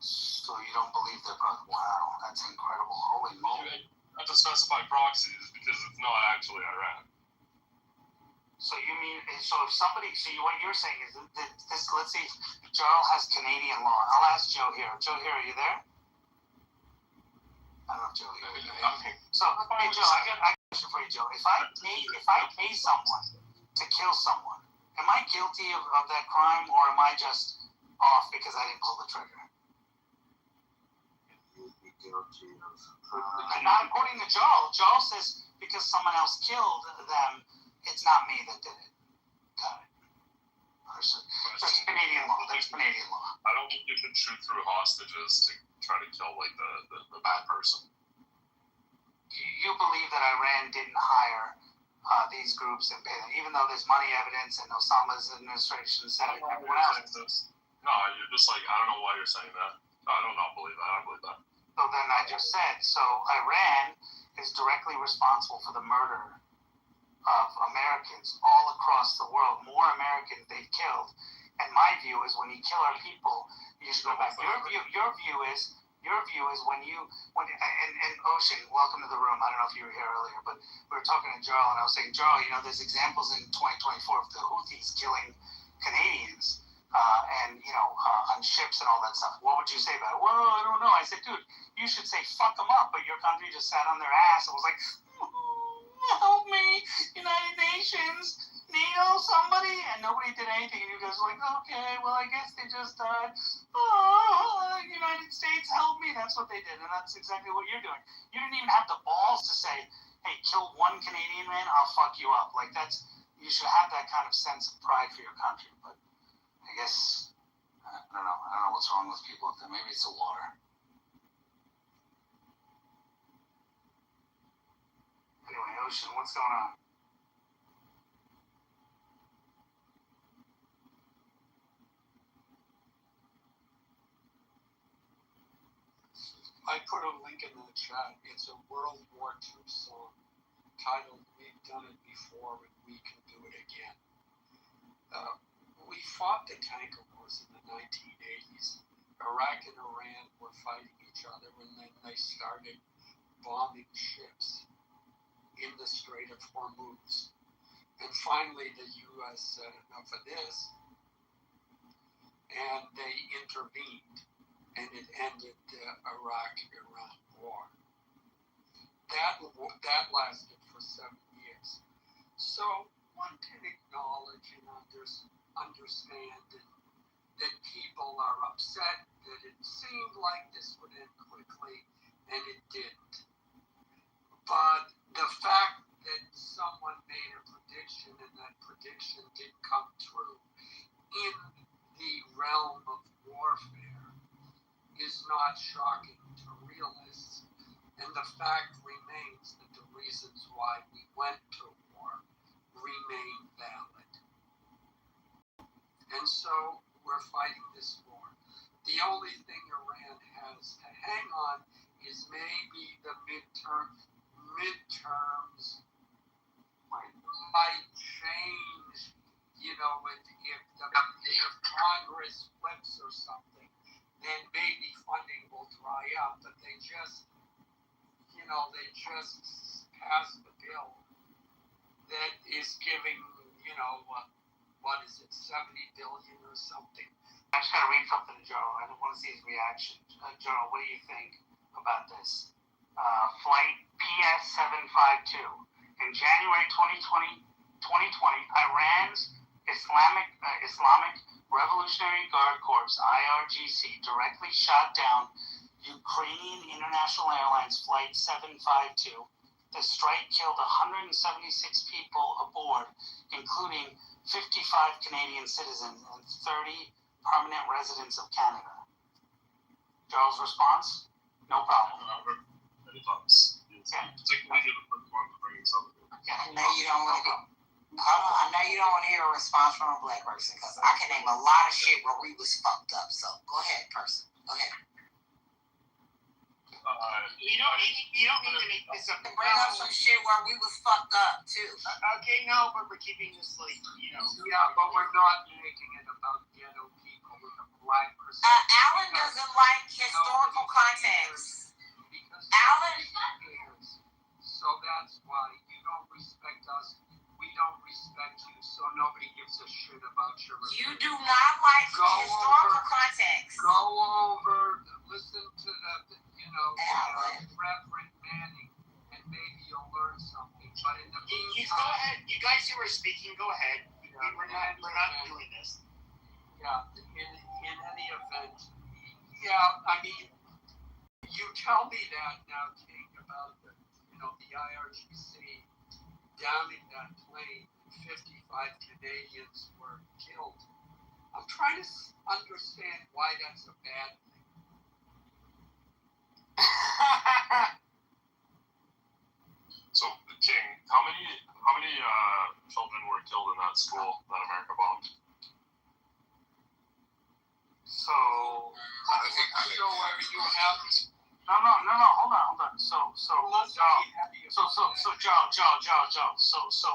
So you don't believe that? Wow, that's incredible. Holy moly. You have to specify proxies because it's not actually Iran. So you mean, so if somebody, what you're saying is that this, let's see, Joel has Canadian law. I'll ask Joe here. Joe here, are you there? I don't know if Joe here. Okay. So, hey Joe, I got a question for you, Joe. If I pay someone to kill someone, am I guilty of that crime, or am I just off because I didn't pull the trigger? Not according to Joel. Joel says because someone else killed them, it's not me that did it. Got it. That's Canadian law. That's Canadian law. I don't think you can shoot through hostages to try to kill like the bad person. You believe that Iran didn't hire these groups and pay them, even though there's money evidence and Osama's administration said it. Everyone else. No, you're just like, I don't know why you're saying that. I don't not believe that. I believe that. So then I just said, so Iran is directly responsible for the murder of Americans all across the world. More Americans they've killed. And my view is when you kill our people, you should go back. Your view is Your view is when Ocean, welcome to the room. I don't know if you were here earlier, but we were talking to Jarl, and I was saying, Jarl, there's examples in 2024 of the Houthis killing Canadians, on ships and all that stuff. What would you say about it? Well, I don't know. I said, dude, you should say fuck them up, but your country just sat on their ass and was like, help me, United Nations, NATO, somebody, and nobody did anything, and you guys were like, okay, well, I guess they just died. Oh, United States, help me. That's what they did, and that's exactly what you're doing. You didn't even have the balls to say, hey, kill one Canadian man, I'll fuck you up. Like, you should have that kind of sense of pride for your country, but I guess, I don't know what's wrong with people up there. Maybe it's the water. Anyway, Ocean, what's going on? I put a link in the chat. It's a World War II song titled "We've Done It Before and We Can Do It Again." We fought the tanker wars in the 1980s. Iraq and Iran were fighting each other, and then they started bombing ships in the Strait of Hormuz. And finally, the U.S. said enough of this, and they intervened, and it ended the Iraq-Iran war. That lasted for 7 years. So one can acknowledge and understand that people are upset, that it seemed like this would end quickly, and it didn't. But the fact that someone made a prediction and that prediction did come true in the realm of warfare is not shocking to realists. And the fact remains that the reasons why we went to war remain valid. And so we're fighting this war. The only thing Iran has to hang on is maybe the midterms might change, if Congress flips or something, then maybe funding will dry up, but they just passed the bill that is giving, what is it, 70 billion or something. I just gotta read something to Joe. I don't want to see his reaction. Joe, what do you think about this? Flight PS752. In January 2020, Iran's Islamic Revolutionary Guard Corps, IRGC, directly shot down Ukrainian International Airlines Flight 752. The strike killed 176 people aboard, including 55 Canadian citizens and 30 permanent residents of Canada. Charles' response? No problem. Many times. Particularly the first one to bring this up. I know you don't want to. I know you don't want to hear a response from a black person, because I can name a lot of shit where we was fucked up. So go ahead, person. Go ahead. You don't need to make this up. Bring up some shit where we was fucked up too. Okay, no, but we're keeping this Yeah, but we're not making it about ghetto people with a black person. Alan doesn't like historical context. Alan. So that's why you don't respect us. We don't respect you, so nobody gives a shit about your religion. You do not like historical context. Go over, listen to the Reverend Manning, and maybe you'll learn something. But in the meantime, go ahead. You guys who are speaking, go ahead. We're not doing this. Yeah. In any event, I mean, you tell me that now, King, about the IRGC downing that plane, 55 Canadians were killed. I'm trying to understand why that's a bad thing. So, King, how many children were killed in that school that America bombed? So you have. No, hold on. So,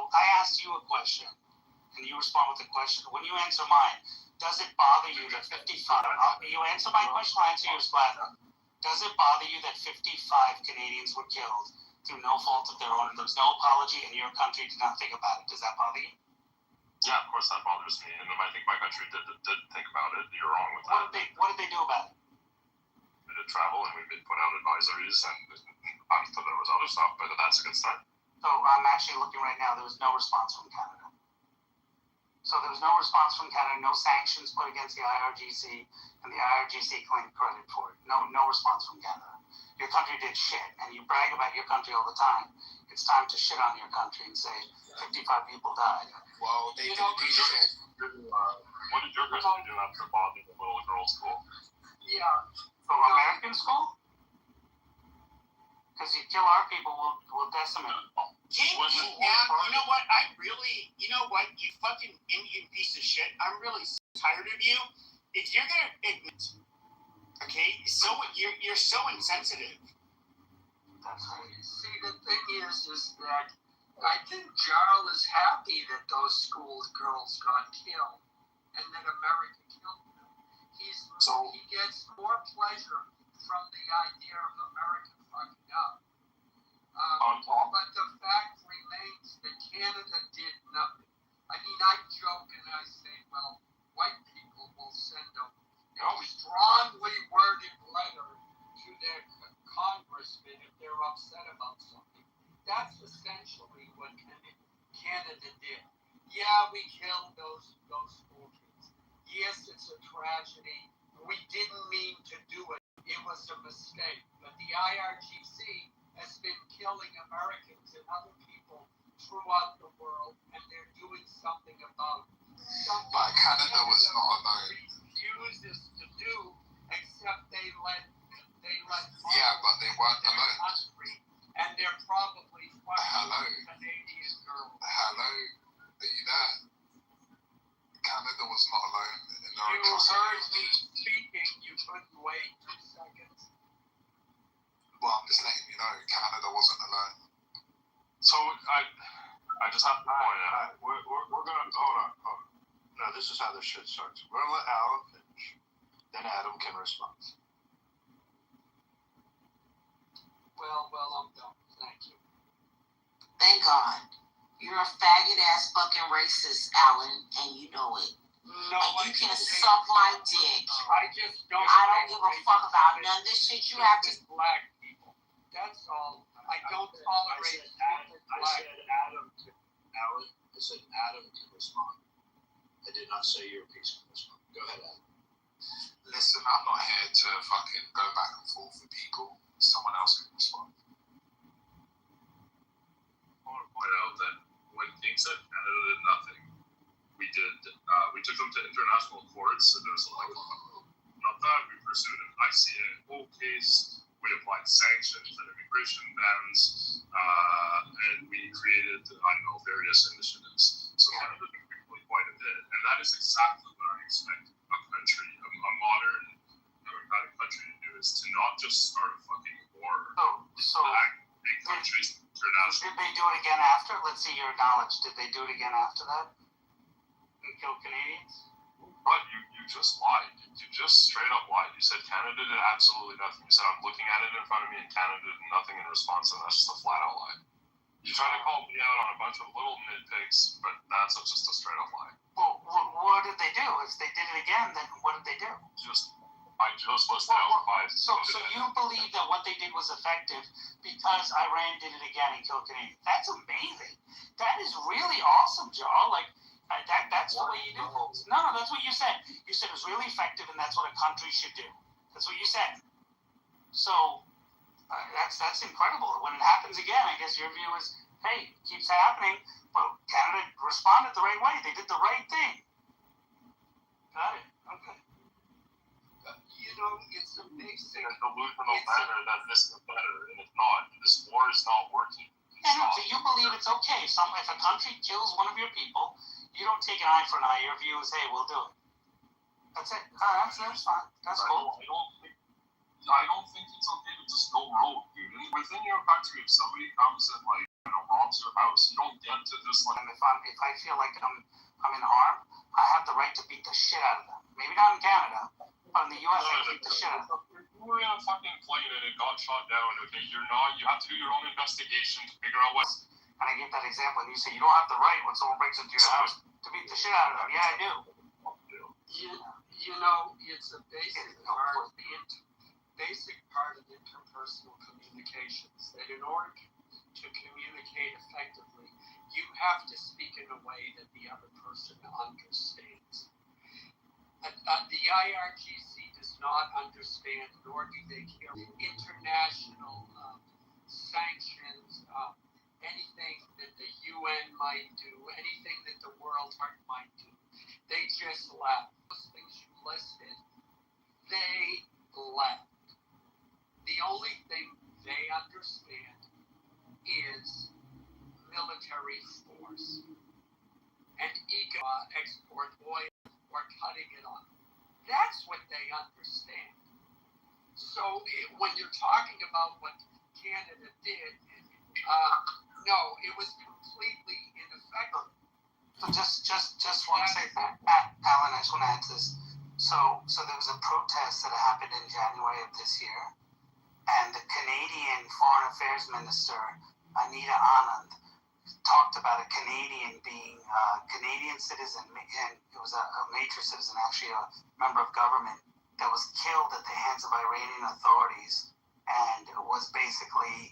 I asked you a question, and you respond with a question. When you answer mine, does it bother you that 55? You answer my question, I'll answer yours, Gladden. Does it bother you that 55 Canadians were killed through no fault of their own? There was no apology, and your country did not think about it. Does that bother you? Yeah, of course that bothers me, and I think my country did think about it. You're wrong with that. What did they do about it? We did travel, and we put out advisories, and I'm sure there was other stuff, but that's a good start. So I'm actually looking right now. There was no response from Canada. So there was no response from Canada, no sanctions put against the IRGC, and the IRGC claimed credit for it. No response from Canada. Your country did shit, and you brag about your country all the time. It's time to shit on your country and say 55 people died. Well, they did do shit. What did your country do after bombing the little girl's school? Yeah. So American school? Because you kill our people, we'll decimate. You know what? You know what? You fucking Indian piece of shit. I'm really tired of you. If you're gonna admit, okay, so you're so insensitive. See, the thing is that I think Jarl is happy that those girls got killed and that America killed them. He gets more pleasure from the idea of America fucking up. But the fact remains that Canada did nothing. I mean, I joke and I say, well, white people will send a strongly worded letter to their congressman if they're upset about something. That's essentially what Canada did. Yeah, we killed those school kids. Yes, it's a tragedy. We didn't mean to do it. It was a mistake. But the IRGC has been killing Americans and other people throughout the world, and they're doing something about something. But Canada was not alone. Refuses to do, except they let. Yeah, but they weren't alone. Country, and they're probably Canadian girls. Hello, are you there? Canada was not alone in their You heard me speaking. You couldn't wait 2 seconds. Well, I'm just letting you know, Canada wasn't alone. So I just have to point out, we're gonna hold on. No, this is how this shit starts. We're gonna let Alan finish, then Adam can respond. Well, I'm done. Thank you. Thank God. You're a faggot ass fucking racist, Alan, and you know it. No, and you can suck my dick. I just don't. I don't give a fuck about none of this shit. You have to. Black people. That's all. I don't tolerate. I said Adam can. Alan, I said Adam can respond. I did not say your piece can respond. Go ahead, Adam. Listen, I'm not here to fucking go back and forth with people. Someone else can respond. I want to point out that when King said Canada did nothing, we took them to international courts, and there's like not that we pursued an ICAO case, we applied sanctions and immigration bans, and we created various initiatives. So Canada did really quite a bit, and that is exactly what I expect a country, a modern democratic country to do, is to not just start a fucking war. So big countries international. Did they do it again after? Let's see your knowledge. Did they do it again after that? And kill Canadians? But you just lied. You just straight up lied. You said Canada did absolutely nothing. You said I'm looking at it in front of me and Canada did nothing in response, and that's just a flat out lie. You're trying to call me out on a bunch of little nitpicks, but that's just a straight up lie. Well, what did they do? If they did it again, then what did they do? I just listed out 5. So you believe that what they did was effective because Iran did it again and killed Canadians? That's amazing. That is really awesome, Joe. Like, that's the way you do folks. No, that's what you said. You said it was really effective, and that's what a country should do. That's what you said. So that's incredible. When it happens again, I guess your view is, hey, it keeps happening, but Canada responded the right way. They did the right thing. Got it. Okay. It's a basic. It's a delusional matter that this is better, and it's not. This war is not working. So you believe it's okay if a country kills one of your people, you don't take an eye for an eye. Your view is, hey, we'll do it. That's it. That's fine. That's cool. I don't think it's okay to just go rogue, dude. And within your country, if somebody comes and robs your house, you don't get to just And if I feel like I'm in harm, I have the right to beat the shit out of them. Maybe not in Canada, but in the U.S. I beat the shit out of them. were in a fucking plane and it got shot down, okay? You have to do your own investigation to figure out what's... And I give that example, and you say, you don't have the right when someone breaks into your house to beat the shit out of them. Yeah, I do. You know, it's a basic part of interpersonal communications, that in order to communicate effectively, you have to speak in a way that the other person understands. The IRGC does not understand, nor do they care, international sanctions, anything that the UN might do, anything that the World Heart might do. They just laugh. Those things you listed, they laugh. The only thing they understand is military force and export oil or cutting it off. That's what they understand. So when you're talking about what Canada did, no, it was completely ineffective. So just want to say, Alan, I just want to add to this. So there was a protest that happened in January of this year, and the Canadian Foreign Affairs Minister, Anita Anand, talked about a Canadian being a Canadian citizen, and it was a major citizen, actually a member of government, that was killed at the hands of Iranian authorities, and it was basically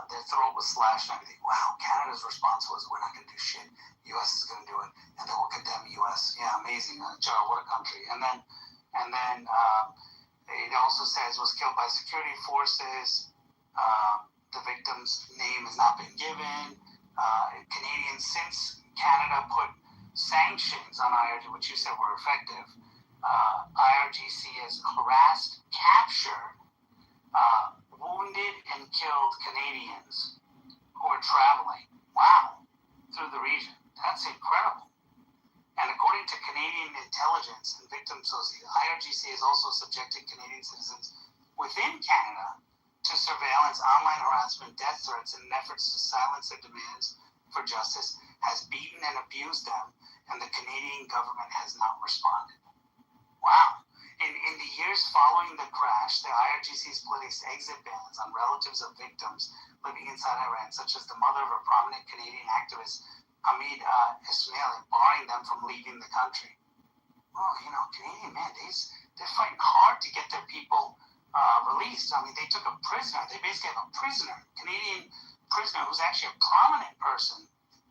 their throat was slashed and everything. Wow, Canada's response was, we're not going to do shit. U.S. is going to do it, and then we'll condemn U.S. Yeah, amazing. Joe, what a country. And then it also says was killed by security forces. The victim's name has not been given. Canadians, since Canada put sanctions on IRGC, which you said were effective, IRGC has harassed, captured, wounded, and killed Canadians who are traveling. Wow, through the region. That's incredible. And according to Canadian intelligence and victims association, IRGC has also subjected Canadian citizens within Canada to surveillance, online harassment, death threats in efforts to silence their demands for justice, has beaten and abused them, and the Canadian government has not responded. Wow. In the years following the crash, the IRGC has placed exit bans on relatives of victims living inside Iran, such as the mother of a prominent Canadian activist, Hamid Ismaili, barring them from leaving the country. Well, Canadian, man, they're fighting hard to get their people released. I mean, they took a prisoner. They basically have a prisoner, Canadian prisoner, who's actually a prominent person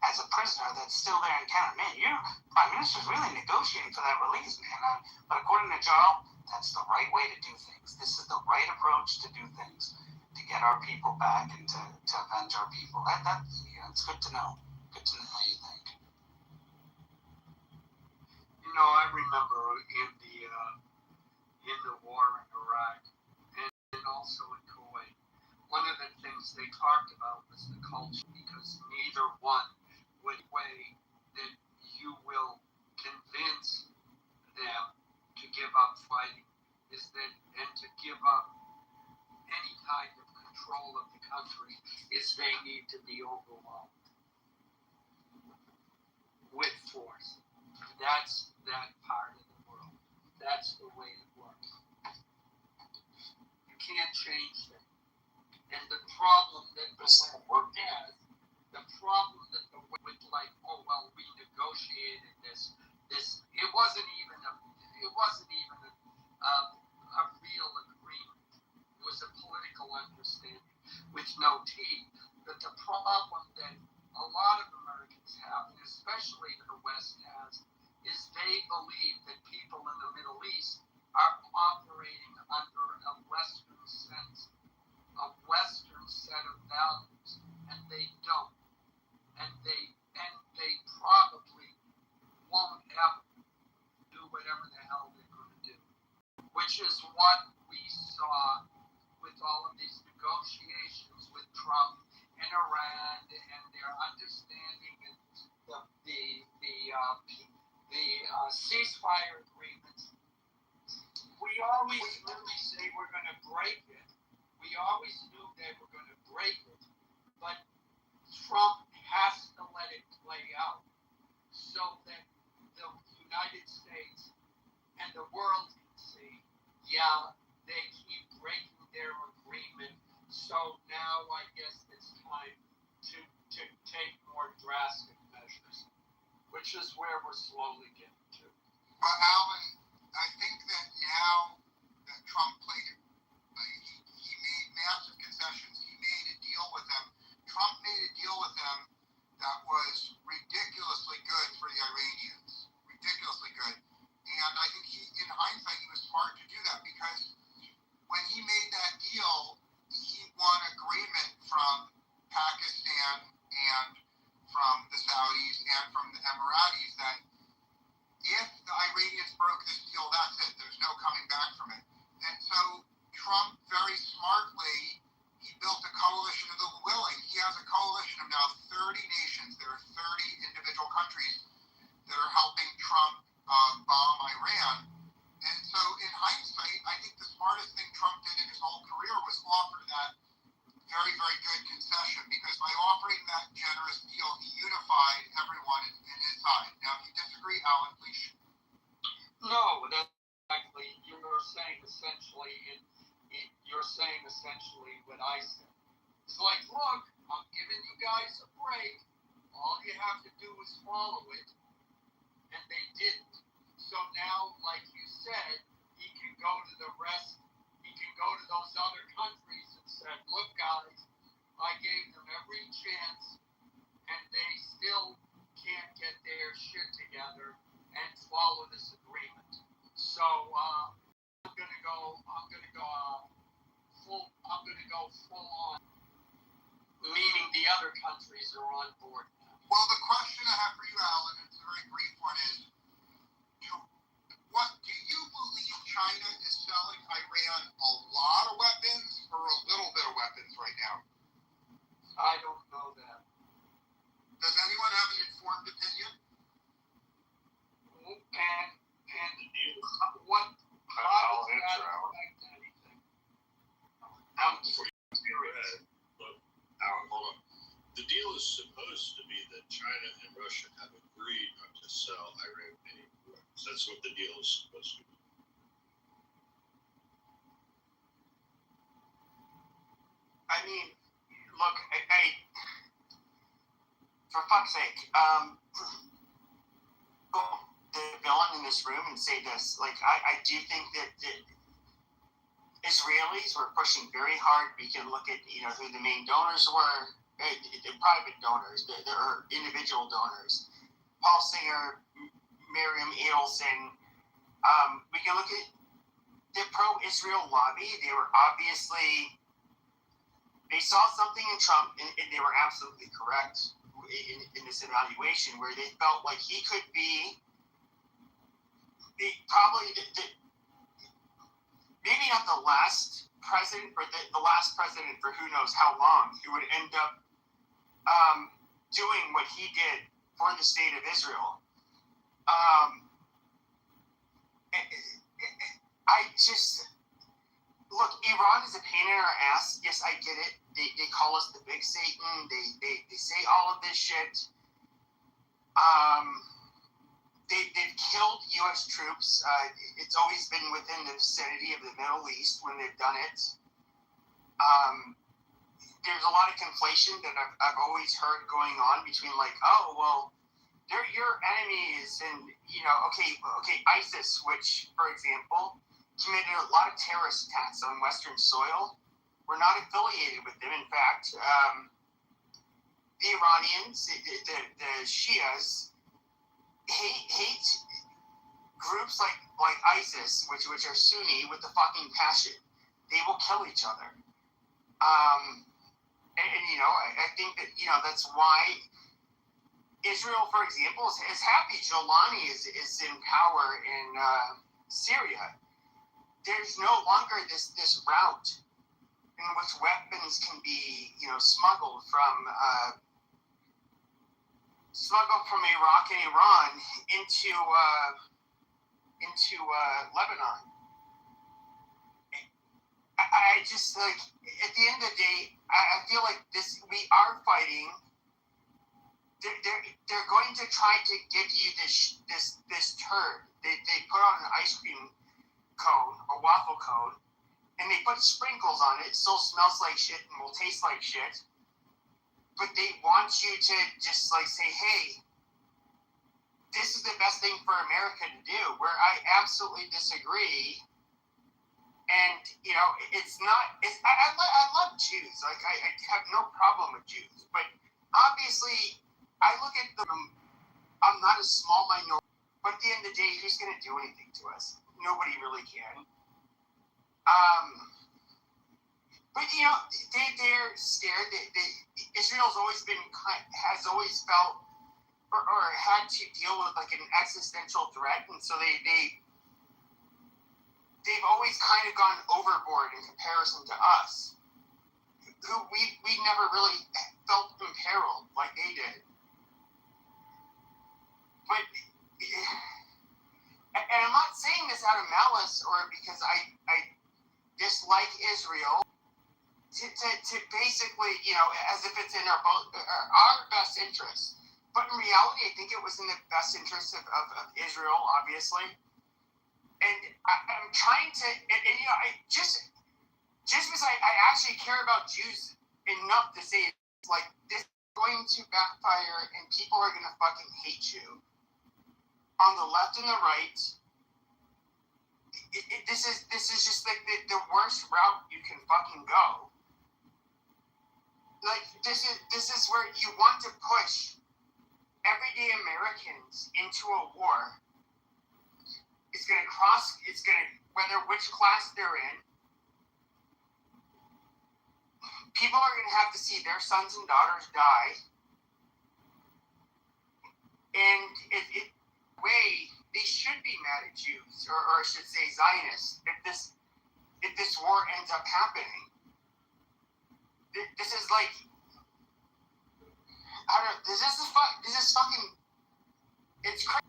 as a prisoner that's still there in Canada. Man, your Prime Minister's really negotiating for that release, man. But according to Jarl, that's the right way to do things. This is the right approach to do things, to get our people back and to avenge our people. It's good to know. Good to know how you think. I remember in the war in Iraq and also in Kuwait, one of the things they talked about was the culture, because neither one would way that you will convince them to give up fighting and to give up any kind of control of the country is they need to be overwhelmed with force. That's that part of the world. That's the way it works. You can't change that. And the problem that the West has, we negotiated this. It wasn't even a real agreement. It was a political understanding with no teeth. But the problem that a lot of Americans have, and especially the West has, is they believe that people in the Middle East are operating under a Western sense, a Western set of values, and they don't. And they probably won't ever do whatever the hell they're going to do, which is what we saw with all of these negotiations with Trump and Iran and their understanding and the ceasefire agreements. We always knew they were going to break it. We always knew they were going to break it, but Trump has to let it play out so that the United States and the world can see, yeah, they keep breaking more drastic measures, which is where we're slowly getting to. But Alan, I think that now that Trump played it, he made massive concessions. He made a deal with them. Trump made a deal with them that was ridiculously good for the Iranians. Ridiculously good. And I think in hindsight, he was smart to do that because when he made that deal, he won agreement from Pakistan and from the Saudis and from the Emiratis that if the Iranians broke this deal, that's it. There's no coming back from it. And so Trump very smartly, he built a coalition of the willing. He has a coalition of now 30 nations. There are 30 individual countries that are helping Trump bomb Iran. And so in hindsight, I think the smartest thing Trump did in his whole career was offer that very, very good concession, because by offering that generous deal, he unified everyone in his side. Now, if you disagree, Alan, please. No, that's exactly, you're saying essentially what I said. It's like, look, I'm giving you guys a break. All you have to do is follow it. And they didn't. So now, like you said, he can go to the rest, he can go to those other countries and say, look guys, I gave them every chance and they still can't get their shit together and swallow this agreement. So I'm gonna go full on, meaning the other countries are on board now. Well, the question I have for you, Alan, it's a very brief one, is what do you believe China is selling Iran a lot of weapons or a little bit of weapons right now? I don't know that. Does anyone have an informed opinion? And what? How does that affect anything? Before you go ahead, but Alan, hold on. The deal is supposed to be that China and Russia have agreed not to sell Iran any weapons. That's what the deal is supposed to be. I mean, look, I for fuck's sake, go the villain in this room and say this. Like, I do think that the Israelis were pushing very hard. We can look at, who the main donors were, the private donors, there are individual donors. Paul Singer, Miriam Adelson. We can look at the pro-Israel lobby. They were obviously, they saw something in Trump, and they were absolutely correct in this evaluation, where they felt like he could be probably maybe not the last president, or the last president for who knows how long, who would end up doing what he did for the state of Israel. I just look, Iran is a pain in our ass. Yes, I get it. They call us the big Satan. They say all of this shit. They've killed U.S. troops. It's always been within the vicinity of the Middle East when they've done it. There's a lot of conflation that I've always heard going on between, like, oh, well, they're your enemies, and, okay, ISIS, which, for example, committed a lot of terrorist attacks on Western soil. We're not affiliated with them. In fact, the Iranians, the Shias, hate groups like ISIS, which are Sunni, with the fucking passion. They will kill each other. I think that, that's why Israel, for example, is happy Jolani is in power in Syria. There's no longer this route in which weapons can be, smuggled from Iraq and Iran into Lebanon. I just, like, at the end of the day, I feel like we are fighting. They're going to try to give you this turd. They put on an ice cream cone, a waffle cone, and they put sprinkles on it. It still smells like shit and will taste like shit. but they want you to just like say, hey, this is the best thing for America to do, where I absolutely disagree. And, you know, it's not, I love Jews. Like, I have no problem with Jews. But obviously, I look at them, I'm not a small minority. But at the end of the day, who's going to do anything to us? Nobody really can. But, you know, they're scared. Israel's always been, has always felt, or had to deal with, like, an existential threat. And so they've always kind of gone overboard in comparison to us, who we never really felt imperiled like they did. But, and I'm not saying this out of malice or because I dislike Israel, to basically, you know, as if it's in our best interest. But in reality, I think it was in the best interest of Israel, obviously. And I'm trying to, and you know, just because I actually care about Jews enough to say it's like this is going to backfire and people are going to fucking hate you on the left and the right. This is just like the worst route you can fucking go. Like this is where you want to push everyday Americans into a war. It's going to whether which class they're in, people are going to have to see their sons and daughters die. And they should be mad at Jews, or I should say Zionists, if this war ends up happening. This is like, I don't know, this is fucking, it's crazy.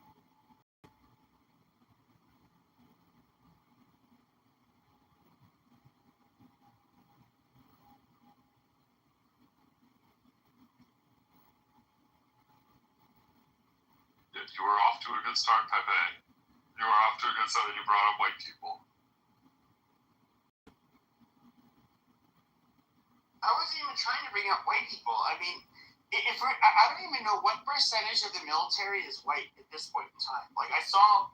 You were off to a good start, Pepe. You were off to a good start. You brought up white people. I wasn't even trying to bring up white people. I mean, I don't even know what percentage of the military is white at this point in time. Like, I saw,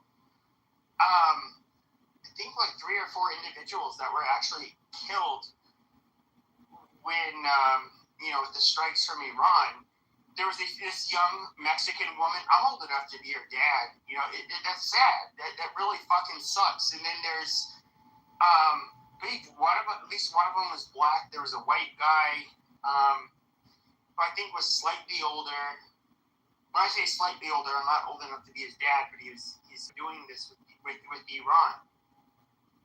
I think like 3 or 4 individuals that were actually killed when, you know, the strikes from Iran. There was this young Mexican woman. I'm old enough to be her dad. You know, that's sad. That really fucking sucks. And then there's, at least one of them was black. There was a white guy, who I think was slightly older. When I say slightly older, I'm not old enough to be his dad, but he's doing this with Iran.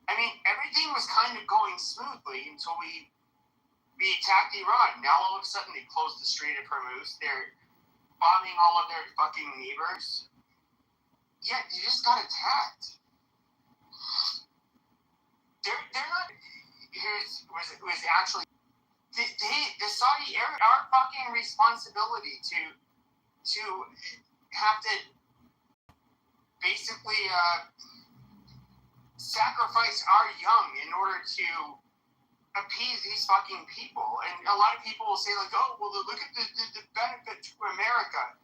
I mean, everything was kind of going smoothly until we attacked Iran. Now all of a sudden they closed the Strait of Hormuz. They're bombing all of their fucking neighbors. Yeah, you just got attacked. They're not. Was actually the Saudi Arabia, our fucking responsibility to have to basically sacrifice our young in order to appease these fucking people. And a lot of people will say like, oh, well, look at the benefit to America.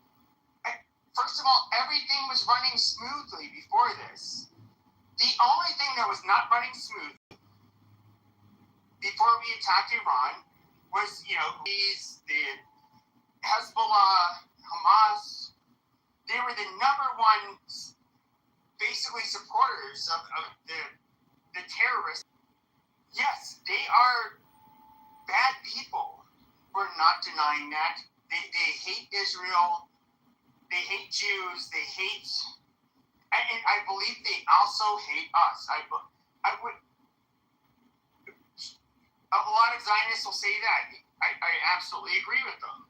First of all, everything was running smoothly before this. The only thing that was not running smooth before we attacked Iran was, you know, the Hezbollah, Hamas. They were the number one, basically, supporters of the terrorists. Yes, they are bad people. We're not denying that. They hate Israel. They hate Jews. They hate, and I believe they also hate us. I would. A lot of Zionists will say that. I absolutely agree with them.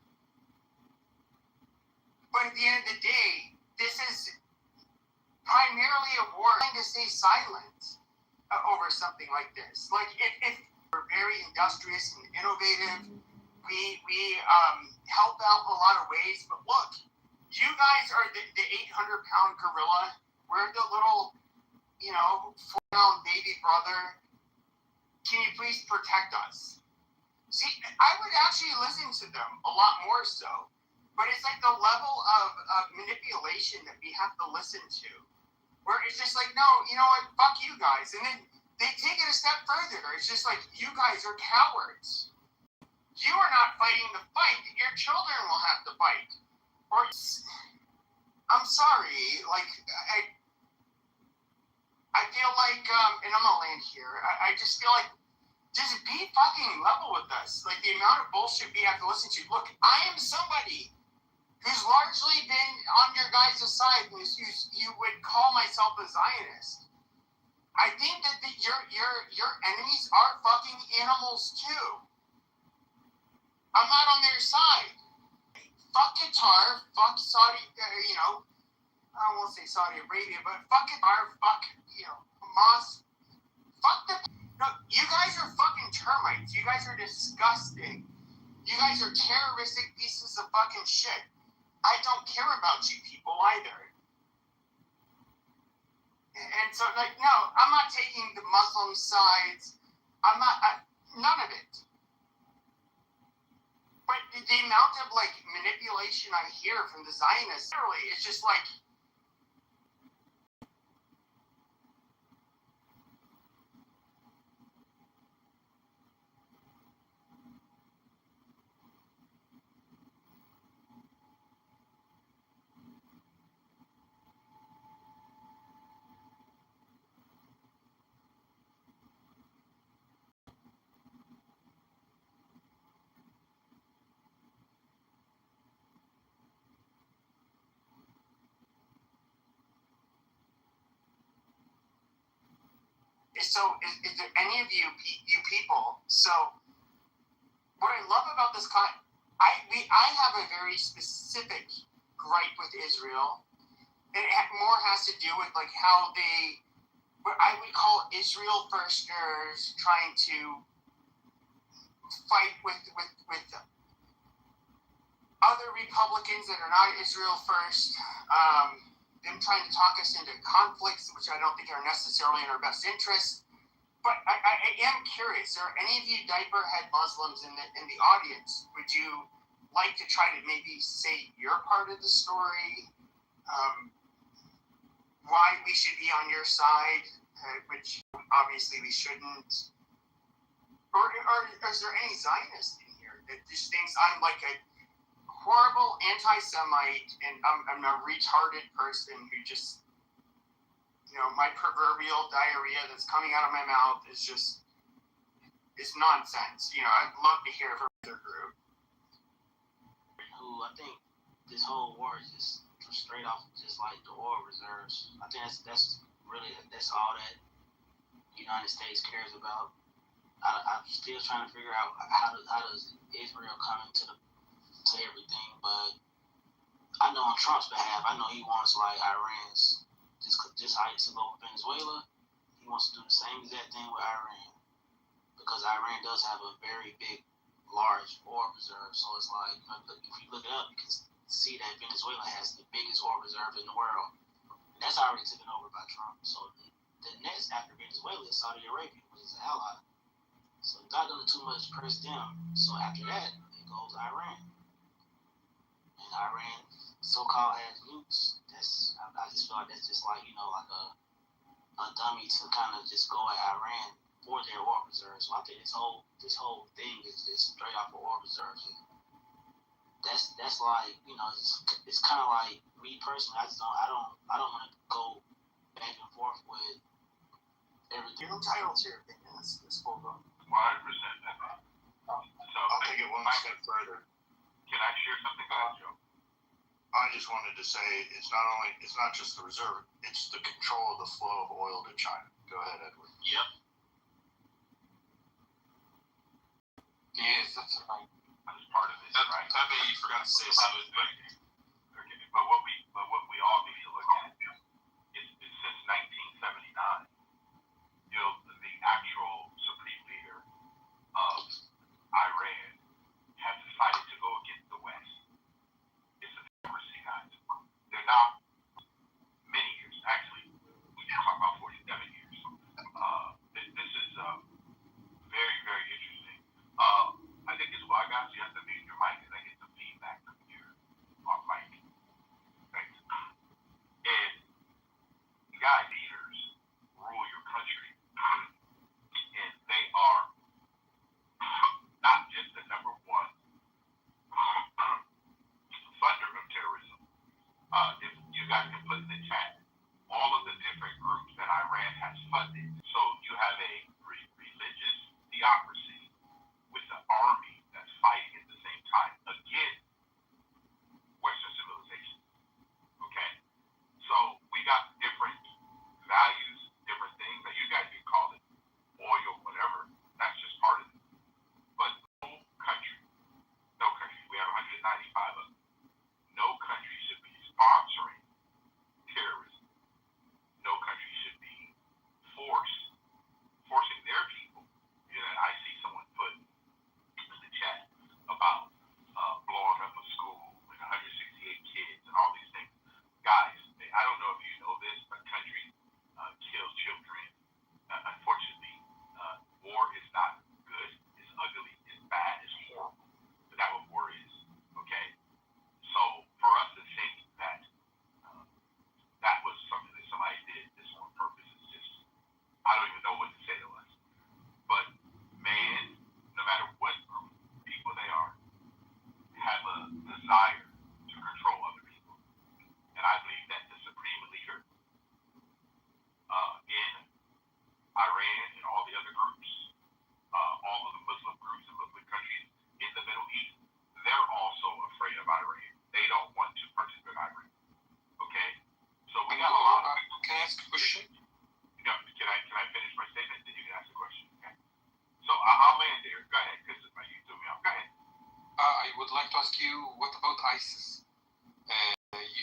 But at the end of the day, this is primarily a war trying to stay silent over something like this. Like, if we're very industrious and innovative, we help out in a lot of ways. But look, you guys are the 800-pound gorilla. We're the little, you know, 4-pound baby brother. Can you please protect us? See, I would actually listen to them a lot more so. But it's like the level of manipulation that we have to listen to. Where it's just like, no, you know what, fuck you guys. And then they take it a step further. It's just like, you guys are cowards. You are not fighting the fight that your children will have to fight. Or, I'm sorry, like, I feel like, and I'm gonna land here, I just feel like, just be fucking level with us. Like, the amount of bullshit we have to listen to. Look, I am somebody who's largely been on your guys' side, and you would call myself a Zionist. I think that your enemies are fucking animals too. I'm not on their side. Fuck Qatar, fuck Saudi, I won't say Saudi Arabia, but fuck Qatar, fuck, Hamas. Fuck the, no, you guys are fucking termites. You guys are disgusting. You guys are terroristic pieces of fucking shit. I don't care about you people either. And so, like, no, I'm not taking the Muslim sides. I'm not, none of it. But the amount of, like, manipulation I hear from the Zionists, literally, it's just like, so is there any of you people? So what I love about this I have a very specific gripe with Israel. It more has to do with like how what I would call Israel firsters trying to fight with other Republicans that are not Israel first. Them trying to talk us into conflicts, which I don't think are necessarily in our best interest. But I am curious, are any of you diaper head Muslims in the audience? Would you like to try to maybe say your part of the story? Why we should be on your side, which obviously we shouldn't. Or is there any Zionist in here that just thinks I'm like a horrible anti-Semite and I'm a retarded person who just, my proverbial diarrhea that's coming out of my mouth is nonsense. I'd love to hear from their group. Who I think this whole war is just straight off just like the oil reserves. I think that's all that the United States cares about. I'm still trying to figure out how does Israel come into to everything, but I know on Trump's behalf, I know he wants like Iran's just how he took over Venezuela. He wants to do the same exact thing with Iran because Iran does have a very big, large oil reserve. So it's like if you look it up, you can see that Venezuela has the biggest oil reserve in the world. And that's already taken over by Trump. So the next after Venezuela is Saudi Arabia, which is an ally. So not going to too much press them. So after that, it goes Iran. And Iran so-called has nukes. I just feel like that's just like, like a dummy to kind of just go at Iran for their oil reserves. So I think this whole thing is just straight off of oil reserves. And that's like, it's kind of like me personally. I don't want to go back and forth with everything. You're entitled to your opinion. That's cool though. 100%. So I'll take it one step further. Can I share something about Joe? I just wanted to say it's not just the reserve, it's the control of the flow of oil to China. Go ahead, Edward. Yep. Yes, that's right. That's part of it. Right. Tell me you forgot to say something. But what we all need to look at is since 1979, the actual supreme leader of Iran has decided to go against the West. It's a democracy, guys. They're not many years. Actually, we talk about 47 years. This is very, very interesting. Iran and all the other groups, all of the Muslim groups and Muslim countries in the Middle East, they're also afraid of Iran. They don't want to participate in Iran. Okay? So we got a lot of... Can I ask a question? No, can I finish my statement? Then you can ask the question. Okay? So I'll land there. Go ahead, because you threw me off. Go ahead. I would like to ask you, what about ISIS?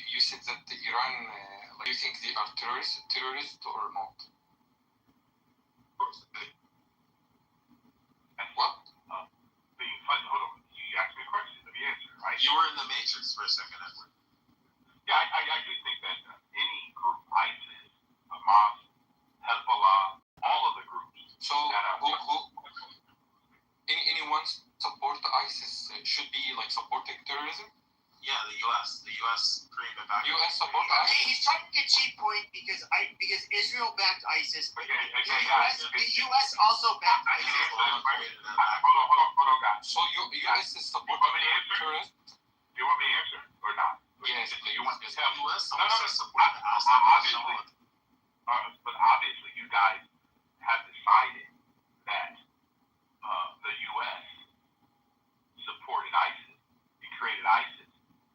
You said that Iran, do you think they are terrorists or not? What? Hold on. You asked me a question. Let me answer. Right? You were in the Matrix for a second, Edward. Yeah, I do think that any group, ISIS, Hamas, Hezbollah, all of the groups. So, anyone support ISIS should be like supporting terrorism? Yeah, the U.S. created a back. U.S. support ISIS. He's trying to get cheap point because Israel backed ISIS, but the U.S. also backed ISIS. Hold on, guys. So U.S. is supporting terrorists? You want me to answer or not? Yes, you want to tell me? U.S. No. support Obviously, but obviously you guys have decided that the U.S. supported ISIS and created ISIS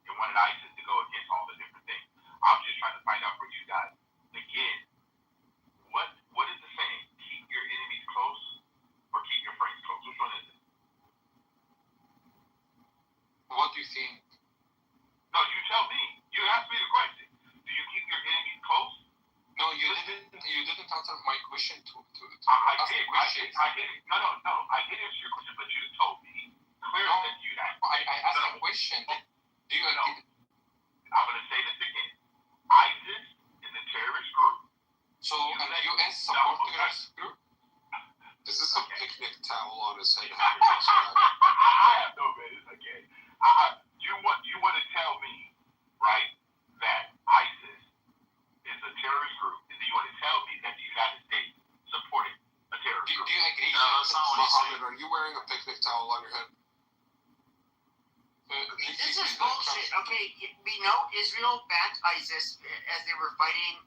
and wanted ISIS to go against all the different things. I'm just trying to find out for you guys, again, what is the saying? Keep your enemies close or keep your friends close? Which one is it? What do you think? No, you tell me. You asked me the question. Do you keep your enemies close? No, you didn't answer my question. I did. No. I did answer your question, but you told me clearly that you had. I asked a question. Do you agree? I'm going to say this again. ISIS is a terrorist group. So, and the U.S. support terrorist group? Is this a picnic towel on his head? I have no business. Okay. You want to tell me, right, that ISIS is a terrorist group, and then you want to tell me that the United States supported a terrorist group? Do you agree? No, that's not what he's saying. Mohammed, are you wearing a picnic towel on your head? This is bullshit. Okay, we know Israel backed ISIS as they were fighting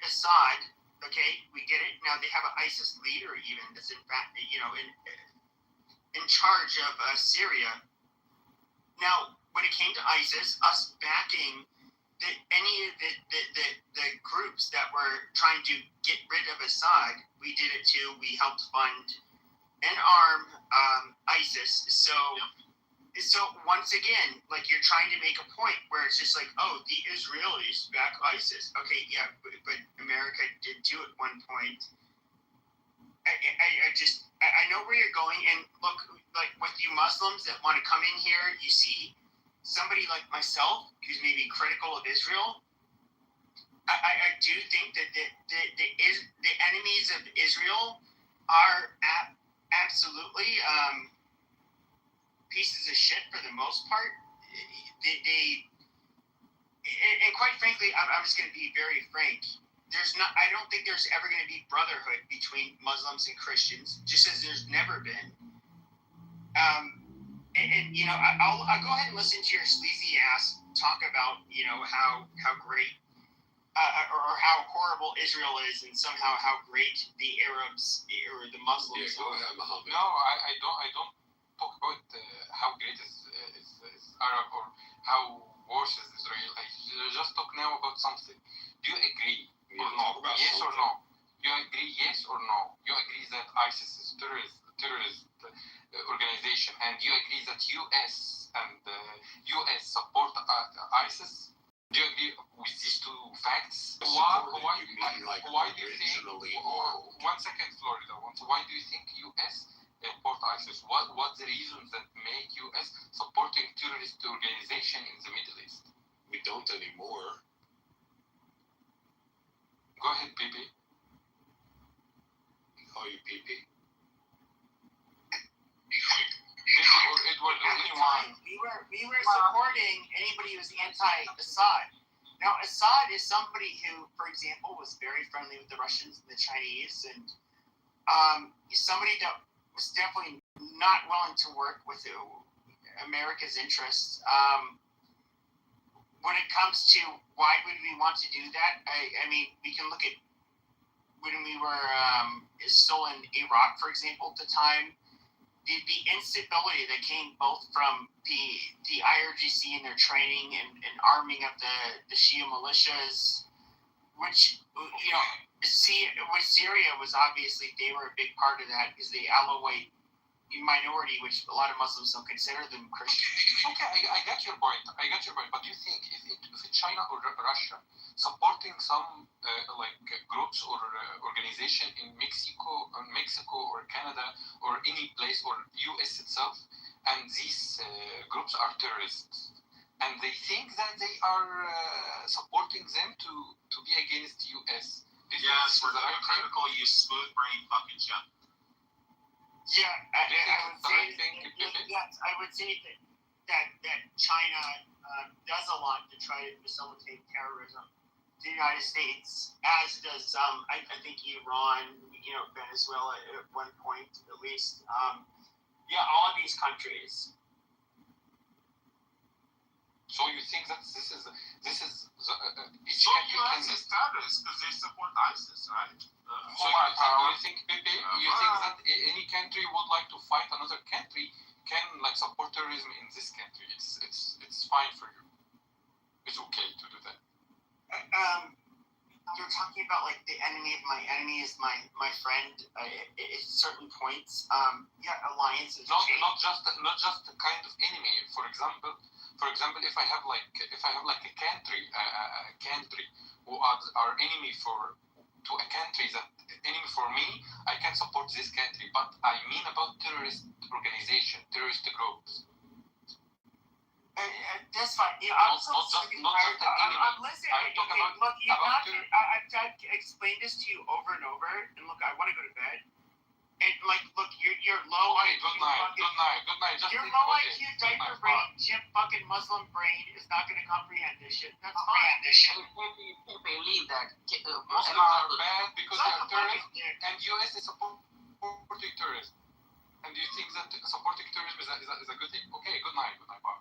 Assad. Okay, we get it. Now they have an ISIS leader even that's in fact, in charge of Syria. Now, when it came to ISIS, us backing any of the groups that were trying to get rid of Assad, we did it too. We helped fund and arm ISIS. So once again, like you're trying to make a point where it's just like, oh, the Israelis back ISIS. Okay, yeah, but America did too at one point. I know where you're going, and look, like with you Muslims that want to come in here, you see somebody like myself who's maybe critical of Israel. I do think that the enemies of Israel are absolutely pieces of shit for the most part. And quite frankly, I'm just going to be very frank. I don't think there's ever going to be brotherhood between Muslims and Christians, just as there's never been. I'll go ahead and listen to your sleazy ass talk about, how great or how horrible Israel is, and somehow how great the Arabs or the Muslims are. No, I don't talk about how great is Arab or how worse is Israel. I just talk now about something. Do you agree? Or no? Yes or no? You agree, yes or no? You agree that ISIS is terrorist organization, and you agree that US and US support ISIS? Do you agree with these two facts? Why do you think? One second, Florida. Why do you think US support ISIS? What's the reasons that make US supporting terrorist organization in the Middle East? We don't anymore. Go ahead, PP. Call you PP. Or Edward or anyone. We were supporting anybody who was anti-Assad. Now, Assad is somebody who, for example, was very friendly with the Russians and the Chinese, and somebody that was definitely not willing to work with America's interests. When it comes to why would we want to do that, I mean, we can look at when we were still in Iraq, for example, at the time, the instability that came both from the IRGC and their training and arming of the Shia militias, which, you know, with Syria was obviously, they were a big part of that because the Alawite minority, which a lot of Muslims don't consider them Christian. Okay, I get your point. But do you think if China or Russia supporting some groups or organization in Mexico or Canada or any place or U.S. itself, and these groups are terrorists, and they think that they are supporting them to be against U.S. Yes, we're critical, you smooth brain fucking shit. Yeah, I would say that China does a lot to try to facilitate terrorism to the United States, as does I think Iran, you know, Venezuela at one point at least. All of these countries. So you think that this is so U.S. is terrorists because they support ISIS, right? So you think that any country would like to fight another country can support terrorism in this country? It's fine for you. It's okay to do that. You're talking about the enemy of my enemy is my friend at certain points. Alliances. Not just the kind of enemy. For example, if I have a country who are enemy to a country that enemy for me, I can support this country. But I mean about terrorist organization, terrorist groups. That's fine. Not just an enemy. I've explained this to you over and over. And look, I want to go to bed. And you're low IQ. Good night. Your low IQ diaper brain, chip fucking Muslim brain is not going to comprehend this shit. That's fine. You believe that Muslims are bad because they are terrorists, and U.S. is supporting terrorists. And do you think that supporting terrorism is a good thing? Okay, good night, Bob.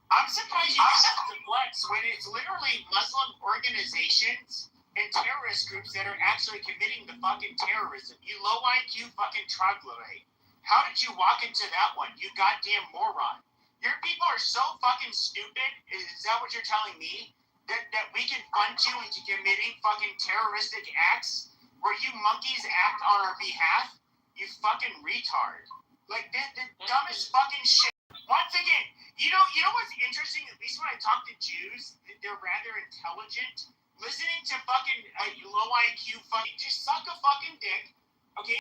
I'm surprised you have to flex when it's literally Muslim organizations and terrorist groups that are actually committing the fucking terrorism. You low IQ fucking troglodyte. How did you walk into that one? You goddamn moron. Your people are so fucking stupid. Is that what you're telling me? That we can fund you into committing fucking terroristic acts where you monkeys act on our behalf? You fucking retard. The dumbest fucking shit. Once again, you know what's interesting? At least when I talk to Jews, they're rather intelligent. Listening to fucking low IQ fucking just suck a fucking dick, okay?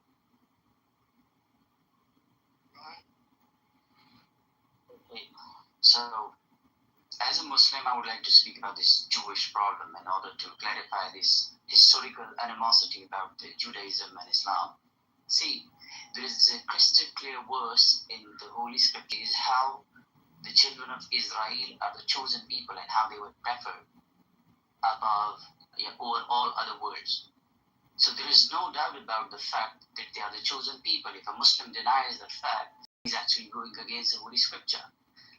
So, as a Muslim, I would like to speak about this Jewish problem in order to clarify this historical animosity about Judaism and Islam. See, there is a crystal clear verse in the Holy Scriptures how the children of Israel are the chosen people and how they were preferred over all other words. So there is no doubt about the fact that they are the chosen people. If a Muslim denies that fact, he's actually going against the Holy Scripture.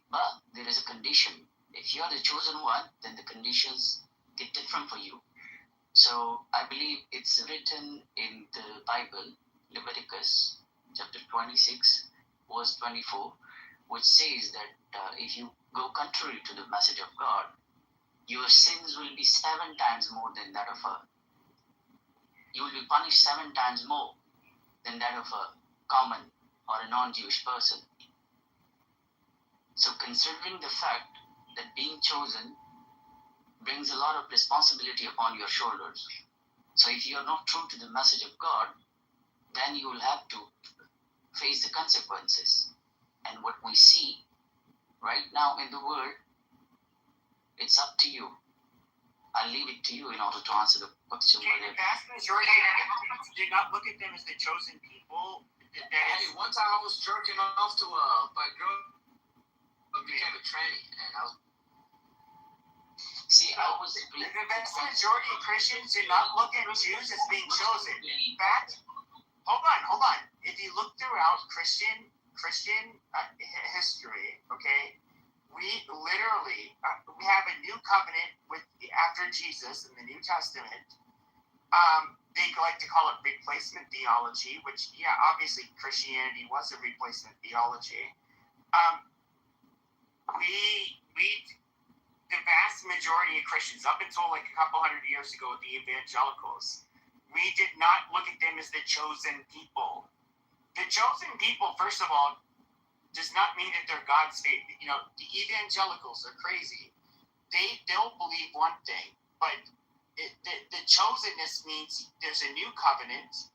But there is a condition. If you are the chosen one, then the conditions get different for you. So I believe it's written in the Bible, Leviticus chapter 26, verse 24, which says that if you go contrary to the message of God, your sins will be 7 times more than that of you will be punished 7 times more than that of a common or a non-Jewish person. So considering the fact that being chosen brings a lot of responsibility upon your shoulders. So if you are not true to the message of God, then you will have to face the consequences. And what we see right now in the world, it's up to you. I'll leave it to you in order to answer the question. The vast majority of Muslims did not look at them as the chosen people. Hey, one time I was jerking off to a girl who became a tranny, and I was. See, the vast majority of Christians did not look at Jews as being chosen. In fact, hold on. If you look throughout Christian history, okay, we literally we have a new covenant after Jesus in the New Testament. They like to call it replacement theology, which, yeah, obviously Christianity was a replacement theology. The vast majority of Christians, up until like a couple hundred years ago with the evangelicals, we did not look at them as the chosen people. The chosen people, first of all, does not mean that they're God's favorite. You know, the evangelicals are crazy. They'll believe one thing, but the chosenness means there's a new covenant,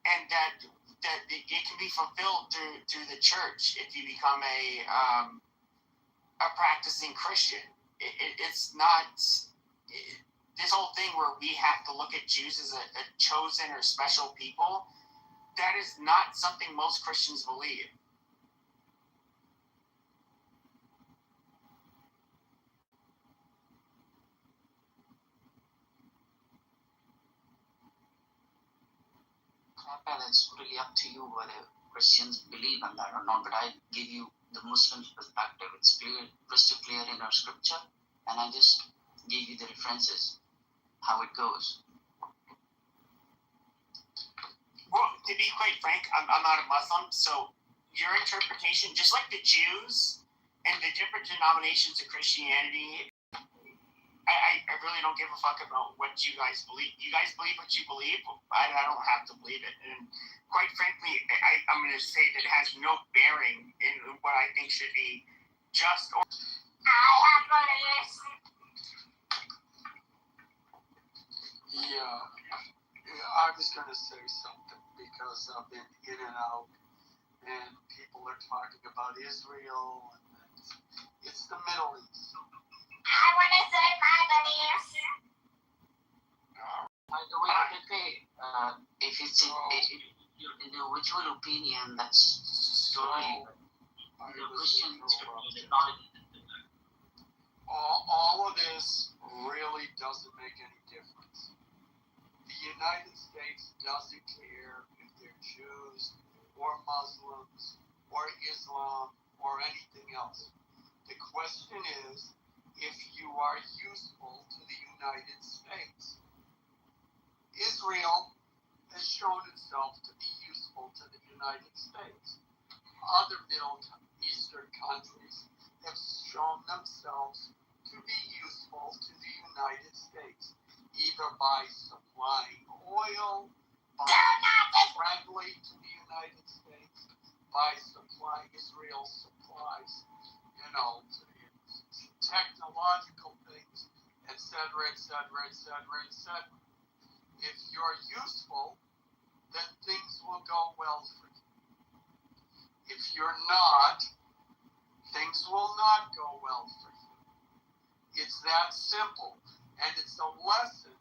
and that it can be fulfilled through the church if you become a practicing Christian. It's not this whole thing where we have to look at Jews as a chosen or special people. That is not something most Christians believe. It's really up to you whether Christians believe in that or not, but I give you the Muslim's perspective. It's clear, crystal clear in our scripture, and I just gave you the references, how it goes. Well, to be quite frank, I'm not a Muslim, so your interpretation, just like the Jews and the different denominations of Christianity, I really don't give a fuck about what you guys believe. You guys believe what you believe. I don't have to believe it. And quite frankly, I'm going to say that it has no bearing in what I think should be just. I have one of this. Yeah, I was going to say something because I've been in and out, and people are talking about Israel, and it's the Middle East. I want to say my beliefs. By the way, Pepe, if it's your individual opinion, that's totally the Christian scripture not. All of this really doesn't make any difference. The United States doesn't care if they're Jews or Muslims or Islam or anything else. The question is if you are useful to the United States. Israel has shown itself to be useful to the United States. Other Middle Eastern countries have shown themselves to be useful to the United States, either by supplying oil, by friendly to the United States, by supplying Israel supplies, technological things, etc., etc., etc., etc. If you're useful, then things will go well for you. If you're not, things will not go well for you. It's that simple. And it's a lesson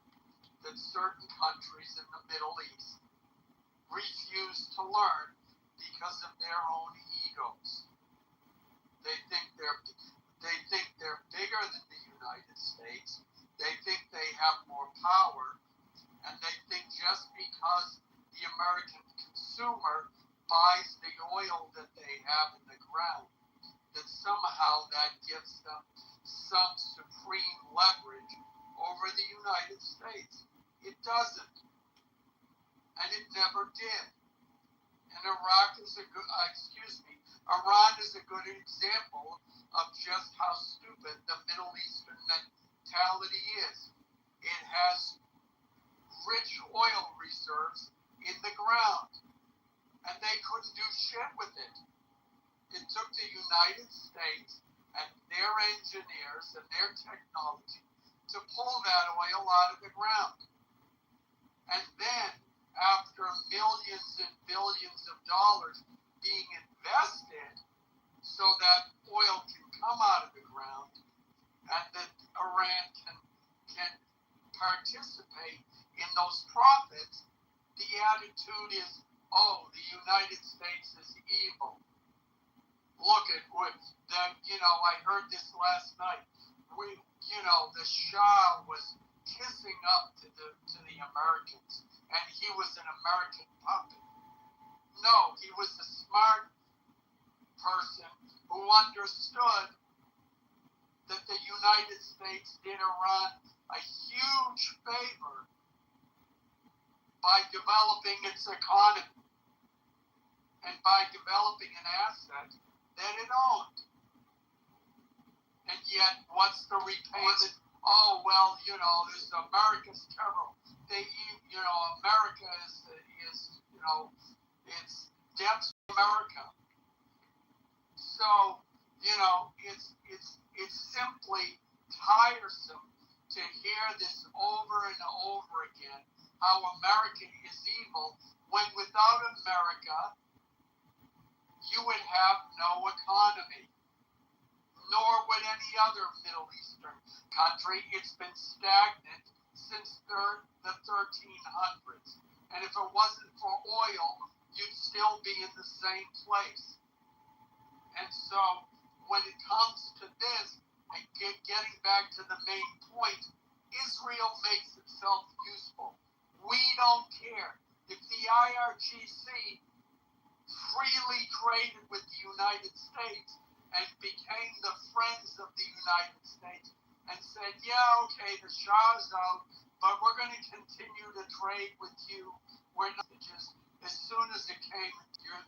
that certain countries in the Middle East refuse to learn because of their own egos. They think they're bigger than the United States. They think they have more power. And they think just because the American consumer buys the oil that they have in the ground, that somehow that gives them some supreme leverage over the United States. It doesn't. And it never did. And Iran is a good example of just how stupid the Middle Eastern mentality is. It has rich oil reserves in the ground, and they couldn't do shit with it. It took the United States and their engineers and their technology to pull that oil out of the ground. And then, after millions and billions of dollars being invested so that oil can come out of the ground and that Iran can participate in those profits, the attitude is, oh, the United States is evil. Look at that, I heard this last night. The Shah was kissing up to the Americans, and he was an American puppet. No, he was a smart person who understood that the United States did Iran a huge favor by developing its economy and by developing an asset that it owned. And yet, what's the repayment? Oh, well, you know, this America's terrible. America is it's debts America. So, it's simply tiresome to hear this over and over again, how America is evil, when without America, you would have no economy, nor would any other Middle Eastern country. It's been stagnant since the 1300s. And if it wasn't for oil, you'd still be in the same place. And so, when it comes to this, and getting back to the main point, Israel makes itself useful. We don't care. If the IRGC freely traded with the United States and became the friends of the United States and said, yeah, okay, the Shah's out, but we're going to continue to trade with you. We're not just, as soon as it came,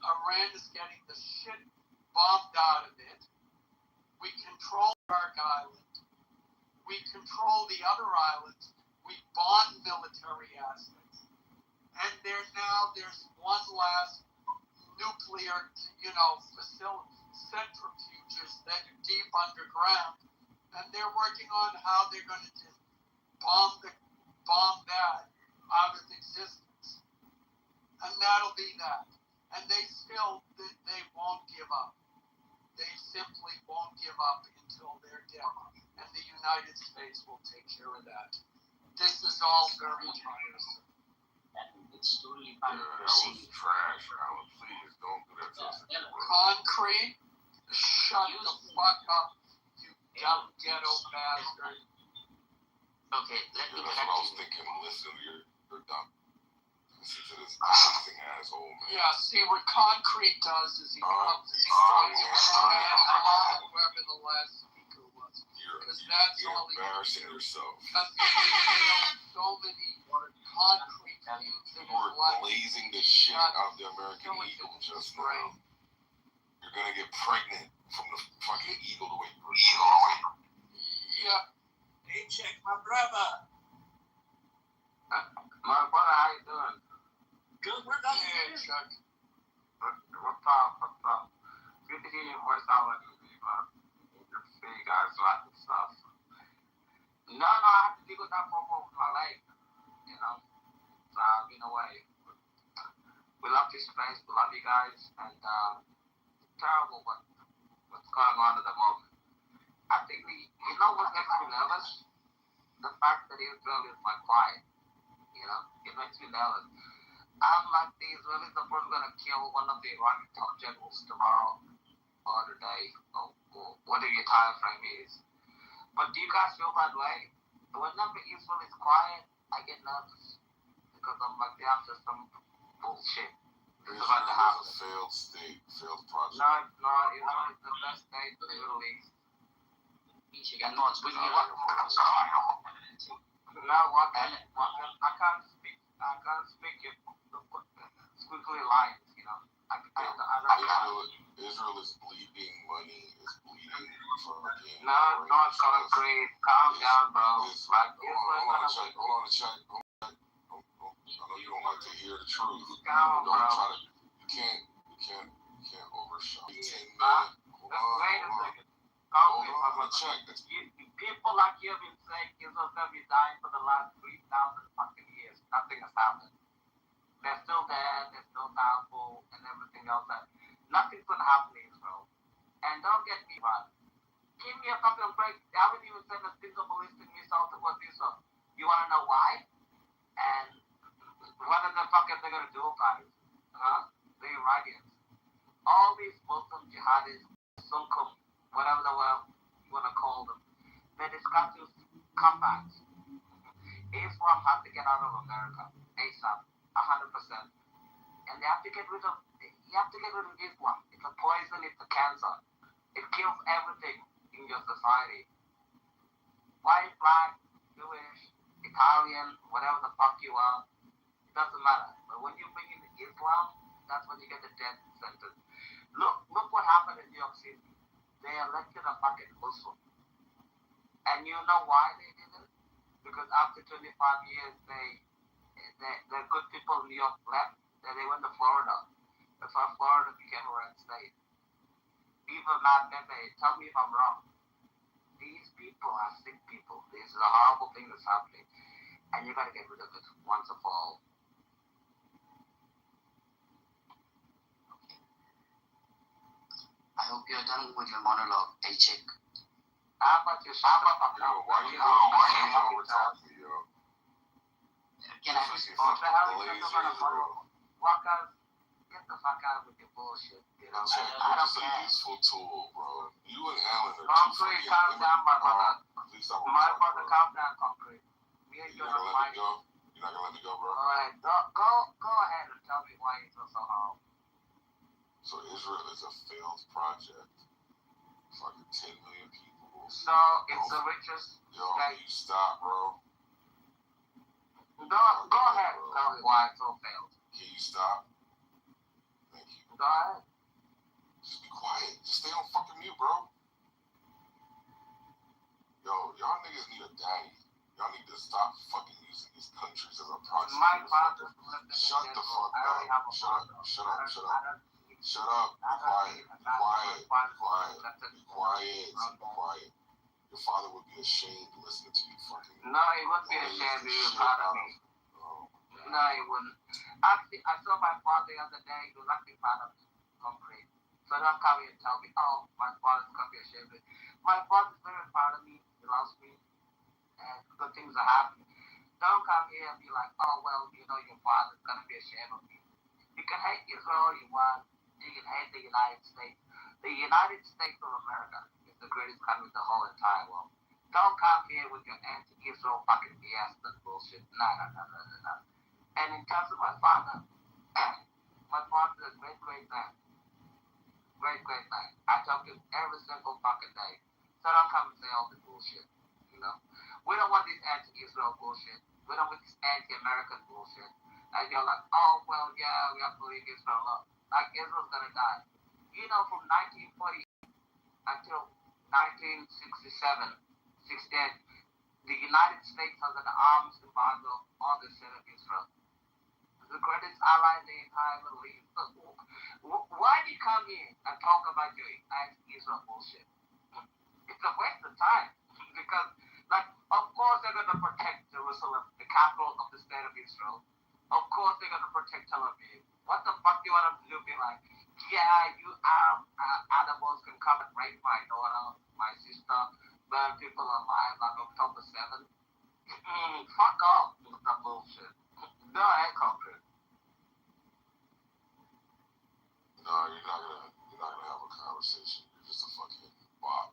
Iran is getting the shit bombed out of it. We control Dark Island. We control the other islands. We bond military assets. And there's one last nuclear, facility, centrifuges that are deep underground, and they're working on how they're going to just bomb that out of existence, and that'll be that. And they won't give up. They simply won't give up until they're dead, and the United States will take care of that. This is all very tiresome. It's totally that was trash, Alan. Please don't do that to us. Concrete, shut the fuck up, you dumb ghetto bastard. Okay, let me that's what I was thinking. Listen, you're dumb. Listen to this amazing asshole, man. Yeah, see what Concrete does is he comes and he starts whoever the last speaker was. Because that's you're all he embarrassing yourself. Because he failed so many concrete things in You were his life. blazing the shit out of the American eagle just now. You're gonna get pregnant from the fucking eagle the way you were. Yeah. Hey, check my brother. My brother, how you doing? Good, we're done. Yeah, Chuck. What's up? Good to hear your voice out with you, but good to see you guys like and stuff. No, I have to deal with that for most of my life, So I've been away. We love this place, we love you guys, and it's terrible what's going on at the moment. I think what makes me nervous? The fact that Israel is like quiet. It makes me nervous. I'm like, the Israelis are probably going to kill one of the Iranian top generals tomorrow or today, or whatever your time frame is. But do you guys feel that way? Whenever Israel is quiet, I get nervous. Because I'm like, they're after some bullshit. Israel is a failed state, failed project. No, Israel is the best state in the Middle East. I can't speak it squiggly lines, Israel is bleeding money, is bleeding fucking. No, not concrete. Calm down, bro. Hold on a check. I know you don't like to hear the truth. You can't overshot. 10 million. Hold on a check. People like you have been saying Israel's going to be dying for the last 3,000 fucking years. Nothing has happened. They're still there, they're still powerful, and everything else. Nothing's going to happen to Israel. And don't get me wrong. Give me a fucking break. They haven't even sent a single ballistic missile towards Israel. You want to know why? And what are the fuckers they're going to do about it? The Iranians. All these Muslim jihadis, Sunkum, whatever the world you want to call them, they're discussing comebacks. Israel has to get out of America ASAP, 100%. And you have to get rid of Islam. It's a poison, it's a cancer. It kills everything in your society. white, black, Jewish, Italian, whatever the fuck you are, it doesn't matter. But when you bring in Islam, that's when you get the death sentence. Look what happened in New York City. They elected a fucking Muslim. And you know why they did it? Because after 25 years, the good people in New York left, and they went to Florida. That's why Florida became a red state. Even Matt Bebe, tell me if I'm wrong. These people are sick people. This is a horrible thing that's happening. And you gotta get rid of it once and for all. I hope you're done with your monologue, hey chick. How about you shut the fuck up? Why you over talking me, yo? Can I What the hell is this about? Walkers, get the fuck out with your bullshit. You know? I don't It's a care. useful tool, bro. You and Alan are Concrete, calm down, my brother. Please don't My brother, calm down, Concrete. Me and you You're are not not gonna let me fighting. go? You're not gonna let me go, bro? Alright, go ahead and tell me why you feel so hard. So Israel is a failed project. Fucking 10 million people. So it's the richest Yo, state. you stop, bro. Go ahead, tell me why it's so failed. Can you stop? Thank you. Go ahead. Just be quiet. Just stay on fucking mute, bro. Yo, y'all niggas need a daddy. Y'all need to stop fucking using these countries as a project. My father Shut the fuck I already have up. a Shut up. father. Shut up. Shut up. I don't Shut up. Be quiet. Be quiet. Be quiet. Be quiet. Be quiet. Your father would be ashamed listening to you fucking. No, he wouldn't be ashamed to be proud of me. Oh. No, he wouldn't. Actually, I saw my father the other day. He was actually proud of Concrete. So don't come here and tell me, oh, my father's going to be ashamed of me. My father's very proud of me. He loves me. And good things are happening. Don't come here and be like, oh, well, you know, your father's going to be ashamed of me. You can hate Israel all you want. You can hate the United States. The United States of America is the greatest country in the whole entire world. Don't come here with your anti-Israel fucking BS and bullshit. No. And in terms of my father's a great, great man. Great, great man. I talk to him every single fucking day. So don't come and say all the bullshit, you know? We don't want this anti-Israel bullshit. We don't want this anti-American bullshit. And you're like, oh, well, yeah, we have to leave Israel alone. Like, Israel's gonna die. You know, from 1940 until 1967, 68, the United States has an arms embargo on the state of Israel. The greatest ally in the entire Middle East. So, why do you come here and talk about your anti-Israel bullshit? It's a waste of time. Because, like, of course they're going to protect Jerusalem, the capital of the state of Israel. Of course they're going to protect Tel Aviv. What the fuck do you want them to do? Be like, yeah, you animals can come and rape my daughter, my sister, burn people alive like October 7th. Fuck off with that bullshit. No, I ain't confident. No, you're not gonna have a conversation. You're just a fucking bot.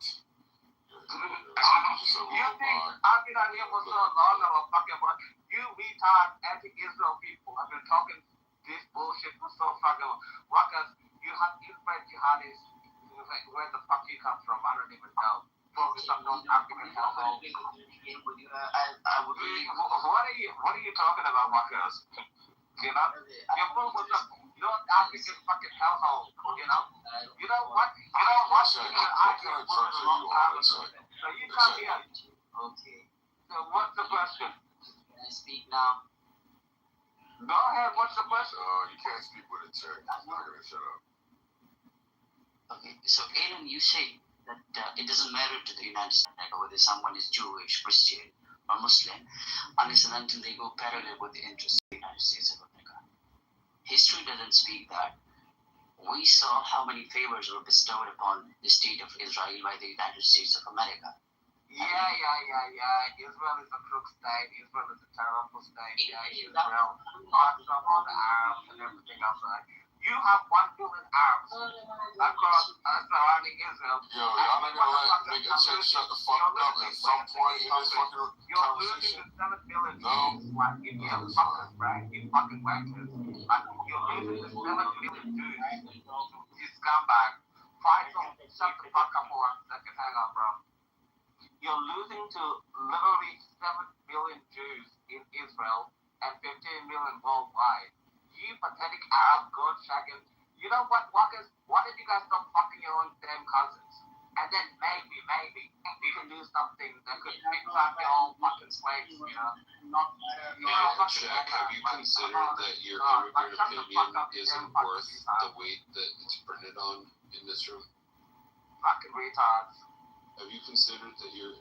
You're just a You think robot. I've been on here for so long, I'm a fucking bot? You retard anti-Israel people have been talking this bullshit for so fucking long. Because you spread jihadists. Where the fuck you come from? I don't even know. Focus on those arguments. What are you talking about, Marcus? You know? You're full with the North African fucking hellhole, you know? You know what? So you come here. Okay. So what's the question? Can I speak now? Go ahead, what's the question? You can't speak with a check. I'm not gonna shut up. Okay, so Aiden, you say that it doesn't matter to the United States whether someone is Jewish, Christian, or Muslim, unless and until they go parallel with the interests of the United States of America. History doesn't speak that. We saw how many favors were bestowed upon the state of Israel by the United States of America. Yeah. Israel is a crook state. Israel is a terrible state. Yeah, Israel fucks up all the Arabs and everything else. You have 1 billion Arabs across surrounding Israel. Yo, y'all not gonna let nigga check shut the fuck up at some point in this fucking You're losing conversation? the 7 billion No. Jews. Like, you fuckers, right? You fucking wankers. Like, you're losing the 7 billion Jews. You scumbag. Shut the fuck up for 1 second. Hang on, bro. you're losing to literally 7 billion Jews in Israel and 15 million worldwide. You pathetic Arab goat shagging. You know what, Walkers? Why did you guys stop fucking your own damn cousins? And then maybe, you can do something that could fix up your own fucking slaves, you know? Jack, have you considered that your immigrant opinion isn't worth the weight that it's printed on in this room? Fucking retards. Have you considered that your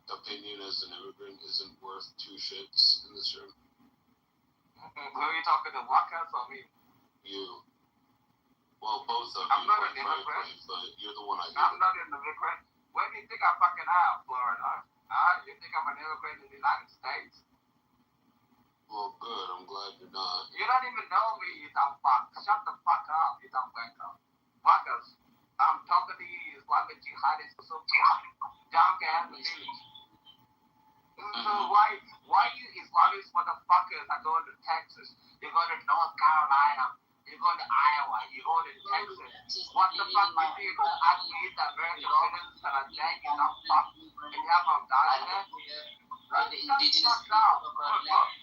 opinion as an immigrant isn't worth 2 shits in this room? Who are you talking to, Walkers or me? You. Well, both of I'm you, not quite an immigrant. frankly, but you're the one I I'm hear. not an immigrant. Where do you think I fucking am, Florida? You think I'm an immigrant in the United States? Well, good. I'm glad you're not. You don't even know me, you dumb fuck. Shut the fuck up, you dumb wanker. Fuckers, I'm talking to you Islamic jihadists so dumb ass bitch. So why you Islamic motherfuckers are going to Texas? You're going to North Carolina. You're going to Iowa. You're going to Texas. What the fuck you do? You're going to outbeat the American citizens that are dead, you dumb fuck. And you have them dying there? Shut the fuck up.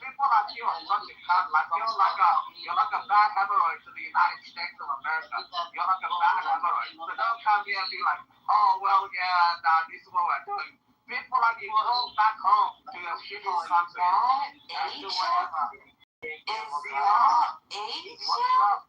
People like you are such a cunt. Like you're like a bad hemorrhoid to the United States of America. You're like a bad hemorrhoid. So don't come here and be like, oh well, yeah, nah, this is what we're doing. People like you go back home to your shitty country and do whatever. What's up?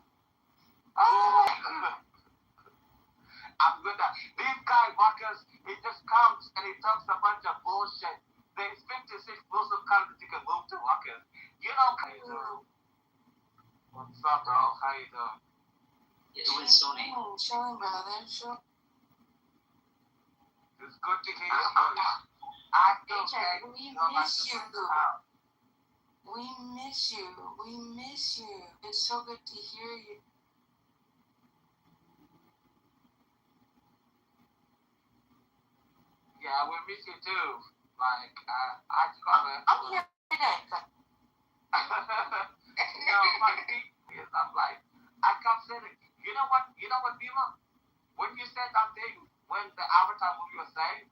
I'm good at these guy Walkers. He just comes and he talks a bunch of bullshit. There's 56 Muslim countries you can move to, Walkers. You know how you do. What's up, bro? How you doing? Doing Sony. Chilling, brother. Sure. It's good to hear your voice. I feel bad. We miss you. We miss you. It's so good to hear you. Yeah, we miss you too. Like, I just gotta. I'm here today. My thing is, I'm like, I kept saying, you know what, Bima? When you said that thing, when the Avatar movie was saying,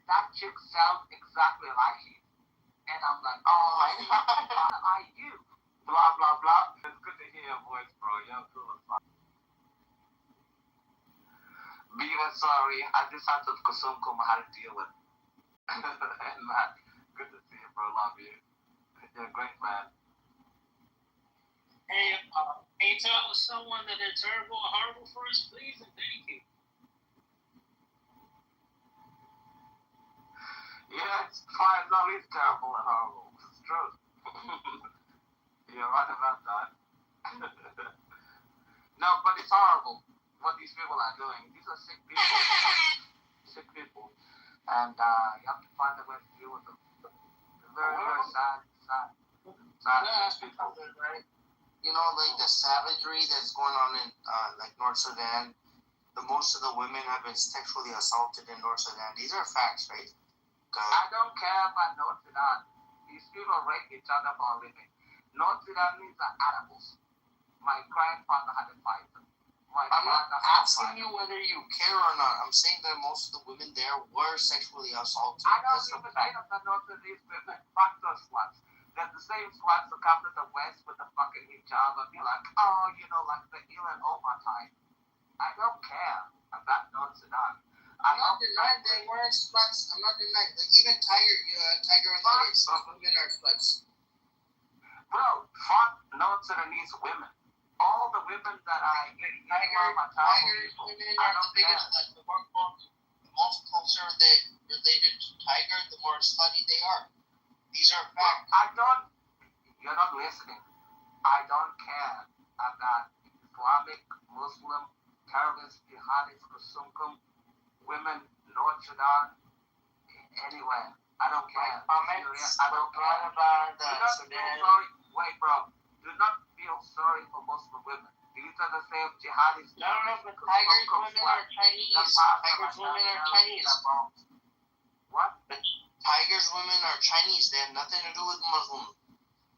that chick sounds exactly like you. And I'm like, oh my God, are you? Blah, blah, blah. It's good to hear your voice, bro. You're cool as fuck. Bima, sorry, I just had to Kusumkum how to deal with. And man, good to see you, bro. Love you. You're a great man. Hey, can you tell someone that they're terrible or horrible for us, please? And thank you. Yeah, it's fine. No, he's terrible and horrible. It's true. You're right about that. No, but it's horrible what these people are doing. These are sick people. Sick people. And you have to find a way to deal with them. It's very, very sad people. Right? You know, like the savagery that's going on in like North Sudan. Most of the women have been sexually assaulted in North Sudan. These are facts, right? I don't care about North Sudan. These people rape each other for a living. North Sudanese are animals. My grandfather had to fight them. I'm not asking you whether you care or not. I'm saying that most of the women there were sexually assaulted. I don't even hate of the North Sudanese women. Fuck those sluts. They're the same sluts who come to the West with the fucking hijab and be like, oh, you know, like the Ilan Omar type. I don't care about North Sudan. I'm not denying they weren't sluts. I'm not denying. Like even Tiger and others, women are sluts. Bro, fuck North Sudanese women. All the women that I get Tiger's women are the biggest sluts. The most closer they related to Tiger, the more slutty they are. These are facts. You're not listening. I don't care about Islamic, Muslim, terrorist, jihadist, Kusumkum, women, North Sudan, anywhere. I don't care. I don't care about Sudan. Wait, bro. Do not feel sorry for Muslim women. These are the same jihadists. No, but Tiger's women are Chinese. Tiger's women are Chinese. What? Tiger's women are Chinese. They have nothing to do with Muslim.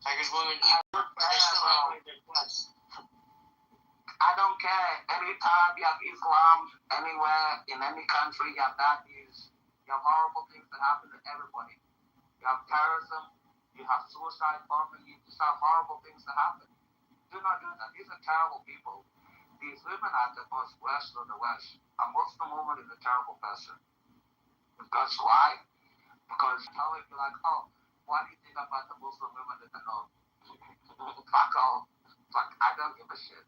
Tiger's women eat pork, but they still have their sluts. I don't care. Anytime you have Islam, anywhere, in any country, you have bad news. You You have horrible things that happen to everybody. You have terrorism, you have suicide bombing, you just have horrible things that happen. Do not do that. These are terrible people. These women are the most worst of the worst. A Muslim woman is a terrible person. Because why? Because you always be like, oh, what do you think about the Muslim women in the north? Fuck all. Fuck, I don't give a shit.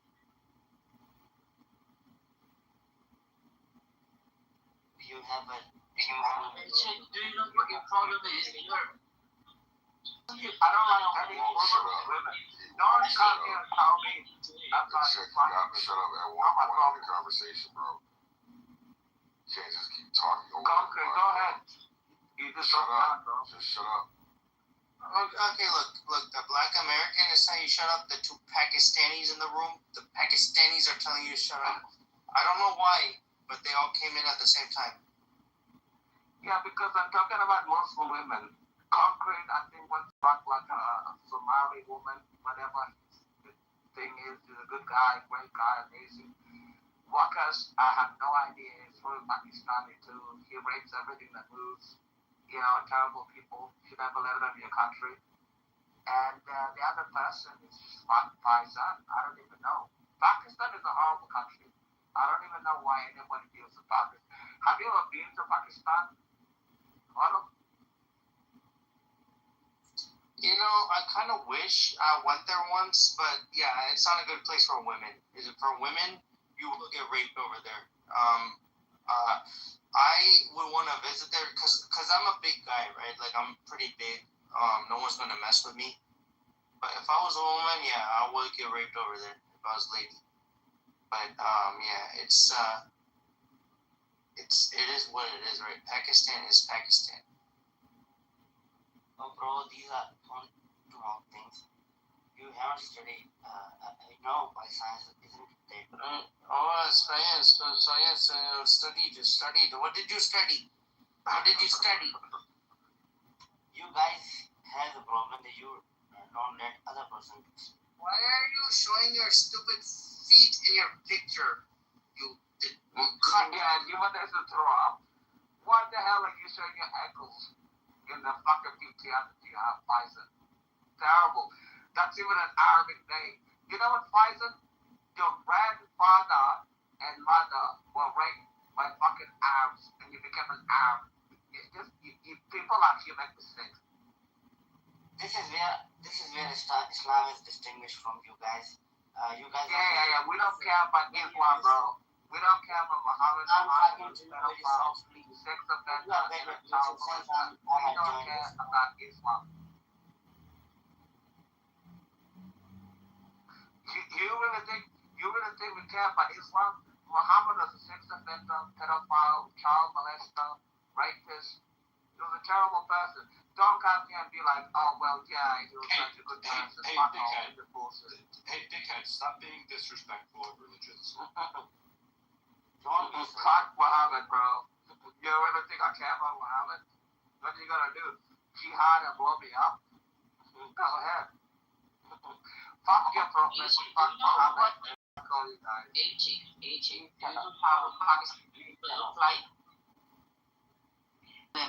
You have a... Do you know what your problem is? I don't like any Muslim women. No one come here and tell me about Shut up at one point in the conversation, bro. You can't just keep talking over Okay, go ahead. You just shut up, bro. Just shut up. Okay, look, the black American is telling you shut up. The two Pakistanis in the room, the Pakistanis are telling you to shut up. I don't know why, but they all came in at the same time. Yeah, because I'm talking about Muslim women. Concrete, I think, once struck like a Somali woman, whatever his thing is. He's a good guy, great guy, amazing. Wakas, I have no idea. He's from Pakistani too. He rapes everything that moves. You know, terrible people. You should never let them in your country. And the other person is Faisal. I don't even know. Pakistan is a horrible country. I don't even know why anybody deals with Pakistan. Have you ever been to Pakistan? Hello? You know, I kind of wish I went there once, but yeah, it's not a good place for women. Is it for women? You will get raped over there. I would want to visit there because I'm a big guy, right? Like, I'm pretty big. No one's going to mess with me. But if I was a woman, yeah, I would get raped over there if I was a lady. But, yeah, it is what it is, right? Pakistan is Pakistan. Oh, bro, these are two wrong things. You haven't studied, I know by science, isn't it? Science, studied. What did you study? What did you study? You guys have a problem that you don't let other person. Why are you showing your stupid feet in your picture? You cunt. Yeah, you want us to throw up. What the hell are you showing your ankles in the fucking PTR that you have, Faisal? Terrible. That's even an Arabic name. You know what, Faisal? Your grandfather and mother were raped by fucking Arabs, and you became an Arab. People actually make mistakes. This is where Islam is distinguished from you guys. You guys. Yeah. We don't care about Islam, bro. We don't care about Muhammad. I'm talking to you very softly. Sex offender, and child molester. We don't care about Islam. You really think we care about Islam? Muhammad was a sex offender, pedophile, child molester, rapist. He was a terrible person. Don't come here and be like, oh, well, yeah, he was such a good person. Hey, Fuck dickhead. all the bullshit. Hey, dickhead, stop being disrespectful of religions. Don't fuck Muhammad, bro. You really think I care about Muhammad? What are you gonna do? Jihad and blow me up? Go ahead. Fuck your prophet. Fuck Muhammad. Fuck all you guys. Aging. You know how Pakistan people look like?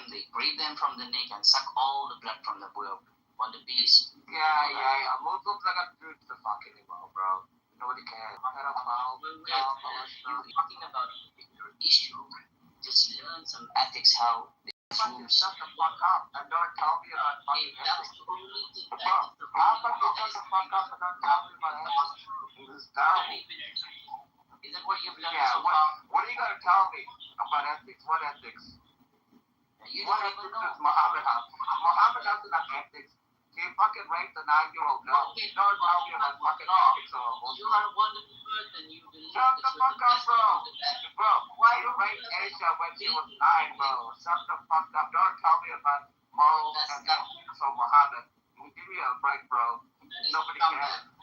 They break them from the neck and suck all the blood from the whale on the beast. Yeah. Muslims are gonna do the fuck anymore, bro. Nobody cares. Pedophile, child molester. You're talking about your issue. Just learn some ethics, how they Fucking shut the fuck up and don't tell me about fucking that's ethics. the only thing that Bro, how about you shut the fuck up and don't tell me about ethics? This is terrible. Is that what you've learned Yeah, so far? what are you gonna tell me about ethics? What ethics? You What don't ethics even know. does Muhammad have? Muhammad doesn't have ethics. He fucking raped a 9-year-old girl. Okay, Don't tell me about fucking ethics or You are a wonderful person. You believe shut the fuck up, bro. Bro, why you raped Asia when she was 9, bro? Shut the fuck up. Don't tell me about morals and ethics or Muhammad. Give me a break, bro. Nobody cares.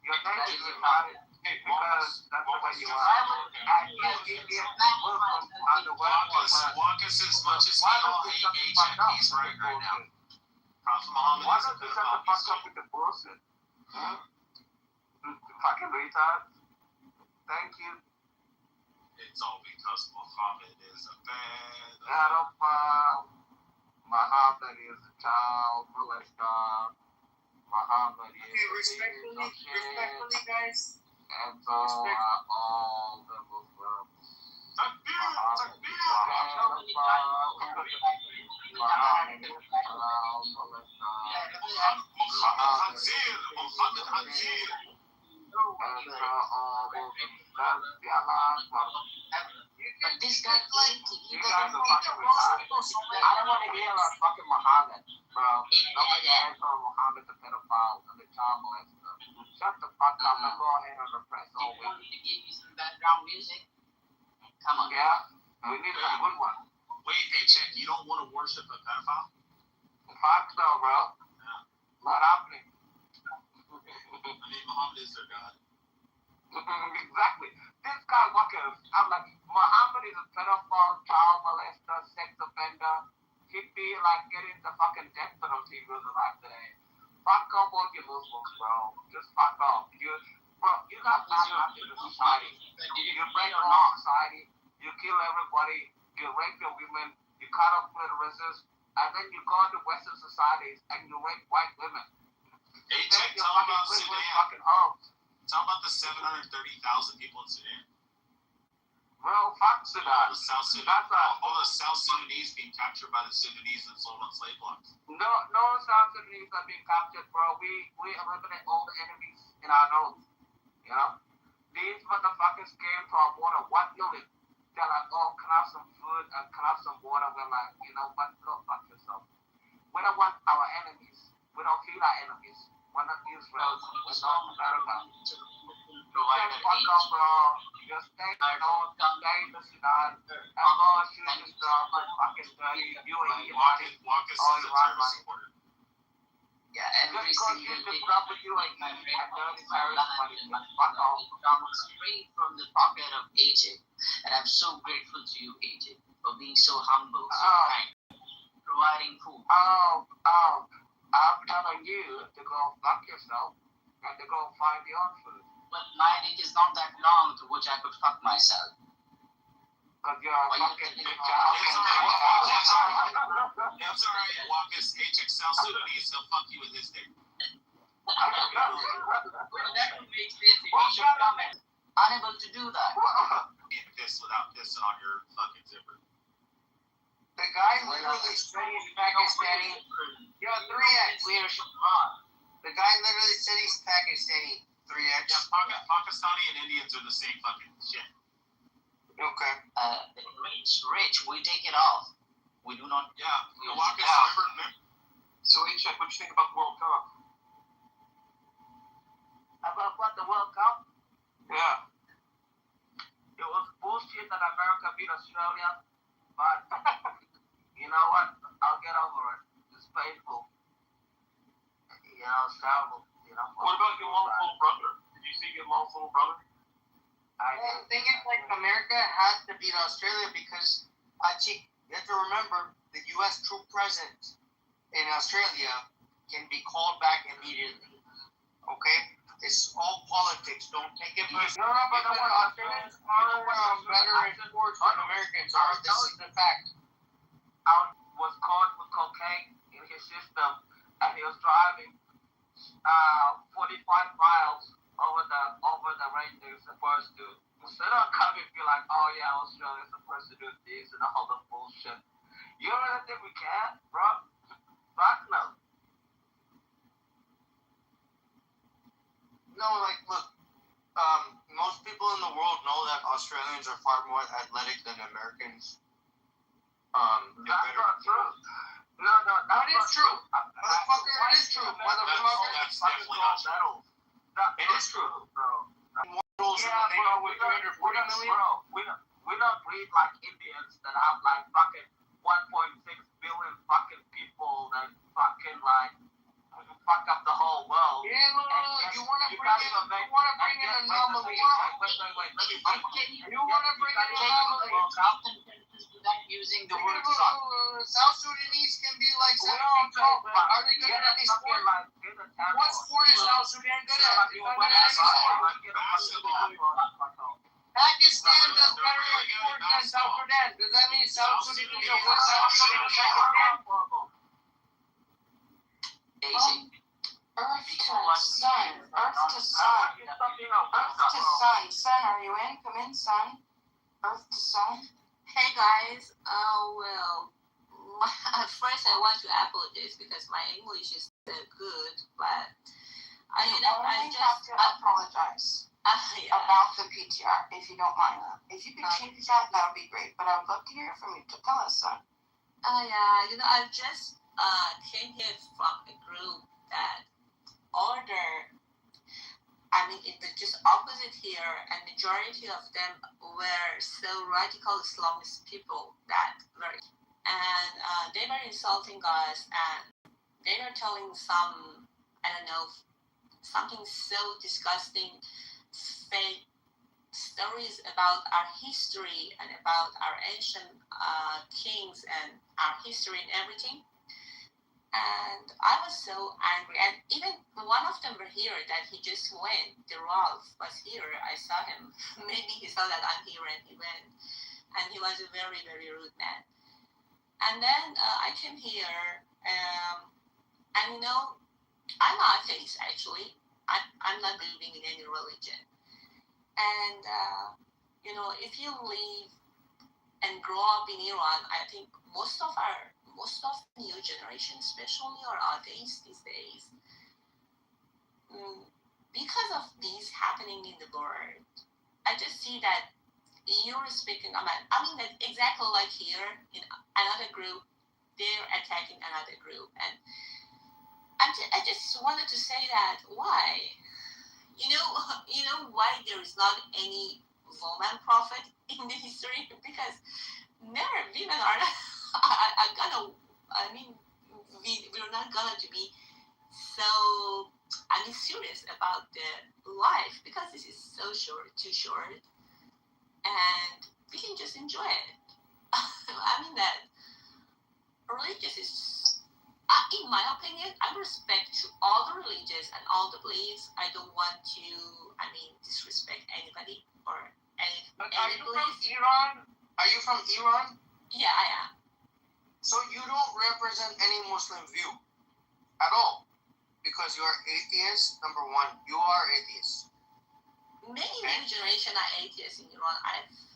Your name is retarded because that's the way you are. And you Indian Muslims are the worst. Walkus, as much as we all hate HMPs right now. Prophet Muhammad Why is a don't you shut the fuck up with the bullshit? Fucking retard. Thank you. It's all because Muhammad is a pedophile. Muhammad is a child molester. Muhammad is respectfully, guys. And so are all the Muslims. Muhammad is a child molester. Muhammad Hazir. But this guy claimed he guys are fucking retarded. I don't want to hear about fucking Muhammad, bro. Nobody cares for Muhammad the pedophile and the child molester. Shut the fuck up and go ahead and repress all you want me to give you some background music? Come on. Yeah, we need a good one. Wait, H-check, you don't want to worship a pedophile? Fuck no, bro. Not happening. I mean, Muhammad is their God. Exactly. This guy fucking, I'm like, Muhammad is a pedophile, child molester, sex offender. He'd be like getting the fucking death penalty with the life today. Fuck off all you Muslims, bro. Just fuck off. You got bad nothing in society. You break the law of society. You kill everybody. You rape your women. You cut off clitorises. And then you go to Western societies and you rape white women. Hey, check, tell about Sudan. Fucking homes. Tell about the 730,000 people in Sudan. Bro, fuck Sudan. All the South Sudanese being captured by the Sudanese and sold on slave blocks. No South Sudanese are being captured, bro. We eliminate all the enemies in our nose. You know? These motherfuckers came to our border 1 million. They're like, oh, can I have some food and can I have some water? We're like, you know what? Go fuck yourself. We don't want our enemies. We don't feed our enemies. We're not Israel. We're not America. Fuck off, bro. Just stay in the north, stay in the Sudan, and go shoot your stuff and fucking dirty. You ain't your money. Oh, you want money. Yeah, every Just go single shoot the day. stuff with you and dirty terrorist money. Fuck off. Comes straight from the pocket of AJ, and I'm so grateful to you, AJ, for being so humble, so kind, providing food. I'm telling you to go fuck yourself and to go find your own food. But my dick is not that long to which I could fuck myself. Because you're a fucking It's alright, Walker's HX South Sudanese, he'll fuck you with his dick. That would make sense if you should come and unable to do that. Get pissed without pissing on your fucking zipper. The guy literally said he's Pakistani. Yo, 3X. The guy literally said he's Pakistani. 3X. Yeah, Pakistani and Indians are the same fucking shit. Okay. Rich, we take it off. We do not. Yeah, Walker's remember. So, H-check, what do you think about the World Cup? About what, the World Cup? Yeah. It was bullshit that America beat Australia, but you know what? I'll get over it. It's painful. You know, it's terrible. You know. What about your mom's little brother? Did you see your mom's little brother? I think it's like America has to beat Australia because you have to remember the U.S. troop presence in Australia can be called back immediately. Okay? It's all politics. Don't take it personally. No, but Australians are better in sports than Americans are. This is the fact. I was caught with cocaine in his system, and he was driving 45 miles over the range they're supposed to. So they don't come and be like, oh yeah, Australia's supposed to do this and all the bullshit. You really think we can, bro? Fuck no. No, like, look, most people in the world know that Australians are far more athletic than Americans. That's not true. No, that is true. Motherfucker, it is true. Motherfucker, that's definitely not true. It is true, bro. Yeah, bro, with 340 million? Bro, we don't breed like Indians that have like fucking 1.6 billion fucking people that fucking like fuck up the whole world. Yeah, you wanna bring in an anomaly. Wait. You wanna bring in an anomaly. Using the word suck. South Sudanese can be like 7 feet tall, but are they good at any sport? What sport is South Sudan good at? They're not good at any sport. Pakistan does better report than South Sudan. Does that mean South Sudan is a worse outfit than Pakistan? Earth to sun, Earth to sun, Earth to sun. Sun, are you in? Come in, sun. Earth to sun. Hey guys, first I want to apologize because my English is good, but I have to apologize about the PTR, if you don't mind. If you could change that, that would be great. But I would love to hear from you. Tell us, son. I just came here from a group that in the just opposite here, and majority of them were so radical Islamist people that were, and they were insulting us, and they were telling some, something so disgusting, fake stories about our history and about our ancient kings and our history and everything. And I was so angry. And even one of them were here that he just went. The Ralph was here. I saw him. Maybe he saw that I'm here and he went. And he was a very, very rude man. And then I came here. And I'm atheist actually. I'm not believing in any religion. And, if you live and grow up in Iran, I think most of the new generation especially are atheists these days. Because of these happening in the world, I just see that you're speaking about, that exactly like here in another group, they're attacking another group. And I just wanted to say that why? You know why there is not any woman prophet in the history? Because never women are we're not gonna to be so serious about the life, because this is so too short, and we can just enjoy it. That religious is, in my opinion, I respect to all the religions and all the beliefs. I don't want to, disrespect anybody or any belief. Iran? Are you from Iran? Yeah, I am. So you don't represent any Muslim view at all, because you are atheist. Number one, you are atheist. Many new generation are atheists in Iran.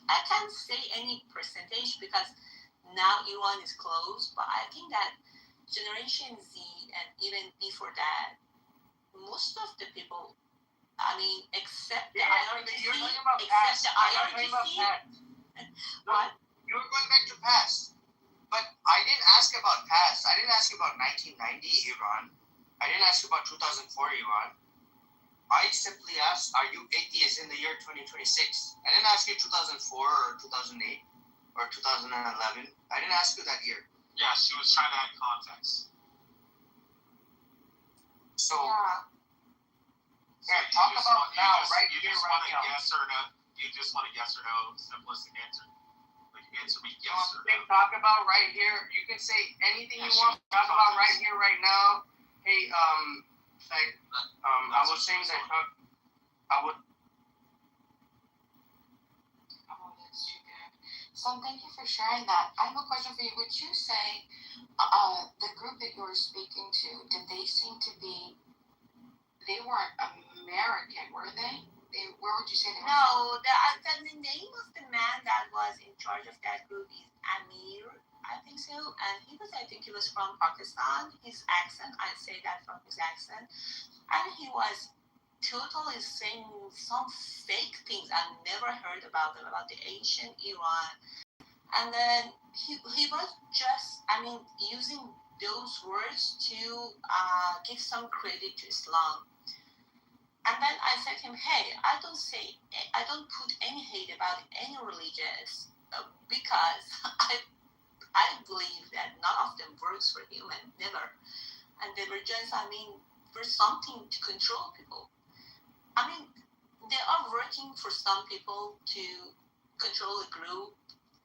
I can't say any percentage because now Iran is closed, but I think that Generation Z and even before that, most of the people, except the IRGC, What? You were going back to past. But I didn't ask about past. I didn't ask about 1990 Iran. I didn't ask about 2004 Iran. I simply asked, are you atheist in the year 2026? I didn't ask you 2004 or 2008 or 2011. I didn't ask you that year. Yeah, she was trying to add context. So, talk about now, right here, right now. You just want a yes or no. You just want a yes or no simplistic answer. Answer me yes or no. Talk about right here. You can say anything you want. Talk about right here, right now. Hey, I was saying that I would. Oh, that's too good. So thank you for sharing that. I have a question for you. Would you say the group that you were speaking to, did they seem to be? They weren't American, were they? Where would you say they were? No, the name of the man that was in charge of that group is Amir, I think so. And I think he was from Pakistan. His accent, I say that from his accent. And he was totally saying some fake things I never heard about them, about the ancient Iran. And then he was just, using those words to give some credit to Islam. And then I said to him, hey, I don't put any hate about any religions because I believe that none of them works for human, never. And they were just, for something to control people. They are working for some people to control a group.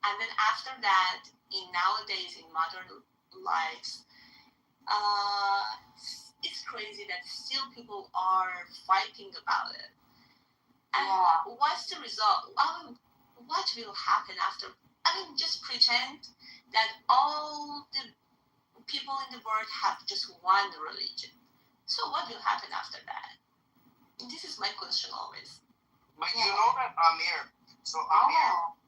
And then after that, nowadays in modern lives, it's crazy that still people are fighting about it. And what's the result? What will happen after? Just pretend that all the people in the world have just one religion. So what will happen after that? This is my question always. But you know that Amir. So Amir.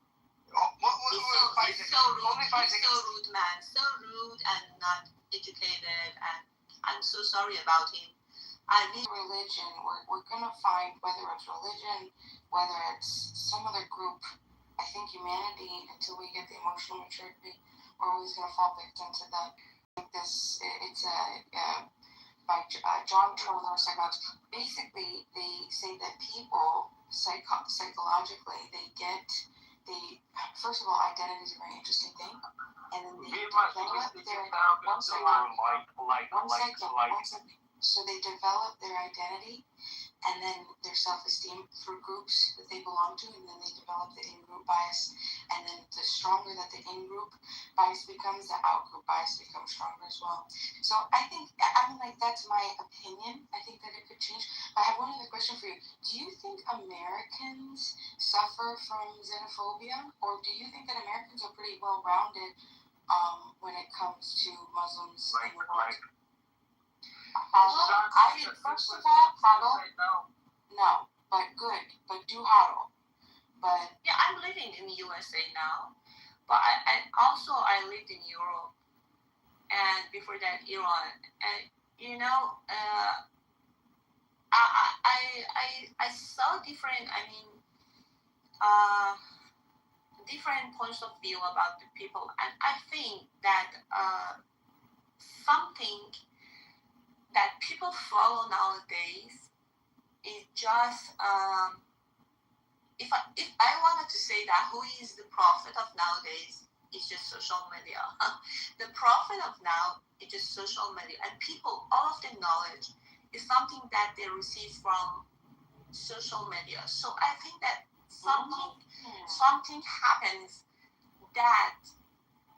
He's so rude, man. So rude and not educated. And I'm so sorry about him. Religion, we're gonna find, whether it's religion, whether it's some other group, I think humanity, until we get the emotional maturity, we're always gonna fall victim to that. It's by John Turner, psychologist. Basically, they say that people psychologically, first of all, identity is a very interesting thing, and then they develop So they develop their identity and then their self-esteem through groups that they belong to, and then they develop the in-group bias. And then the stronger that the in-group bias becomes, the out-group bias becomes stronger as well. So I think, that's my opinion. I think that it could change. But I have one other question for you. Do you think Americans suffer from xenophobia, or do you think that Americans are pretty well-rounded when it comes to Muslims in the world? First of all, huddle. No, but good. But do huddle. But yeah, I'm living in the USA now, but I lived in Europe, and before that Iran, and I saw different. Different points of view about the people, and I think that something that people follow nowadays is just if I wanted to say that who is the prophet of nowadays, it's just social media. The prophet of now is just social media, and people, all of the knowledge is something that they receive from social media. So I think that something happens that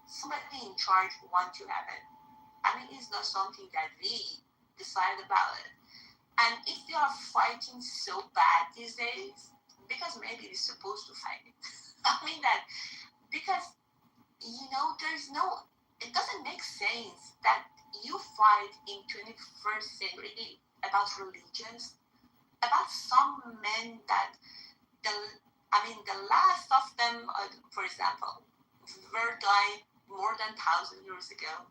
somebody in charge want to happen. It's not something that we decide about it. And if they are fighting so bad these days, because maybe they're supposed to fight it. Because it doesn't make sense that you fight in 21st century about religions, about some men that the last of them, for example, were died more than 1,000 years ago.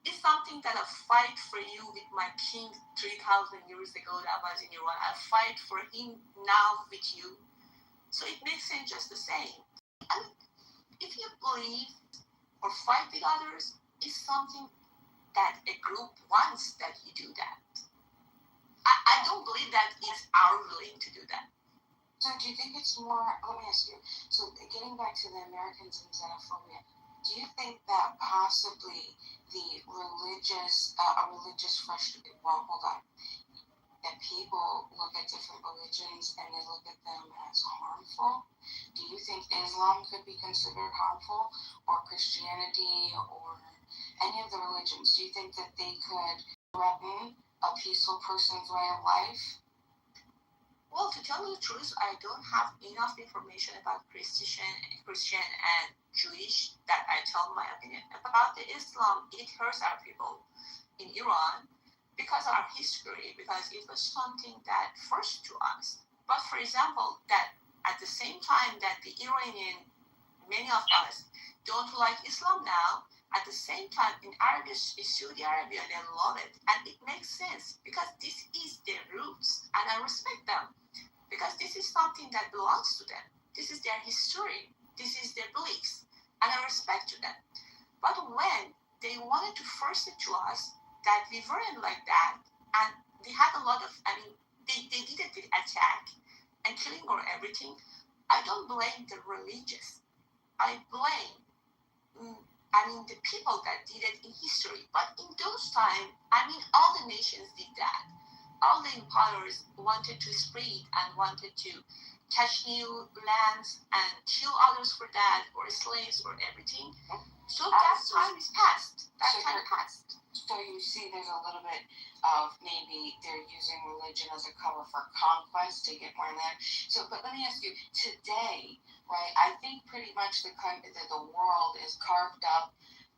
It's something that I fight for you with my king 3,000 years ago that was in Iran. I fight for him now with you. So it makes sense just the same. If you believe or fight with others, it's something that a group wants that you do that. I don't believe that it's our willing to do that. So do you think it's more, let me ask you, so getting back to the Americans and xenophobia, do you think that possibly the religious that people look at different religions and they look at them as harmful? Do you think Islam could be considered harmful, or Christianity, or any of the religions? Do you think that they could threaten a peaceful person's way of life? Well, to tell you the truth, I don't have enough information about Christian and Jewish that I tell my opinion. About the Islam, it hurts our people in Iran because of our history, because it was something that first to us. But for example, that at the same time that the Iranian, many of us don't like Islam now, at the same time in Saudi Arabia, they love it. And it makes sense because this is their roots, and I respect them. Because this is something that belongs to them. This is their history. This is their beliefs. And I respect to them. But when they wanted to force it to us that we weren't like that, and they had a lot of, they did it with attack and killing or everything, I don't blame the religious. I blame, the people that did it in history. But in those times, all the nations did that. All the empires wanted to spread and wanted to catch new lands and kill others for that, or slaves or everything. So that time is past. That time passed. So you see there's a little bit of maybe they're using religion as a cover for conquest to get more land. So, but let me ask you, today, right, I think pretty much the world is carved up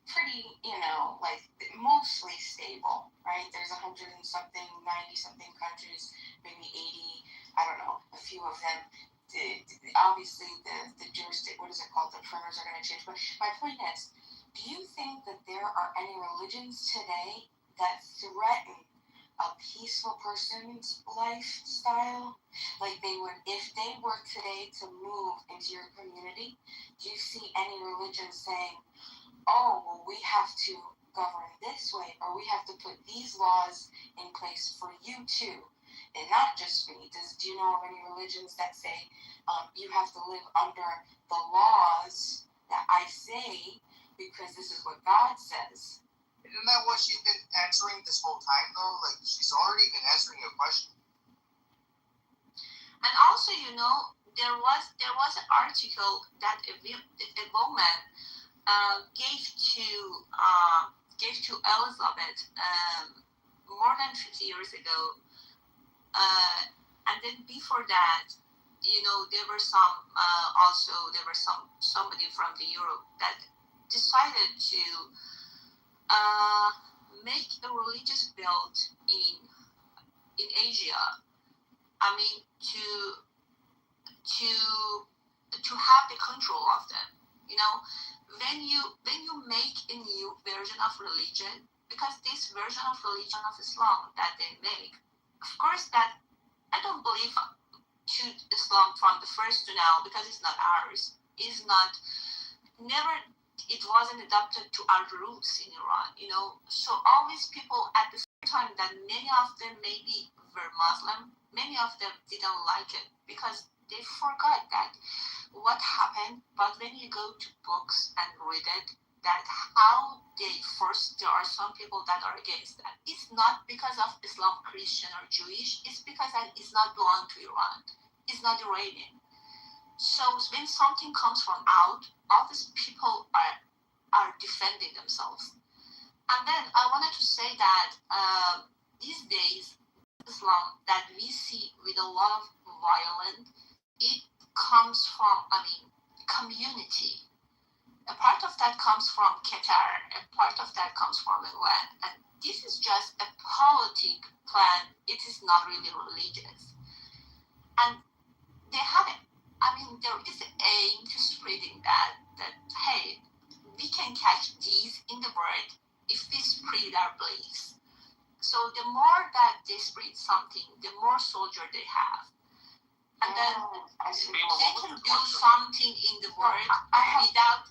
pretty, like mostly stable, right? There's 100 and something, 90 something countries, maybe 80, I don't know, a few of them. Obviously, the jurisdiction, what is it called? The primers are going to change. But my point is, do you think that there are any religions today that threaten a peaceful person's lifestyle? Like they would, if they were today to move into your community, do you see any religion saying, oh, well, we have to govern this way, or we have to put these laws in place for you too, and not just me? Do you know of any religions that say you have to live under the laws that I say because this is what God says? Isn't that what she's been answering this whole time, though? Like, she's already been answering your question. And also, there was an article that a woman gave to Elizabeth more than 50 years ago, and then before that, there were somebody from the Europe that decided to make a religious build in Asia. I mean, to have the control of them. When you make a new version of religion, because this version of religion of Islam that they make, of course, that I don't believe to Islam from the first to now, because it's not ours. It wasn't adopted to our roots in Iran, So all these people at the same time that many of them maybe were Muslim, many of them didn't like it because they forgot that what happened. But when you go to books and read it, that how there are some people that are against that. It's not because of Islam, Christian or Jewish. It's because it's not belong to Iran. It's not Iranian. So when something comes from out, all these people are defending themselves. And then I wanted to say that these days, Islam that we see with a lot of violence, it comes from, community. A part of that comes from Qatar, a part of that comes from Iran. And this is just a politic plan. It is not really religious. And they have it. There is an aim to spreading that hey, we can catch these in the bird if we spread our beliefs. So the more that they spread something, the more soldier they have. And then they can do something in the world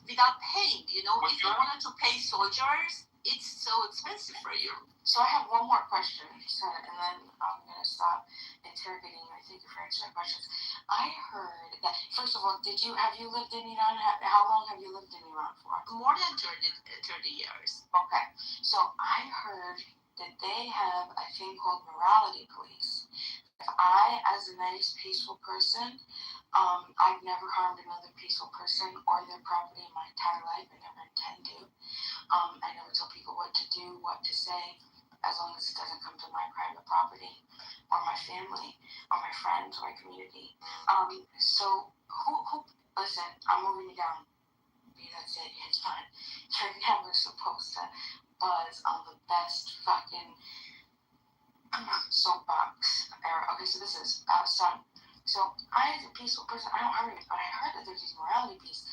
without paying. If you wanted to pay soldiers, it's so expensive for you. So I have one more question, and then I'm going to stop interrogating you. I thank you for answering my questions. I heard that, first of all, have you lived in Iran? How long have you lived in Iran for? More than 30 years. Okay. So I heard that they have a thing called morality police. If I, as a nice, peaceful person, I've never harmed another peaceful person or their property in my entire life. I never intend to. I never tell people what to do, what to say, as long as it doesn't come to my private property or my family or my friends or my community. So who listen, I'm moving you down. That's it. It's fine. You're never supposed to buzz on the best fucking soapbox era. Okay, so this is son. So I, as a peaceful person, I don't harm you, but I heard that there's these morality police,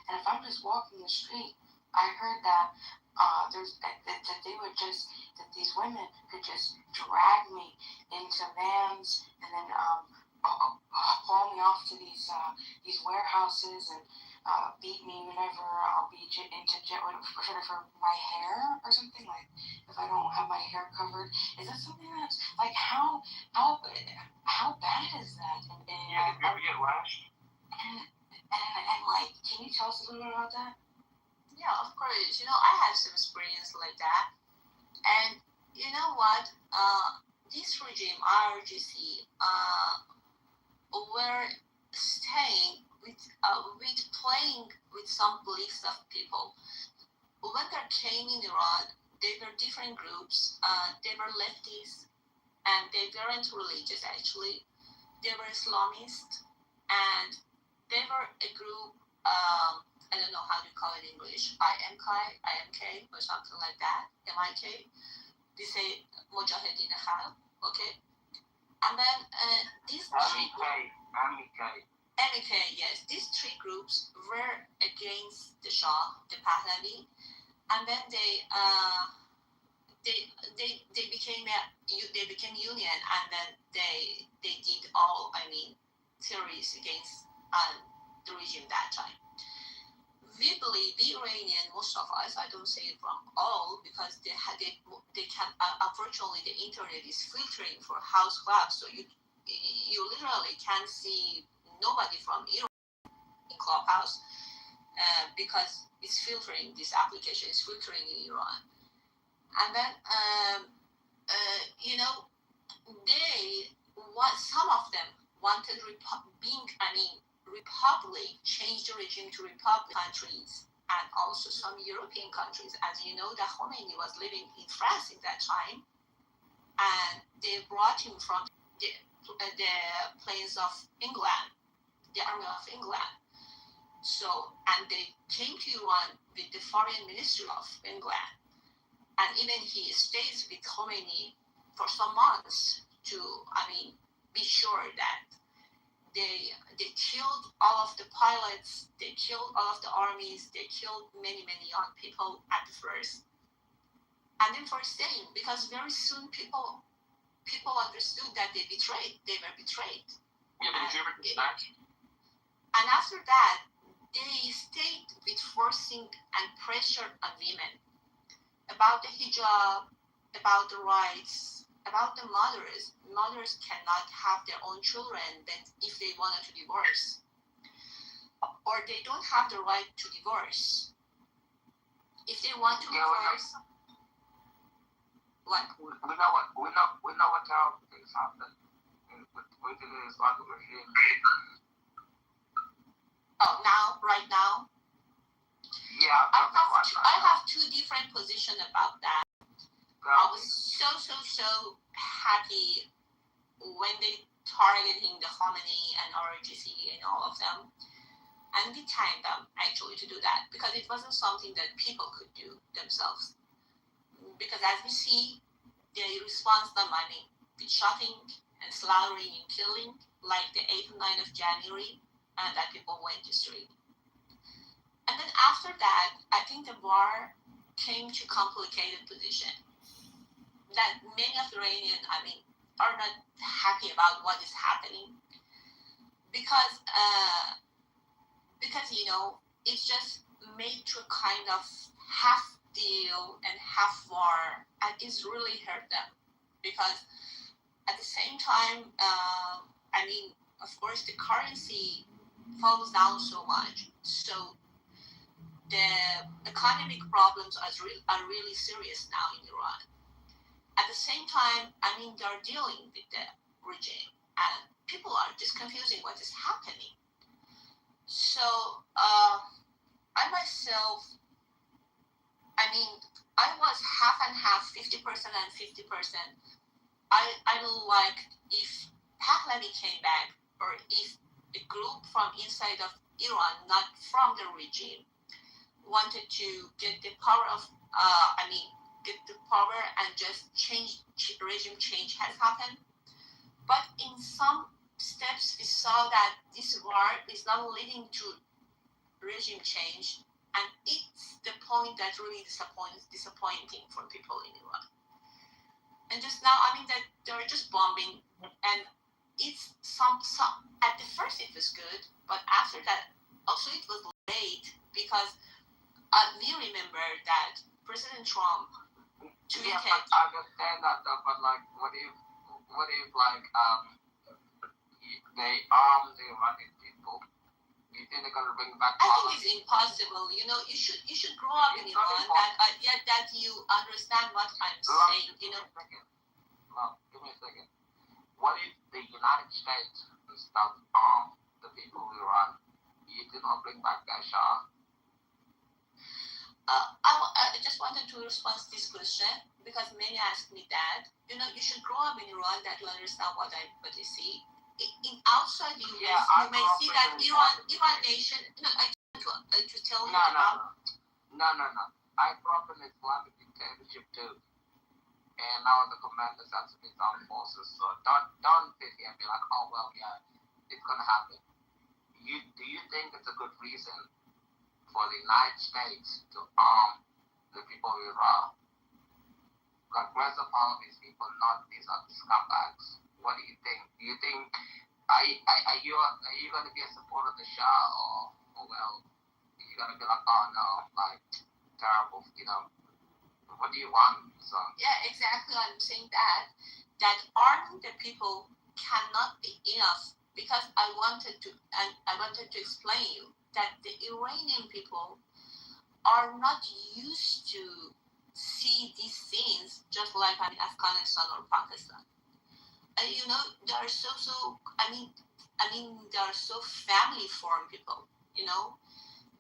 and if I'm just walking the street, I heard that that they would just, that these women could just drag me into vans and then haul me off to these warehouses and beat me whenever I'll be into jail for my hair or something, like if I don't have my hair covered. Is that something that's like how bad is that? And if you ever get lashed. And like, can you tell us a little bit about that? Yeah, of course. I have some experience like that. And you know what? This regime, IRGC, were playing with some beliefs of people. When they came in Iran, they were different groups. They were leftists, and they weren't religious actually. They were Islamist, and they were a group. I don't know how to call it in English. IMK, or something like that. MIK. They say Mujahideen Khalq. Okay. And then these MEK, yes. These three groups were against the Shah, the Pahlavi, and then they became union, and then they did all theories against the regime that time. We believe, we Iranian, most of us, I don't say it from all, because they can unfortunately the internet is filtering for house clubs, so you literally can't see nobody from Iran in Clubhouse because it's filtering. This application is filtering in Iran, and then some of them wanted republic, change the regime to republic countries, and also some European countries. As you know, that Khomeini was living in France in that time, and they brought him from the plains of England, the army of England. So, and they came to Iran with the foreign ministry of England, and even he stays with Khomeini for some months to, be sure that they killed all of the pilots, they killed all of the armies, they killed many young people at the first, and then for staying, because very soon people understood that they were betrayed. Yeah, but did you ever get back? And after that, they stayed with forcing and pressure on women about the hijab, about the rights, about the mothers. Mothers cannot have their own children if they wanted to divorce, or they don't have the right to divorce. If they want to divorce, what? We know what kind of things happen within the Islamic regime. Oh, right now. Yeah, I have two different positions about that. I was so happy when they targeting the Khomeini and RGC and all of them, and we thanked them actually to do that, because it wasn't something that people could do themselves. Because as we see, they respond them, with shooting and slaughtering and killing, like the 8th and 9th of January, and that people went to street. And then after that, I think the war came to complicated position. That many of the Iranians, are not happy about what is happening, because it's just made to a kind of half deal and half war, and it's really hurt them, because at the same time, of course, the currency falls down so much, so the economic problems are really serious now in Iran. At the same time, they're dealing with the regime, and people are just confusing what is happening. So, I myself, I was half and half, 50% and 50%. I don't like if Pahlavi came back, or if a group from inside of Iran, not from the regime, wanted to get the power of, get the power and just regime change has happened. But in some steps, we saw that this war is not leading to regime change, and it's the point that really disappointing for people in Iran. And just now, that they're just bombing, and it's some at the first it was good, but after that, also it was late, because we remember that President Trump tweeted. Yeah, but I understand that, but what if they arm the Iranian people? You think they're gonna bring back? I think it's impossible. You should grow up in Iran that you understand what I'm saying. Give me a second. What if the United States does arm the people of Iran? You did not bring back that Shah. I just wanted to respond to this question because many ask me that. You know, you should grow up in Iran that you understand what I see. In outside US, you may see that Iran nation. No, I to tell you about. No. I grew up in Islamic dictatorship too, and I was the commander of the armed forces. So don't sit here and be like, oh well, yeah, it's gonna happen. Do you think it's a good reason for the United States to arm the people of Iran? Like, where's the problem with these people? Not these are scumbags. What do you think? Do you think are you gonna be a supporter of the Shah, or well, you're gonna be like, oh no, like terrible, you know? What do you want? So yeah, exactly. I'm saying that arming the people cannot be enough because I wanted to explain you that the Iranian people are not used to see these things just like in Afghanistan or Pakistan. And you know, they are so they are so family form people. You know,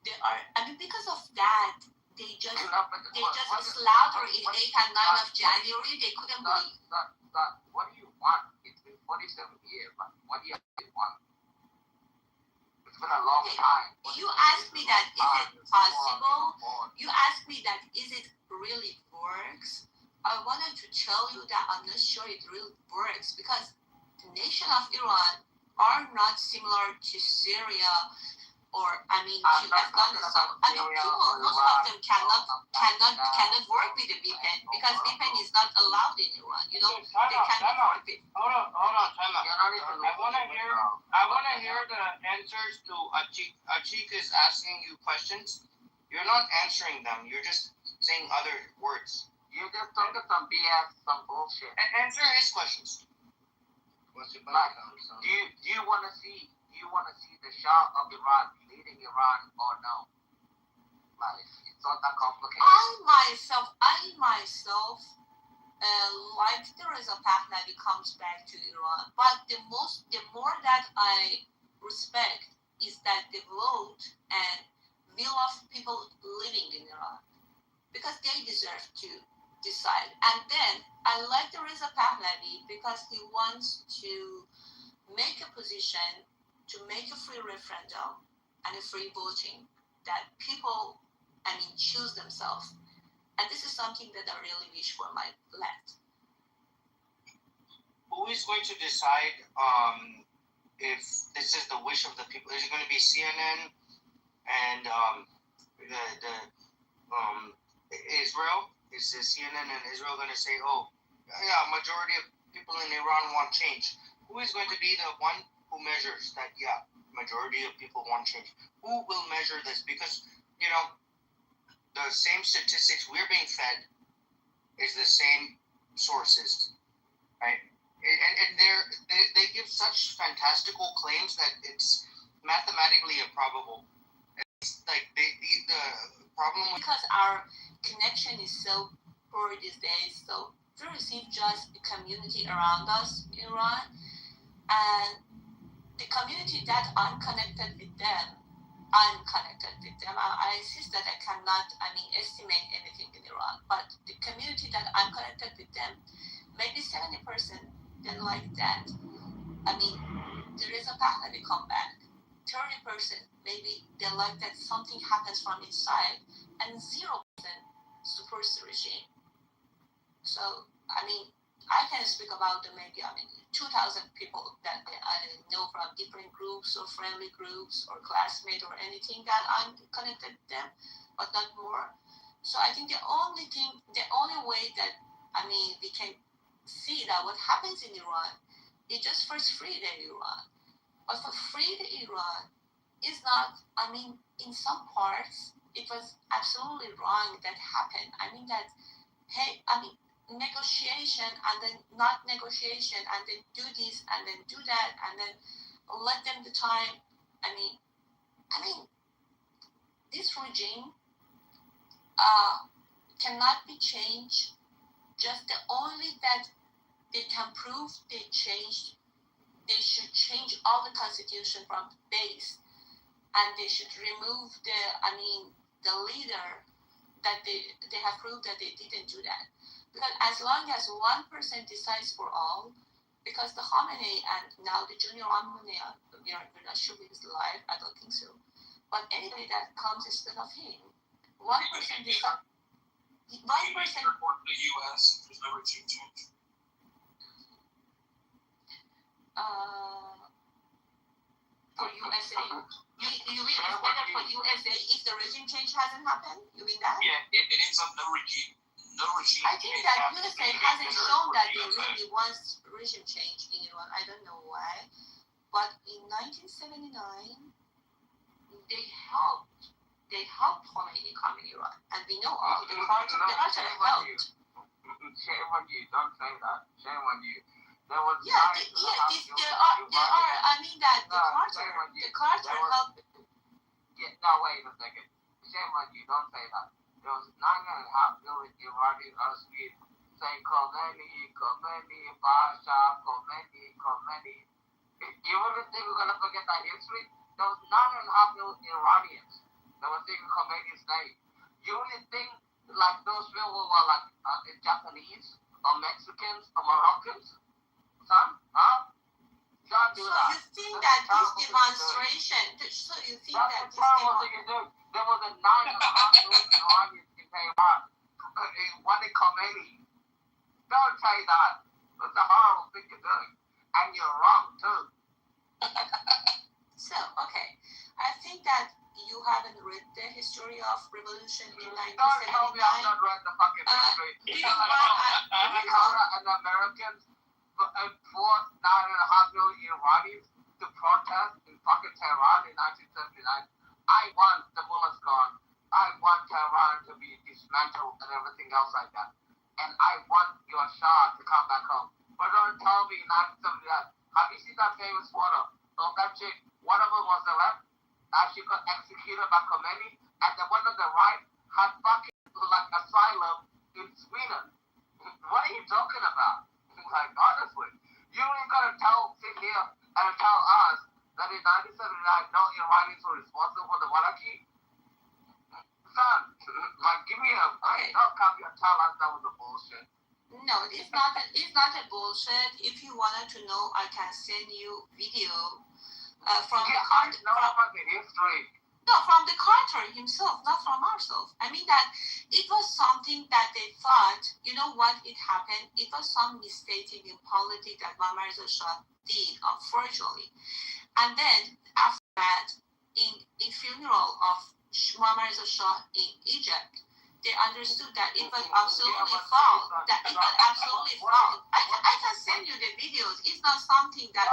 they are. Because of that, they just slaughter in 8 and 9 of January. They couldn't believe. What do you want? It's been 47 years, but what do you want? It's been a long time. You asked me that is it possible? You asked me that is it really works? I wanted to tell you that I'm not sure it really works because the nation of Iran are not similar to Syria or to Afghanistan. People, most of them cannot work with the VPN because VPN is not allowed in Iran. You know, they cannot work with. Hold on, time out. I wanna hear the answers to Achik is asking you questions. You're not answering them. You're just saying other words. You're just talking some BS, some bullshit. Answer his questions. Like, do you want to see the Shah of Iran leading Iran or no? Like, it's not that complicated. I myself like there is a Pahlavi comes back to Iran, but the more that I respect is that the vote and will of people living in Iran because they deserve to decide. And then I like the Reza Pahlavi because he wants to make a position to make a free referendum and a free voting that people, choose themselves. And this is something that I really wish for my land. Who is going to decide if this is the wish of the people? Is it going to be CNN and Israel? Is the CNN and Israel going to say, oh, yeah, majority of people in Iran want change? Who is going to be the one who measures that, yeah, majority of people want change? Who will measure this? Because, you know, the same statistics we're being fed is the same sources, right? And they give such fantastical claims that it's mathematically improbable. It's like the problem because our connection is so poor these days, so we receive just the community around us in Iran, and the community that I'm connected with them. I insist that I cannot, estimate anything in Iran, but the community that I'm connected with them, maybe 70% they like that. There is a Pahlavi come back. 30% maybe they like that something happens from inside, and 0% supports the regime. So, I can speak about the maybe 2,000 people that I know from different groups or friendly groups or classmates or anything that I'm connected to them, but not more. So I think the only way that we can see that what happens in Iran is just first free the Iran. But for free the Iran is not. In some parts it was absolutely wrong that happened. Negotiation and then not negotiation and then do this and then do that and then let them the time. This regime cannot be changed. Just the only that they can prove they should change all the constitution from the base and they should remove the leader that they have proved that they didn't do that. Because as long as one person decides for all, because the Khamenei and now the junior Khamenei, we're not sure if he's alive, I don't think so. But anybody that comes instead of him, one person decides. One person. Report to the U.S. if there's no regime change. For USA, you mean it's better for USA if the regime change hasn't happened? You mean that? Yeah, it ends up no regime. I think that USA hasn't shown that they really want regime change in Iran. I don't know why, but in 1979, they helped Khomeini come in Iran, and we know all the Carter helped. Shame on you! Don't say that. Shame on you. There was there are. I mean that the Carter helped. Yeah, no, wait a second. Shame on you! Don't say that. There was 9.5 million Iranians on the street saying Khomeini, Khomeini, Pasha, Khomeini. You really think we're gonna forget that history? There was 9.5 million Iranians that were saying Khomeini's name. You really think like those people were like Japanese or Mexicans or Moroccans? Son? Huh? Don't do that. You think that this demonstration? So you think that this demonstration? There was a 9.5 million Iranians in Tehran wanting Khomeini. Don't say that. That's a horrible thing to do. And you're wrong too. So, okay. I think that you haven't read the history of revolution in 1979. Don't tell me I've not read the fucking history. An American forced 9.5 million Iranians to protest in fucking Tehran in 1979. I want the mullahs gone. I want Tehran to be dismantled and everything else like that. And I want your Shah to come back home. But don't tell me in 1979. Have you seen that famous photo of that chick? One of them was the left. She got executed by Khomeini. And the one on the right had fucking like asylum in Sweden. What are you talking about? Like, honestly. You ain't gonna sit here and tell us that in 1979 no Iranians were responsible for the monarchy? Son, like give me don't come here and tell us that was a bullshit. No, it's not a bullshit. If you wanted to know, I can send you video from the Carter. About the history. No, from the Carter himself, not from ourselves. I mean that it was something that they thought, you know what, it happened. It was some mistaking in politics that Muammar Reza Shah did, unfortunately. And then after that, in funeral of Muammar Reza Shah in Egypt, they understood that it was absolutely false. That it was absolutely false. I can send you the videos. It's not something that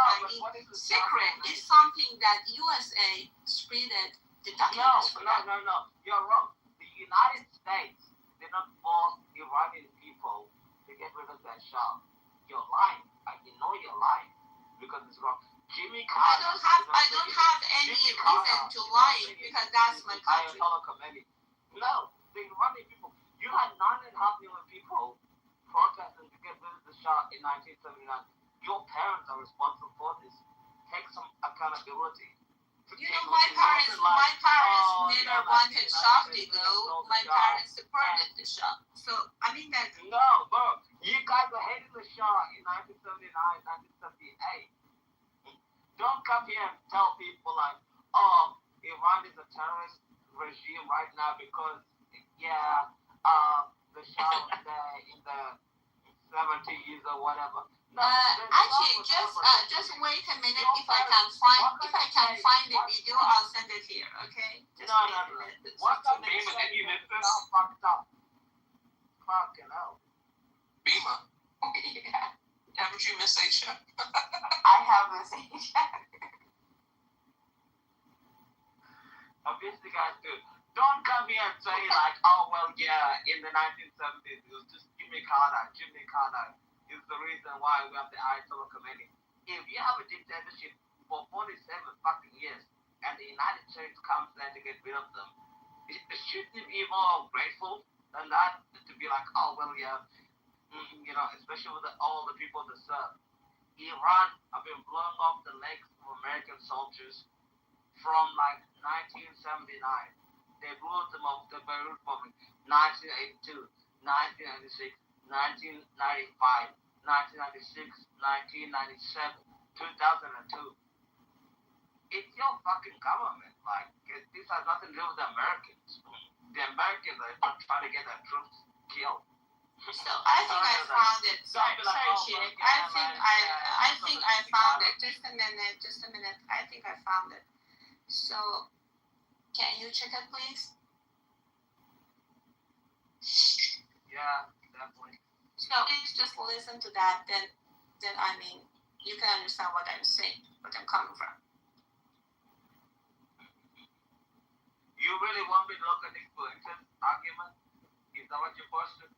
secret. It's something that USA spreaded the documents for that. No. You're wrong. The United States did not force Iranian people to get rid of that Shah. You're lying. I know you're lying because it's wrong. Jimmy Carter. I don't have any reason to lie because that's my country. No, the Iranian people. You had 9.5 million people protesting to get rid of the Shah in 1979. Your parents are responsible for this. Take some accountability. You know, my parents never wanted Shah to go. My parents supported the Shah. So, I mean that. No, bro. You guys were hating the Shah in 1979, 1978. Don't come here and tell people like, oh, Iran is a terrorist regime right now because, the Shah was there in the 70s or whatever. No, actually, just wait a minute. If I can find the video, I'll send it here. Okay? Just wait a minute. What's the name of it? You missed this? Fucked up. Fucking hell. Bima. Yeah. Haven't you missed Asia? I have missed Asia. Obviously, guys, do. Don't come here and say like, oh well, yeah, in the 1970s it was just Jimmy Carter is the reason why we have the Ayatollah Khomeini. If you have a dictatorship for 47 fucking years and the United States comes there to get rid of them, shouldn't you be more grateful than that to be like, oh well, yeah, especially with all the people that serve. Iran have been blowing off the legs of American soldiers from like 1979. They blew the Beirut bombing 1982, 1996, 1995, 1996, 1997, 2002. It's your fucking government. Like, this has nothing to do with the Americans. The Americans are trying to get their troops killed. So I think I found it. Sorry, Chick. I think I found it. Just a minute. I think I found it. So, can you check it, please? Yeah, definitely. So please just listen to that. Then I mean, you can understand what I'm saying, where I'm coming from. You really want me to look at this political argument? Is that what you're supposed to?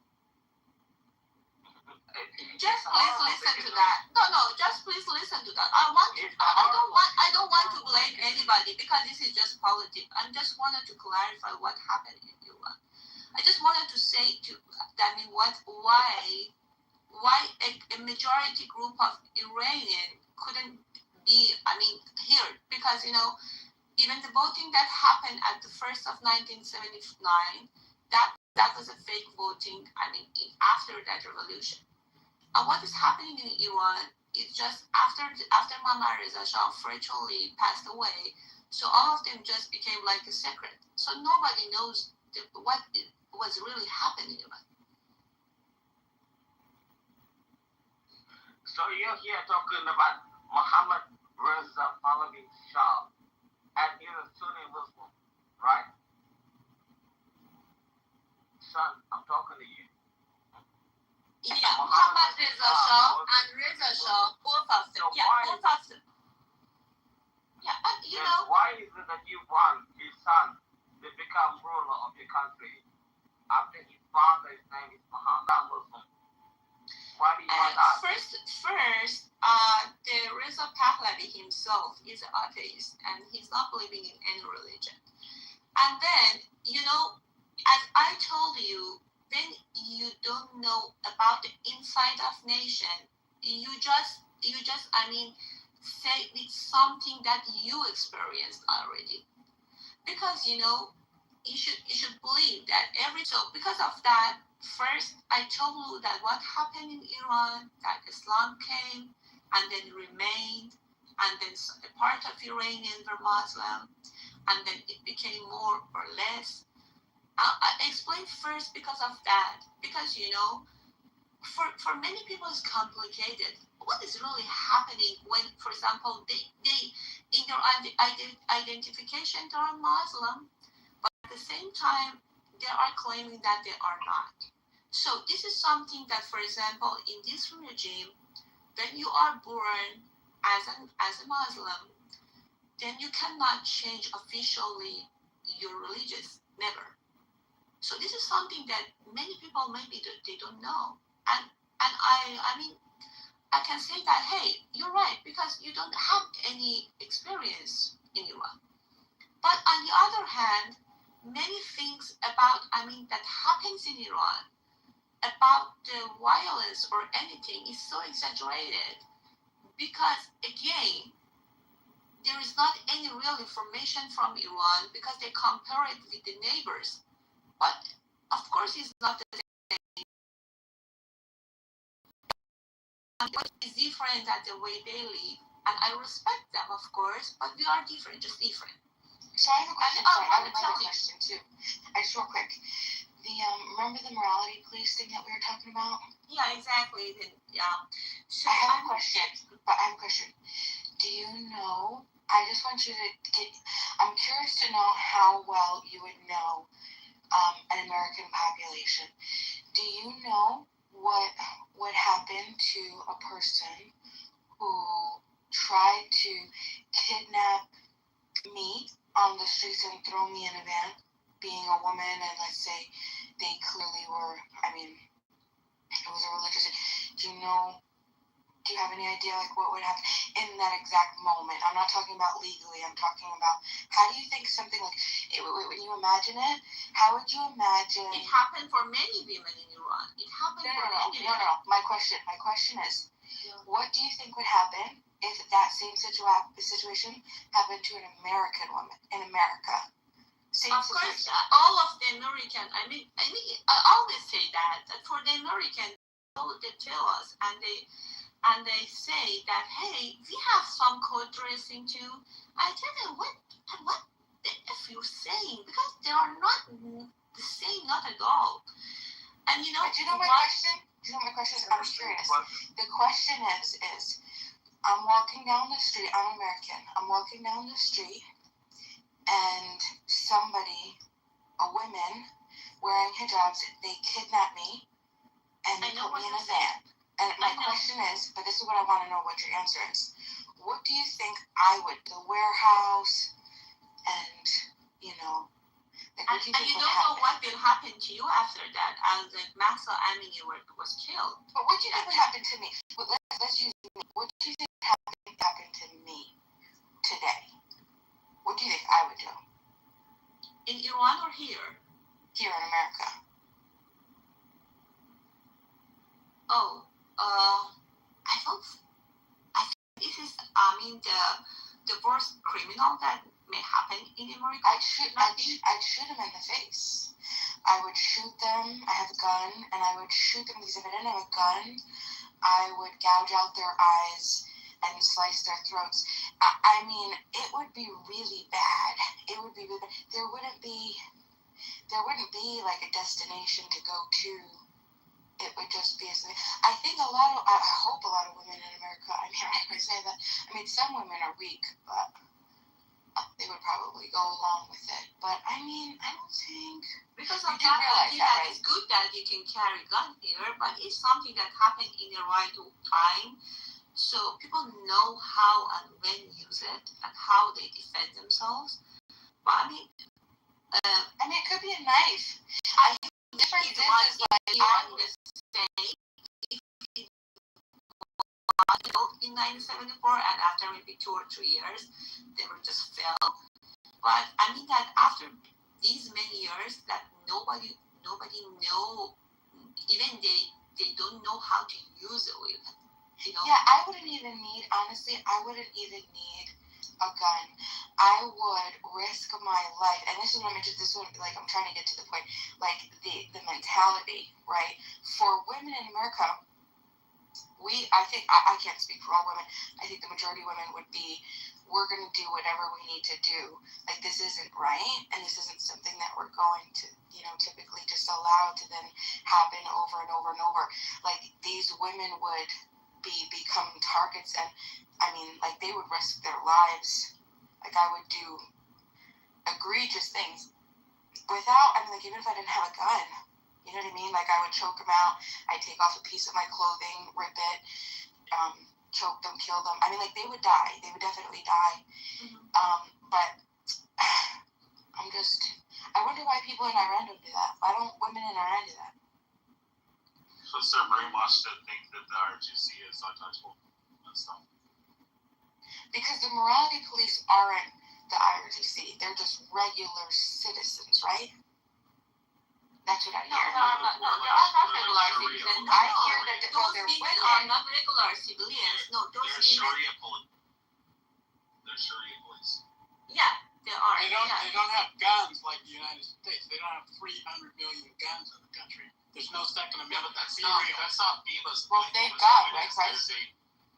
Just please listen to that. No, just please listen to that. I don't want to blame anybody because this is just politics. I just wanted to clarify what happened in Iran. I just wanted to say why a majority group of Iranian couldn't be here, because even the voting that happened at the first of 1979, that was a fake voting. After that revolution. And what is happening in Iran is just after Mohammad Reza Shah virtually passed away, so all of them just became like a secret. So nobody knows what was really happening in Iran. So you're here talking about Mohammad Reza Pahlavi Shah, and he's a Sunni Muslim, right? Son, I'm talking to you. Yeah, Mohammad Reza Shah and Reza Shah, both of them. Both of them. Yeah, why is it that you want his son to become ruler of your country after his father's name is Mohammed Muslim? Why do you want that? First, the Reza Pahlavi himself is an atheist, and he's not believing in any religion. And then, as I told you, then you don't know about the inside of nation. You just say it's something that you experienced already, because you should believe that so because of that, first I told you that what happened in Iran, that Islam came and then remained, and then a part of Iranians were Muslim, and then it became more or less. I explained first because of that, because for many people it's complicated. What is really happening when, for example, they in their identification they are Muslim, but at the same time they are claiming that they are not. So this is something that, for example, in this regime, when you are born as a Muslim, then you cannot change officially your religious, never. So this is something that many people maybe they don't know, and I can say that, hey, you're right, because you don't have any experience in Iran. But on the other hand, many things about that happens in Iran, about the violence or anything, is so exaggerated, because again, there is not any real information from Iran, because they compare it with the neighbors. But of course, it's not the same. What is different than the way they live, and I respect them, of course, but we are different, just different. So I have a question. I have another question too. Just real quick. Remember the morality police thing that we were talking about? Yeah, exactly. So I have a question. Do you know? I just want you to get. I'm curious to know how well you would know an American population. Do you know what would happen to a person who tried to kidnap me on the streets and throw me in a van, being a woman, and let's say they clearly were, it was a religious, do you have any idea what would happen in that exact moment? I'm not talking about legally, I'm talking about, how do you think something like, when you imagine it, how would you imagine? It happened for many women in Iran. It happened for many women. No. My question is, what do you think would happen if that same situation happened to an American woman in America. Same of situation. course, all of the American, I mean, I always say that for the American, they tell us, and they say that, hey, we have some code dressing too. I tell them, what the F you're saying? Because they are not the same, not at all. And you know, but you know my question? Do you know my question is? I'm curious. The question is, I'm walking down the street. I'm American. I'm walking down the street, and somebody, a woman, wearing hijabs, they kidnap me, and they put me in a van. And my question is, but this is what I want to know what your answer is. What do you think I would, the warehouse, and, you know, and you don't know what will happen to you after that, as Mahsa Amini was killed. But what do you think would happen to me? Well, let's use me. What do you think happened to me today? What do you think I would do? In Iran or here? Here in America. Oh, I think this is, the worst criminal that may happen in America. I'd shoot them in the face. I would shoot them. I have a gun, and I would shoot them because if I didn't have a gun, I would gouge out their eyes and slice their throats. I mean, it would be really bad. It would be really bad. There wouldn't be like a destination to go to. It would just be I hope a lot of women in America, I mean, I would say that, I mean, some women are weak, but they would probably go along with it. But I mean, I don't think, because of that, I think that it's good that you can carry a gun here, but it's something that happened in the right time, so people know how and when use it and how they defend themselves. But I mean, it could be a knife. I think the difference is like in the state, in 1974, and after maybe 2 or 3 years, they were just fell. But I mean that after these many years, that nobody know, even they don't know how to use it with, you know. Yeah, I wouldn't even need a gun. I would risk my life, and this is what I'm interested. This is what, like, I'm trying to get to the point, like the mentality, right? For women in America, I think I can't speak for all women. I think the majority of women would be, we're going to do whatever we need to do. Like, this isn't right, and this isn't something that we're going to, you know, typically just allow to then happen over and over and over. Like, these women would become targets, and I mean, like, they would risk their lives. Like, I would do egregious things without, I mean, like, even if I didn't have a gun, you know what I mean? Like, I would choke them out. I'd take off a piece of my clothing, rip it, choke them, kill them. I mean, like, they would die. They would definitely die. Mm-hmm. But I wonder why people in Iran don't do that. Why don't women in Iran do that? So it's their brainwashed to think that the RGC is untouchable and stuff. Because the morality police aren't the IRGC. They're just regular citizens, right? That's what I hear. No, they are not regular citizens. I hear that those people are not regular civilians. No, those they're Sharia police. They're Sharia police. Yeah, they are. They don't have guns like the United States. They don't have 300 million guns in the country. There's no Second Amendment. But that's not BIMA's. Well, they've got, right?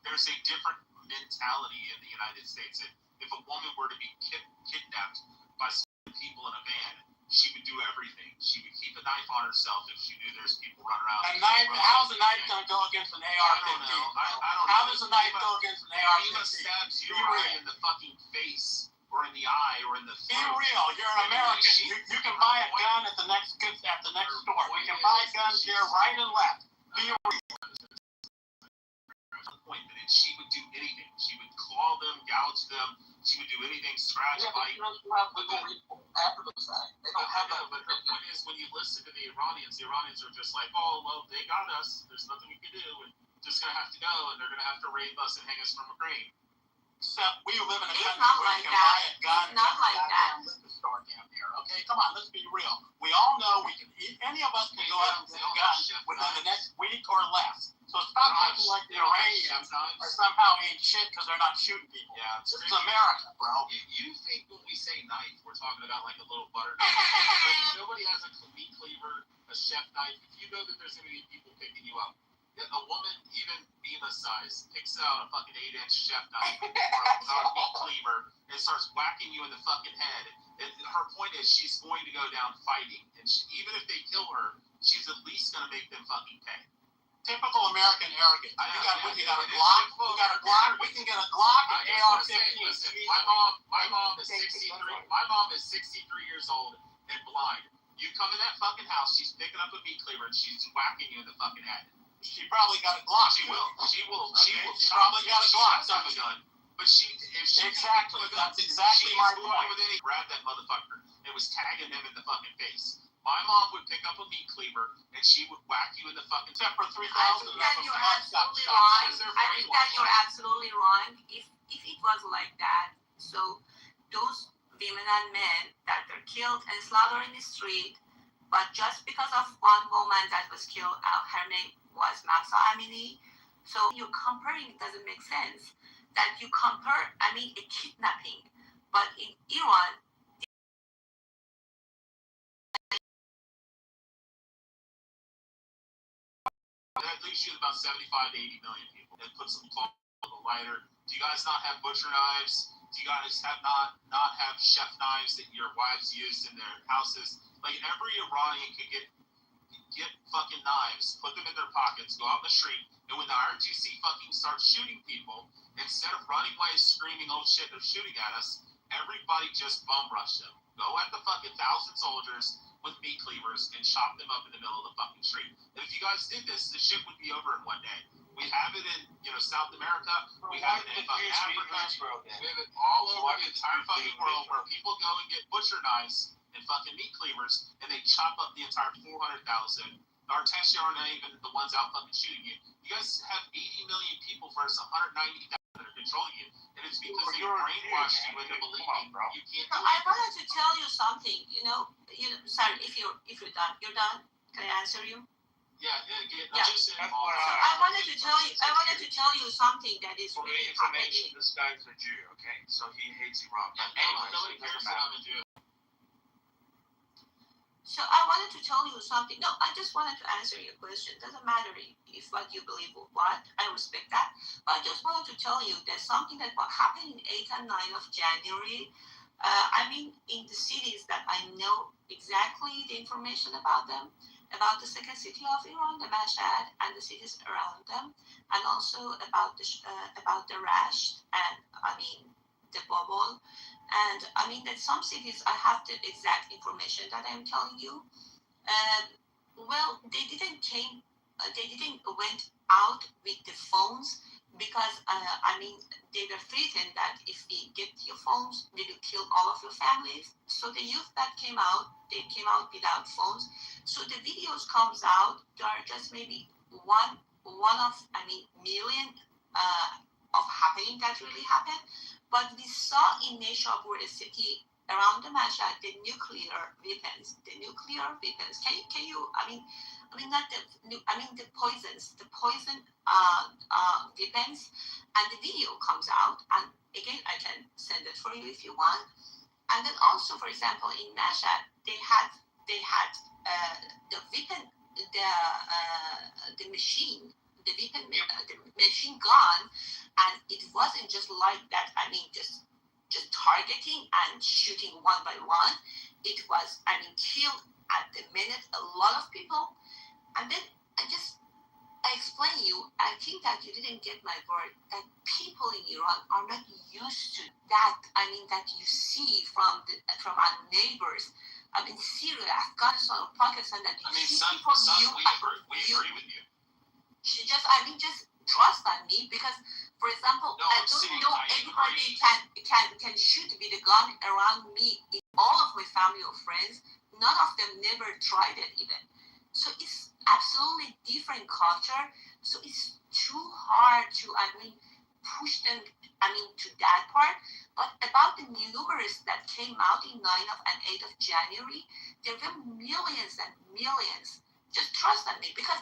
There's a different mentality in the United States. If a woman were to be kidnapped by some people in a van, she would do everything. She would keep a knife on herself if she knew there's people running around. A knife? How's a knife going to go against an AR-15? I don't know. How does a knife go against an AR-15? BIMA stabs you right in the fucking face, or in the eye, or in the throat. Be real. You're an American. You can buy a gun at the next store. We can buy guns here right and left. Be real. Point that she would do anything. She would claw them, gouge them. She would do anything, scratch, bite. After the fact, they don't have that. But the point is, when you listen to the Iranians are just like, oh, well, they got us. There's nothing we can do. And just gonna have to go, and they're gonna have to rape us and hang us from a crane. Except we live in a country where you can buy a gun and not like that. Liquor store down here. Okay, come on, let's be real. We all know we can. Any of us can go out and get a gun within the next week or less. So it's not like the Iranians are somehow ain't shit because they're not shooting people. Yeah, this is America, bro. You think when we say knife, we're talking about like a little butter knife? But nobody has a meat cleaver, a chef knife. If you know that there's going to be people picking you up, a woman, even Bima size, picks out a fucking 8-inch chef knife or a meat cleaver and starts whacking you in the fucking head. And her point is she's going to go down fighting. And even if they kill her, she's at least going to make them fucking pay. Typical American arrogance. We got a Glock. We got a Glock. We can get a Glock and AR-15. Listen, my mom is 63. My mom is 63 years old and blind. You come in that fucking house, she's picking up a meat cleaver and she's whacking you in the fucking head. She probably got a Glock. She will. She probably got a Glock. She has a gun. But exactly. That's exactly my point. Grabbed that motherfucker and was tagging him in the fucking face. My mom would pick up a meat cleaver and she would whack you in the fucking except for 3,000. I think that you're absolutely wrong. I think that you're absolutely wrong. If it was like that, so those women and men that are killed and slaughtered in the street, but just because of one woman that was killed, her name was Mahsa Amini. So you're comparing, it doesn't make sense that you compare, a kidnapping, but in Iran, that leaves you about 75 to 80 million people. And put some cloth on the lighter. Do you guys not have butcher knives? Do you guys have not have chef knives that your wives used in their houses? Like every Iranian could get fucking knives, put them in their pockets, go out in the street, and when the RGC fucking starts shooting people, instead of running away screaming, oh shit, they're shooting at us, everybody just bum rush them. Go at the fucking 1,000 soldiers with meat cleavers and chop them up in the middle of the fucking street. And if you guys did this, the shit would be over in one day. We have it in, South America. We have it in fucking Africa. We have it all over the entire fucking world where people go and get butcher knives and fucking meat cleavers and they chop up the entire 400,000. Our tests aren't even the ones out fucking shooting you. You guys have 80 million people versus 190,000 that are controlling you. And it's because they brainwashed you into believing you can't do it. I wanted to tell you something, sorry, if you're done. You're done? Can I answer you? Yeah. So I wanted to tell you something that is really happening. This guy's a Jew, okay? So he hates Iran. Nobody cares that I'm a Jew. So I wanted to tell you something. No, I just wanted to answer your question. Doesn't matter if what you believe or what. I respect that. But I just wanted to tell you there's something that happened in 8 and 9 of January. In the cities that I know exactly the information about them, about the second city of Iran, the Mashhad, and the cities around them, and also about the Rasht and the Babol. And that some cities I have the exact information that I'm telling you. They didn't went out with the phones because they were threatened that if we get your phones, we will kill all of your families. So the youth that came out, they came out without phones. So the videos comes out. There are just maybe one of million of happening that really happened. But we saw in Neshabur, a city around the Mashhad, the nuclear weapons. Can you? The poisons, weapons, and the video comes out. And again, I can send it for you if you want. And then also, for example, in Mashhad, they had the weapon, the machine. The machine gun, and it wasn't just like that. just targeting and shooting one by one. It was, killed at the minute a lot of people. And then I explain you. I think that you didn't get my word. That people in Iran are not used to that. That you see from our neighbors. Syria, Afghanistan, or Pakistan. That you see people. We agree with you. Just trust on me because, for example, I don't know everybody can shoot with a gun around me. In all of my family or friends, none of them never tried it even. So it's absolutely different culture. So it's too hard to push them to that part. But about the numbers that came out in 9 and 8 of January, there were millions and millions. Just trust on me because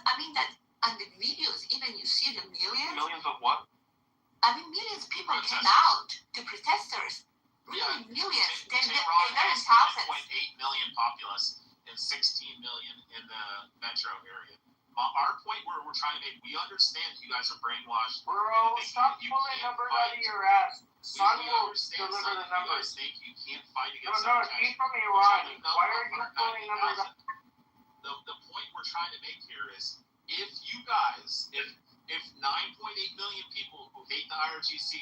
And the videos, even you see the millions. Millions of what? I mean, millions of people came out to protesters. Really, millions. They're in thousands. 8 million populace and 16 million in the metro area. Our point where we're trying to make, we understand you guys are brainwashed. Bro, stop pulling numbers out of your ass. Son will deliver the numbers. You guys think you can't fight against No, he's from Iran. Why are you pulling numbers out? The point we're trying to make here is, if you guys, if 9.8 million people who hate the IRGC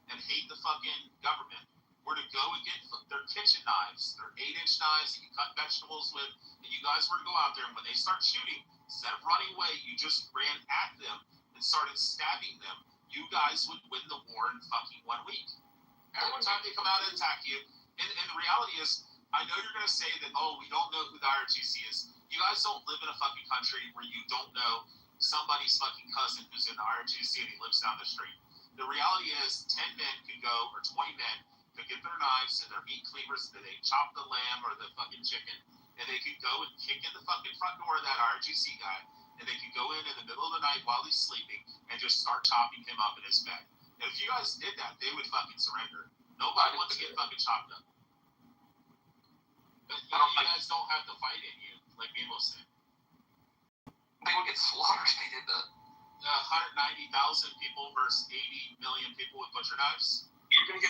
and hate the fucking government were to go and get their kitchen knives, their 8-inch knives that you cut vegetables with, and you guys were to go out there, and when they start shooting, instead of running away, you just ran at them and started stabbing them, you guys would win the war in fucking 1 week. Every time they come out and attack you, and the reality is, I know you're going to say that, oh, we don't know who the IRGC is. You guys don't live in a fucking country where you don't know somebody's fucking cousin who's in the IRGC and he lives down the street. The reality is, 10 men can go, or 20 men, could get their knives and their meat cleavers, and they chop the lamb or the fucking chicken, and they could go and kick in the fucking front door of that IRGC guy, and they could go in the middle of the night while he's sleeping and just start chopping him up in his bed. And if you guys did that, they would fucking surrender. Nobody wants to get fucking chopped up. But you guys don't have the fight in you, like Mimo said. They would get slaughtered if they did that. 190,000 people versus 80 million people with butcher knives. You're gonna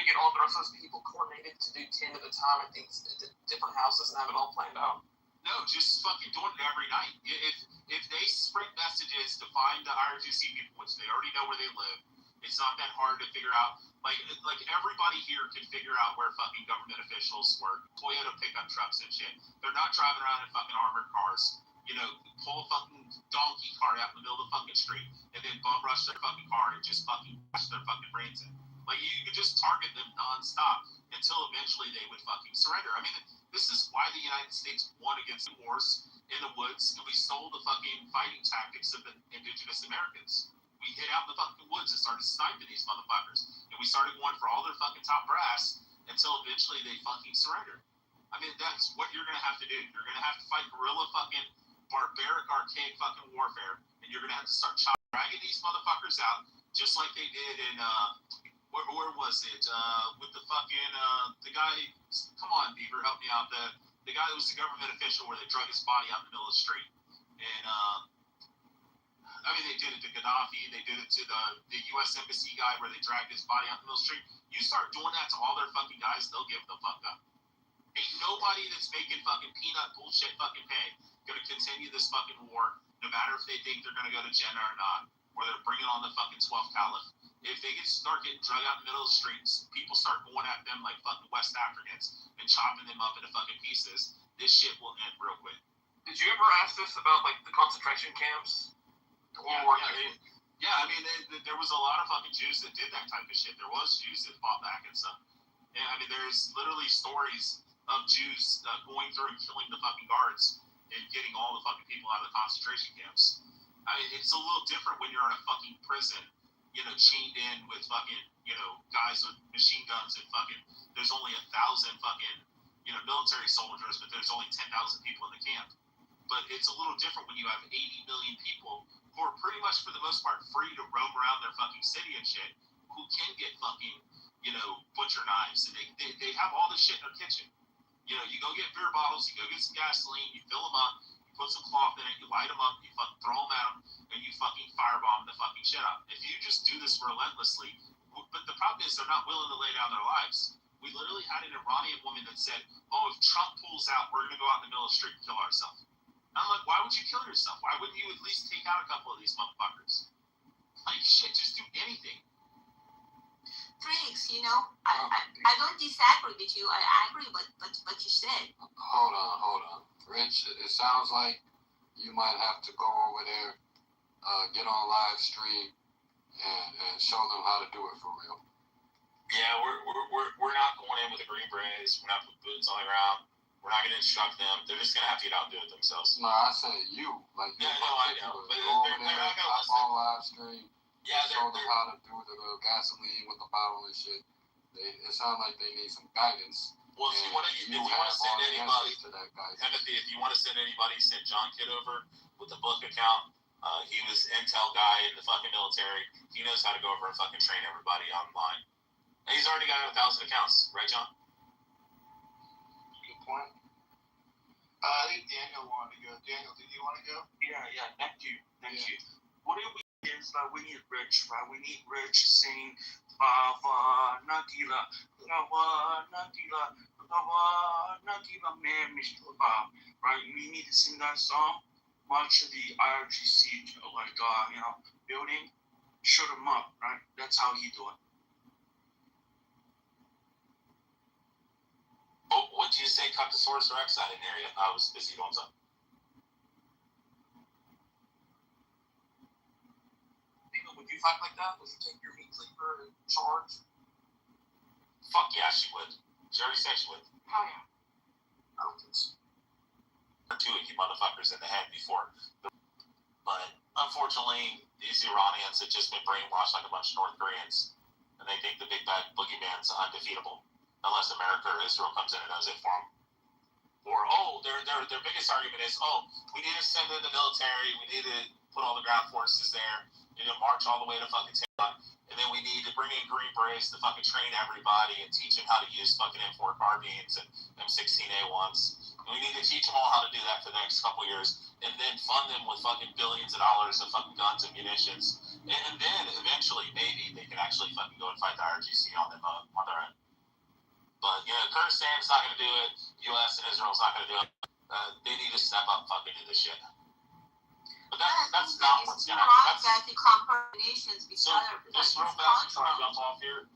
get all the rest of those people coordinated to do 10 at a time at these different houses and have it all planned out. No, just fucking doing it every night. If they sprint messages to find the IRGC people, which they already know where they live, it's not that hard to figure out. Like everybody here can figure out where fucking government officials work. Toyota pickup trucks and shit. They're not driving around in fucking armored cars. You know, pull a fucking donkey car out in the middle of the fucking street and then bum rush their fucking car and just fucking bash their fucking brains in. Like, you could just target them nonstop until eventually they would fucking surrender. I mean, this is why the United States won against the wars in the woods, and we stole the fucking fighting tactics of the indigenous Americans. We hid out in the fucking woods and started sniping these motherfuckers. And we started going for all their fucking top brass until eventually they fucking surrendered. I mean, that's what you're going to have to do. You're going to have to fight guerrilla fucking barbaric, archaic fucking warfare, and you're going to have to start dragging these motherfuckers out just like they did in, where was it? With the fucking, the guy, come on, Beaver, help me out. The guy that was the government official where they drug his body out in the middle of the street. And, I mean, they did it to Gaddafi. They did it to the U.S. Embassy guy where they dragged his body out in the middle of the street. You start doing that to all their fucking guys, they'll give the fuck up. Ain't nobody that's making fucking peanut bullshit fucking pay gonna continue this fucking war, no matter if they think they're gonna go to Jannah or not, or they're bringing on the fucking 12th Caliph. If they start getting drug out in the middle of the streets, people start going at them like fucking West Africans and chopping them up into fucking pieces, this shit will end real quick. Did you ever ask this about, like, the concentration camps? I mean, there was a lot of fucking Jews that did that type of shit. There was Jews that fought back and stuff. And, I mean, there's literally stories of Jews going through and killing the fucking guards and getting all the fucking people out of the concentration camps. I mean, it's a little different when you're in a fucking prison, you know, chained in with fucking, you know, guys with machine guns and fucking, there's only 1,000 fucking, you know, military soldiers, but there's only 10,000 people in the camp. But it's a little different when you have 80 million people who are pretty much, for the most part, free to roam around their fucking city and shit, who can get fucking, you know, butcher knives, and they have all this shit in their kitchen. You know, you go get beer bottles, you go get some gasoline, you fill them up, you put some cloth in it, you light them up, you fucking throw them at them, and you fucking firebomb the fucking shit up. If you just do this relentlessly, but the problem is they're not willing to lay down their lives. We literally had an Iranian woman that said, oh, if Trump pulls out, we're going to go out in the middle of the street and kill ourselves. I'm like, why would you kill yourself? Why wouldn't you at least take out a couple of these motherfuckers? Like, shit, just do anything. Freaks, you know, I don't disagree with you. I agree with what you said. Hold on. Rich, it sounds like you might have to go over there, get on live stream, and show them how to do it for real. Yeah, we're not going in with the green berets. We're not putting boots on the ground. We're not going to instruct them. They're just going to have to get out and do it themselves. No, I said you. Like, yeah, no, I know. But go over there, hop on live stream, show them how to do the gasoline with the bottle and shit. It sounds like they need some guidance. Well, if you want to send anybody, Timothy, if you want to send anybody, send John Kitover with the book account. He was intel guy in the fucking military. He knows how to go over and fucking train everybody online. And he's already got 1,000 accounts, right, John? Good point. I think Daniel wanted to go. Daniel, did you want to go? Yeah. Thank you. What do we need is we need Rich, right? We need Rich singing Lava Nagila, man, Mr. Bob, right? We need to sing that song. March of the IRGC, building, shoot him up, right? That's how he do it. Oh, what did you say, Coctosaurus Rex? I didn't hear you. I was busy doing something. Would you fight like that? Would you take your meat cleaver and charge? Fuck yeah, she would. She already said she would. Hell yeah. I don't think so. Two of you motherfuckers in the head before. But unfortunately, these Iranians have just been brainwashed like a bunch of North Koreans. And they think the big bad boogeyman's undefeatable. Unless America or Israel comes in and does it for them. Or, their biggest argument is, we need to send in the military. We need to put all the ground forces there. We need to march all the way to fucking Tehran. And then we need to bring in Green Berets to fucking train everybody and teach them how to use fucking M4 carbines and M16A1s. And we need to teach them all how to do that for the next couple years. And then fund them with fucking billions of dollars of fucking guns and munitions. And then eventually, maybe they can actually fucking go and fight the IRGC on their own. But, Kurdistan's not going to do it. U.S. and Israel's not going to do it. They need to step up and fucking do this shit. But that's not what's going to happen. So, just real fast before I jump off here,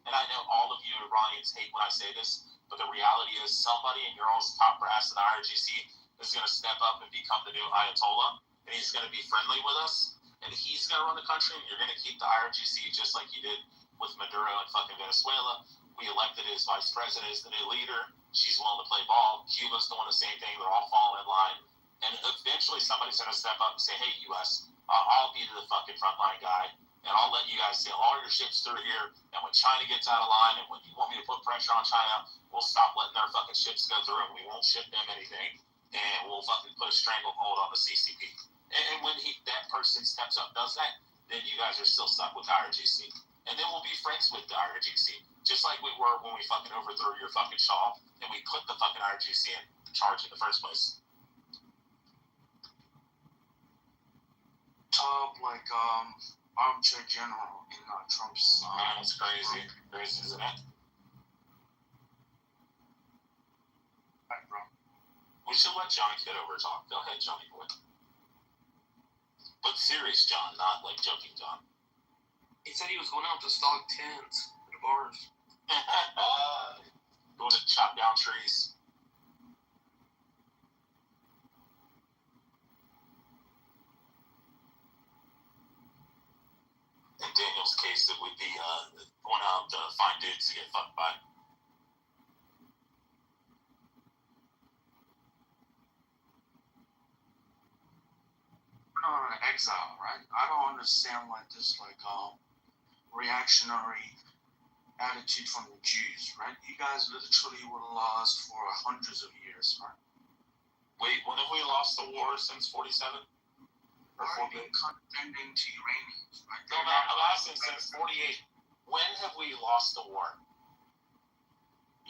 and I know all of you Iranians hate when I say this, but the reality is somebody in your all's top brass in the IRGC is going to step up and become the new Ayatollah, and he's going to be friendly with us, and he's going to run the country, and you're going to keep the IRGC just like you did with Maduro in fucking Venezuela. We elected his vice president as the new leader. She's willing to play ball. Cuba's doing the same thing. They're all falling in line. And eventually somebody's going to step up and say, hey, U.S., I'll be the fucking frontline guy, and I'll let you guys sail all your ships through here. And when China gets out of line, and when you want me to put pressure on China, we'll stop letting their fucking ships go through, and we won't ship them anything. And we'll fucking put a stranglehold on the CCP. And when that person steps up and does that, then you guys are still stuck with IRGC. And then we'll be friends with the IRGC, just like we were when we fucking overthrew your fucking Shah, and we put the fucking IRGC in charge in the first place. Top, armchair general in Trump's... That's crazy. Crazy, isn't it? Right, bro. We should let Johnny Kitover talk. Go ahead, Johnny boy. But serious John, not like joking John. He said he was going out to stock tents at the bars. Going to chop down trees. In Daniel's case, it would be going out to find dudes to get fucked by. Exile, right? I don't understand this reactionary attitude from the Jews, right? You guys literally were lost for hundreds of years, right? Wait, when have we lost the war since 47? Or 48? Condemning to Iranians, right? No, I'm asking since 48. When have we lost the war?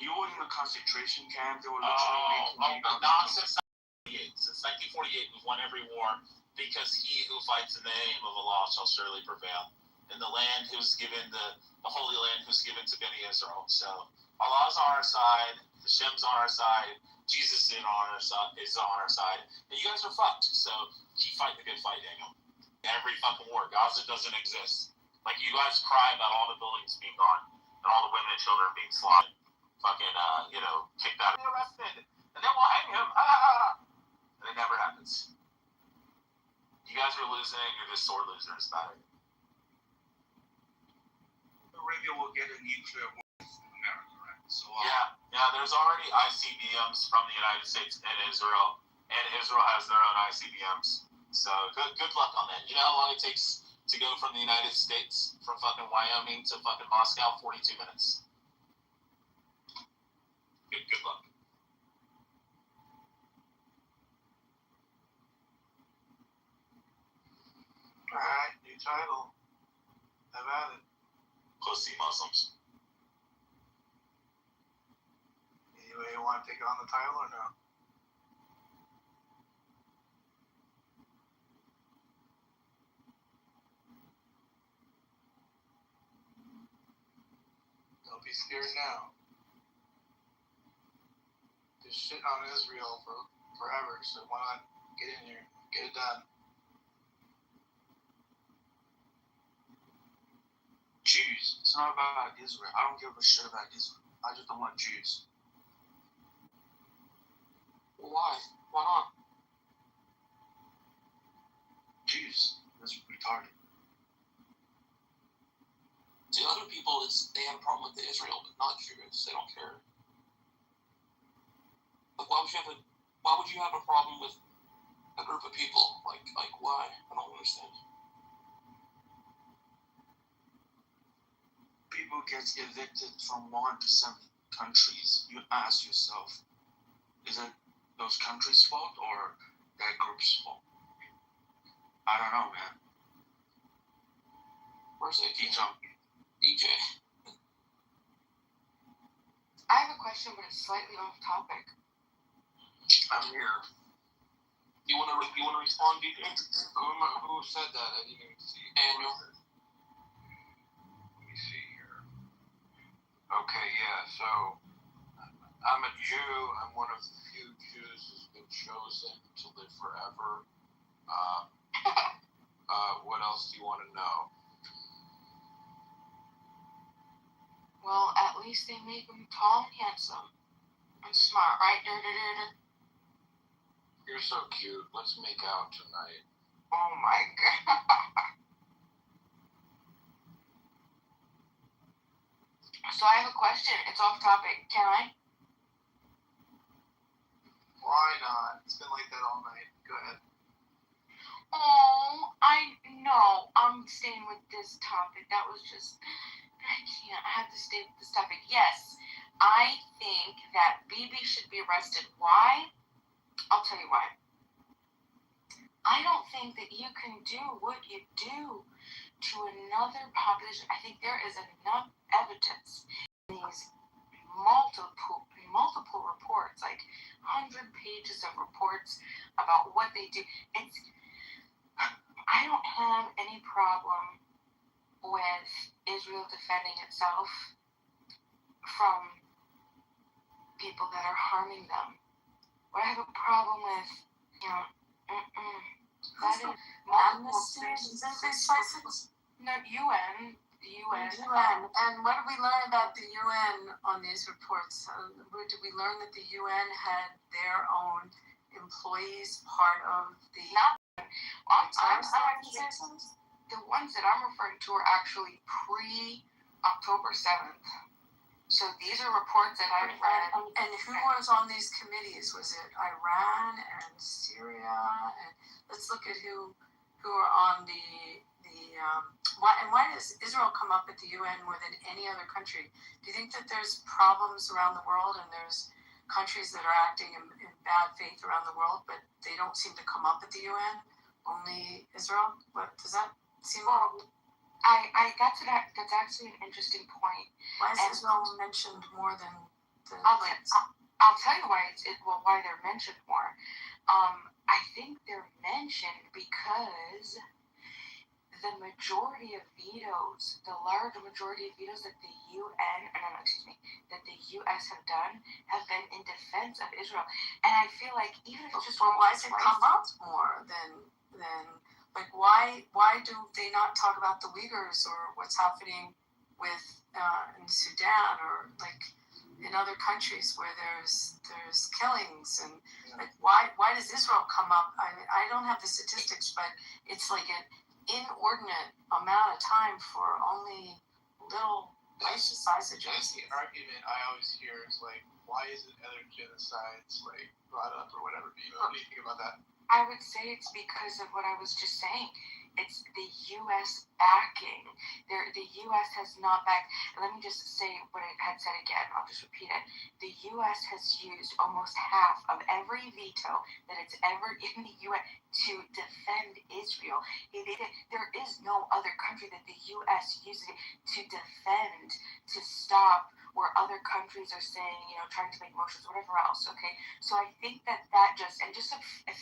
You were in the concentration camp. They were literally but not since 1948. Since 1948, we've won every war. Because he who fights in the name of Allah shall surely prevail. And the land who's given, the holy land who's given to Bnei Israel. So Allah's on our side, Hashem's on our side, Jesus is on our side, and you guys are fucked. So keep fighting the good fight, Daniel. Every fucking war, Gaza doesn't exist. Like you guys cry about all the buildings being gone and all the women and children being slaughtered, fucking kicked out, arrested, and then we'll hang him. And it never happens. You guys are losing, you're just sore losers about it. Arabia will get a nuclear weapon from America, right? So, yeah, there's already ICBMs from the United States and Israel has their own ICBMs. So good luck on that. You know how long it takes to go from the United States, from fucking Wyoming to fucking Moscow? 42 minutes. Good luck. Alright, new title. Have at it. Pussy Muslims. Anybody want to take on the title or no? Don't be scared now. Just shit on Israel for forever, so why not get in here, get it done? Jews. It's not about Israel. I don't give a shit about Israel. I just don't want Jews. Why? Why not? Jews. That's retarded. See, other people, they have a problem with the Israel, but not Jews. They don't care. Like, why would you have a problem with a group of people? Like why? I don't understand. People get evicted from 1 to 7 countries. You ask yourself, is it those countries' fault or that group's fault? I don't know, man. Where's AJ? EJ. I have a question, but it's slightly off topic. I'm here. You wanna respond, DJ? Who said that? I didn't even see. Daniel. Let me see here. Okay, yeah, so I'm a Jew. I'm one of the few Jews who's been chosen to live forever. What else do you want to know? Well, at least they make him tall and handsome and smart, right? You're so cute. Let's make out tonight. Oh my god. So I have a question. It's off topic. Can I? Why not? It's been like that all night. Go ahead. Oh, I know. I'm staying with this topic. That was just... I can't. I have to stay with this topic. Yes, I think that Bibi should be arrested. Why? I'll tell you why. I don't think that you can do what you do to another population. I think there is enough evidence in these multiple reports, like 100 pages of reports about what they do. I don't have any problem with Israel defending itself from people that are harming them. What I have a problem with, that is no, UN. The UN. And what did we learn about the UN on these reports? Did we learn that the UN had their own employees part of the... The ones that I'm referring to are actually pre-October 7th. So these are reports that I've read. And who was on these committees? Was it Iran and Syria? And let's look at who are on why does Israel come up at the UN more than any other country? Do you think that there's problems around the world and there's countries that are acting in bad faith around the world, but they don't seem to come up at the UN? Only Israel? What does that seem? That's actually an interesting point. Why is Israel mentioned more than the I'll tell you why why they're mentioned more. I think they're mentioned because the majority of vetoes, the large majority of vetoes that the that the US have done have been in defense of Israel. And I feel like even if it's just why does it come up more than like why do they not talk about the Uyghurs or what's happening with in Sudan or like in other countries where there's killings and like why does Israel come up? I don't have the statistics, but it's like an inordinate amount of time for only little size of That's the argument I always hear is like, why isn't other genocides like brought up or whatever? What do you think about that? I would say it's because of what I was just saying. It's the U.S. backing. The U.S. has not backed. Let me just say what I had said again. I'll just repeat it. The U.S. has used almost half of every veto that it's ever in the U.S. to defend Israel. There is no other country that the U.S. uses it to defend, to stop where other countries are saying, trying to make motions, whatever else, okay? So I think that just a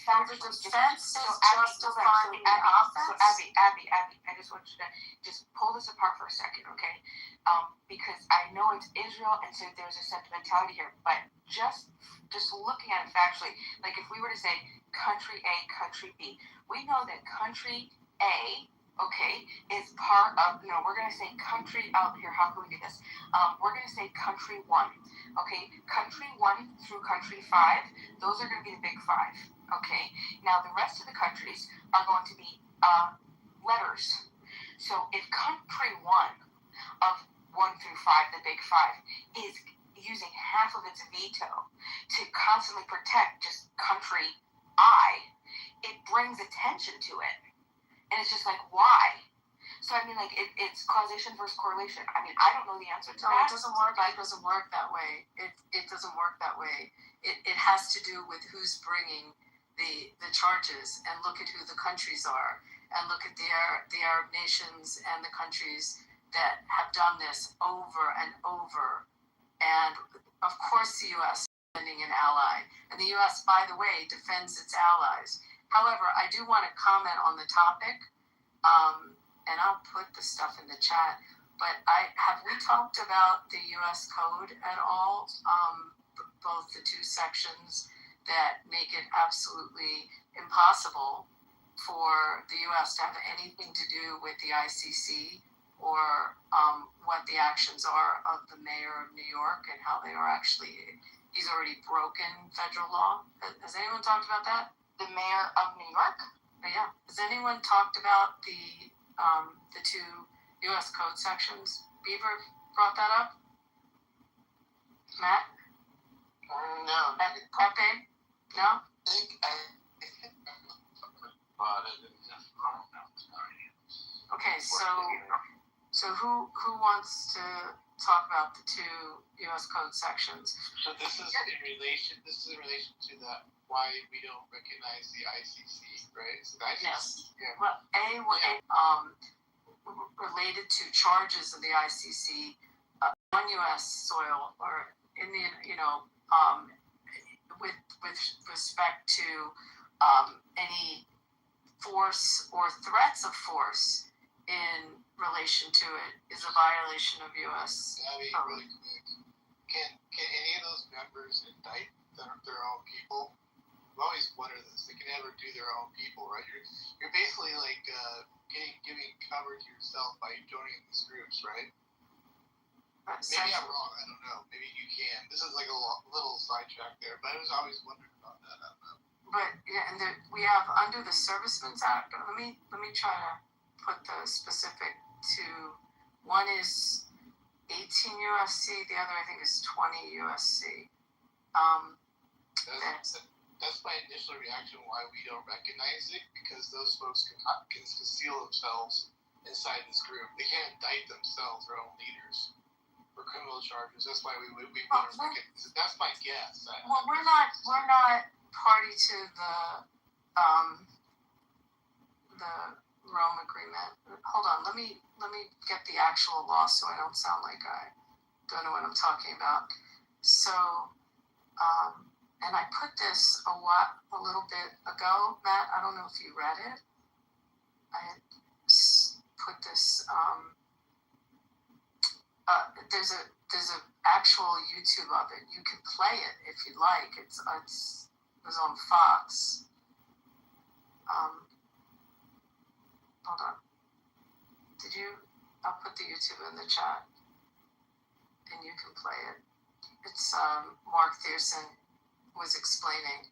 fact. The defense is justifying the offense? Abby, I just want you to just pull this apart for a second, okay? Because I know it's Israel, and so there's a sentimentality here, but just looking at it factually, like if we were to say country A, country B, we know that country A, okay, is part of, we're going to say country, here, how can we do this? We're going to say country 1, okay? Country 1 through country 5, those are going to be the big 5, okay? Now, the rest of the countries are going to be letters. So if country 1 of 1 through 5, the big 5, is using half of its veto to constantly protect just country I, it brings attention to it. And it's just like, why? So, I mean, like, it's causation versus correlation. I mean, I don't know the answer to that. No, it doesn't work. It doesn't work that way. It doesn't work that way. It has to do with who's bringing the charges, and look at who the countries are, and look at the Arab nations and the countries that have done this over and over. And, of course, the U.S. is sending an ally. And the U.S., by the way, defends its allies. However, I do want to comment on the topic, and I'll put the stuff in the chat, but have we talked about the U.S. Code at all? Both the two sections that make it absolutely impossible for the U.S. to have anything to do with the ICC, or what the actions are of the mayor of New York and how they are actually, he's already broken federal law. Has anyone talked about that? The mayor of New York? Yeah. Has anyone talked about the two U.S. Code sections? Beaver brought that up? Matt? No. Pepe? No? Okay, so who wants to talk about the two U.S. Code sections? So this is in relation to the why we don't recognize the ICC, right? So the ICC, yes. Yeah. Well, related to charges of the ICC on U.S. soil, or in the with respect to any force or threats of force in relation to it, is a violation of U.S. Really quick. Can any of those members indict their own people? I've always wondered this. They can never do their own people, right? You're basically like giving cover to yourself by joining these groups, right? Maybe I'm wrong. I don't know. Maybe you can. This is like a little sidetrack there, but I was always wondering about that. I don't know. But yeah, and we have under the Servicemen's Act. Let me try to put the specific to. One is 18 USC. The other, I think, is 20 USC. That's my initial reaction why we don't recognize it, because those folks can conceal themselves inside this group. They can't indict themselves, their own leaders, for criminal charges. That's why we want to recognize it. That's my guess. Well, we're not party to the Rome Agreement. Hold on, let me get the actual law so I don't sound like I don't know what I'm talking about. So, and I put this a little bit ago, Matt. I don't know if you read it. I had put this. There's a actual YouTube of it. You can play it if you'd like. It was on Fox. Hold on. I'll put the YouTube in the chat, and you can play it. It's Mark Thierson was explaining.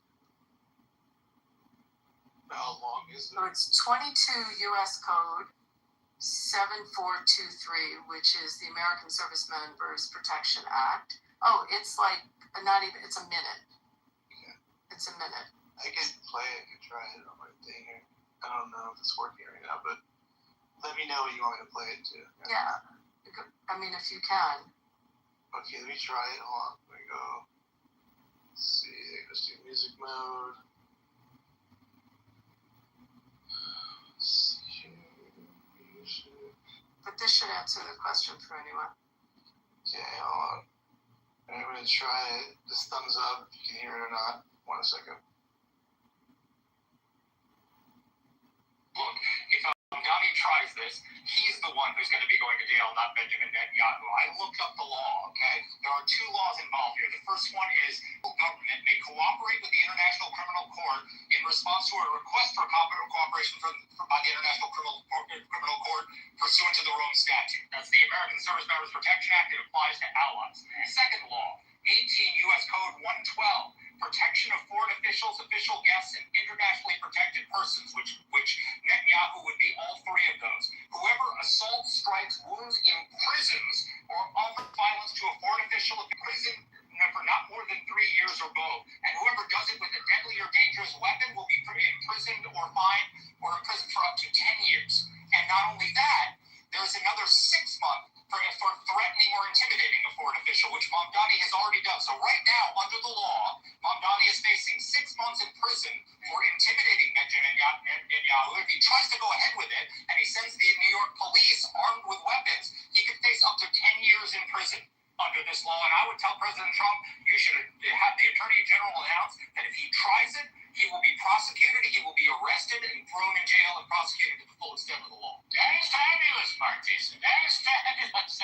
How long is it? So it's 22 U.S. Code 7423, which is the American Service Members Protection Act. Oh, it's like it's a minute. Yeah. It's a minute. I could try it on my thing here. I don't know if it's working right now, but let me know when you want me to play it too. Yeah. I mean, if you can. Okay, let me try it. Hold on. Let me go. Let's see. Let's do music mode. Let's see here. Music. But this should answer the question for anyone. Okay, hold on. I'm going to try it. Just thumbs up if you can hear it or not. 1 second. Look, if Ghani tries this, he's the one who's going to be going to jail, not Benjamin Netanyahu. I looked up the law, okay? There are 2 laws involved here. The first one is the government may cooperate with the International Criminal Court in response to a request for cooperation by the International Criminal Court pursuant to the Rome Statute. That's the American Service Members Protection Act. It applies to allies. Second law, 18 U.S. Code 112. Protection of foreign officials, official guests, and internationally protected persons, which Netanyahu would be all 3 of those. Whoever assaults, strikes, wounds, imprisons, or offers violence to a foreign official in prison for not more than 3 years or both, and whoever does it with a deadly or dangerous weapon will be imprisoned or fined or imprisoned for up to 10 years. And not only that, there's another 6 months for threatening or intimidating a foreign official, which Mamdani has already done. So right now, under the law, Mamdani is facing 6 months in prison for intimidating Netanyahu. If he tries to go ahead with it, and he sends the New York police armed with weapons, he could face up to 10 years in prison under this law. And I would tell President Trump, you should have the Attorney General announce that if he tries it, he will be prosecuted, he will be arrested and thrown in jail and prosecuted to the full extent of the law. That is fabulous, Martis. That is fabulous.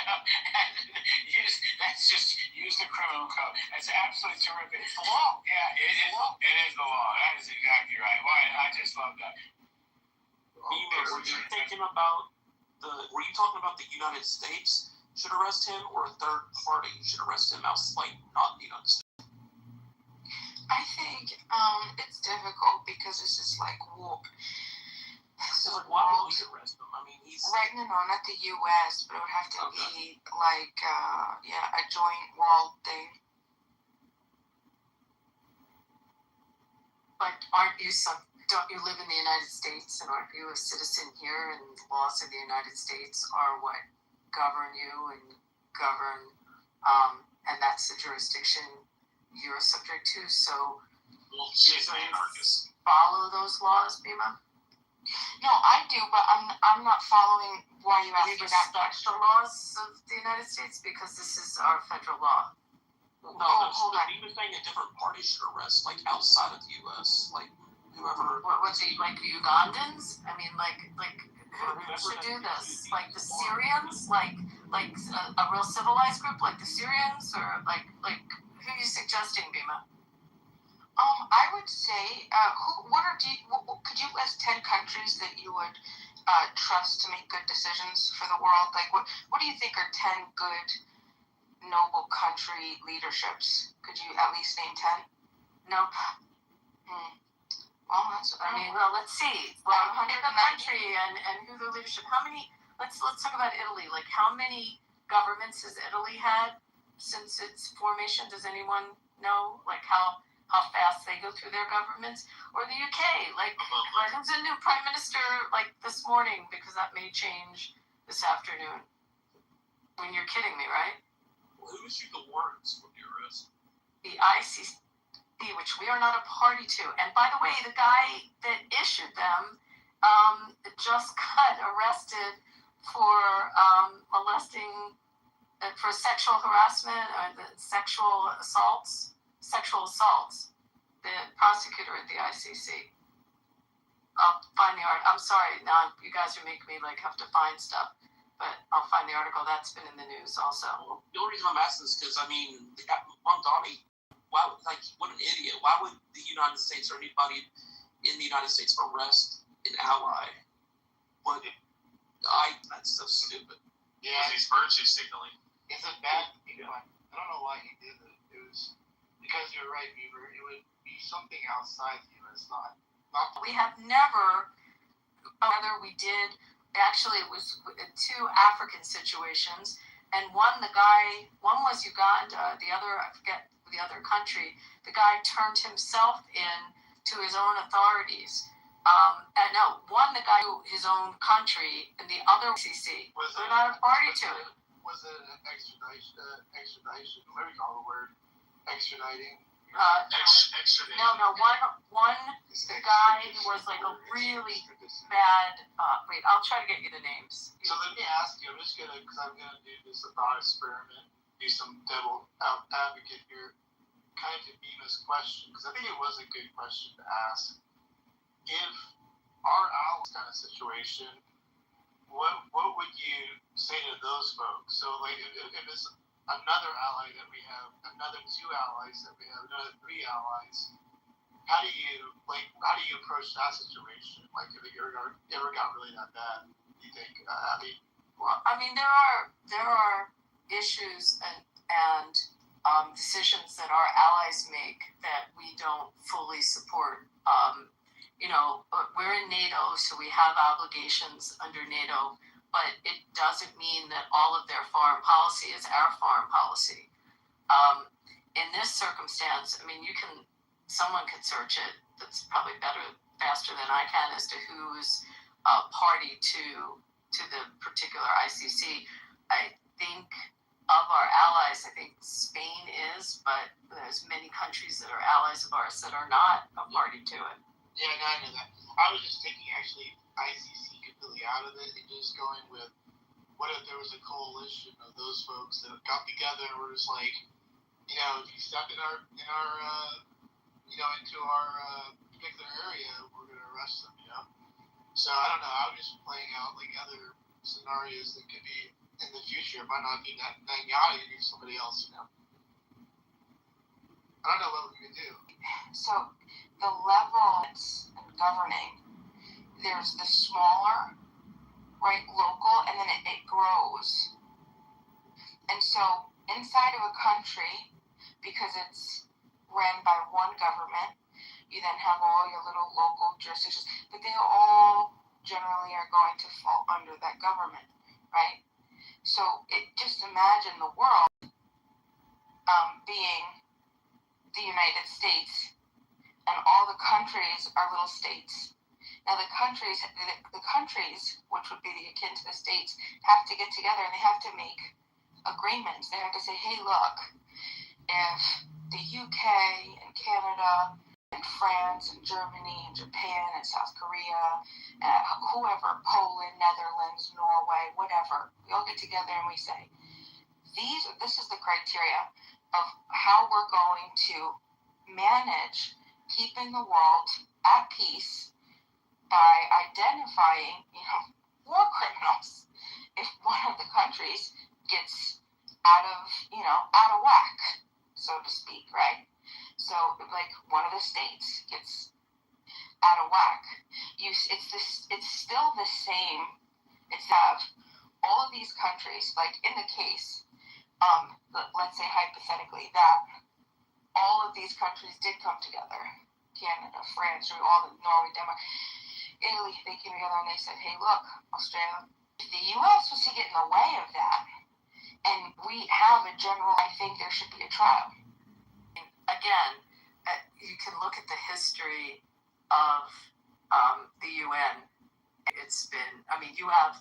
That's just use the criminal code. That's absolutely terrific. It's the law. Yeah, it is. It is the law. That is exactly right. Why? I just love that. Were you thinking about were you talking about the United States should arrest him, or a third party should arrest him outside, not the United States? I think it's difficult because it's just like war. So why would we arrest him? I mean, he's no, not the U.S., but it would have to be like a joint world thing. Like, don't you live in the United States, and aren't you a citizen here, and the laws of the United States are what govern you and govern, and that's the jurisdiction you're subject to, so follow those laws, Bima? No, I do, but I'm not following why you asked me that question. The laws of the United States, because this is our federal law. No, hold on. Even saying a different party should arrest, like, outside of the U.S., like, whoever... What's the, like, the Ugandans? I mean, like, who should do this? Like, the Syrians? Like a real civilized group, like the Syrians? Or, like, who are you suggesting, Bima? I would say, could you list 10 countries that you would trust to make good decisions for the world? Like, what do you think are 10 good, noble country leaderships? Could you at least name 10? Nope. Well, let's see. Well, pick a country and who the leadership. How many? Let's talk about Italy. Like, how many governments has Italy had since its formation? Does anyone know? Like, how fast they go through their governments? Or the UK? Like who's a new prime minister? Like this morning, because that may change this afternoon. I mean, you're kidding me, right? Well, who issued the warrants for the arrest? The ICC, which we are not a party to. And by the way, the guy that issued them just got arrested for molesting, for sexual harassment or the sexual assaults. The prosecutor at the ICC. I'll find the article. I'm sorry, now you guys are making me like have to find stuff, but I'll find the article. That's been in the news also. Well, the only reason I'm asking is because Mamdani, what an idiot! Why would the United States or anybody in the United States arrest an ally? That's so stupid. Yeah, he's virtue signaling. It's a bad thing. I don't know why he did it. It was because you're right, Beaver. It would be something outside the U.S. Not. We have never. Whether we did. Actually, it was 2 African situations, and one was Uganda. The other, I forget the other country. The guy turned himself in to his own authorities. And no, one, the guy to his own country, and the other ICC. They're not a party to it. Was it an extradition? What do we call the word? Extraditing? Extradition. No. One, the guy who was like a really bad. Wait, I'll try to get you the names. So let me ask you. Because I'm gonna do this thought experiment, do some devil advocate here, kind of beam this question, because I think it was a good question to ask. If our allies kind of situation, what would you say to those folks? So like if it's another ally that we have, another 2 allies that we have, another 3 allies, how do you approach that situation? Like if it ever got really that bad, you think? Well, I mean there are issues and decisions that our allies make that we don't fully support. We're in NATO, so we have obligations under NATO, but it doesn't mean that all of their foreign policy is our foreign policy. In this circumstance, I mean, someone could search it. That's probably faster than I can as to who's party to the particular ICC. I think of our allies, I think Spain is, but there's many countries that are allies of ours that are not a party to it. Yeah, no, I know that. I was just thinking actually ICC completely out of it and just going with what if there was a coalition of those folks that got together and were just like, if you step into our particular area, we're gonna arrest them, So I don't know. I was just playing out like other scenarios that could be in the future. It might not be that Yada, you do somebody else, I don't know what we can do. So the level it's governing, there's the smaller, right, local, and then it grows. And so inside of a country, because it's ran by one government, you then have all your little local jurisdictions, but they all generally are going to fall under that government, right? So just imagine the world being the United States, and all the countries are little states. Now the countries, which would be akin to the states, have to get together and they have to make agreements. They have to say, hey, look, if the UK and Canada and France and Germany and Japan and South Korea, whoever, Poland, Netherlands, Norway, whatever, we all get together and we say, this is the criteria of how we're going to manage keeping the world at peace by identifying, war criminals. If one of the countries gets out of whack, so to speak, right? So, like, one of the states gets out of whack. It's still the same. It's have all of these countries, like in the case, let's say hypothetically that all of these countries did come together. Canada, France, all the Norway, Denmark, Italy, they came together and they said, hey, look, Australia, the U.S. was to get in the way of that. And we have a general, I think there should be a trial. Again, you can look at the history of the UN. It's been, I mean, you have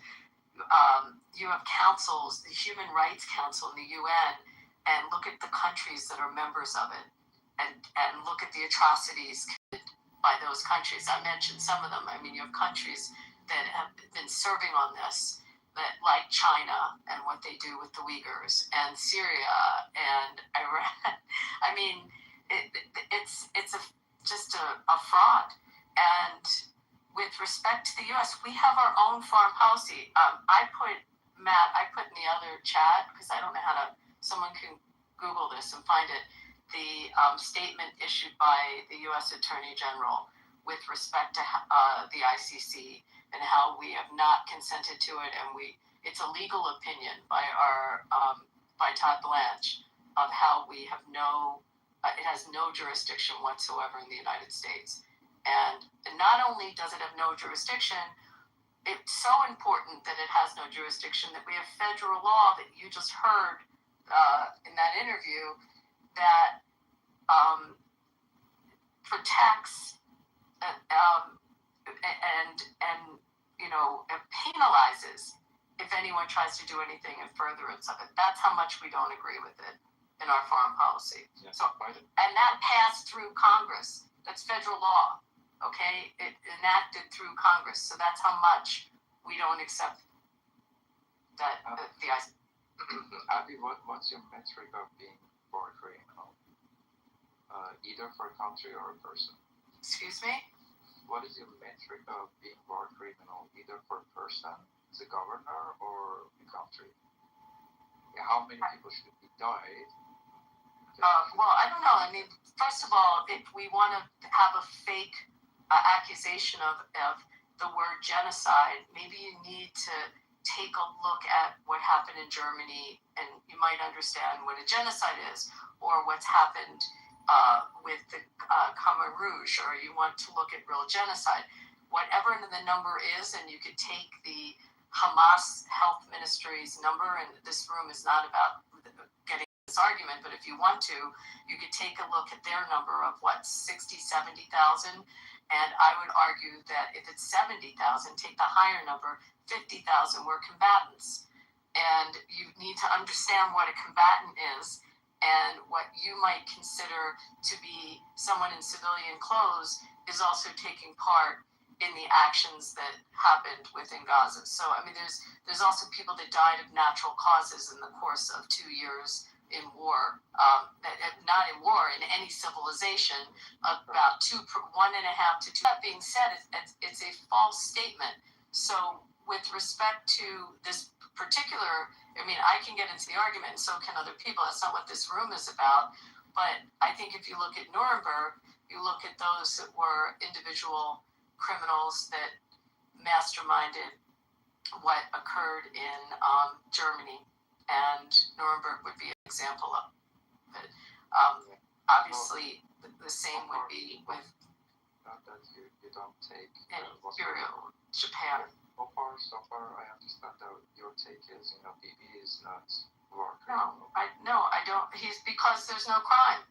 councils, the Human Rights Council in the UN, and look at the countries that are members of it, and look at the atrocities committed by those countries. I mentioned some of them. I mean, you have countries that have been serving on this, that like China and what they do with the Uyghurs, and Syria and Iran. I mean, it's just a fraud. And with respect to the U.S., we have our own foreign policy. I put in the other chat, because I don't know how to, someone can Google this and find it, the statement issued by the U.S. Attorney General with respect to the ICC and how we have not consented to it, and it's a legal opinion by by Todd Blanche of how we have it has no jurisdiction whatsoever in the United States. And not only does it have no jurisdiction, it's so important that it has no jurisdiction that we have federal law that you just heard in that interview that protects and you know, it penalizes if anyone tries to do anything in furtherance of it. That's how much we don't agree with it in our foreign policy. Yes, so, and that passed through Congress. That's federal law. Okay, it enacted through Congress. So that's how much we don't accept that the ICE. Abby, what's your metric of being war criminal? Either for a country or a person? Excuse me? What is your metric of being war criminal? Either for a person, the governor, or the country? How many people should be died? Well, I don't know. I mean, first of all, if we want to have a fake accusation of the word genocide, maybe you need to take a look at what happened in Germany, and you might understand what a genocide is, or what's happened with the Khmer Rouge, or you want to look at real genocide. Whatever the number is, and you could take the Hamas Health Ministry's number, and this room is not about getting this argument, but if you want to, you could take a look at their number of 60, 70,000, and I would argue that if it's 70,000, take the higher number, 50,000 were combatants. And you need to understand what a combatant is, and what you might consider to be someone in civilian clothes is also taking part in the actions that happened within Gaza. So, I mean, there's also people that died of natural causes in the course of 2 years in war, not in war, in any civilization, about 1.5 to 2. That being said, it's a false statement. So, with respect to this particular, I mean, I can get into the argument, and so can other people. That's not what this room is about. But I think if you look at Nuremberg, you look at those that were individual criminals that masterminded what occurred in Germany, and Nuremberg would be an example of it. Obviously, the same would be with that you don't take Imperial Japan. So far, I understand that your take is, Bibi is not war No, criminal. I don't. He's because there's no crime.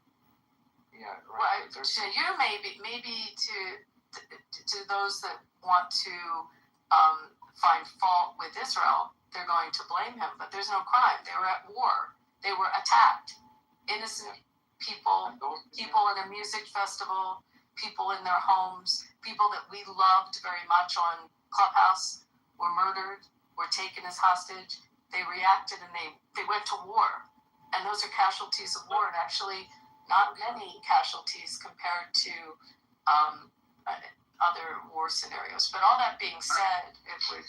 Yeah, Well, right. to you, maybe to those that want to find fault with Israel, they're going to blame him. But there's no crime. They were at war. They were attacked. Innocent people in a music festival, people in their homes, people that we loved very much on Clubhouse were murdered, were taken as hostage. They reacted, and they went to war. And those are casualties of war, and actually not many casualties compared to other war scenarios. But all that being said, if we're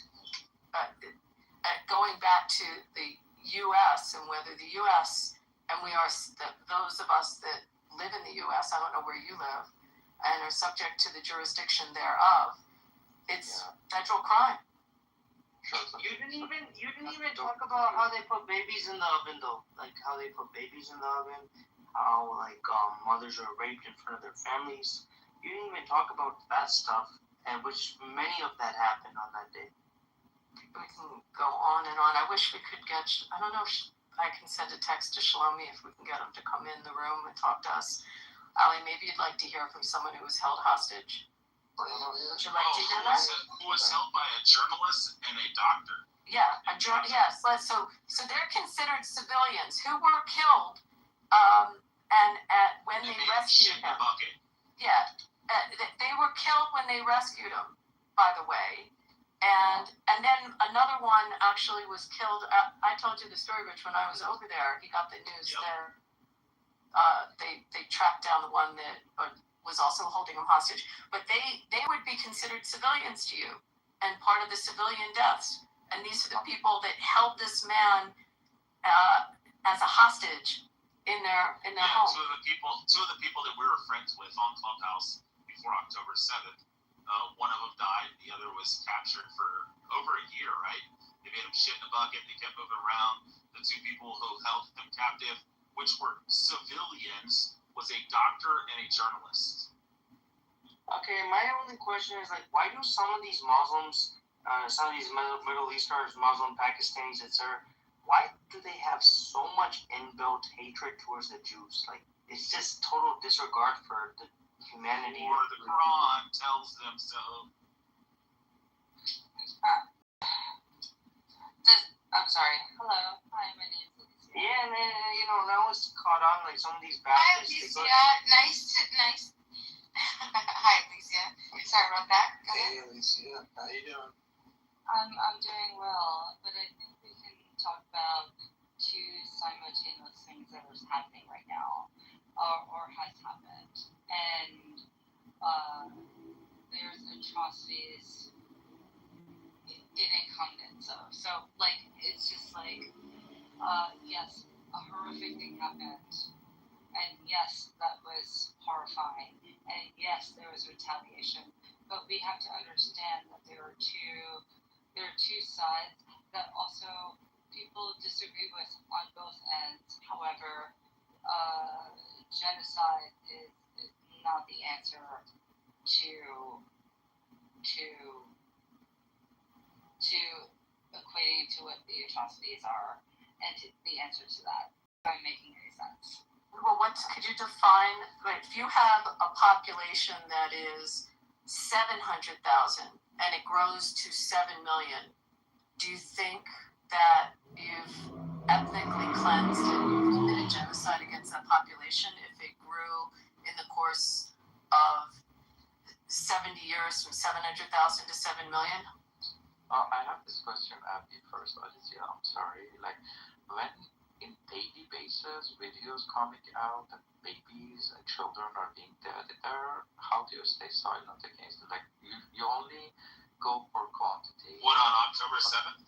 going back to the U.S. and whether the U.S., and we are, those of us that live in the U.S., I don't know where you live, and are subject to the jurisdiction thereof, it's federal crime. You didn't even talk about how they put babies in the oven, though. Like how they put babies in the oven, how mothers are raped in front of their families. You didn't even talk about that stuff, and which many of that happened on that day. We can go on and on. I wish we could get. I don't know if I can send a text to Shlomi if we can get him to come in the room and talk to us. Ali, maybe you'd like to hear from someone who was held hostage. Would you like to hear that? Who was held by a journalist and a doctor. Yeah, yes. So they're considered civilians who were killed, when they rescued him. Yeah, they were killed when they rescued him. By the way, and then another one actually was killed. I told you the story, Rich, when I was over there. He got the news there. They tracked down the one that was also holding him hostage. But they would be considered civilians to you, and part of the civilian deaths. And these are the people that held this man as a hostage in their home. Two of the people that we were friends with on Clubhouse before October 7th. One of them died. The other was captured for over a year. Right? They made him shit in a bucket. They kept moving around. The two people who held him captive, which were civilians, was a doctor and a journalist. Okay, my only question is, why do some of these Muslims, some of these Middle Easterners, Muslim, Pakistanis, etc., why do they have so much inbuilt hatred towards the Jews? It's just total disregard for humanity. Or the Quran tells them so. I'm sorry. Hello. Hi, my name is Alicia. Yeah, man, you know, that was caught on like some of these Hi, Baptists. Alicia. Nice. Hi, Alicia. Sorry about that. Hey, Alicia. How you doing? I'm doing well, but I think we can talk about two simultaneous things that are happening right now, or has happened, and there's atrocities in incumbents of. So, like, it's just like, yes, a horrific thing happened, and yes, that was horrifying, and yes, there was retaliation, but we have to understand that there are two sides that also people disagree with on both ends. However, genocide is not the answer to equating to what the atrocities are, and the answer to that. If I'm making any sense. Well, could you define, like, if you have a population that is 700,000 and it grows to 7 million, do you think that you've ethnically cleansed and you've committed genocide against that population if it grew in the course of 70 years from 700,000 to 7 million? I have this question, Abby, first, Alicia. I'm sorry. Like, when in daily basis videos coming out that babies and children are being dead there, how do you stay silent against it? Like, you only go for quantity. What, on October 7th?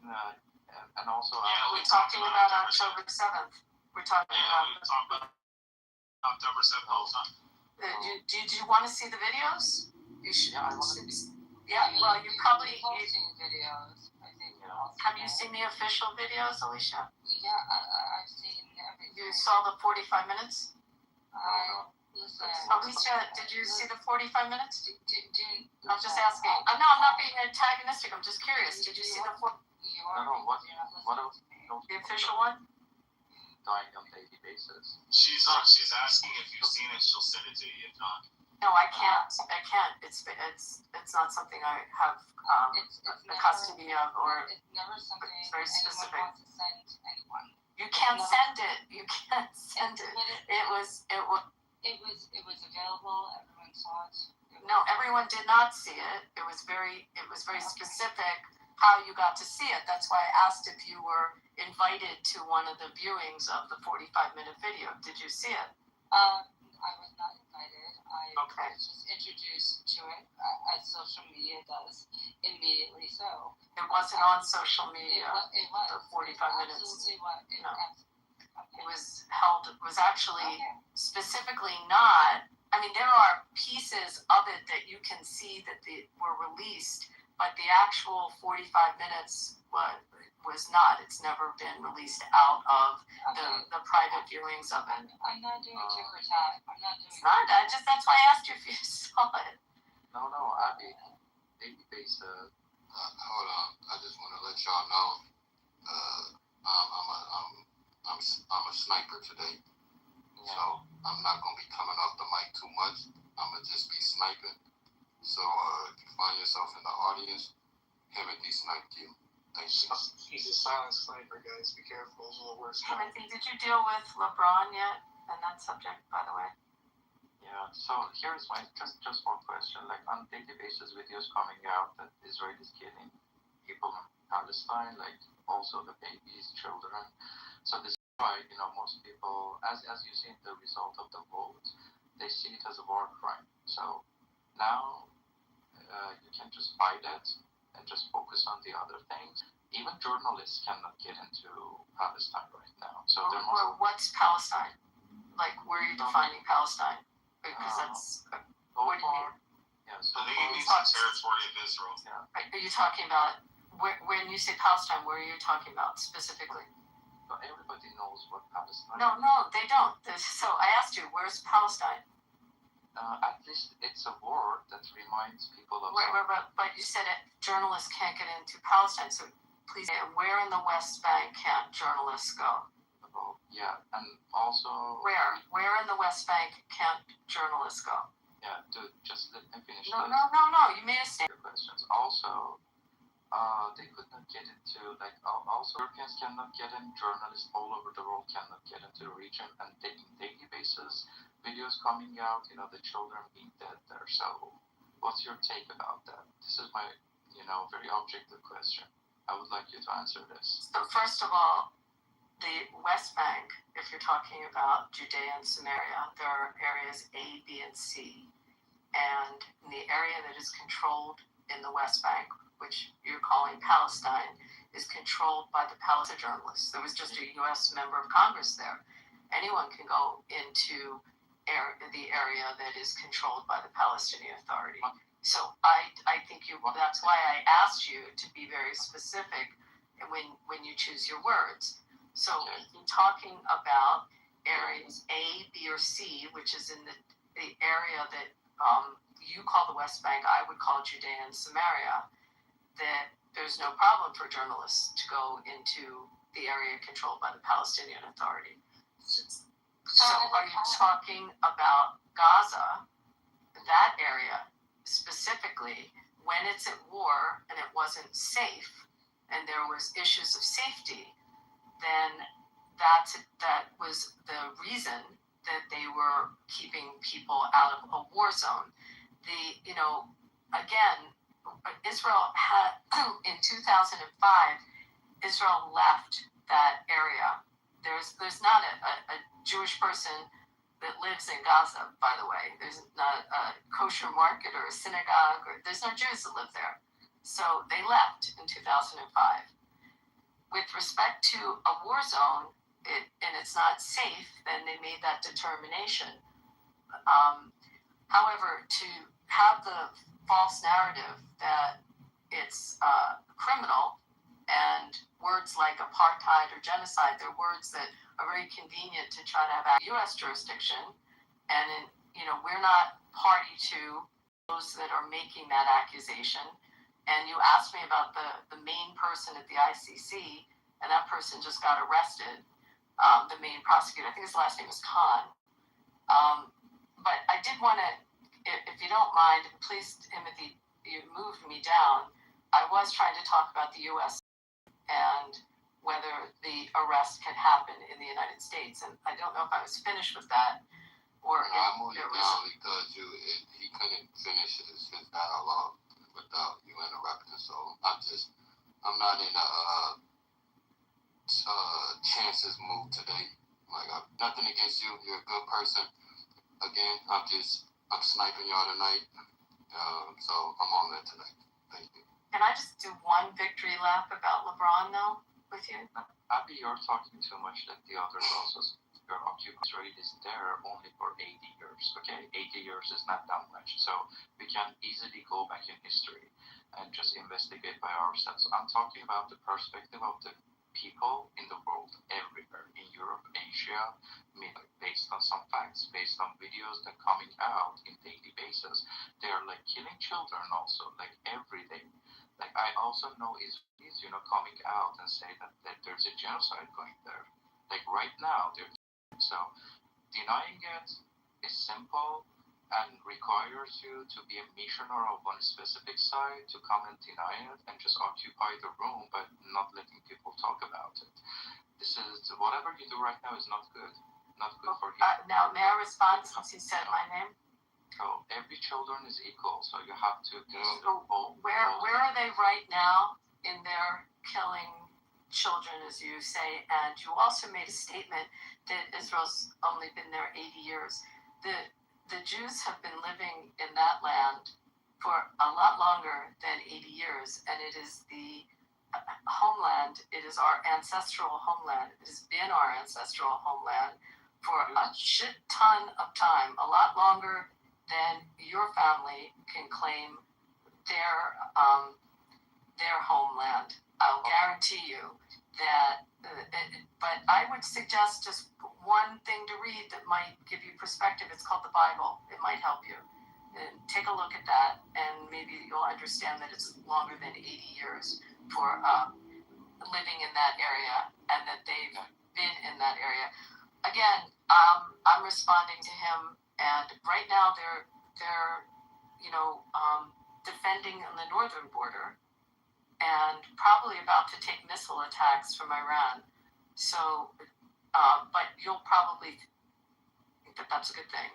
And also, we're talking about October 7th. We're talking about October 7th all the time. Do you want to see the videos? You should. Yeah, I want to see. Yeah, well, you probably. You've seen videos. I think. Have you seen the official videos, Alicia? Yeah, I've seen everything. You saw the 45 minutes? Listen. Alicia, did you see the 45 minutes? I'm just listen, asking. No, I'm not being antagonistic. I'm just curious. Did you see the the official one? Dying on a daily basis. She's asking if you've seen it. She'll send it to you. If not, no, I can't. It's not something I have the custody of, or it's never something it's very specific. Anyone wants to send anyone. You can't send it. You can't send it. It was available. Everyone saw it. No, everyone did not see it. It was very specific how you got to see it. That's why I asked if you were invited to one of the viewings of the 45-minute video. Did you see it? I was not invited. I was just introduced to it, as social media does, immediately so. It wasn't on social media. It was. The 45 minutes. Absolutely was. No. It was held. It was actually specifically not. I mean, there are pieces of it that you can see that were released, but the actual 45 minutes was not. It's never been released out of the private viewings of it. I'm not doing tit for tat. I'm not doing. It's not. That's why I asked you if you saw it. No, Abby. Daily basis. Hold on. I just want to let y'all know. I'm a sniper today, so I'm not gonna be coming off the mic too much. I'm gonna just be sniping. So if you find yourself in the audience, Timothy sniped you. Thank you. He's a silent sniper, guys. Be careful. It's a little worse. Timothy, did you deal with LeBron yet and that subject, by the way? Yeah. So here's my just one question. Like, on a daily basis, videos coming out that Israel is killing people in Palestine, like also the babies, children. So this is why, most people, as you see the result of the vote, they see it as a war crime. So now you can just fight it and just focus on the other things. Even journalists cannot get into Palestine right now. So what's Palestine? Like, where are you defining Palestine? Because that's what do you mean? Yeah, so I think it means the territory of Israel. Yeah. Are you talking about when you say Palestine? Where are you talking about specifically? But everybody knows what Palestine. No, they don't. So I asked you, where's Palestine? At least it's a war that reminds people of. But you said journalists can't get into Palestine. So please, where in the West Bank can't journalists go? Well, yeah, and also... Where in the West Bank can't journalists go? Yeah, just let me finish. No, you made a statement. Questions. Also, they could not get into, like, also Europeans cannot get in, journalists all over the world cannot get into the region, and in daily basis, videos coming out, the children being dead there. So, what's your take about that? This is my, very objective question. I would like you to answer this. So, first of all, the West Bank, if you're talking about Judea and Samaria, there are areas A, B, and C. And in the area that is controlled in the West Bank, which you're calling Palestine, is controlled by the Palestinian journalists. There was just a U.S. member of Congress there. Anyone can go into the area that is controlled by the Palestinian Authority. So I think that's why I asked you to be very specific when you choose your words. So in talking about areas A, B, or C, which is in the area that you call the West Bank, I would call Judea and Samaria, that there's no problem for journalists to go into the area controlled by the Palestinian Authority. So are you talking about Gaza, that area specifically, when it's at war and it wasn't safe and there was issues of safety, then that was the reason that they were keeping people out of a war zone. Again, Israel had, in 2005, Israel left that area. There's not a Jewish person that lives in Gaza, by the way. There's not a kosher market or a synagogue, there's no Jews that live there. So they left in 2005. With respect to a war zone, and it's not safe, then they made that determination. However, to have the false narrative that it's criminal, and words like apartheid or genocide, they're words that are very convenient to try to have U.S. jurisdiction, and we're not party to those that are making that accusation. And you asked me about the main person at the ICC, and that person just got arrested. The main prosecutor, I think his last name is Khan. But I did want to, if you don't mind, please, Timothy, you moved me down. I was trying to talk about the U.S. and whether the arrest can happen in the United States. And I don't know if I was finished with that. Or I moved it down because he couldn't finish his dialogue without you interrupting. So I'm not in a chances move today. Like, nothing against you. You're a good person. Again, I'm sniping y'all tonight. So I'm on that tonight. Thank you. Can I just do one victory lap about LeBron, though, with you? Abby, you're talking too much that the others also your occupation rate is there only for 80 years. Okay, 80 years is not that much. So we can easily go back in history and just investigate by ourselves. I'm talking about the perspective of the people in the world, everywhere, in Europe, Asia, based on some facts, based on videos that are coming out in daily basis. They're like killing children also, like every day. Like I also know Israelis, coming out and say that there's a genocide going there. Like right now, so denying it is simple and requires you to be a missioner of one specific side to come and deny it and just occupy the room, but not letting people talk about it. This is whatever you do right now is not good. Not good for you. Now, may I respond since you said my name? So every children is equal, so you have to. Where are they right now in their killing children, as you say? And you also made a statement that Israel's only been there 80 years. The Jews have been living in that land for a lot longer than 80 years, and it is the homeland. It is our ancestral homeland. It has been our ancestral homeland for a shit ton of time, a lot longer than your family can claim their homeland. I'll guarantee you that. But I would suggest just one thing to read that might give you perspective. It's called the Bible. It might help you. And take a look at that, and maybe you'll understand that it's longer than 80 years for living in that area, and that they've been in that area. Again, I'm responding to him, and right now they're defending on the northern border, and probably about to take missile attacks from Iran. So, but you'll probably think that that's a good thing.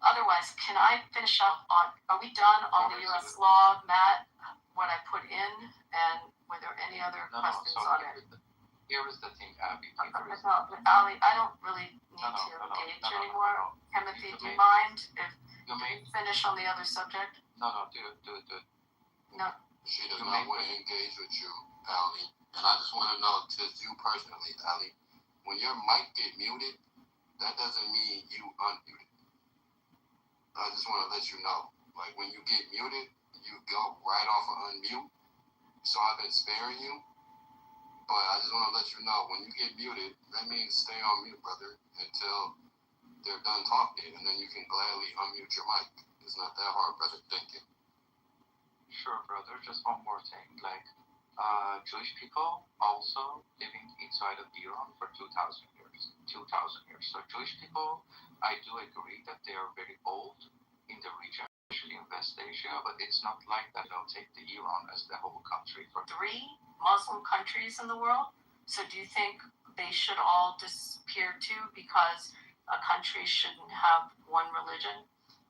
Otherwise, can I finish up on, are we done on the U.S. law, Matt, what I put in, and were there any other questions on it? Here is the thing, Abby. Ali, I don't really need to engage anymore. Timothy, do you mind if you finish on the other subject? No, do it. No. She does not want to engage with you, Ali. And I just want to know, just you personally, Ali, when your mic get muted, that doesn't mean you unmuted. I just want to let you know. Like, when you get muted, you go right off of unmute. So I've been sparing you. But I just want to let you know, when you get muted, that means stay on mute, brother, until they're done talking. And then you can gladly unmute your mic. It's not that hard, brother. Thank you. Sure, brother. Just one more thing. Like, Jewish people also living inside of Iran for 2,000 years. So Jewish people, I do agree that they are very old in the region, especially in West Asia, but it's not like that they'll take the Iran as the whole country. For 3 Muslim countries in the world. So do you think they should all disappear too because a country shouldn't have one religion?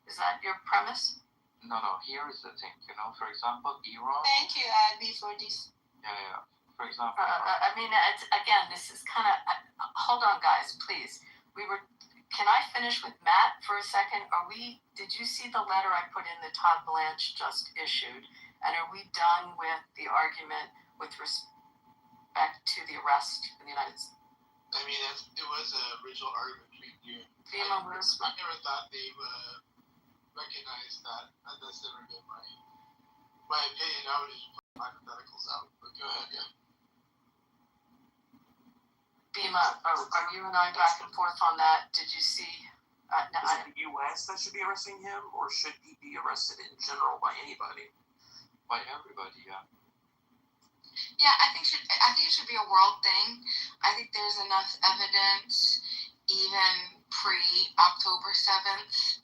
Is that your premise? No. Here is the thing. For example, Iran. Thank you, Abby, for this. Yeah. For example. It's, again, this is kind of. Hold on, guys, please. Can I finish with Matt for a second? Did you see the letter I put in that Todd Blanche just issued? And are we done with the argument with respect to the arrest in the United States? I mean, it was an original argument between you. I never thought they recognized that. That's never been my opinion. I would just put hypotheticals out. But go ahead, yeah. Bima, are you and I back and forth on that? Did you see? Is it the U.S. that should be arresting him, or should he be arrested in general by anybody? By everybody, yeah. Yeah, I think it should be a world thing. I think there's enough evidence, even pre-October 7th,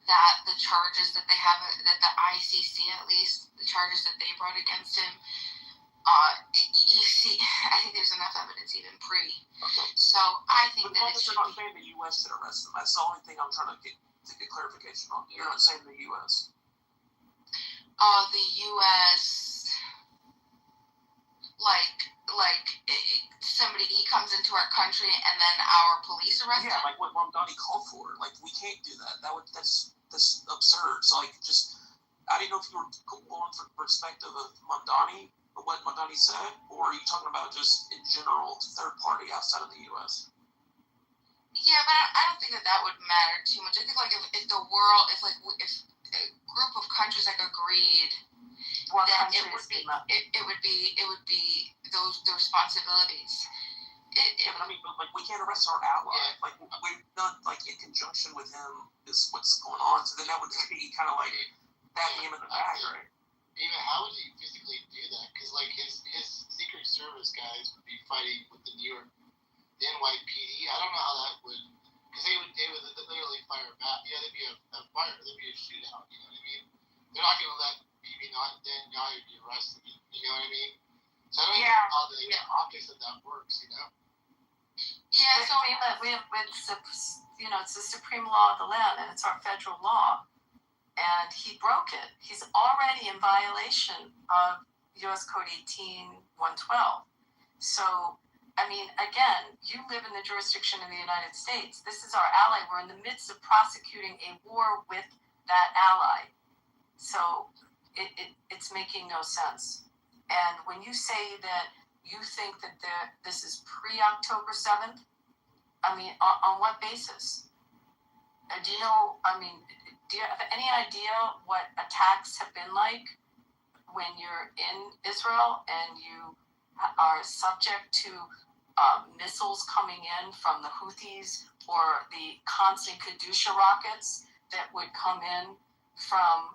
that the charges that they have, that the ICC at least, the charges that they brought against him, I think there's enough evidence even pre. Okay. So I think that it should be. You're not saying the U.S. should arrest him. That's the only thing I'm trying to get clarification on. You're not saying the U.S. The U.S. like somebody, he comes into our country and then our police arrest him. Yeah, like what Mamdani called for. Like, we can't do that. That's absurd. So I didn't know if you were going from the perspective of Mamdani, or what Mamdani said, or are you talking about just in general third party outside of the U.S.? Yeah, but I don't think that would matter too much. I think if the world, if a group of countries agreed. That it would be the responsibilities. But we can't arrest our ally. Yeah. We're not in conjunction with him is what's going on. So then that would be kind of stabbing him in the back, right? Even how would he physically do that? Because his Secret Service guys would be fighting with the NYPD. I don't know how that would, because they would literally fire back. Yeah, there'd be a fire. There'd be a shootout. You know what I mean? They're not going to let now you'd be arrested. You know what I mean? So I don't know how the optics of that works, you know? Yeah, so it's the supreme law of the land, and it's our federal law. And he broke it. He's already in violation of U.S. Code 18-112. So, again, you live in the jurisdiction of the United States. This is our ally. We're in the midst of prosecuting a war with that ally. So it's making no sense. And when you say that you think that this is pre-October 7th, on what basis? Do you know, do you have any idea what attacks have been like when you're in Israel and you are subject to missiles coming in from the Houthis or the constant Kedusha rockets that would come in from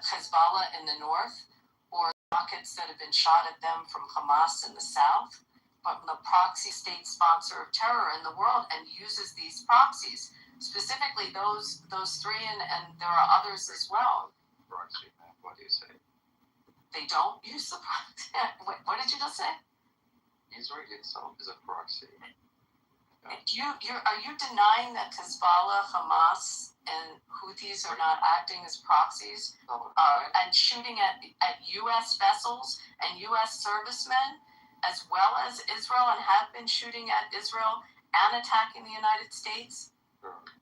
Hezbollah in the north, or rockets that have been shot at them from Hamas in the south? the proxy state sponsor of terror in the world and uses these proxies, specifically those three, and there are others as well. Proxy, what do you say? They don't use the proxy. What did you just say? Israel itself is a proxy. Are you denying that Hezbollah, Hamas, and Houthis are not acting as proxies and shooting at U.S. vessels and U.S. servicemen, as well as Israel, and have been shooting at Israel and attacking the United States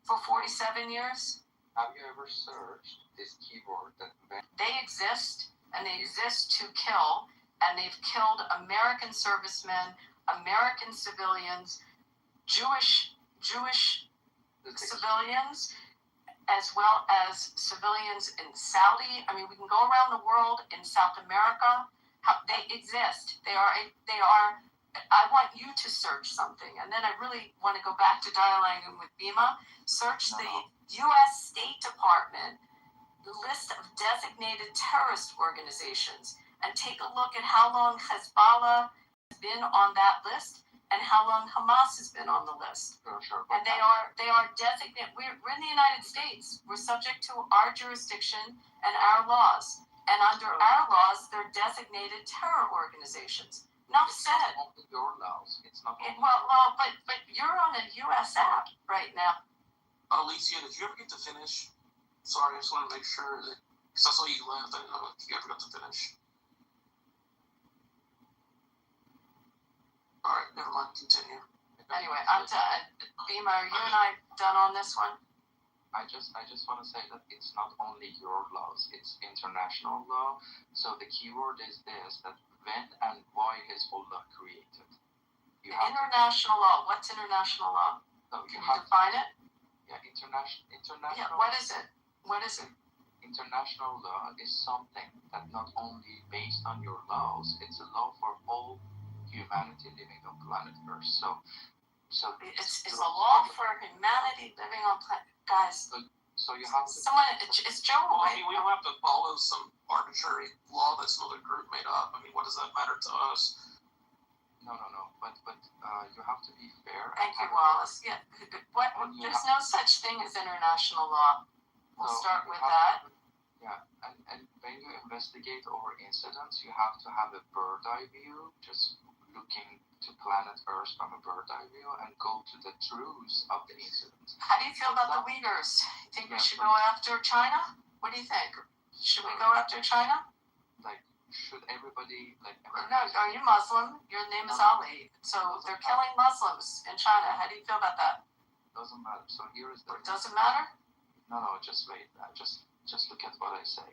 for 47 years? Have you ever searched this keyword that they exist, and they exist to kill, and they've killed American servicemen, American civilians, Jewish civilians, as well as civilians in Saudi. I mean, we can go around the world in South America. They exist. They are. I want you to search something, and then I really want to go back to dialoguing with Bima. Search the U.S. State Department list of designated terrorist organizations, and take a look at how long Hezbollah has been on that list and how long Hamas has been on the list. Sure. And they are designated. We're in the United States. We're subject to our jurisdiction and our laws. And under our laws, they're designated terror organizations. Enough said. It's not your laws. It's not. But you're on a U.S. app right now. Alicia, did you ever get to finish? Sorry, I just want to make sure that, because I saw you left. I didn't know if you ever got to finish. All right, never mind. Continue. Anyway, I'm done. Bima, are you and I done on this one? I just want to say that it's not only your laws, it's international law. So the keyword is this, that when and why Hezbollah created. International law. What's international law? So Can you define it? Yeah, international. Yeah, what is it? What is it? International law is something that not only based on your laws, it's a law for all humanity living on planet Earth. So it's a law for humanity living on planet. Guys, so you have to. It's Joe. Well, I mean, we don't have to follow some arbitrary law that some other group made up. I mean, what does that matter to us? No. But you have to be fair. Thank you, Wallace. Yeah. There's no such thing as international law. We'll start with that. Yeah, and when you investigate over incidents, you have to have a bird eye view, just looking to planet Earth from a bird eye view, and go to the truths of the incidents. How do you feel about the Uyghurs? You think we should go after China? What do you think? Should we go after China? Like, should everybody No, are you Muslim? Your name is Ali. So they're killing Muslims in China. How do you feel about that? Doesn't matter. So here is the. Doesn't matter? No, just wait. Just look at what I say.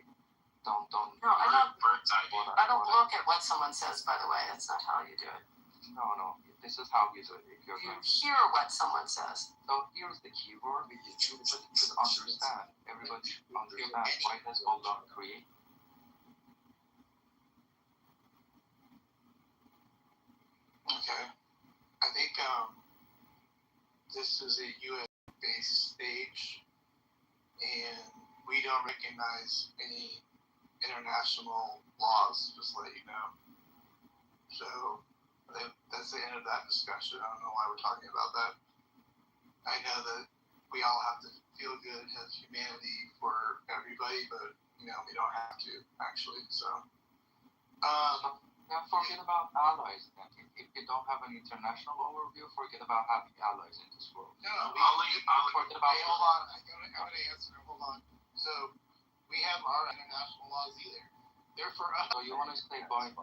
Don't. No, I don't look at what someone says. By the way, that's not how you do it. No. This is how you do it. If you hear what someone says. So here's the key word. You should understand. Everybody should understand why Hezbollah created. Okay. I think this is a U.S.-based stage, and we don't recognize any international laws, just to let you know. So that's the end of that discussion. I don't know why we're talking about that. I know that we all have to feel good as humanity for everybody, but we don't have to actually. So forget about allies. If you don't have an international overview, forget about having allies in this world. No, forget about. Hey, hold on. I'm gonna answer. Hold on. So we have our international laws either. They're for us. So you want to stay biased?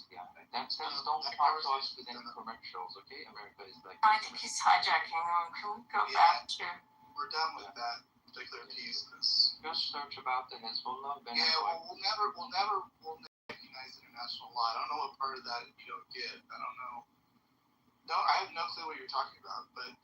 Yeah. Then don't talk to us with any commercials, okay? America is like. I think he's hijacking. Can we go back to? We're done with that particular piece. Just search about the Hezbollah. Yeah, we'll never recognize international law. I don't know what part of that you don't get. I don't know. No, I have no clue what you're talking about, but.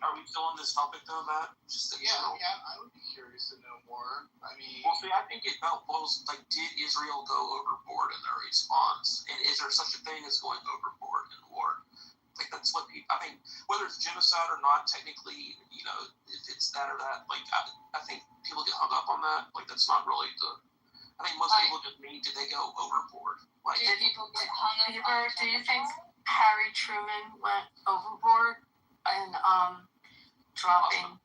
Are we still on this topic though, Matt? Just I would be curious to know more. I mean, well, see, I think it boils like, did Israel go overboard in their response, and is there such a thing as going overboard in war? Like that's what I mean. Whether it's genocide or not, technically, if it's that or that, like I think people get hung up on that. Like that's not really I think most people just mean, did they go overboard? Like, Do people get hung up Beaver, on do you think genocide? Harry Truman went overboard in dropping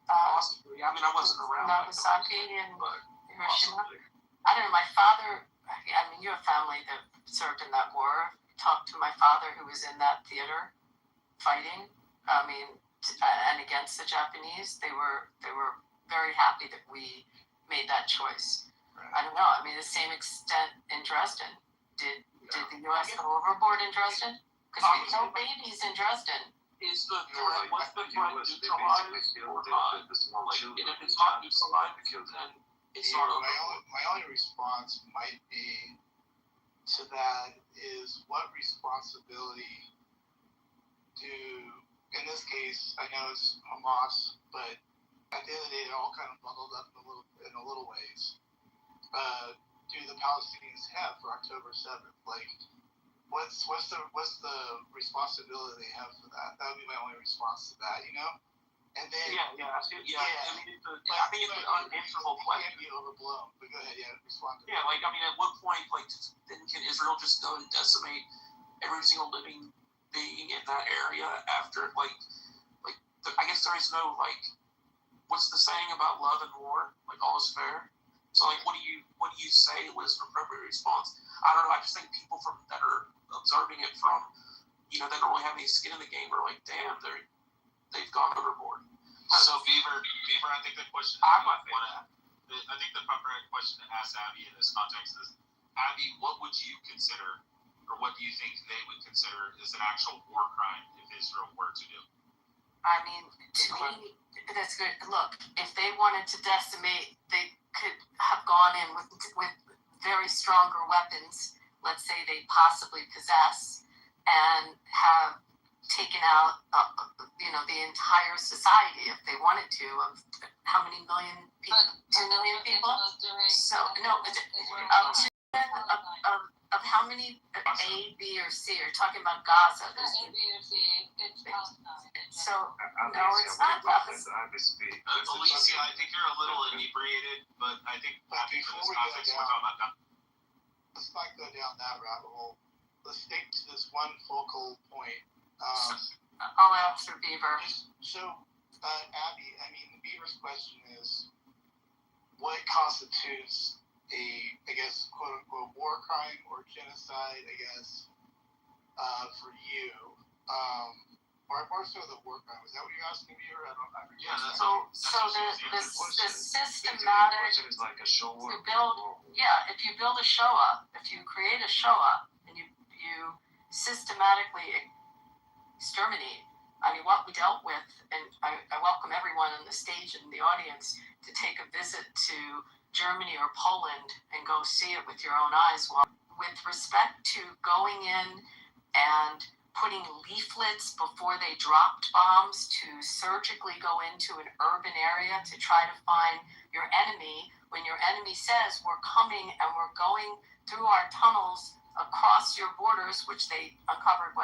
possibly. I mean, I wasn't around. Nagasaki and but Hiroshima? possibly. I don't know. My father. I mean, you have family that served in that war. Talked to my father, who was in that theater, fighting. I mean, and against the Japanese, they were very happy that we made that choice. Right. I don't know. I mean, the same extent in Dresden. Did the U.S. go overboard in Dresden? Because we killed babies in Dresden. Is the threat, what's the threat neutralized or not? Like, and if it's not neutralized, then it's not overboard. My only response might be to that is what responsibility do, in this case, I know it's Hamas, but at the end of the day, they're all kind of bundled up in a little ways. Do the Palestinians have for October 7th? Like, what's the responsibility they have for that? That would be my only response to that, you know? And then I mean, I think it's an unanswerable question. It can't be overblown, but go ahead, respond to that. Yeah, like, I mean, at what point, like, then can Israel just go and decimate every single living being in that area after, I guess there is no, like, what's the saying about love and war? Like, all is fair. So, like, what do you say was an appropriate response? I don't know. I just think people that are observing it from, that don't really have any skin in the game are like, damn, they've gone overboard. So Beaver, I think the question I think the proper question to ask Abby in this context is, Abby, what would you consider, or what do you think they would consider is an actual war crime if Israel were to do? I mean, to me, that's good. Look, if they wanted to decimate, they could have gone in with very stronger weapons. Let's say they possibly possess, and have taken out, the entire society if they wanted to. Of how many million people? 2 million people. So no, of how many A, B, or C? You're talking about Gaza. There's A, B, or C. It's Palestine. So no, it's not Gaza. Alicia, I think you're a little inebriated, but I think happy for this context we're talking about that. Let's not go down that rabbit hole. Let's stick to this one focal point. I'll answer Beaver. So, Abby, I mean, the Beaver's question is, what constitutes a, I guess, quote unquote, war crime or genocide, I guess, for you? Or more so the war crime. Is that what you're asking me, or I don't know? Yeah, so the systematic is like a Shoah. to build, if you build a Shoah, if you create a Shoah, and you systematically exterminate, I mean, what we dealt with, and I welcome everyone on the stage and the audience to take a visit to Germany or Poland and go see it with your own eyes. Well, with respect to going in and putting leaflets before they dropped bombs to surgically go into an urban area to try to find your enemy, when your enemy says, we're coming and we're going through our tunnels across your borders, which they uncovered,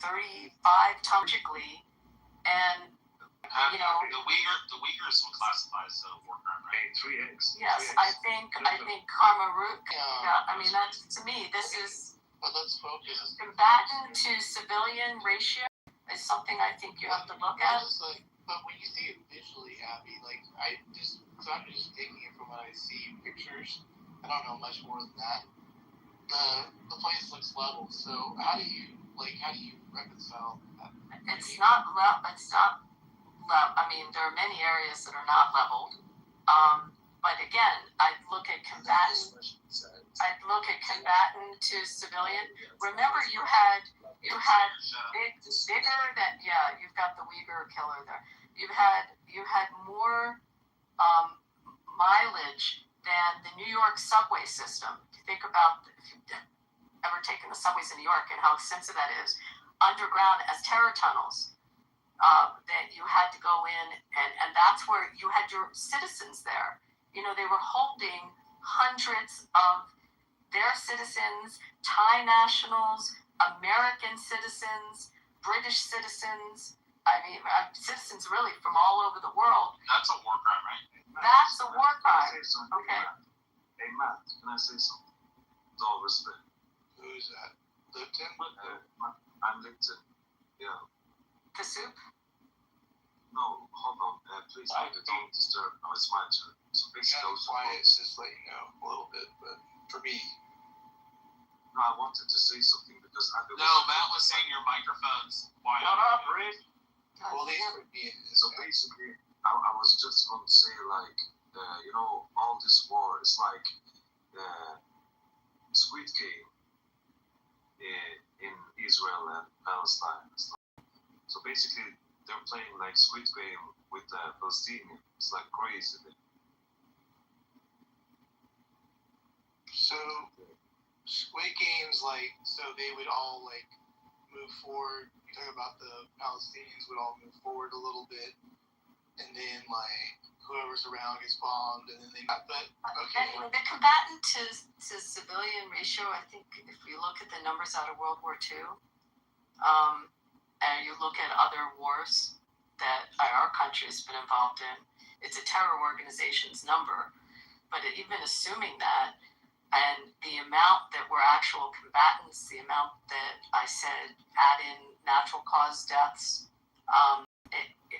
35 tragically, and the Uyghurs will classify as a war crime, right? 3x. Yes, I think Karmaruk. I mean, that's, to me, this is combatant to civilian ratio is something I think you have to look at. But when you see it visually, Abby, because I'm just taking it from what I see in pictures. I don't know much more than that. The place looks level. So how do you reconcile that? It's not level. I mean, there are many areas that are not leveled. But again, I'd look at combatant to civilian. Remember, you had bigger than, you've got the Uyghur killer there. You had more mileage than the New York subway system. If you think about, if you've ever taken the subways in New York and how extensive that is, underground as terror tunnels, that you had to go in, and that's where you had your citizens there. They were holding hundreds of their citizens, Thai nationals, American citizens, British citizens, I mean, citizens really from all over the world. That's a war crime, right? That's a war crime. Okay. Hey, Matt, can I say something? With all respect. Who's that? Lipton? I'm Lipton. Yeah. The soup? No, hold on. Please, don't disturb. No, it's my turn. So It's kind of quiet, it's just like, a little bit, but for me. No, I wanted to say something because Matt was saying your microphone's quiet. Shut up, Rick. Well, these for me. So basically, I was just going to say, like, all this war is like Squid Game in Israel and Palestine. So basically, they're playing like Squid Game with the Palestinians. It's like crazy. So, Squid Games, like, so they would all, like, move forward. You talk about the Palestinians would all move forward a little bit, and then, like, whoever's around gets bombed, and then they got, but, okay. And the combatant to civilian ratio, I think if you look at the numbers out of World War II, and you look at other wars that our country has been involved in, it's a terror organization's number. But even assuming that, and the amount that were actual combatants, the amount that I said add in natural cause deaths,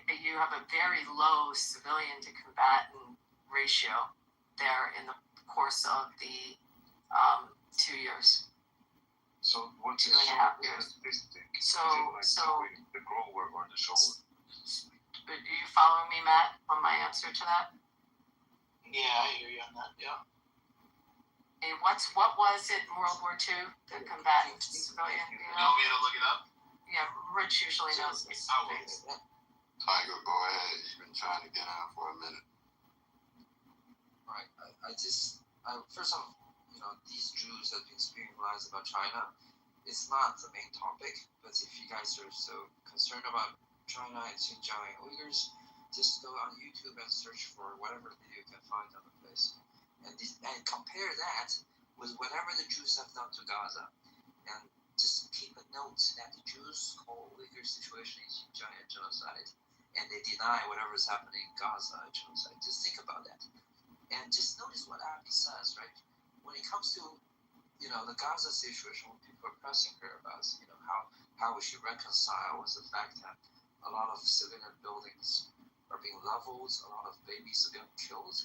you have a very low civilian to combatant ratio there in the course of the 2 years. So what 2.5 years. So the grower or the shower? Are you following me, Matt, on my answer to that? Yeah, I hear you on that. Yeah. And what was it in World War II? The combatant civilian. You want me to look it up? Yeah, Rich usually knows this. Tiger, go ahead. You've been trying to get on for a minute. Right. First off, these Jews have been spewing lies about China. It's not the main topic, but if you guys are so concerned about China and Xinjiang and Uyghurs, just go on YouTube and search for whatever video you can find on the place. And compare that with whatever the Jews have done to Gaza. And just keep a note that the Jews call Uyghur situation in Xinjiang a genocide. And they deny whatever is happening in Gaza a genocide. Just think about that. And just notice what Abby says, right? When it comes to, the Gaza situation, when people are pressing her about, how we should reconcile with the fact that a lot of civilian buildings are being leveled, a lot of babies are being killed.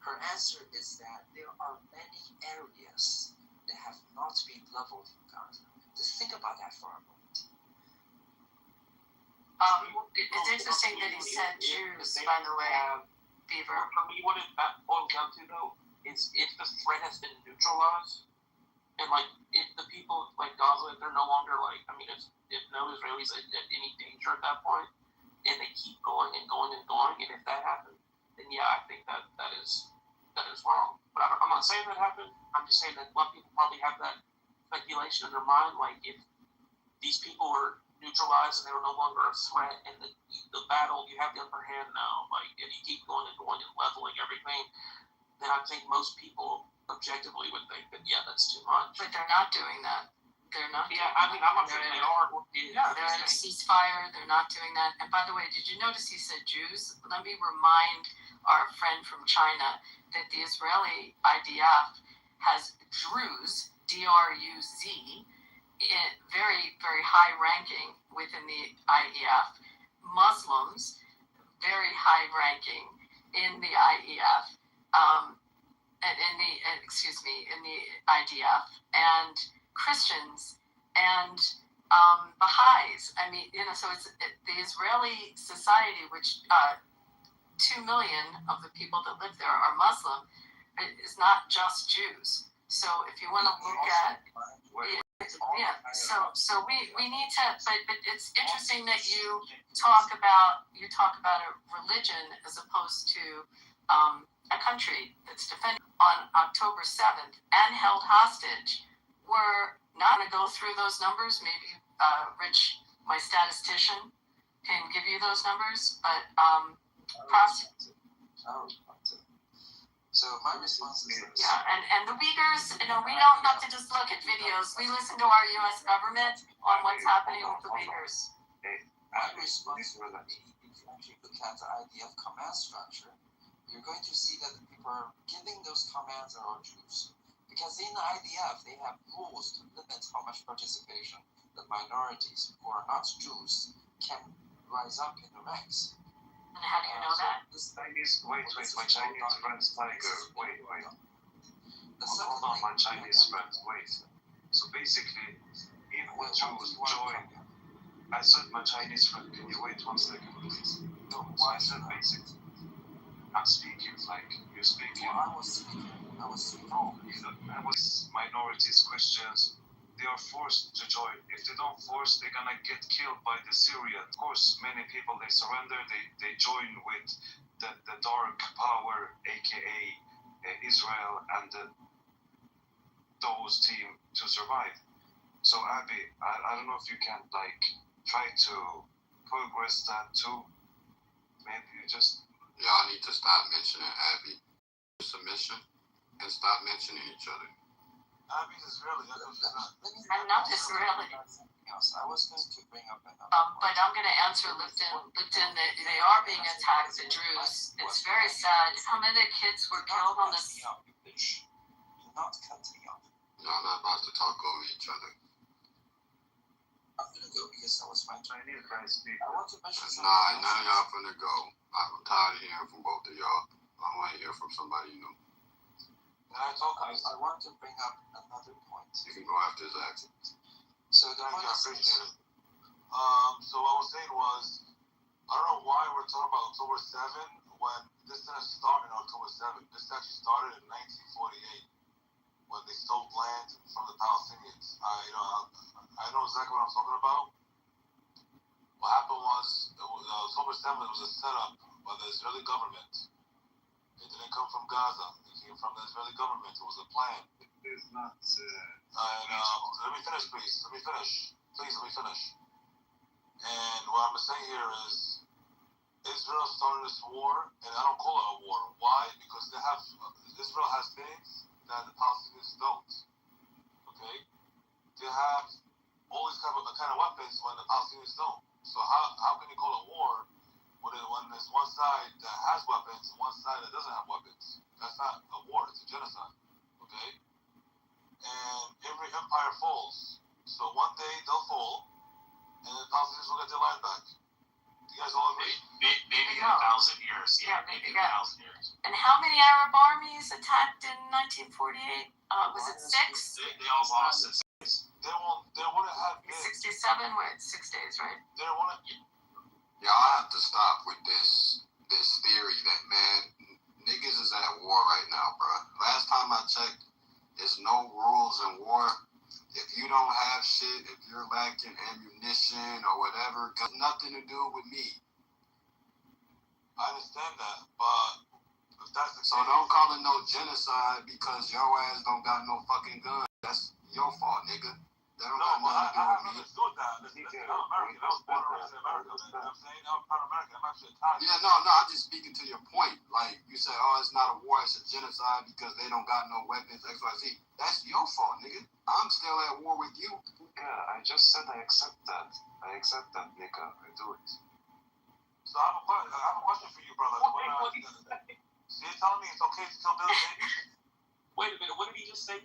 Her answer is that there are many areas that have not been leveled in Gaza. Just think about that for a moment. It's interesting that he said Jews, by the way, Beaver. For me, what it boils down to, though, is if the threat has been neutralized, and, like, if the people, like, Gaza, if they're no longer, like, if no Israelis are at any danger at that point, and they keep going and going and going, and if that happens, then yeah, I think that is wrong. But I'm not saying that happened. I'm just saying that a lot of people probably have that speculation in their mind, like if these people are neutralized and they're no longer a threat, and the battle, you have the upper hand now, like if you keep going and going and leveling everything, then I think most people objectively would think that yeah, that's too much. But they're not doing that. They're not. Yeah, I'm not saying they are. Yeah, they're in a ceasefire. They're not doing that. And by the way, did you notice he said Jews? Let me remind our friend from China that the Israeli IDF has Druze, D-R-U-Z, very, very high ranking within the IEF. Muslims, very high ranking in the IEF, in the IDF, and Christians and Baha'is. So it's the Israeli society, which 2 million of the people that live there are Muslim. It is not just Jews. So if you want to look at, so we need to. But it's interesting that you talk about a religion as opposed to a country that's defended on October 7th and held hostage. We're not going to go through those numbers. Maybe Rich, my statistician, can give you those numbers. But So my response is this. Yeah, and the Uyghurs, we don't have to just look at videos. We listen to our U.S. government on what's happening with the Uyghurs. My response would be, if you actually look at the IDF command structure, you're going to see that the people are giving those commands are all Jews. Because in the IDF, they have rules to limit how much participation the minorities who are not Jews can rise up in the ranks. And how do you know that? Wait, my Chinese friends, Tiger, wait. Hold on, my Chinese friends, wait. So basically, even when Jews join, I said my Chinese friend, can you wait 1 second, please? So I said basically, I'm speaking like you're speaking. I was speaking. I was minorities, Christians, they are forced to join. If they don't force, they're gonna get killed by the Syrian. Of course, many people, they surrender, they join with the dark power, aka Israel, and those team to survive. So Abby, I don't know if you can like try to progress that too. Maybe you just... Y'all need to stop mentioning Abby. Submission. And stop mentioning each other. Abby's Israeli. I'm not Israeli. Yes, I was going to bring up another but I'm going to answer Lipton. Lipton, they are being attacked, the Druze. It's very sad. How many kids were killed on this? Do not cut me off. Y'all not about to talk over each other. I'm going to go because that was my Chinese guys speak. I want to mention something. Nah, none of y'all finna go. I'm tired of hearing from both of y'all. I want to hear from somebody new. I want to bring up another point. You can go after Zach. So the point is, appreciate it. So what I was saying was, I don't know why we're talking about October 7 when this didn't start in October 7. This actually started in 1948 when they stole land from the Palestinians. I know exactly what I'm talking about. What happened was, October 7th was a setup by the Israeli government. It didn't come from Gaza. It came from the Israeli government. It was a plan. It's not. Let me finish, please. Let me finish. And what I'm saying here is, Israel started this war, and I don't call it a war. Why? Because Israel has things that the Palestinians don't. Okay? They have all these kind of weapons when the Palestinians don't. So how can you call it war when there's one side that has weapons and one side that doesn't have weapons? That's not a war, it's a genocide. Okay? And every empire falls. So one day they'll fall, and the Palestinians will get their land back. You guys all agree? Maybe in 1,000 years. Yeah, maybe in 1,000 years. And how many Arab armies attacked in 1948? Was it 6? They all lost it. They wouldn't have been. 67? Wait, 6 days, right? Y'all have to stop with this theory that, man, niggas is at war right now, bro. Last time I checked, there's no rules in war. If you don't have shit, if you're lacking ammunition or whatever, got nothing to do with me. I understand that, but if that's the case, so don't call it no genocide because your ass don't got no fucking gun. That's your fault, nigga. That don't got nothing to do with me. Understood that. Listen, I'm American. I was born and raised in America, man. I'm saying I'm part of America. I'm actually Italian. Yeah, no, I'm just speaking to your point. Like, you say, oh, it's not a war, it's a genocide because they don't got no weapons, XYZ. That's your fault, nigga. I'm still at war with you. Yeah, I just said I accept that. Nigga. I do it. So I have a question for you, brother. What did he say? So you're telling me it's okay to kill Billy babies? Wait a minute, what did he just say?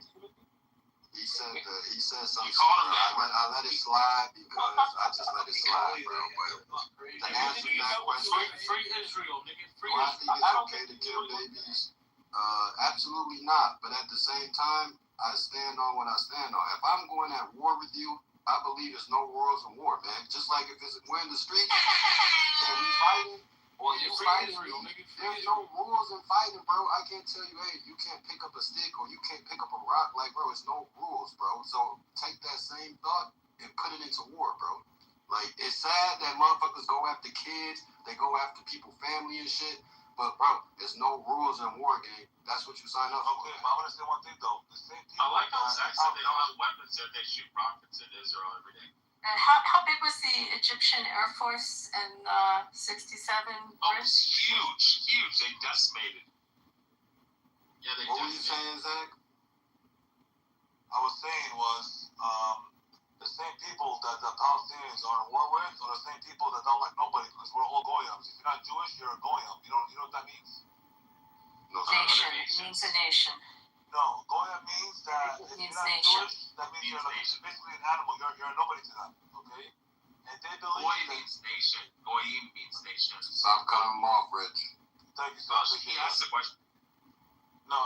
He said something. I let it slide because I just let it slide, bro. But to answer that question, Free Israel, nigga. Do I think it's okay to kill babies? Absolutely not. But at the same time, I stand on what I stand on. If I'm going at war with you, I believe there's no rules in war, man. Just like if we're in the street and we fighting, or you fighting, there's no rules in fighting, bro. I can't tell you, hey, you can't pick up a stick or you can't pick up a rock. Like, bro, it's no rules, bro. So take that same thought and put it into war, bro. Like, it's sad that motherfuckers go after kids, they go after people's family and shit. But, bro, there's no rules in war game. That's what you sign up for. Okay, but I'm going to say one thing, though. The same people I like how Zach said they don't have weapons there. They shoot rockets in Israel every day. And how big was the Egyptian Air Force in 67? Oh, it's huge. They decimated. Yeah, they What were you saying, Zach? I was saying was, the same people that the Palestinians are at war with, or the same people that don't like nobody because we're all goyams. If you're not Jewish, you're a goyam. You know what that means? No, Nation. It means a nation. No, goyam means that if you're not Jewish, that means you're basically an animal. You're a nobody to them. Okay? And they believe Goy means nation. Goyim means nation. Stop cutting them off, Rich. Thank you so much. He asked the question. No.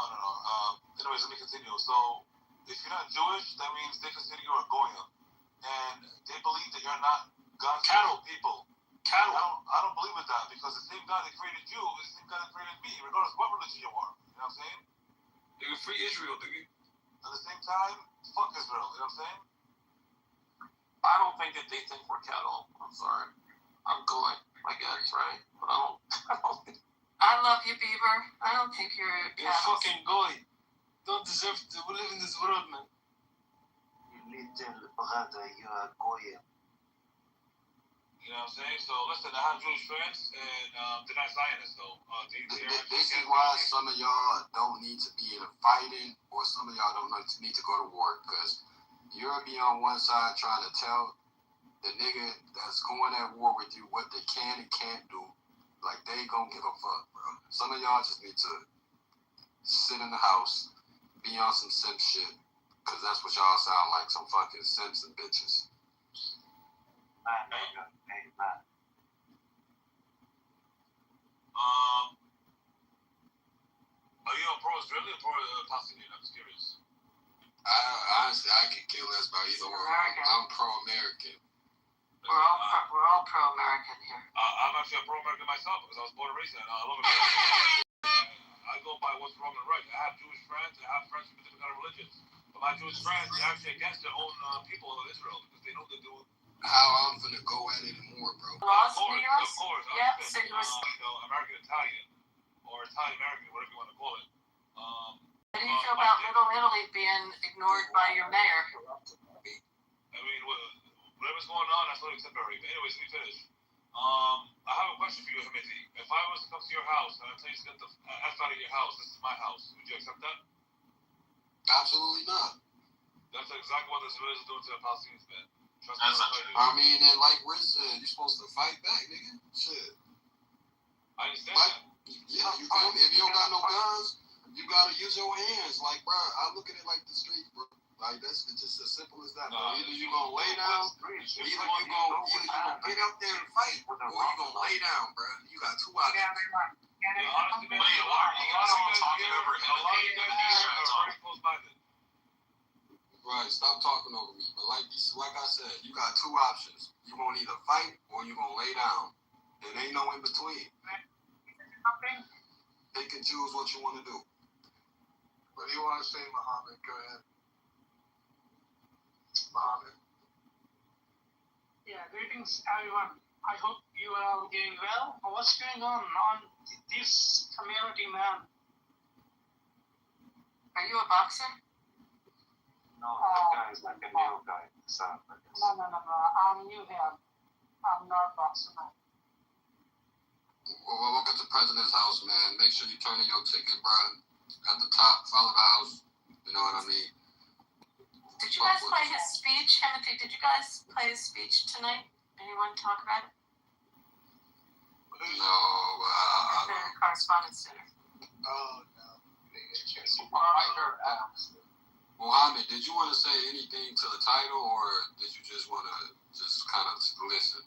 Anyways, let me continue. So, if you're not Jewish, that means they consider you a goyim. And they believe that you're not God's cattle people. Cattle. I don't believe in that because the same God that created you is the same God that created me, regardless of what religion you are. You know what I'm saying? You're free Israel, nigga. At the same time, fuck Israel. You know what I'm saying? I don't think that they think we're cattle. I'm sorry. I'm going, I guess, right? But I don't think. I love you, Bieber. I don't think you're You're fucking goy. Don't deserve to live in this world, man. You little brother, you're a goyim. You know what I'm saying? So listen, I have Jewish friends, and they're not Zionists though. This is why some of y'all don't need to be in a fighting, or some of y'all don't need to go to war, because you'll be on one side trying to tell the nigga that's going at war with you what they can and can't do. Like, they gonna give a fuck, bro. Some of y'all just need to sit in the house, be on some simp shit, because that's what y'all sound like, some fucking simps and bitches. Are you a pro-Israeli or pro-Palestinian? I'm just curious. Honestly, I could care less about either one. I'm pro-American. We're all pro-American here. I'm actually a pro-American myself because I was born and raised there. I love it. I go by what's wrong and right. I have Jewish friends. I have friends from different kind of religions. But my Jewish friends, they're actually against their own people of Israel because they know they're doing. How I'm finna go at it more, bro. Of course. Yeah, so you was. American Italian or Italian American, whatever you want to call it. How do you feel about Little Italy being ignored by your mayor? I mean, whatever's going on, that's totally temporary. But anyways, let me finish. I have a question for you, Hamidi. If I was to come to your house and I tell you to get the F out of your house, this is my house, would you accept that? Absolutely not. That's exactly what the Israelis are doing to the Palestinians, man. Trust me. I mean, and like Rich said, you're supposed to fight back, nigga. Shit. I understand that. Yeah, you feel me? If you don't got no guns, you gotta use your hands. Like, bro, I look at it like the street, bro. Like, that's just as simple as that, bro. Either you gonna lay down, either you gonna get up there and fight, or you gonna lay down, bro. You got two options. Honestly, man, a lot of you guys are very close-minded. Right, stop talking over me. But like I said, you got two options. You gonna either fight or you gonna lay down. There ain't no in between. They can choose what you want to do. What do you want to say, Muhammad? Go ahead. Muhammad. Yeah, greetings everyone. I hope you are all doing well. What's going on this community, man? Are you a boxer? No, that guy is like a new guy. No. I'm new here. I'm not boxer, man. Well, look at the president's house, man. Make sure you turn in your ticket, bro. At the top, follow the house. You know what I mean? Did you guys play his speech, Timothy? Did you guys play his speech tonight? Anyone talk about it? No, the Correspondence Center. Oh, no. Mohammed, did you want to say anything to the title, or did you just want to just kind of listen?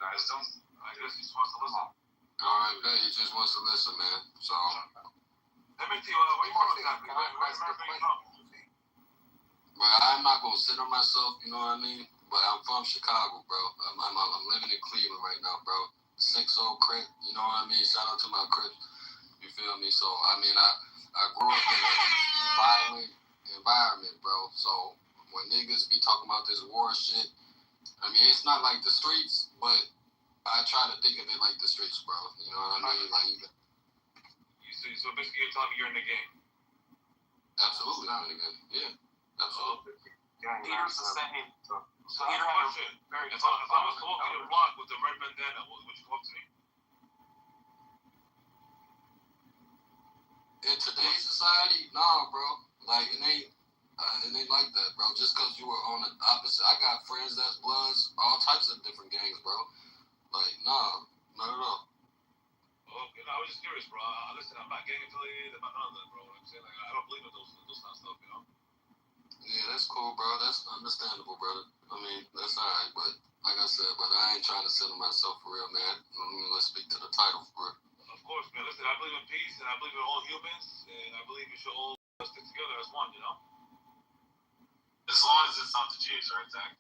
Guys, don't. I guess he just wants to listen. All right, man. He just wants to listen, man. So. Let me tell you, where you from exactly? Where's America you from? Well, I'm not gonna sit on myself, you know what I mean? But I'm from Chicago, bro. I'm living in Cleveland right now, bro. 6-0 Crip, you know what I mean? Shout out to my Crip. You feel me? So I mean, I grew up in a violent environment, bro. So when niggas be talking about this war shit, I mean, it's not like the streets, but I try to think of it like the streets, bro. You know what I mean? Like, so basically, you're telling me you're in the game. Absolutely, I'm in the game. Yeah, absolutely. Peter's the same. So I have a question. If I was to walk in your block with the red bandana, would you come up to me? In today's society, nah, bro. Like, it ain't like that, bro. Just because you were on the opposite. I got friends that's Bloods, all types of different gangs, bro. Like, nah, not at all. Okay, no, I was just curious, bro. Listen, I'm not gang affiliated. I'm not none of that, bro. I'm saying, like, I don't believe in those kind of stuff, you know? Yeah, that's cool, bro. That's understandable, brother. I mean, that's alright, but like I said, but I ain't trying to center myself for real, man. I mean, let's speak to the title for real. Of course, man. Listen, I believe in peace, and I believe in all humans, and I believe we should all stick together as one, you know? As long as it's not the Jews, right, Zach?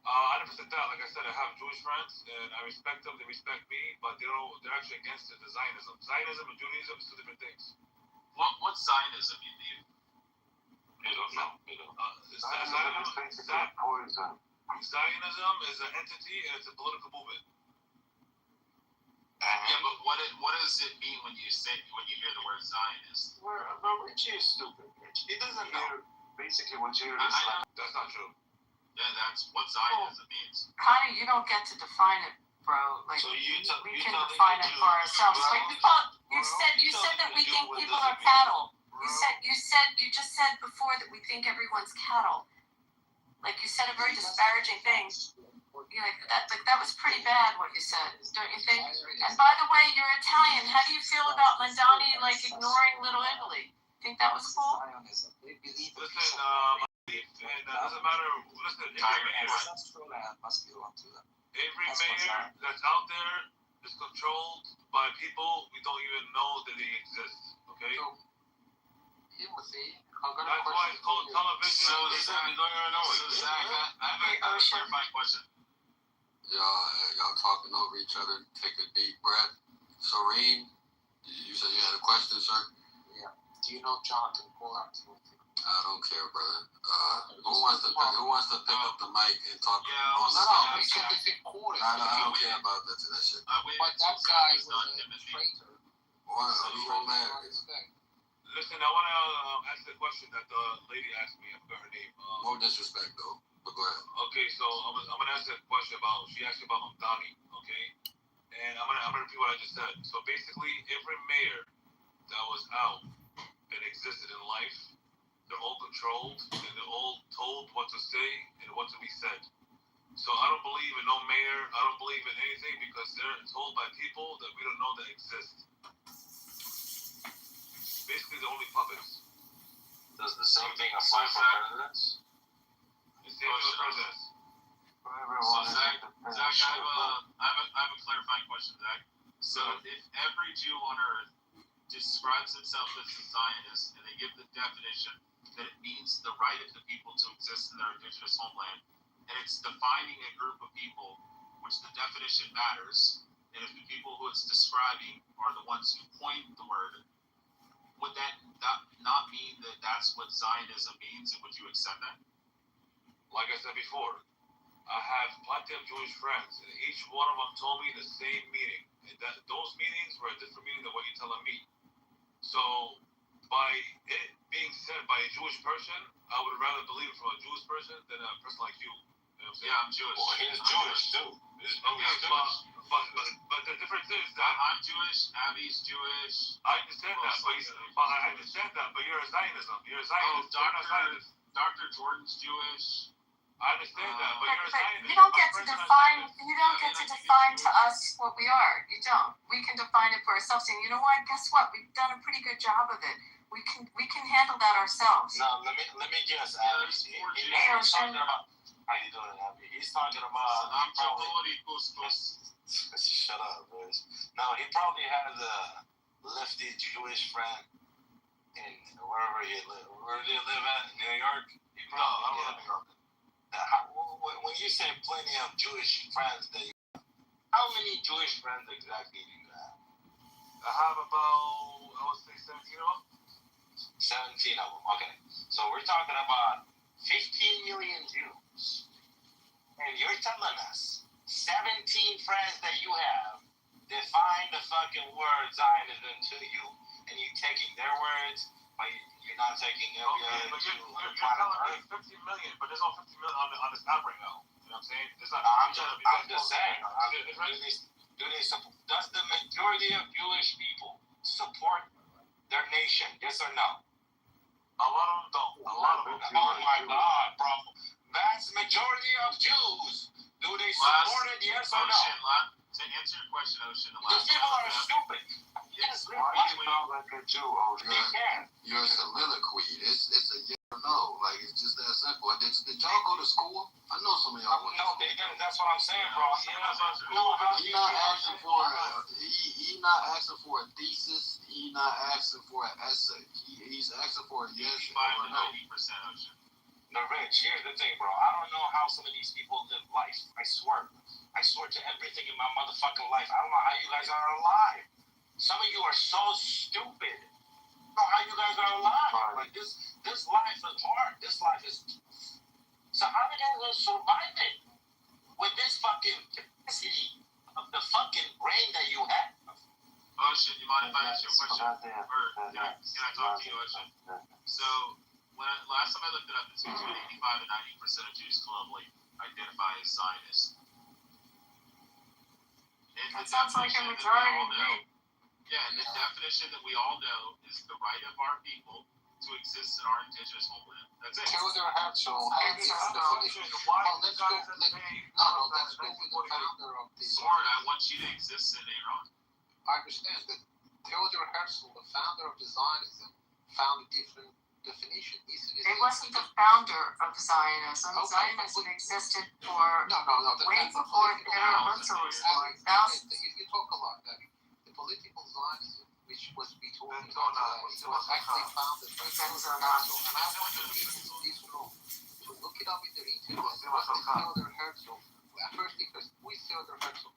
I never said that. Like I said, I have Jewish friends, and I respect them. They respect me, but they're actually against it, the Zionism. Zionism and Judaism is two different things. What's Zionism, you mean? You don't know. Zionism is basically poison. Zionism is an entity, and it's a political movement. Yeah, but what does it mean when you hear the word Zionist? Well, Richie is stupid. He doesn't know. Basically, what you I know. That's not true. Yeah, that's what Zionism means. Connie, you don't get to define it, bro. Like, so we can define it for ourselves. Like, you said that we think people are cattle. You just said before that we think everyone's cattle. Like, you said a very disparaging thing. That was pretty bad what you said, don't you think? And by the way, you're Italian. How do you feel about Mondani ignoring Little Italy? Think that was cool? Listen, and doesn't matter. Listen, every mayor that's out there is controlled by people we don't even know that they exist. Okay. That's why it's called television. We don't even know it. So Zach, I have a clarifying question. Y'all talking over each other. Take a deep breath. Serene, you said you had a question, sir? Yeah. Do you know Jonathan Pollard? I don't care, brother. Who wants to pick up the mic and talk on the we stage? I don't care about that shit. But that guy was a traitor. Listen, I want to ask the question that the lady asked me. I forgot her name. No disrespect, though. But go ahead. Okay, so I'm gonna ask a question about. She asked me about Mamdani. Okay, and I'm gonna repeat what I just said. So basically, every mayor that was out and existed in life, they're all controlled and they're all told what to say and what to be said. So I don't believe in no mayor. I don't believe in anything because they're told by people that we don't know that exist. Basically, the only puppets. Does the same thing apply for presidents? The same thing with presidents. So Zach, I have a clarifying question, Zach. So if every Jew on earth describes himself as a Zionist and they give the definition that it means the right of the people to exist in their indigenous homeland, and it's defining a group of people, which the definition matters, and if the people who it's describing are the ones who coined the word, would that not mean that that's what Zionism means, and would you accept that? Like I said before, I have plenty of Jewish friends, and each one of them told me the same meaning. And those meanings were a different meaning than what you're telling me. So, by it being said by a Jewish person, I would rather believe it from a Jewish person than a person like you. You know what I'm saying? Yeah, I'm Jewish. Well, he's Jewish too. But the difference is that I'm Jewish, Abby's Jewish. I understand that, but you're a Zionism. You're a Zionist. Dr. Jordan's Jewish. I understand that, but you're a Zionist. You don't get to define. You don't get to define to us what we are. You don't. We can define it for ourselves. And you know what? Guess what? We've done a pretty good job of it. We can handle that ourselves. No, let me guess, Abby. He's talking about. How you doing, Abby? He's talking about. Shut up, boys. No, he probably has a lefty Jewish friend in wherever he live. Where do you live at? In New York? No, I don't live in New York. When you say plenty of Jewish friends, how many Jewish friends exactly do you have? I have about, I would say 17 of them. 17 of them, okay. So we're talking about 15 million Jews. And you're telling us 17 friends that you have define the fucking word Zionism to you, and you're taking their words, but you're not taking every other Jew on the planet Earth. 15 million, but there's only 15 million on this app right now. You know what I'm saying? I'm just saying. Does the majority of Jewish people support their nation? Yes or no? A lot of them don't. A lot of them. Oh my God, bro! Vast majority of Jews. Do they support it? Yes or no? To answer your question, Ocean, These people are stupid. Yes. Why do you sound like a Jew, Ocean? Your soliloquy. It's a yes or no. Like, it's just that simple. Did y'all go to school? I know some of y'all went. No, they didn't. That's what I'm saying, bro. He not asking for he not asking for a thesis. He not asking for an essay. He's asking for a yes or no. 90%, Ocean. No, Rich, here's the thing, bro. I don't know how some of these people live life. I swear to everything in my motherfucking life. I don't know how you guys are alive. Some of you are so stupid. I don't know how you guys are alive. Like, this life is hard. This life is... So how are you guys going to survive it? With this fucking capacity of the fucking brain that you have? Ocean, you mind if I ask you a question? Can I talk to you, Ocean? So... last time I looked it up, it's between 85 and 90% of Jews globally identify as Zionists. That sounds like a majority of me. Yeah, and the definition that we all know is the right of our people to exist in our indigenous homeland. That's it. Kitover Herzl had a different definition. Well, let's go with the founder of the Soren, I want you to exist in Iran. I understand that Kitover Herzl, the founder of the Zionism, found a different definition. It wasn't the founder of Zionism. Zionism existed for way before Herzl was born. You talk a lot, Debbie. The political Zionism, which was we talking about, it was actually founded by Kitover Herzl. And I want this group to look it up in the internet. What is Kitover Herzl? First thing first, who is Kitover Herzl?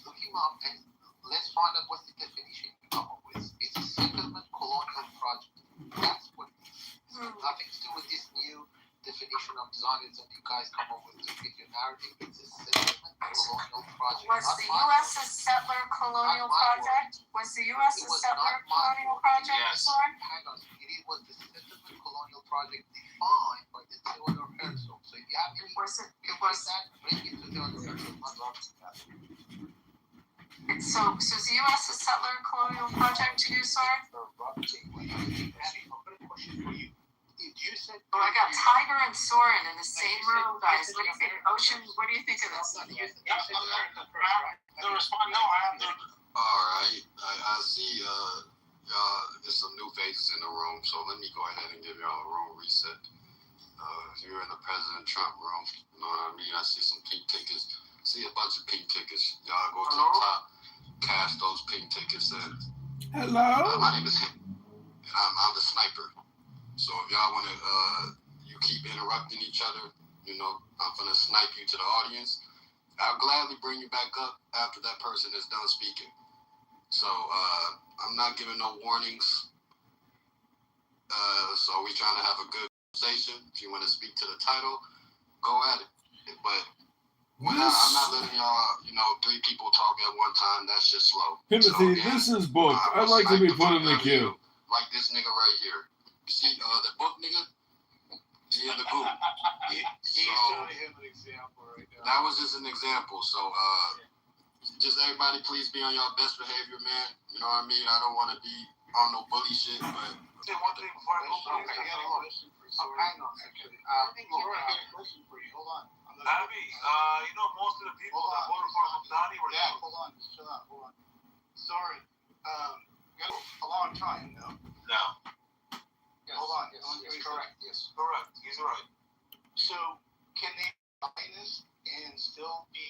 Look him up and let's find out what's the definition you come up with. It's a settlement colonial project. That's what it is. It's got nothing to do with this new definition of Zionism you guys come up with to fit your narrative. It's a settlement colonial project. Was the U.S. a settler colonial project? Was the U.S. a settler colonial project, Soren? Hang on. It was the settlement colonial project defined by the Kitover Herzl. So if you have any, it was that, bring it to Kitover Herzl. So is the U.S. a settler colonial project to you, Soren? Oh, I got Tiger and Soren in the same room, guys. What do you think? Ocean, what do you think of this? The response, no, I have to. Alright, I see there's some new faces in the room, so let me go ahead and give y'all a room reset. You're in the President Trump room, you know what I mean? I see some pink tickets. I see a bunch of pink tickets. Y'all go to the top, cast those pink tickets in. Hello? My name is Henry, and I'm the sniper. So if y'all want to, you keep interrupting each other, you know, I'm going to snipe you to the audience. I'll gladly bring you back up after that person is done speaking. So I'm not giving no warnings. So we're trying to have a good conversation. If you want to speak to the title, go at it. But I'm not letting y'all, you know, 3 people talk at one time. That's just slow. Timothy, this is booked. I'd like to be put in the queue. Like this nigga right here. You see the book nigga? He in the group. He's showing him an example right now. That was just an example. So just everybody please be on y'all best behavior, man. You know what I mean? I don't want to be on no bully shit, but... Say one thing before I go. I got a question for you. Hang on, actually. I got a question for you. Hold on. Abby, you know most of the people that voted for Mamdani were Jews. Hold on. Just chill out. Hold on. Sorry. A long time, no? No. Yes, hold on. Yes, correct. Yes. Correct. He's right. So, can they find this and still be